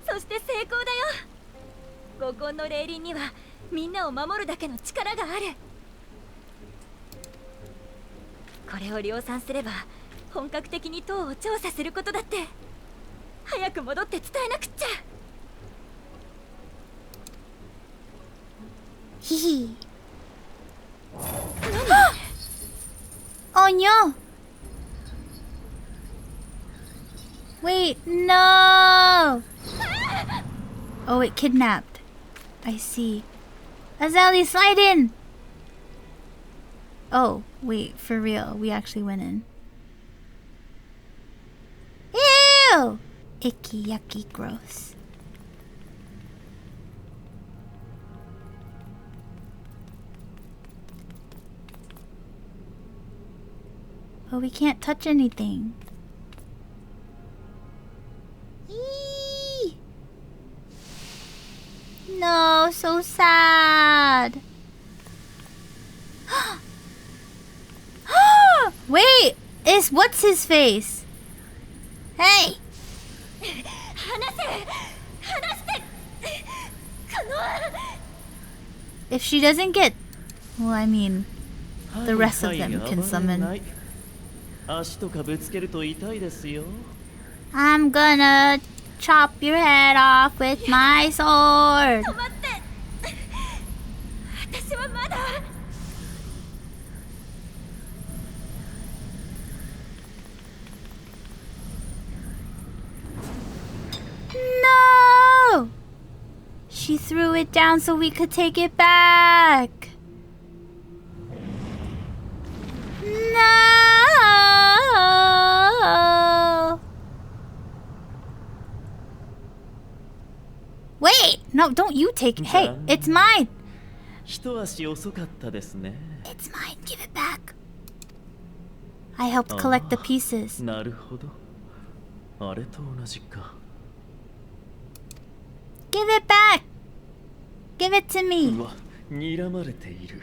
そして成功だよ。五根の霊輪にはみんなを守るだけの力がある。これを量産すれば本格的に塔を調査することだって。早く戻って伝えなくっちゃ。ヒヒ。Oh no! Wait, no! Oh, it kidnapped. I see. Azali, slide in! Oh, wait, for real. We actually went in. Ew! Icky, yucky, gross. Oh, we can't touch anything. Eee! No, so sad. Wait, it's what's his face? Hey! If she doesn't get, well, I mean, the rest of them can summon. I'm gonna chop your head off with my sword. No! She threw it down so we could take it back. No! Wait! No, don't you take it. Hey, it's mine. It's mine. Give it back. I helped collect the pieces. Give it back. Give it to me. 睨まれている。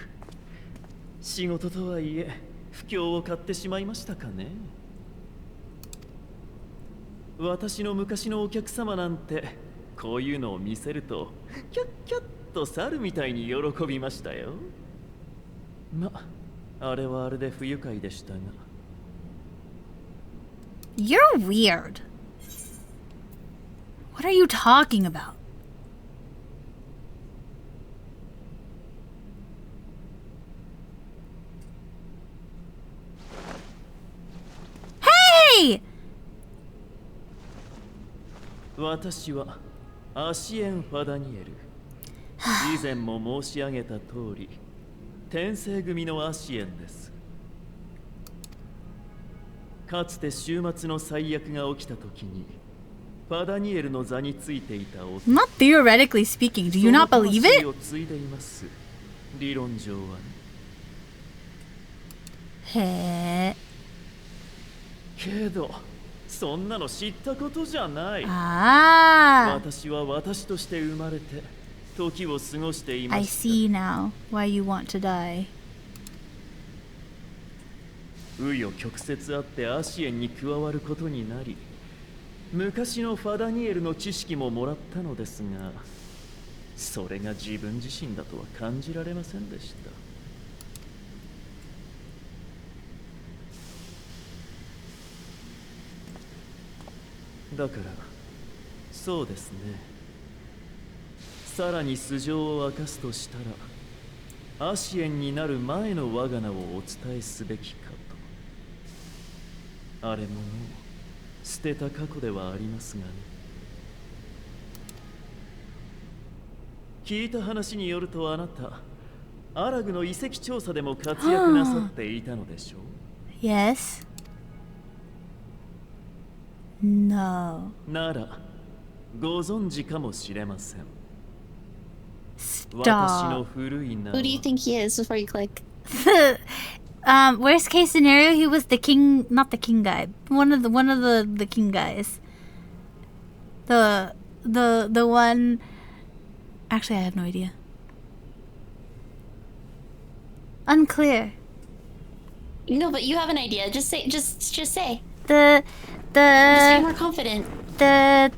仕事とはいえ不況を買ってしまいましたかね。私の昔のお客様なんてこういうのを見せるとキャッキャッと猿みたいに喜びましたよ。ま、あれはあれで不愉快でしたが。You're weird. What are you talking about? Hey! 私はアシエン・ファダニエル。以前も申し上げた通り、天聖組のアシエンです。かつて終末の最悪が起きた時に、ファダニエルの座についていた男。Not theoretically speaking. Do you not believe it? を継いでいます。理論上はね。へえ。けど、そんなの知ったことじゃない。ああ。私は私として生まれて時を過ごしていました。I see now why you want to die. 紆余曲折あってアシエンに加わることになり、昔のファダニエルの知識ももらったのですが、それが自分自身だとは感じられませんでした。だからそうですね、さらに素性を明かすとしたら、アシエンになる前の我が名をお伝えすべきかと。あれももう捨てた過去ではありますがね。聞いた話によると、あなたアラグの遺跡調査でも活躍なさっていたのでしょう。Yes. No. ならご存知かもしれません。 Stop. 私の古い名は Who do you think he is before you click? Worst case scenario, he was the king, not the king guy. One of the king guys. The one. Actually, I have no idea. Unclear. No, but you have an idea. Just say. Just say. Just be more confident. The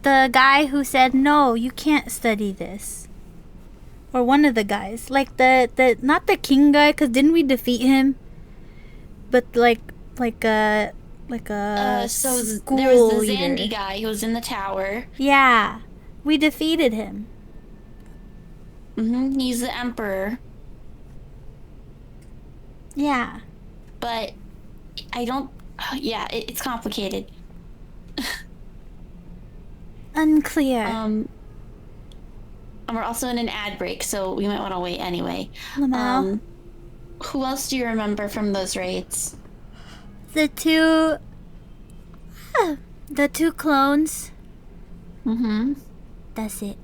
guy who said no, you can't study this. Or one of the guys, like the not the king guy, cause didn't we defeat him? But like a so school there was the leader. Zandy guy who was in the tower. Yeah, we defeated him. He's the emperor. Yeah. But I don't. Yeah, it's complicated. Unclear. And we're also in an ad break, so we might want to wait anyway. Lamau. Who else do you remember from those raids? The two clones. That's it.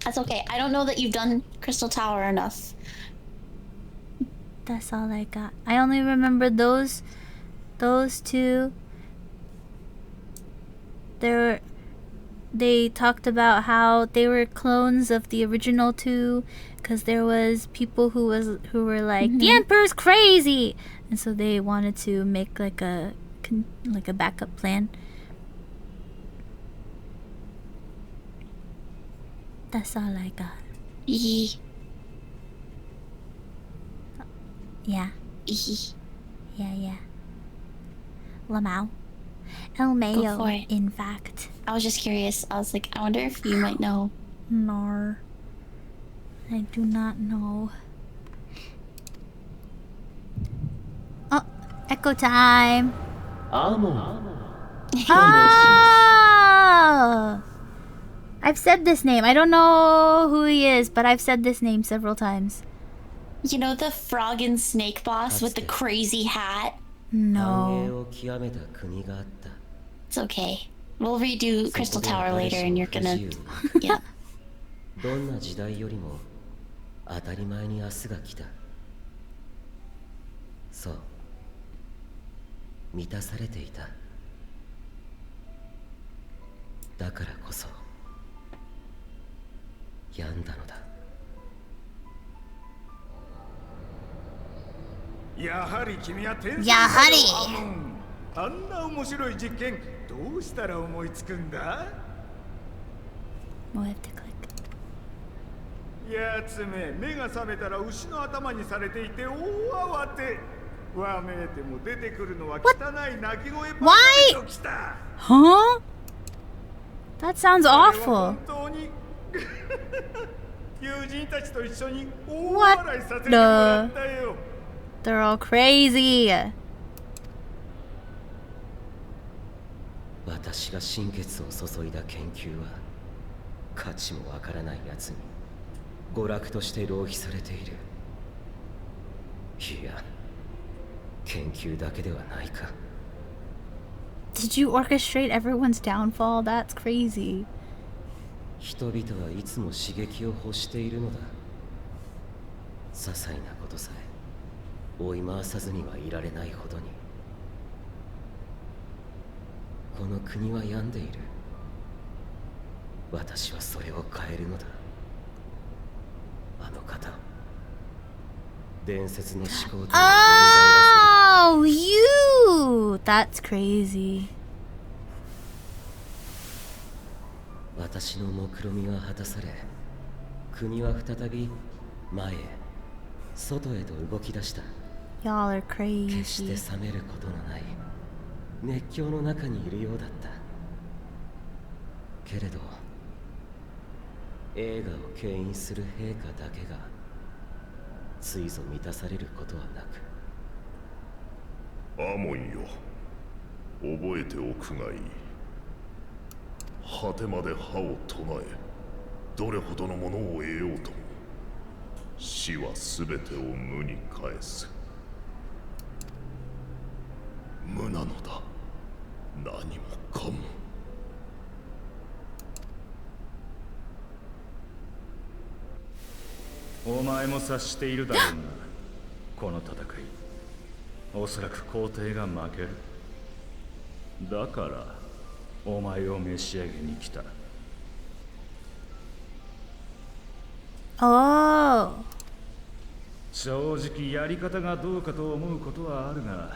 That's okay. I don't know that you've done Crystal Tower enough. That's all I got. I only remember those two. They talked about how they were clones of the original two, because there was people who were like, the Emperor's crazy, and so they wanted to make like a backup plan. That's all I got. Yeah. Yeah. Lamau. El Mayo, for it. in fact. I was just curious. I was like, I wonder if you might know. Nar. I do not know. Oh, echo time. Amo. Oh! I've said this name. I don't know who he is, but I've said this name several times. You know the frog and snake boss with the crazy hat? No. It's okay. We'll redo Crystal Tower later and you're gonna... Yeah. どんな時代よりも当たり前に明日が来た。そう、満たされていた。だからこそ病んだのだ。やはり君は天才だよ。やはり。あんな面白い実験どうしたら思いつくんだ？ Oh, I have to click. やつめ、目が覚めたら牛の頭にされていて大慌て。わめいても出てくるのは汚い鳴き声ばかりときた。Huh? That sounds awful. 本当に友人たちと一緒に大笑いさせてもらったよ。They're all crazy. 私が心血を注いだ研究は価値もわからない奴に娯楽として浪費されている。いや、研究だけではないか。Did you orchestrate everyone's downfall? That's crazy. 人々はいつも刺激を欲しているのだ。些細なことさえ追い回さずにはいられないほどに。この国は病んでいる。私はそれを変えるのだ。あの方、伝説の思考と Oh, you! That's crazy. 私の目論みは果たされ、国は再び前へ、外へと動き出した。 Y'all are crazy. 決して冷めることのない熱狂の中にいるようだった。けれど映画を牽引する陛下だけがついぞ満たされることはなく。アモンよ、覚えておくがいい。果てまで歯を唱え、どれほどのものを得ようとも死は全てを無に返す。無なのだ、何もかも。お前も察しているだろうな。この戦い、おそらく皇帝が負ける。だからお前を召し上げに来た。Oh. 正直やり方がどうかと思うことはあるが、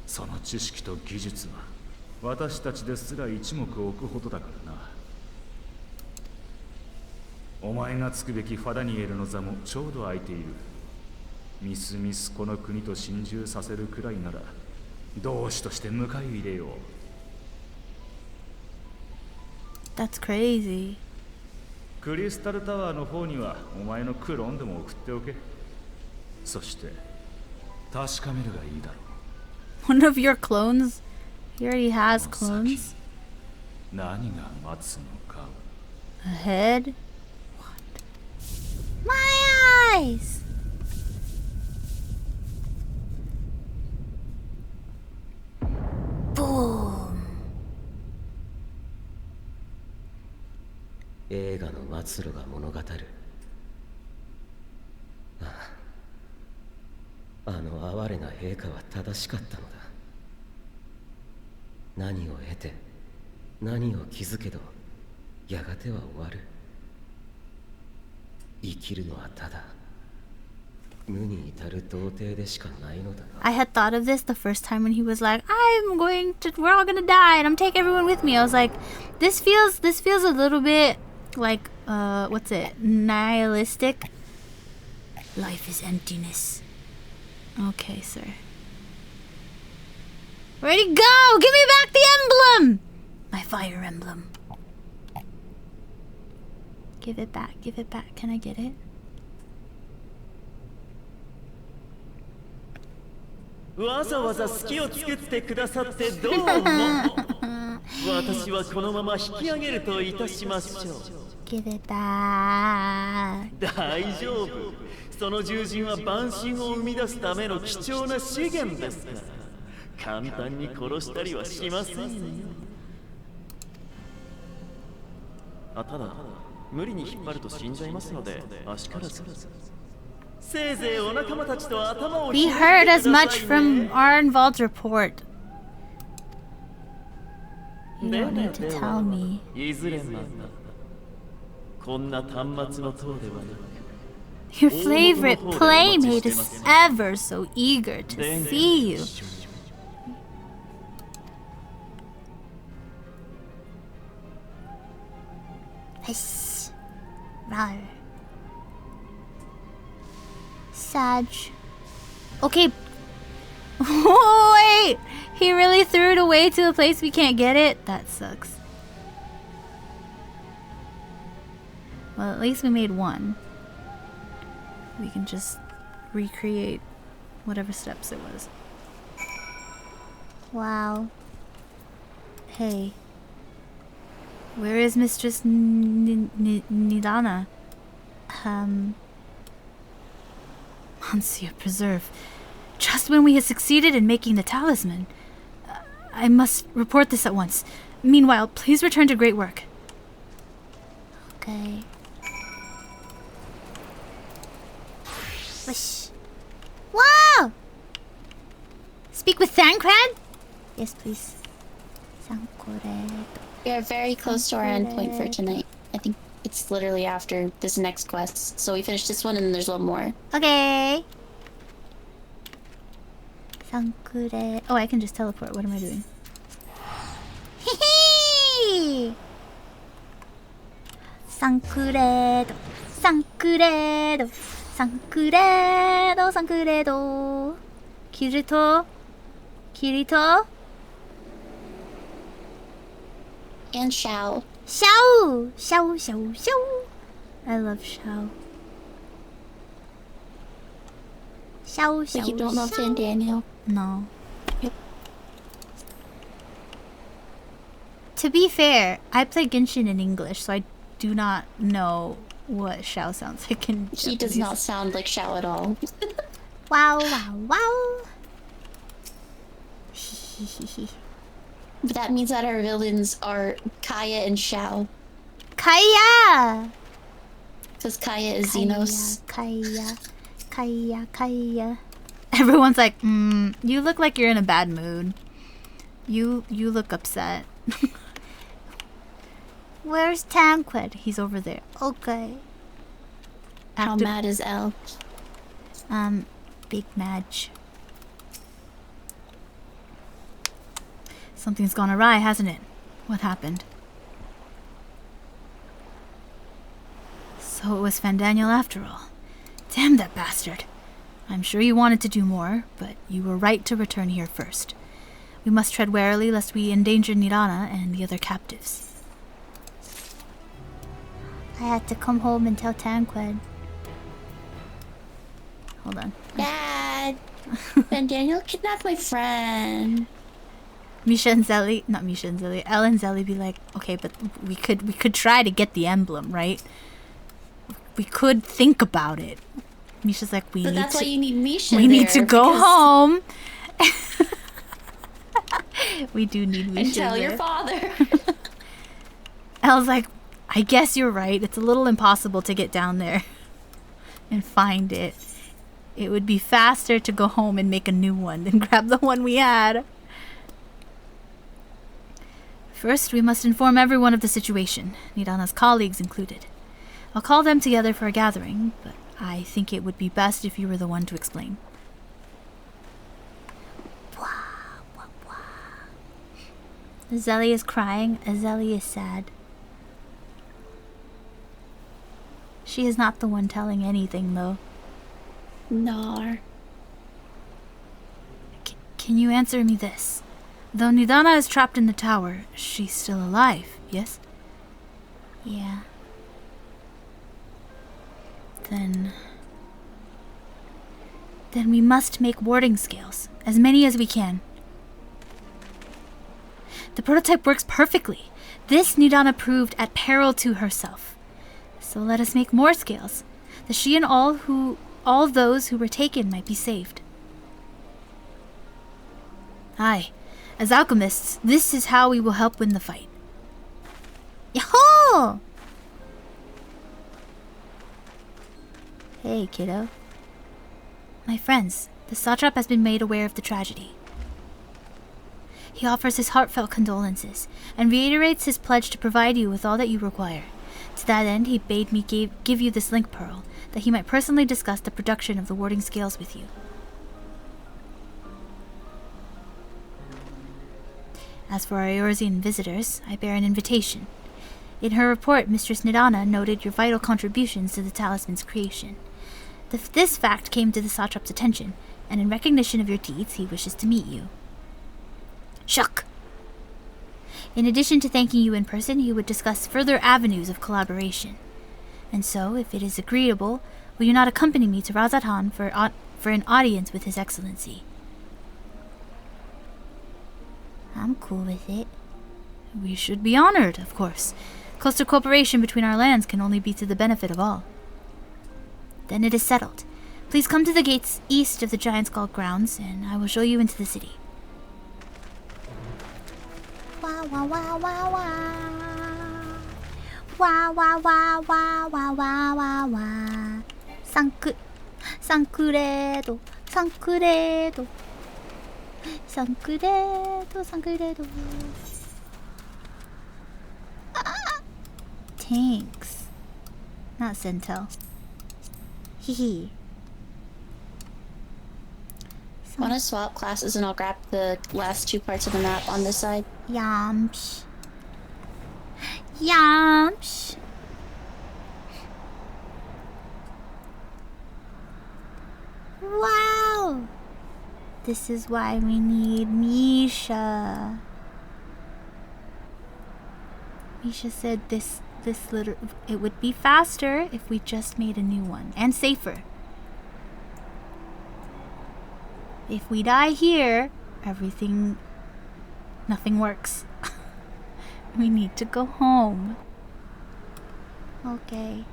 その知識と技術は私たちですら一目置くほどだからな。お前がつくべきファダニエルの座もちょうど空いている。みすみすこの国と心中させるくらいなら同志として迎え入れよう。 That's crazy. クリスタルタワーの方にはお前のクローンでも送っておけ。そして確かめるがいいだろう。 One of your clones? He already has clones. 何が待つのか。 Ahead? What? My eyes! Boom. 映画の末路が物語る。あの哀れな陛下は正しかったのだ。何を得て何を築けどやがては終わる。生きるのはただ無に至る童貞でしかないのだな。 I had thought of this the first time when he was like, we're all gonna die and I'm taking everyone with me. I was like, this feels a little bit like, what's it? Nihilistic? Life is emptiness. Okay, sir. Ready, go! Give me back the emblem! My fire emblem. Give it back, give it back. Can I get it? わざわざ隙を作ってくださってどうも。私はこのまま引き上げるといたしましょう。Give it back. 大丈夫。その獣人は万神を生み出すための貴重な資源ですから。簡単に殺したりはしませんよ。ただ無理に引っ張ると死んじゃいますので、あしからず。せいぜいお仲間たちと頭を We heard as much from Arnvald's report. You don't need to tell me. いずれまたこんな端末の塔ではなく。 Your favorite playmate is ever so eager to see you. Yes. Rawr. Sag. Okay. Wait! He really threw it away to a place we can't get it? That sucks. Well, at least we made one. We can just recreate whatever steps it was. Wow. Hey. Where is Mistress Nidana? Monsieur preserve. Just when we had succeeded in making the talisman. I must report this at once. Meanwhile, please return to great work. Okay. Wish. Wow! Speak with Thancred? Yes, please. We are very close to our endpoint for tonight. I think it's literally after this next quest. So we finish this one and then there's one more. Okay. Sankure. Oh, I can just teleport. What am I doing? Hee Sankuredo. Sankuredo. Sankuredo. Sankuredo. Kirito. Kirito. And Xiao. Xiao. Xiao. Xiao. Xiao. I love Xiao. Xiao. Xiao. Like you don't love Finn Daniel? No. To be fair, I play Genshin in English, so I do not know what Xiao sounds like in Japanese. He does not sound like Xiao at all. Wow, wow, wow. But that means that our villains are Kaya and Xiao. Kaya! Because Kaya is Xenos. Kaya. Kaya. Kaya. Everyone's like, you look like you're in a bad mood. You look upset. Where's Tancred? He's over there. Okay. How mad is Elle? Big match. Something's gone awry, hasn't it? What happened? So it was Fandaniel after all. Damn that bastard. I'm sure you wanted to do more, but you were right to return here first. We must tread warily lest we endanger Nirana and the other captives. I had to come home and tell Tancred. Hold on. Dad! Fandaniel kidnapped my friend. Misha and Zelly, not Misha and Zelly, Elle and Zelly be like, okay, but we could try to get the emblem, right? We could think about it. Misha's like, But that's why you need Misha. We need to go home. We do need Misha. And tell there. your father. Elle's like, I guess you're right. It's a little impossible to get down there and find it. It would be faster to go home and make a new one than grab the one we had. First, we must inform everyone of the situation, Nidana's colleagues included. I'll call them together for a gathering, but I think it would be best if you were the one to explain. Zelly is crying. Zelly is sad. She is not the one telling anything, though. No. Can you answer me this? Though Nidana is trapped in the tower, she's still alive, yes? Yeah. Then we must make warding scales, as many as we can. The prototype works perfectly. This Nidana proved at peril to herself. So let us make more scales, that she and all those who were taken might be saved. Aye, as alchemists, this is how we will help win the fight. Yahoo! Hey, kiddo. My friends, the satrap has been made aware of the tragedy. He offers his heartfelt condolences and reiterates his pledge to provide you with all that you require. To that end, he bade me give you this link pearl, that he might personally discuss the production of the warding scales with you. As for our Eorzean visitors, I bear an invitation. In her report, Mistress Nidana noted your vital contributions to the talisman's creation. This fact came to the satrap's attention, and in recognition of your deeds, he wishes to meet you. Shock! In addition to thanking you in person, he would discuss further avenues of collaboration. And so, if it is agreeable, will you not accompany me to Razatan for an audience with His Excellency? I'm cool with it. We should be honored, of course. Closer cooperation between our lands can only be to the benefit of all. Then it is settled. Please come to the gates east of the Giant Skull grounds, and I will show you into the city. Wah wah wah wah wah. Wah wah wah wah wah wah wah wah. Sankredo. Tanks. Not Centel. Hehe. Want to swap classes and I'll grab the last 2 parts of the map on this side? Yamsh. Yamsh. Wow. This is why we need Misha. Misha said this it would be faster if we just made a new one and safer. If we die here, nothing works. We need to go home. Okay.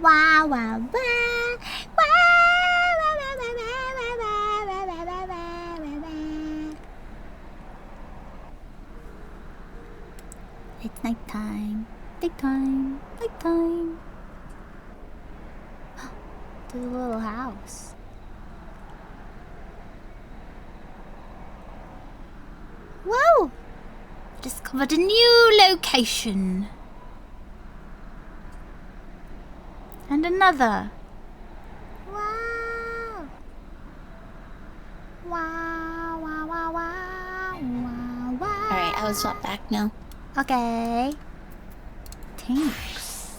Wow, wow, wow. It's nighttime. Nighttime. Nighttime. To the little house. Whoa! Discovered a new location. And another. Wow. Wow, wow, wow, wow, wow, wow. Alright, I will swap back now. Okay. Tanks.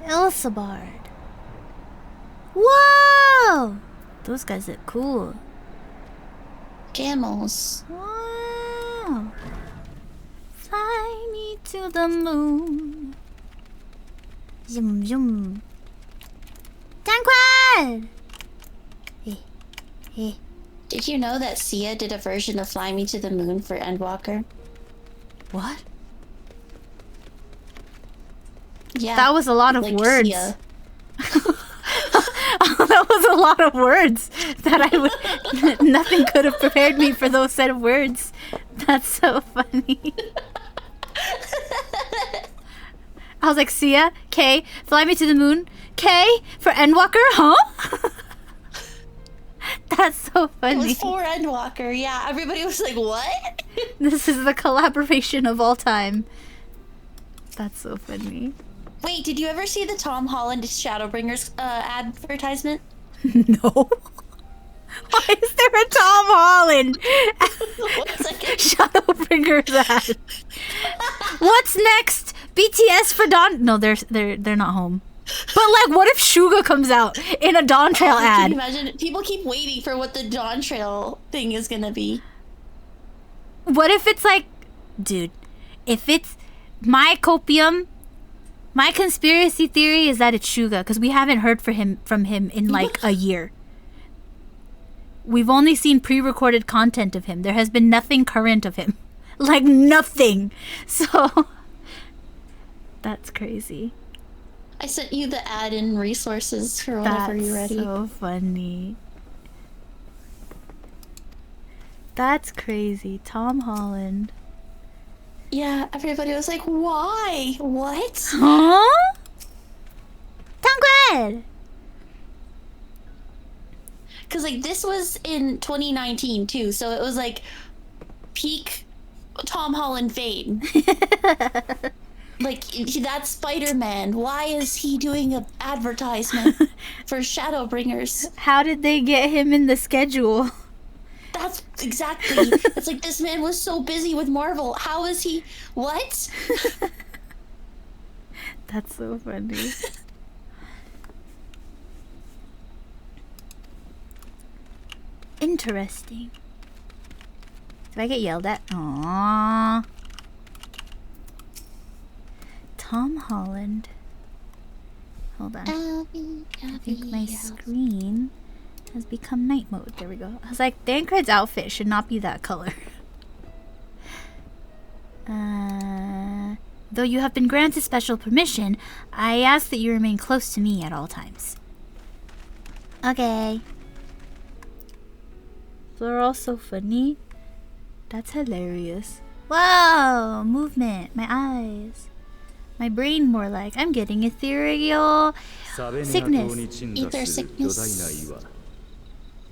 Elsabard. Whoa! Those guys look cool. Camels. Wow. Fly me to the moon. Zoom, zoom. Tanquad! Hey. Did you know that Sia did a version of Fly Me to the Moon for Endwalker? What? Yeah. That was a lot of words. Sia. That was a lot of words that I would... Nothing could have prepared me for those set of words. That's so funny. I was like, Sia, K, Fly Me to the Moon, K for Endwalker, huh? That's so funny. It was for Endwalker, yeah. Everybody was like, what? This is the collaboration of all time. That's so funny. Wait, did you ever see the Tom Holland Shadowbringers advertisement? No. Why is there a Tom Holland Shadowbringers ad? What's next? BTS for Dawn? No, they're not home. But like, what if Suga comes out in a Dawn Trail ad? Can you imagine? People keep waiting for what the Dawn Trail thing is gonna be. What if it's like, dude, if it's my copium, my conspiracy theory is that it's Suga, because we haven't heard from him in like a year. We've only seen pre-recorded content of him. There has been nothing current of him. Like nothing. So that's crazy. I sent you the ad in resources for whenever you're ready. That's so funny. That's crazy. Tom Holland. Yeah, everybody was like, why? What? Huh? Tanqued! Because like this was in 2019 too, so it was like peak Tom Holland fame. Like, that's Spider-Man. Why is he doing an advertisement for Shadowbringers? How did they get him in the schedule? That's exactly. It's like, this man was so busy with Marvel. How is he? What? That's so funny. Interesting. Do I get yelled at? Aww. Tom Holland. Hold on. I think my screen has become night mode. There we go. I was like, Dankred's outfit should not be that color. Though you have been granted special permission, I ask that you remain close to me at all times. Okay. They're all so funny. That's hilarious. Whoa! Movement. My eyes. My brain more like. I'm getting ethereal sickness. Ether sickness.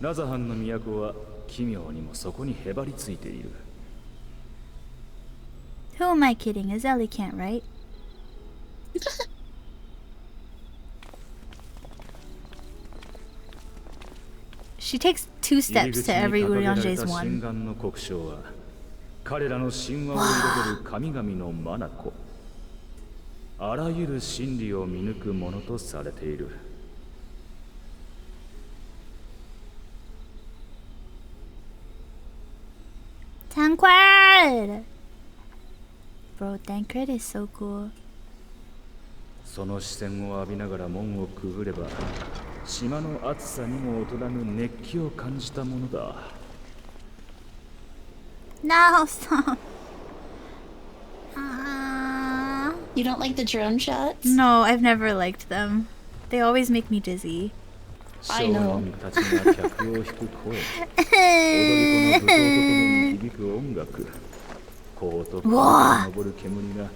ラザハンの都は奇妙にもそこにへばりついている。 Who am I kidding? Azeli can't write. She takes 2 steps to every Urianger's 1. 彼らの神話を彩る神々の眼。あらゆる真理を見抜くものとされている。 Tancred! Bro, Tancred is so cool. その視線を浴びながら門をくぐれば、島の暑さにも劣らぬ熱気を感じたものだ。 No, stop. You don't like the drone shots? No, I've never liked them. They always make me dizzy. I know. たちが客を引く声、踊り子の舞踏とともに響く音楽、こうとこうと昇る煙が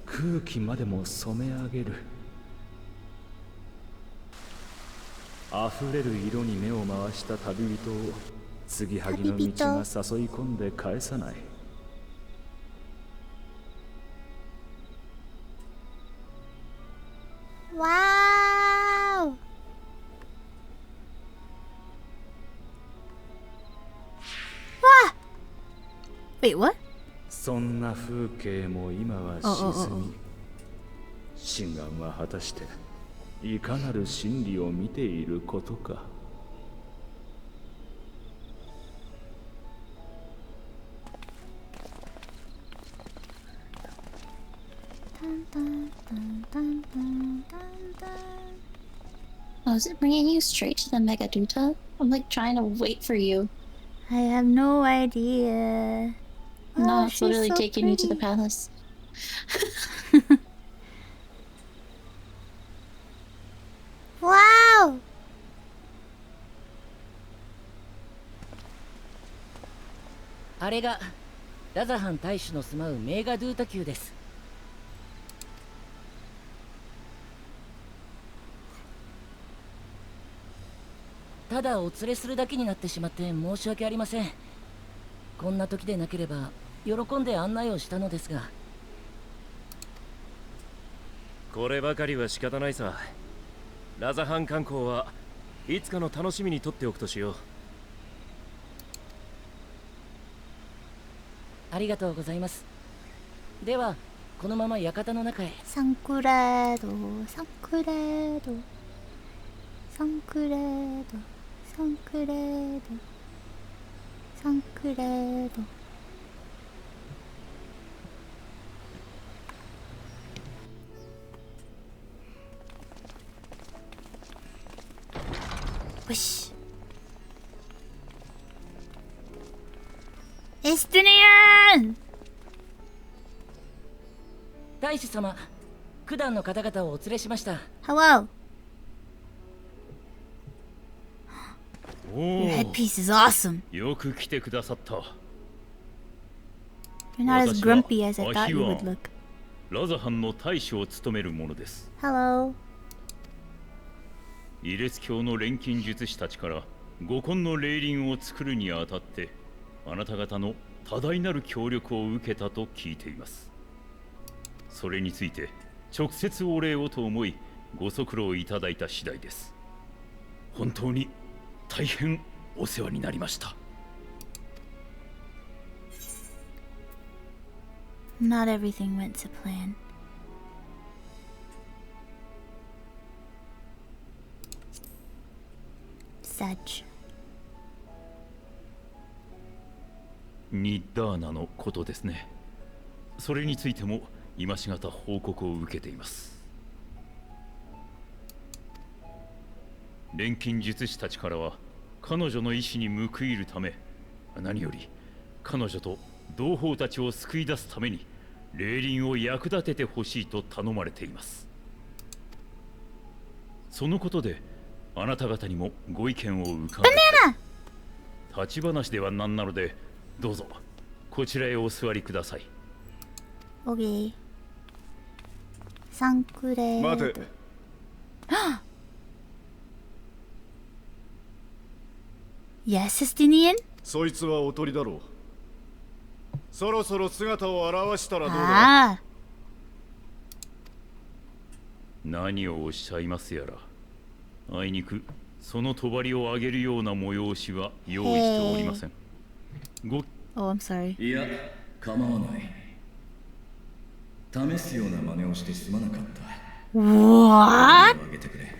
空気までも染め上げる。溢れる色に目を回した旅人を継ぎはぎの道が誘い込んで返さない。 Wow! Ah! Wait, what? そんな風景も今は沈み、真眼は果たしていかなる真理を見ていることか。 Oh, is it bringing you straight to the Megaduta? I'm like trying to wait for you. I have no idea. No, Oh, it's literally she's so taking you to the pretty. palace. Wow! あれがラザハン大使の住まうメーガドゥータ宮です。ただお連れするだけになってしまって申し訳ありません。こんな時でなければ喜んで案内をしたのですが。こればかりは仕方ないさ。ラザハン観光はいつかの楽しみにとっておくとしよう。ありがとうございます。ではこのまま館の中へ。サンクレード、サンクレード、サンクレード、サンクレード、サンクレード。よし。エステニアン！大使様、九段の方々をお連れしました。Hello. お Your お、 headpiece is awesome. よく来てくださった。 You're not as grumpy as I thought you would look. ラザハンの大使を務めるものです。 Hello. イレス教の錬金術師たちから五根の霊輪を作るにあたってあなた方の多大なる協力を受けたと聞いています。それについて直接お礼をと思いご足労いただいた次第です。本当に大変お世話になりました。 Not everything went to plan. such. ニッダーナのことですね。それについても今しがた報告を受けています。錬金術師たちからは彼女の意志に報いるため、何より彼女と同胞たちを救い出すために霊輪を役立ててほしいと頼まれています。そのことであなた方にもご意見を伺い、立ち話ではなんなので、どうぞこちらへお座りください。Okay. サンクレー。待て。Yes, Estinian? そいつはおとりだろう。そろそろ姿を現したらどうだ。何をおっしゃいますやら。あいにくその帳を上げるような催しは用意しておりません。Oh, I'm sorry. いや、構わない。試すような真似をしてすまなかった。What? 上げてくれ。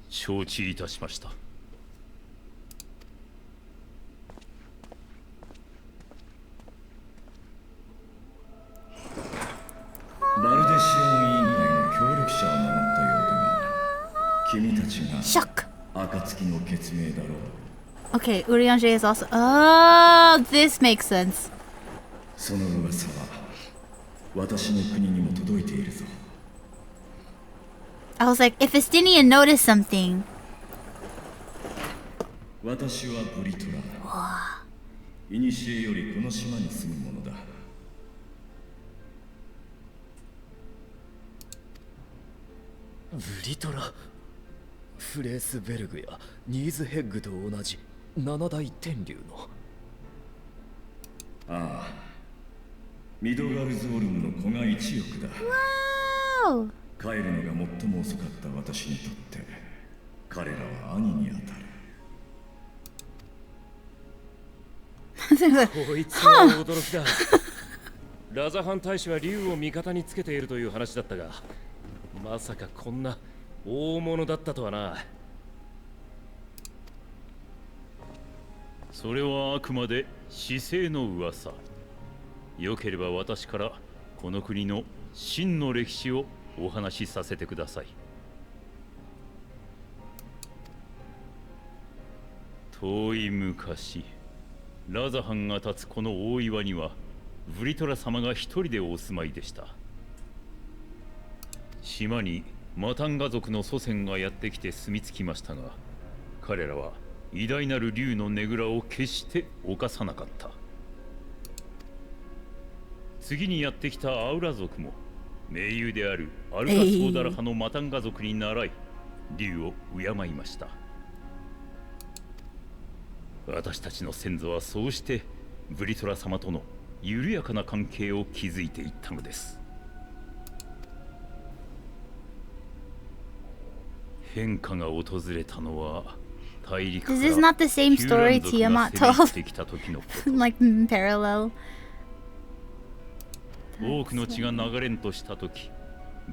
承知いたしました。バルデシオン委員会の協力者を名乗ったようだが、君たちが暁の決命だろう。Okay, Urianger is also. Oh, this makes sense. その噂は私の国にも届いているぞ。I was like, if Estinian noticed something. 私はブリトラ。いにしえよりこの島に住む者だ。ブリトラ。フレースベルグやニーズヘッグと同じ七大天竜の。ああ、ミドガルズオルムの子が1億だ。Wow! 帰るのが最も遅かった私にとって彼らは兄に当たる。こいつは驚きだ。ラザハン大使は竜を味方につけているという話だったが、まさかこんな大物だったとはな。それはあくまで市政の噂。よければ私からこの国の真の歴史をお話しさせてください。遠い昔、ラザハンが立つこの大岩にはブリトラ様が一人でお住まいでした。島にマタンガ族の祖先がやってきて住み着きましたが、彼らは偉大なる竜のねぐらを決して犯さなかった。次にやってきたアウラ族も盟友であるアルカソーダラ派のマタンガ族に倣い竜を敬いました。私たちの先祖はそうしてブリトラ様との緩やかな関係を築いていったのです。変化が訪れたのは大陸から This is not the same story Tiamat told. てきた時のlike parallel. 多くの血が流れんとした時、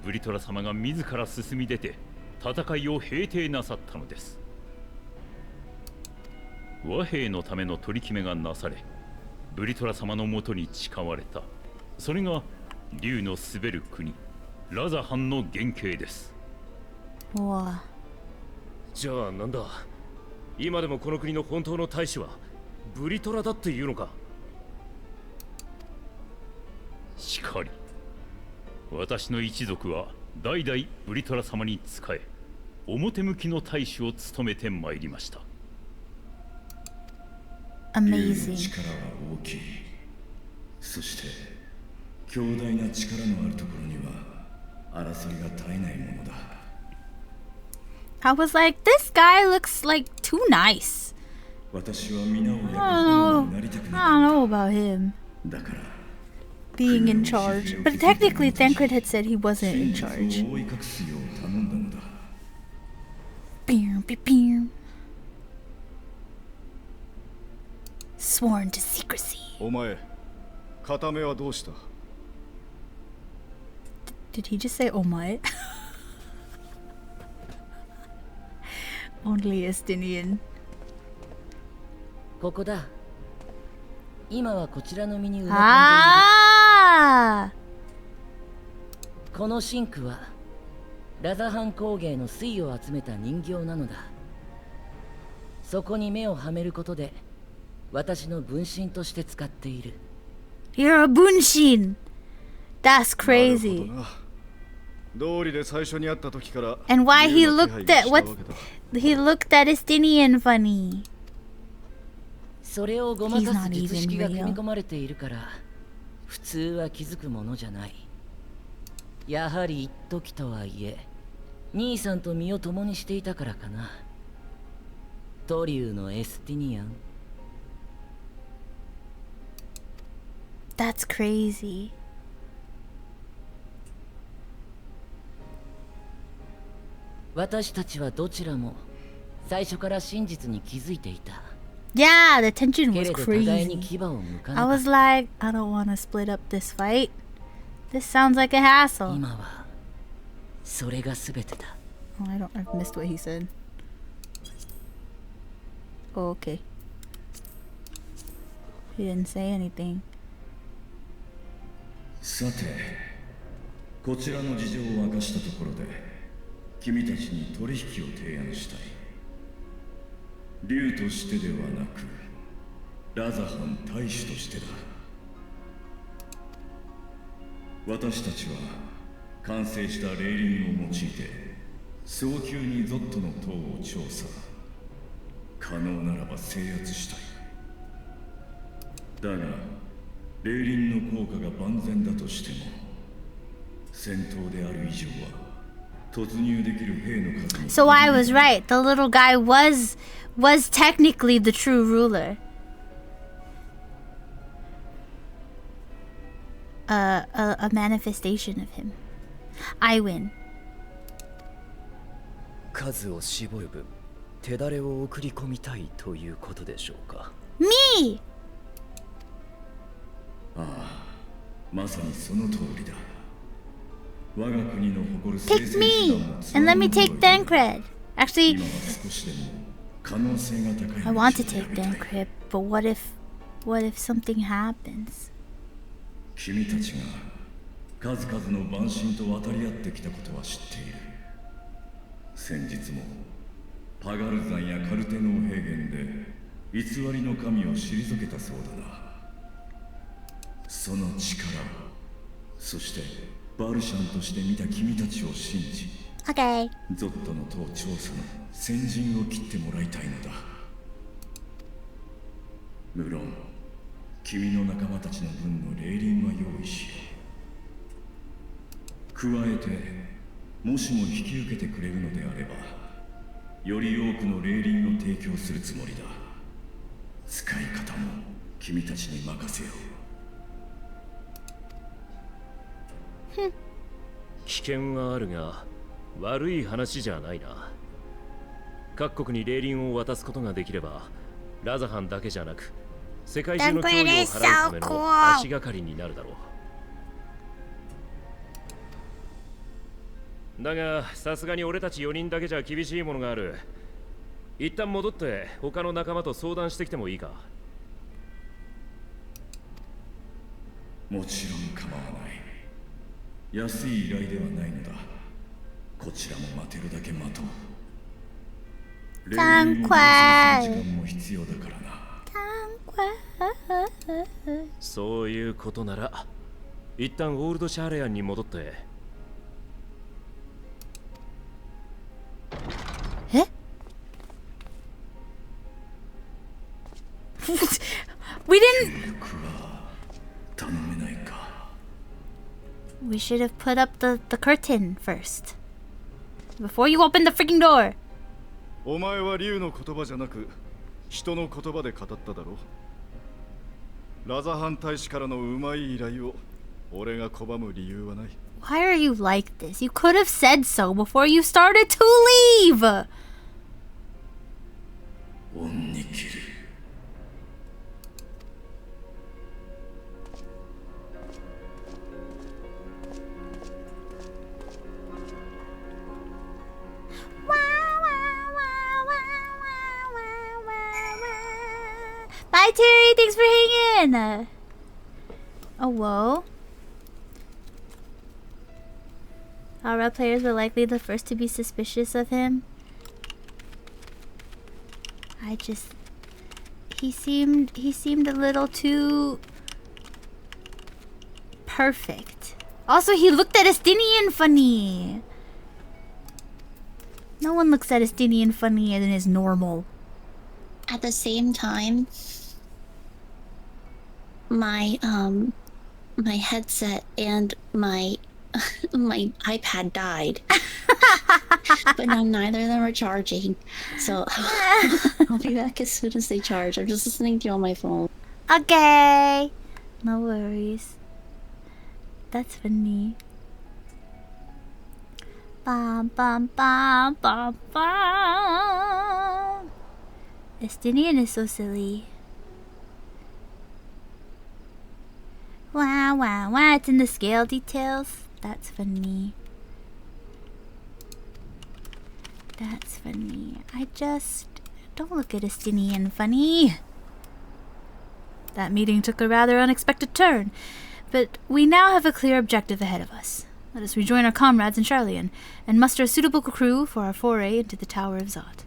ブリトラ様が自ら進み出て戦いを平定なさったのです。和平のための取り決めがなされ、ブリトラ様のもとに誓われた。それが竜の滑る国ラザハンの原型です。じゃあなんだ、今でもこの国の本当の大使はブリトラだっていうのか。しかり、私の一族は代々ブリトラ様に仕え、表向きの大使を務めてまいりました。Amazing. 力は大きい。そして強大な力のあるところには争いが絶えないものだ。I was like, this guy looks like too nice. 私は皆を焼く I 炎 don't になりたく know. ない。 I don't know about him だから being in charge. But technically, Thancred had said he wasn't in 真 charge. 実を覆い隠すよう頼んだのだ。Beer, beer, beer. Sworn to secrecy. お前、片目はどうした？ Did he just say, oh my? Only Estinian. ここだ。今はこちらの身に埋め込んでいる。ああ。このシンクはラザハン工芸の水を集めた人形なのだ。そこに目をはめることで私の分身として使っている。You're a bunshin. That's crazy. 道理で最初に会った時から And why he looked at what he looked at Estinian funny. それをごまかす術式が組み込まれているから普通は気づくものじゃない。やはり一時とはいえ兄さんと身を共にしていたからかな。トリューのエスティニアン。That's crazy. 私たちはどちらも最初から真実に気づいていた。Yeah, the tension was crazy. I was like, I don't want to split up this fight. This sounds like a hassle. 今はそれが全てだ。Oh, I missed what he said. Oh, okay. He didn't say anything. さて、こちらの事情を明かしたところで、君たちに取引を提案したい。竜としてではなく、ラザハン大使としてだ。私たちは完成したレーリングを用いて早急にゾットの塔を調査。可能ならば制圧したい。だがレーリンの効果が万全だとしても戦闘である以上は突入できる兵の数に。 So I was right. The little guy was technically the true ruler. A manifestation of him. I win. 数を絞る分手だれを送り込みたいということでしょうか。 Me! ああ、まさにその通りだ。我が国の誇る Take me! And let me take Dancred. Actually, I want to take Dancred, but what if something happens? 君たちが数々の蛮神と渡り合ってきたことは知っている。先日もパガル山やカルテノー平原で偽りの神を退けたそうだな。その力を、そしてバルシャンとして見た君たちを信じ、Okay. ゾットの塔調査の先陣を切ってもらいたいのだ。無論君の仲間たちの分のレーリンは用意し、加えてもしも引き受けてくれるのであればより多くのレーリンを提供するつもりだ。使い方も君たちに任せよう。危険はあるが悪い話じゃないな。各国にレーリンを渡すことができればラザハンだけじゃなく世界中の脅威を払うための足がかりになるだろう。だがさすがに俺たち4人だけじゃ厳しいものがある。一旦戻って他の仲間と相談してきてもいいか。もちろん構わない。安い依頼ではないのだ。こちらも待てるだけ待とう。レーリングを渡す時間も必要だからな。そういうことなら一旦オールドシャーレアンに戻って。えWe didn't. We should have put up the curtain first before you open the freaking door. お前は竜の言葉じゃなく人の言葉で語っただろう。ラザハン大使からのうまい依頼を俺が拒む理由はない。 Why are you like this? You could have said so before you started to leave. 恩に切る。Hi Terry, thanks for hanging. Oh whoa. Our players were likely the first to be suspicious of him. He seemed a little too perfect. Also, he looked at Estinian funny. No one looks at Estinian funny and is normal. At the same time, my headset and my my iPad died. But now neither of them are charging. So I'll be back as soon as they charge. I'm just listening to you on my phone. Okay. No worries. That's funny. Bum bum bum bum bum. Estinian is so silly. Wow wow wow, it's in the scale details. That's funny. That's funny. Don't look at Estinian funny. That meeting took a rather unexpected turn, but we now have a clear objective ahead of us. Let us rejoin our comrades in Charlian and muster a suitable crew for our foray into the Tower of Zod.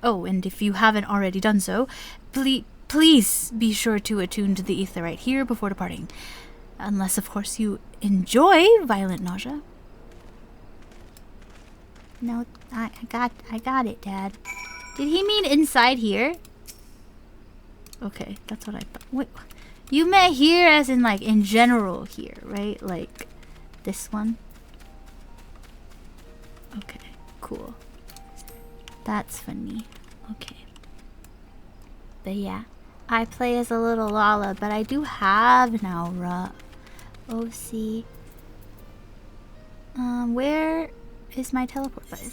Oh, and if you haven't already done so, please be sure to attune to the Aetheryte here before departing. Unless, of course, you enjoy violent nausea. No, I got it, Dad. Did he mean inside here? Okay, that's what I thought. Wait, you meant here as in like in general here, right? Like this one? Okay, cool. That's funny. Okay. But yeah, I play as a little Lala, but I do have an Aura. OC. Where is my teleport button?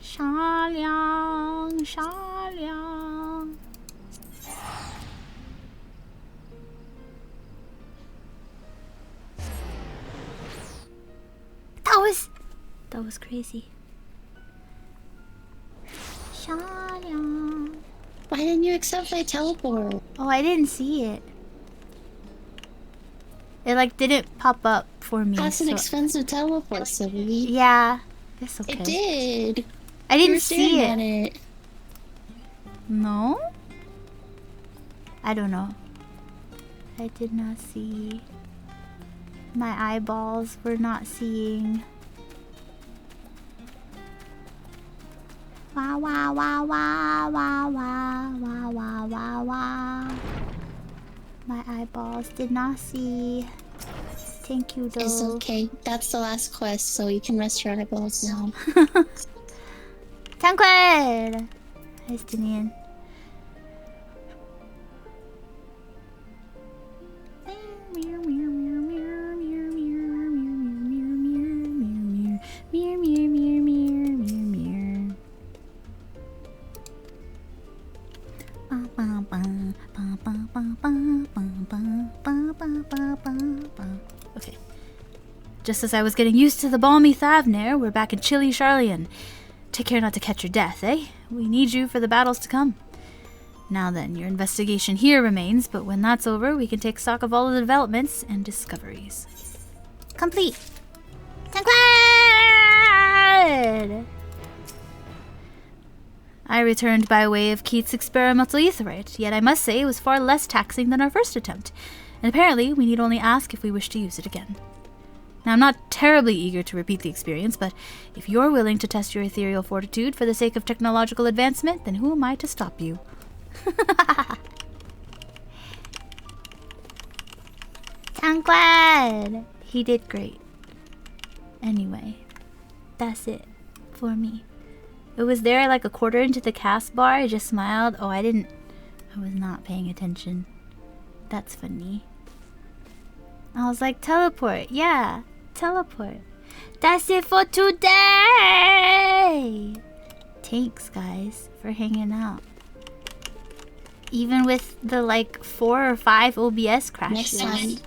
Xiaoliang, Xiaoliang. That was crazy. Xiaoliang. Why didn't you accept my teleport? Oh, I didn't see it. It like didn't pop up for me. That's an expensive teleport, Sylvie. Yeah, it's okay. It did. I didn't see it. No? I don't know. I did not see. My eyeballs were not seeing. Wah wah wah wah wah wah wah wah wah wah. My eyeballs did not see. Thank you though. It's okay. That's the last quest, so you can rest your eyeballs now. Tancred! Estinian. Okay. Just as I was getting used to the balmy Thavner, we're back in chilly Charlian. Take care not to catch your death, eh? We need you for the battles to come. Now then, your investigation here remains, but when that's over, we can take stock of all of the developments and discoveries. Complete! Tancred! I returned by way of Keith's experimental aetheryte, yet I must say it was far less taxing than our first attempt, and apparently we need only ask if we wish to use it again. Now, I'm not terribly eager to repeat the experience, but if you're willing to test your ethereal fortitude for the sake of technological advancement, then who am I to stop you? Tancred! He did great. Anyway, that's it for me. It was there like a quarter into the cast bar. I just smiled. Oh, I was not paying attention. That's funny. I was like, teleport. Yeah, teleport. That's it for today. Thanks, guys, for hanging out. Even with the like 4 or 5 OBS crashes. Next time,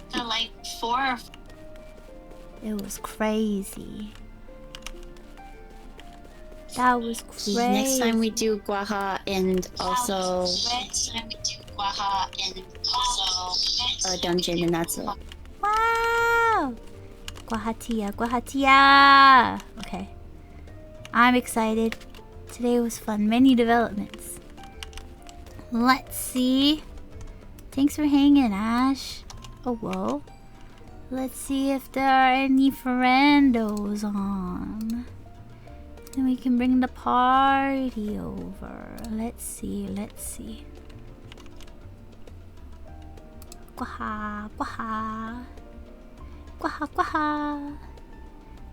it was crazy. That was crazy. Next time we do Guaha and also Gwaha, and also a dungeon, and that's it. Wow! Guahatia, Guahatia! Okay. I'm excited. Today was fun. Many developments. Let's see. Thanks for hanging, Ash. Oh, whoa. Let's see if there are any friendos on. Then we can bring the party over. Let's see, let's see. Gwaha, gwaha. Gwaha, gwaha.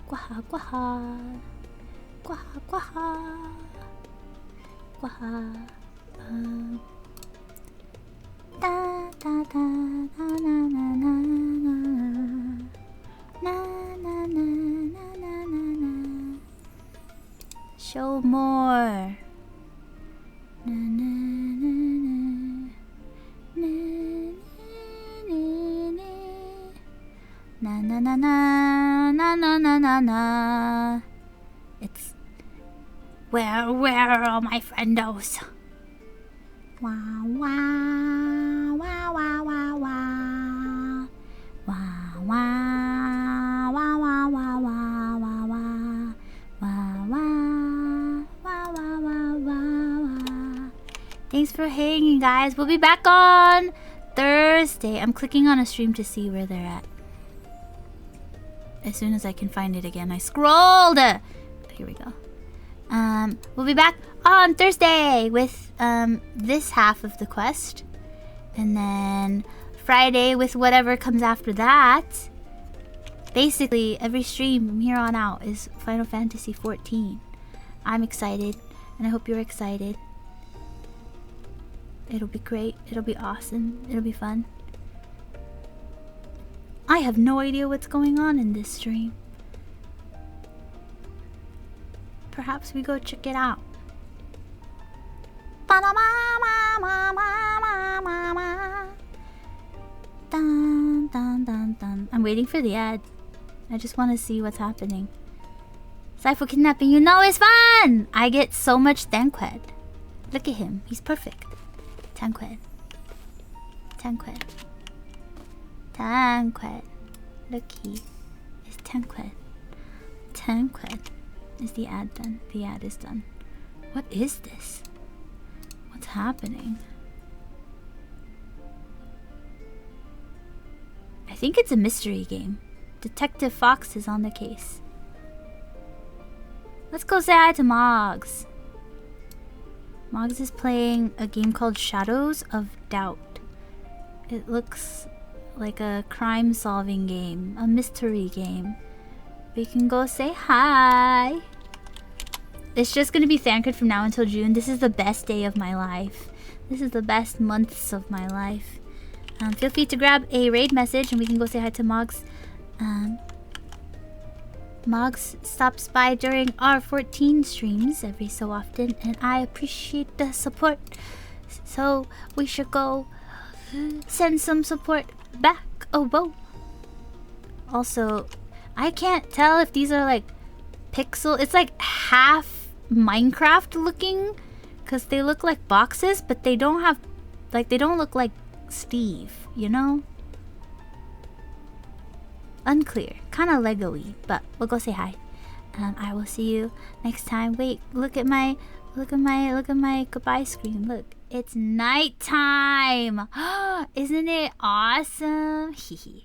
Gwaha, gwaha. Gwaha, gwaha. Gwaha. Da da da na na na na na na na na na na. Show more. Na na na na na na na na na na na na na. It's where are all my friendos? Wow wow wow wow wow wow wow wow wow wow wow wow wow wow wow wow. Thanks for hanging, guys. We'll be back on Thursday. I'm clicking on a stream to see where they're at. As soon as I can find it again. I scrolled. Here we go. We'll be back on Thursday with this half of the quest, and then Friday with whatever comes after that. Basically, every stream from here on out is Final Fantasy XIV. I'm excited, and I hope you're excited. It'll be great. It'll be awesome. It'll be fun. I have no idea what's going on in this stream. Perhaps we go check it out. Dun, dun, dun, dun. I'm waiting for the ad. I just want to see what's happening. Saifu kidnapping, you know, is fun! I get so much Tanqued. Look at him. He's perfect. Tanqued. Tanqued. Tanqued. Look, he is Tanqued. Tanqued. Is the ad done? The ad is done. What is this? What's happening? I think it's a mystery game. Detective Fox is on the case. Let's go say hi to Moggs. Moggs is playing a game called Shadows of Doubt. It looks like a crime-solving game, a mystery game. We can go say hi. It's just gonna be Thancred from now until June. This is the best day of my life. This is the best months of my life. Feel free to grab a raid message and we can go say hi to Moggs. Moggs stops by during our 14 streams every so often, and I appreciate the support. So we should go send some support back. Oh, whoa. Also, I can't tell if these are like pixel. It's like half Minecraft looking, because they look like boxes, but they don't have, like, they don't look like Steve, you know? Unclear. Kind of Lego-y, but we'll go say hi. I will see you next time. Wait, look at my goodbye screen. Look, it's nighttime. Isn't it awesome? Hehe.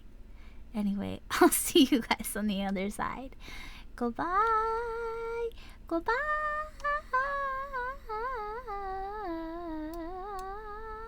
Anyway, I'll see you guys on the other side. Goodbye. Goodbye.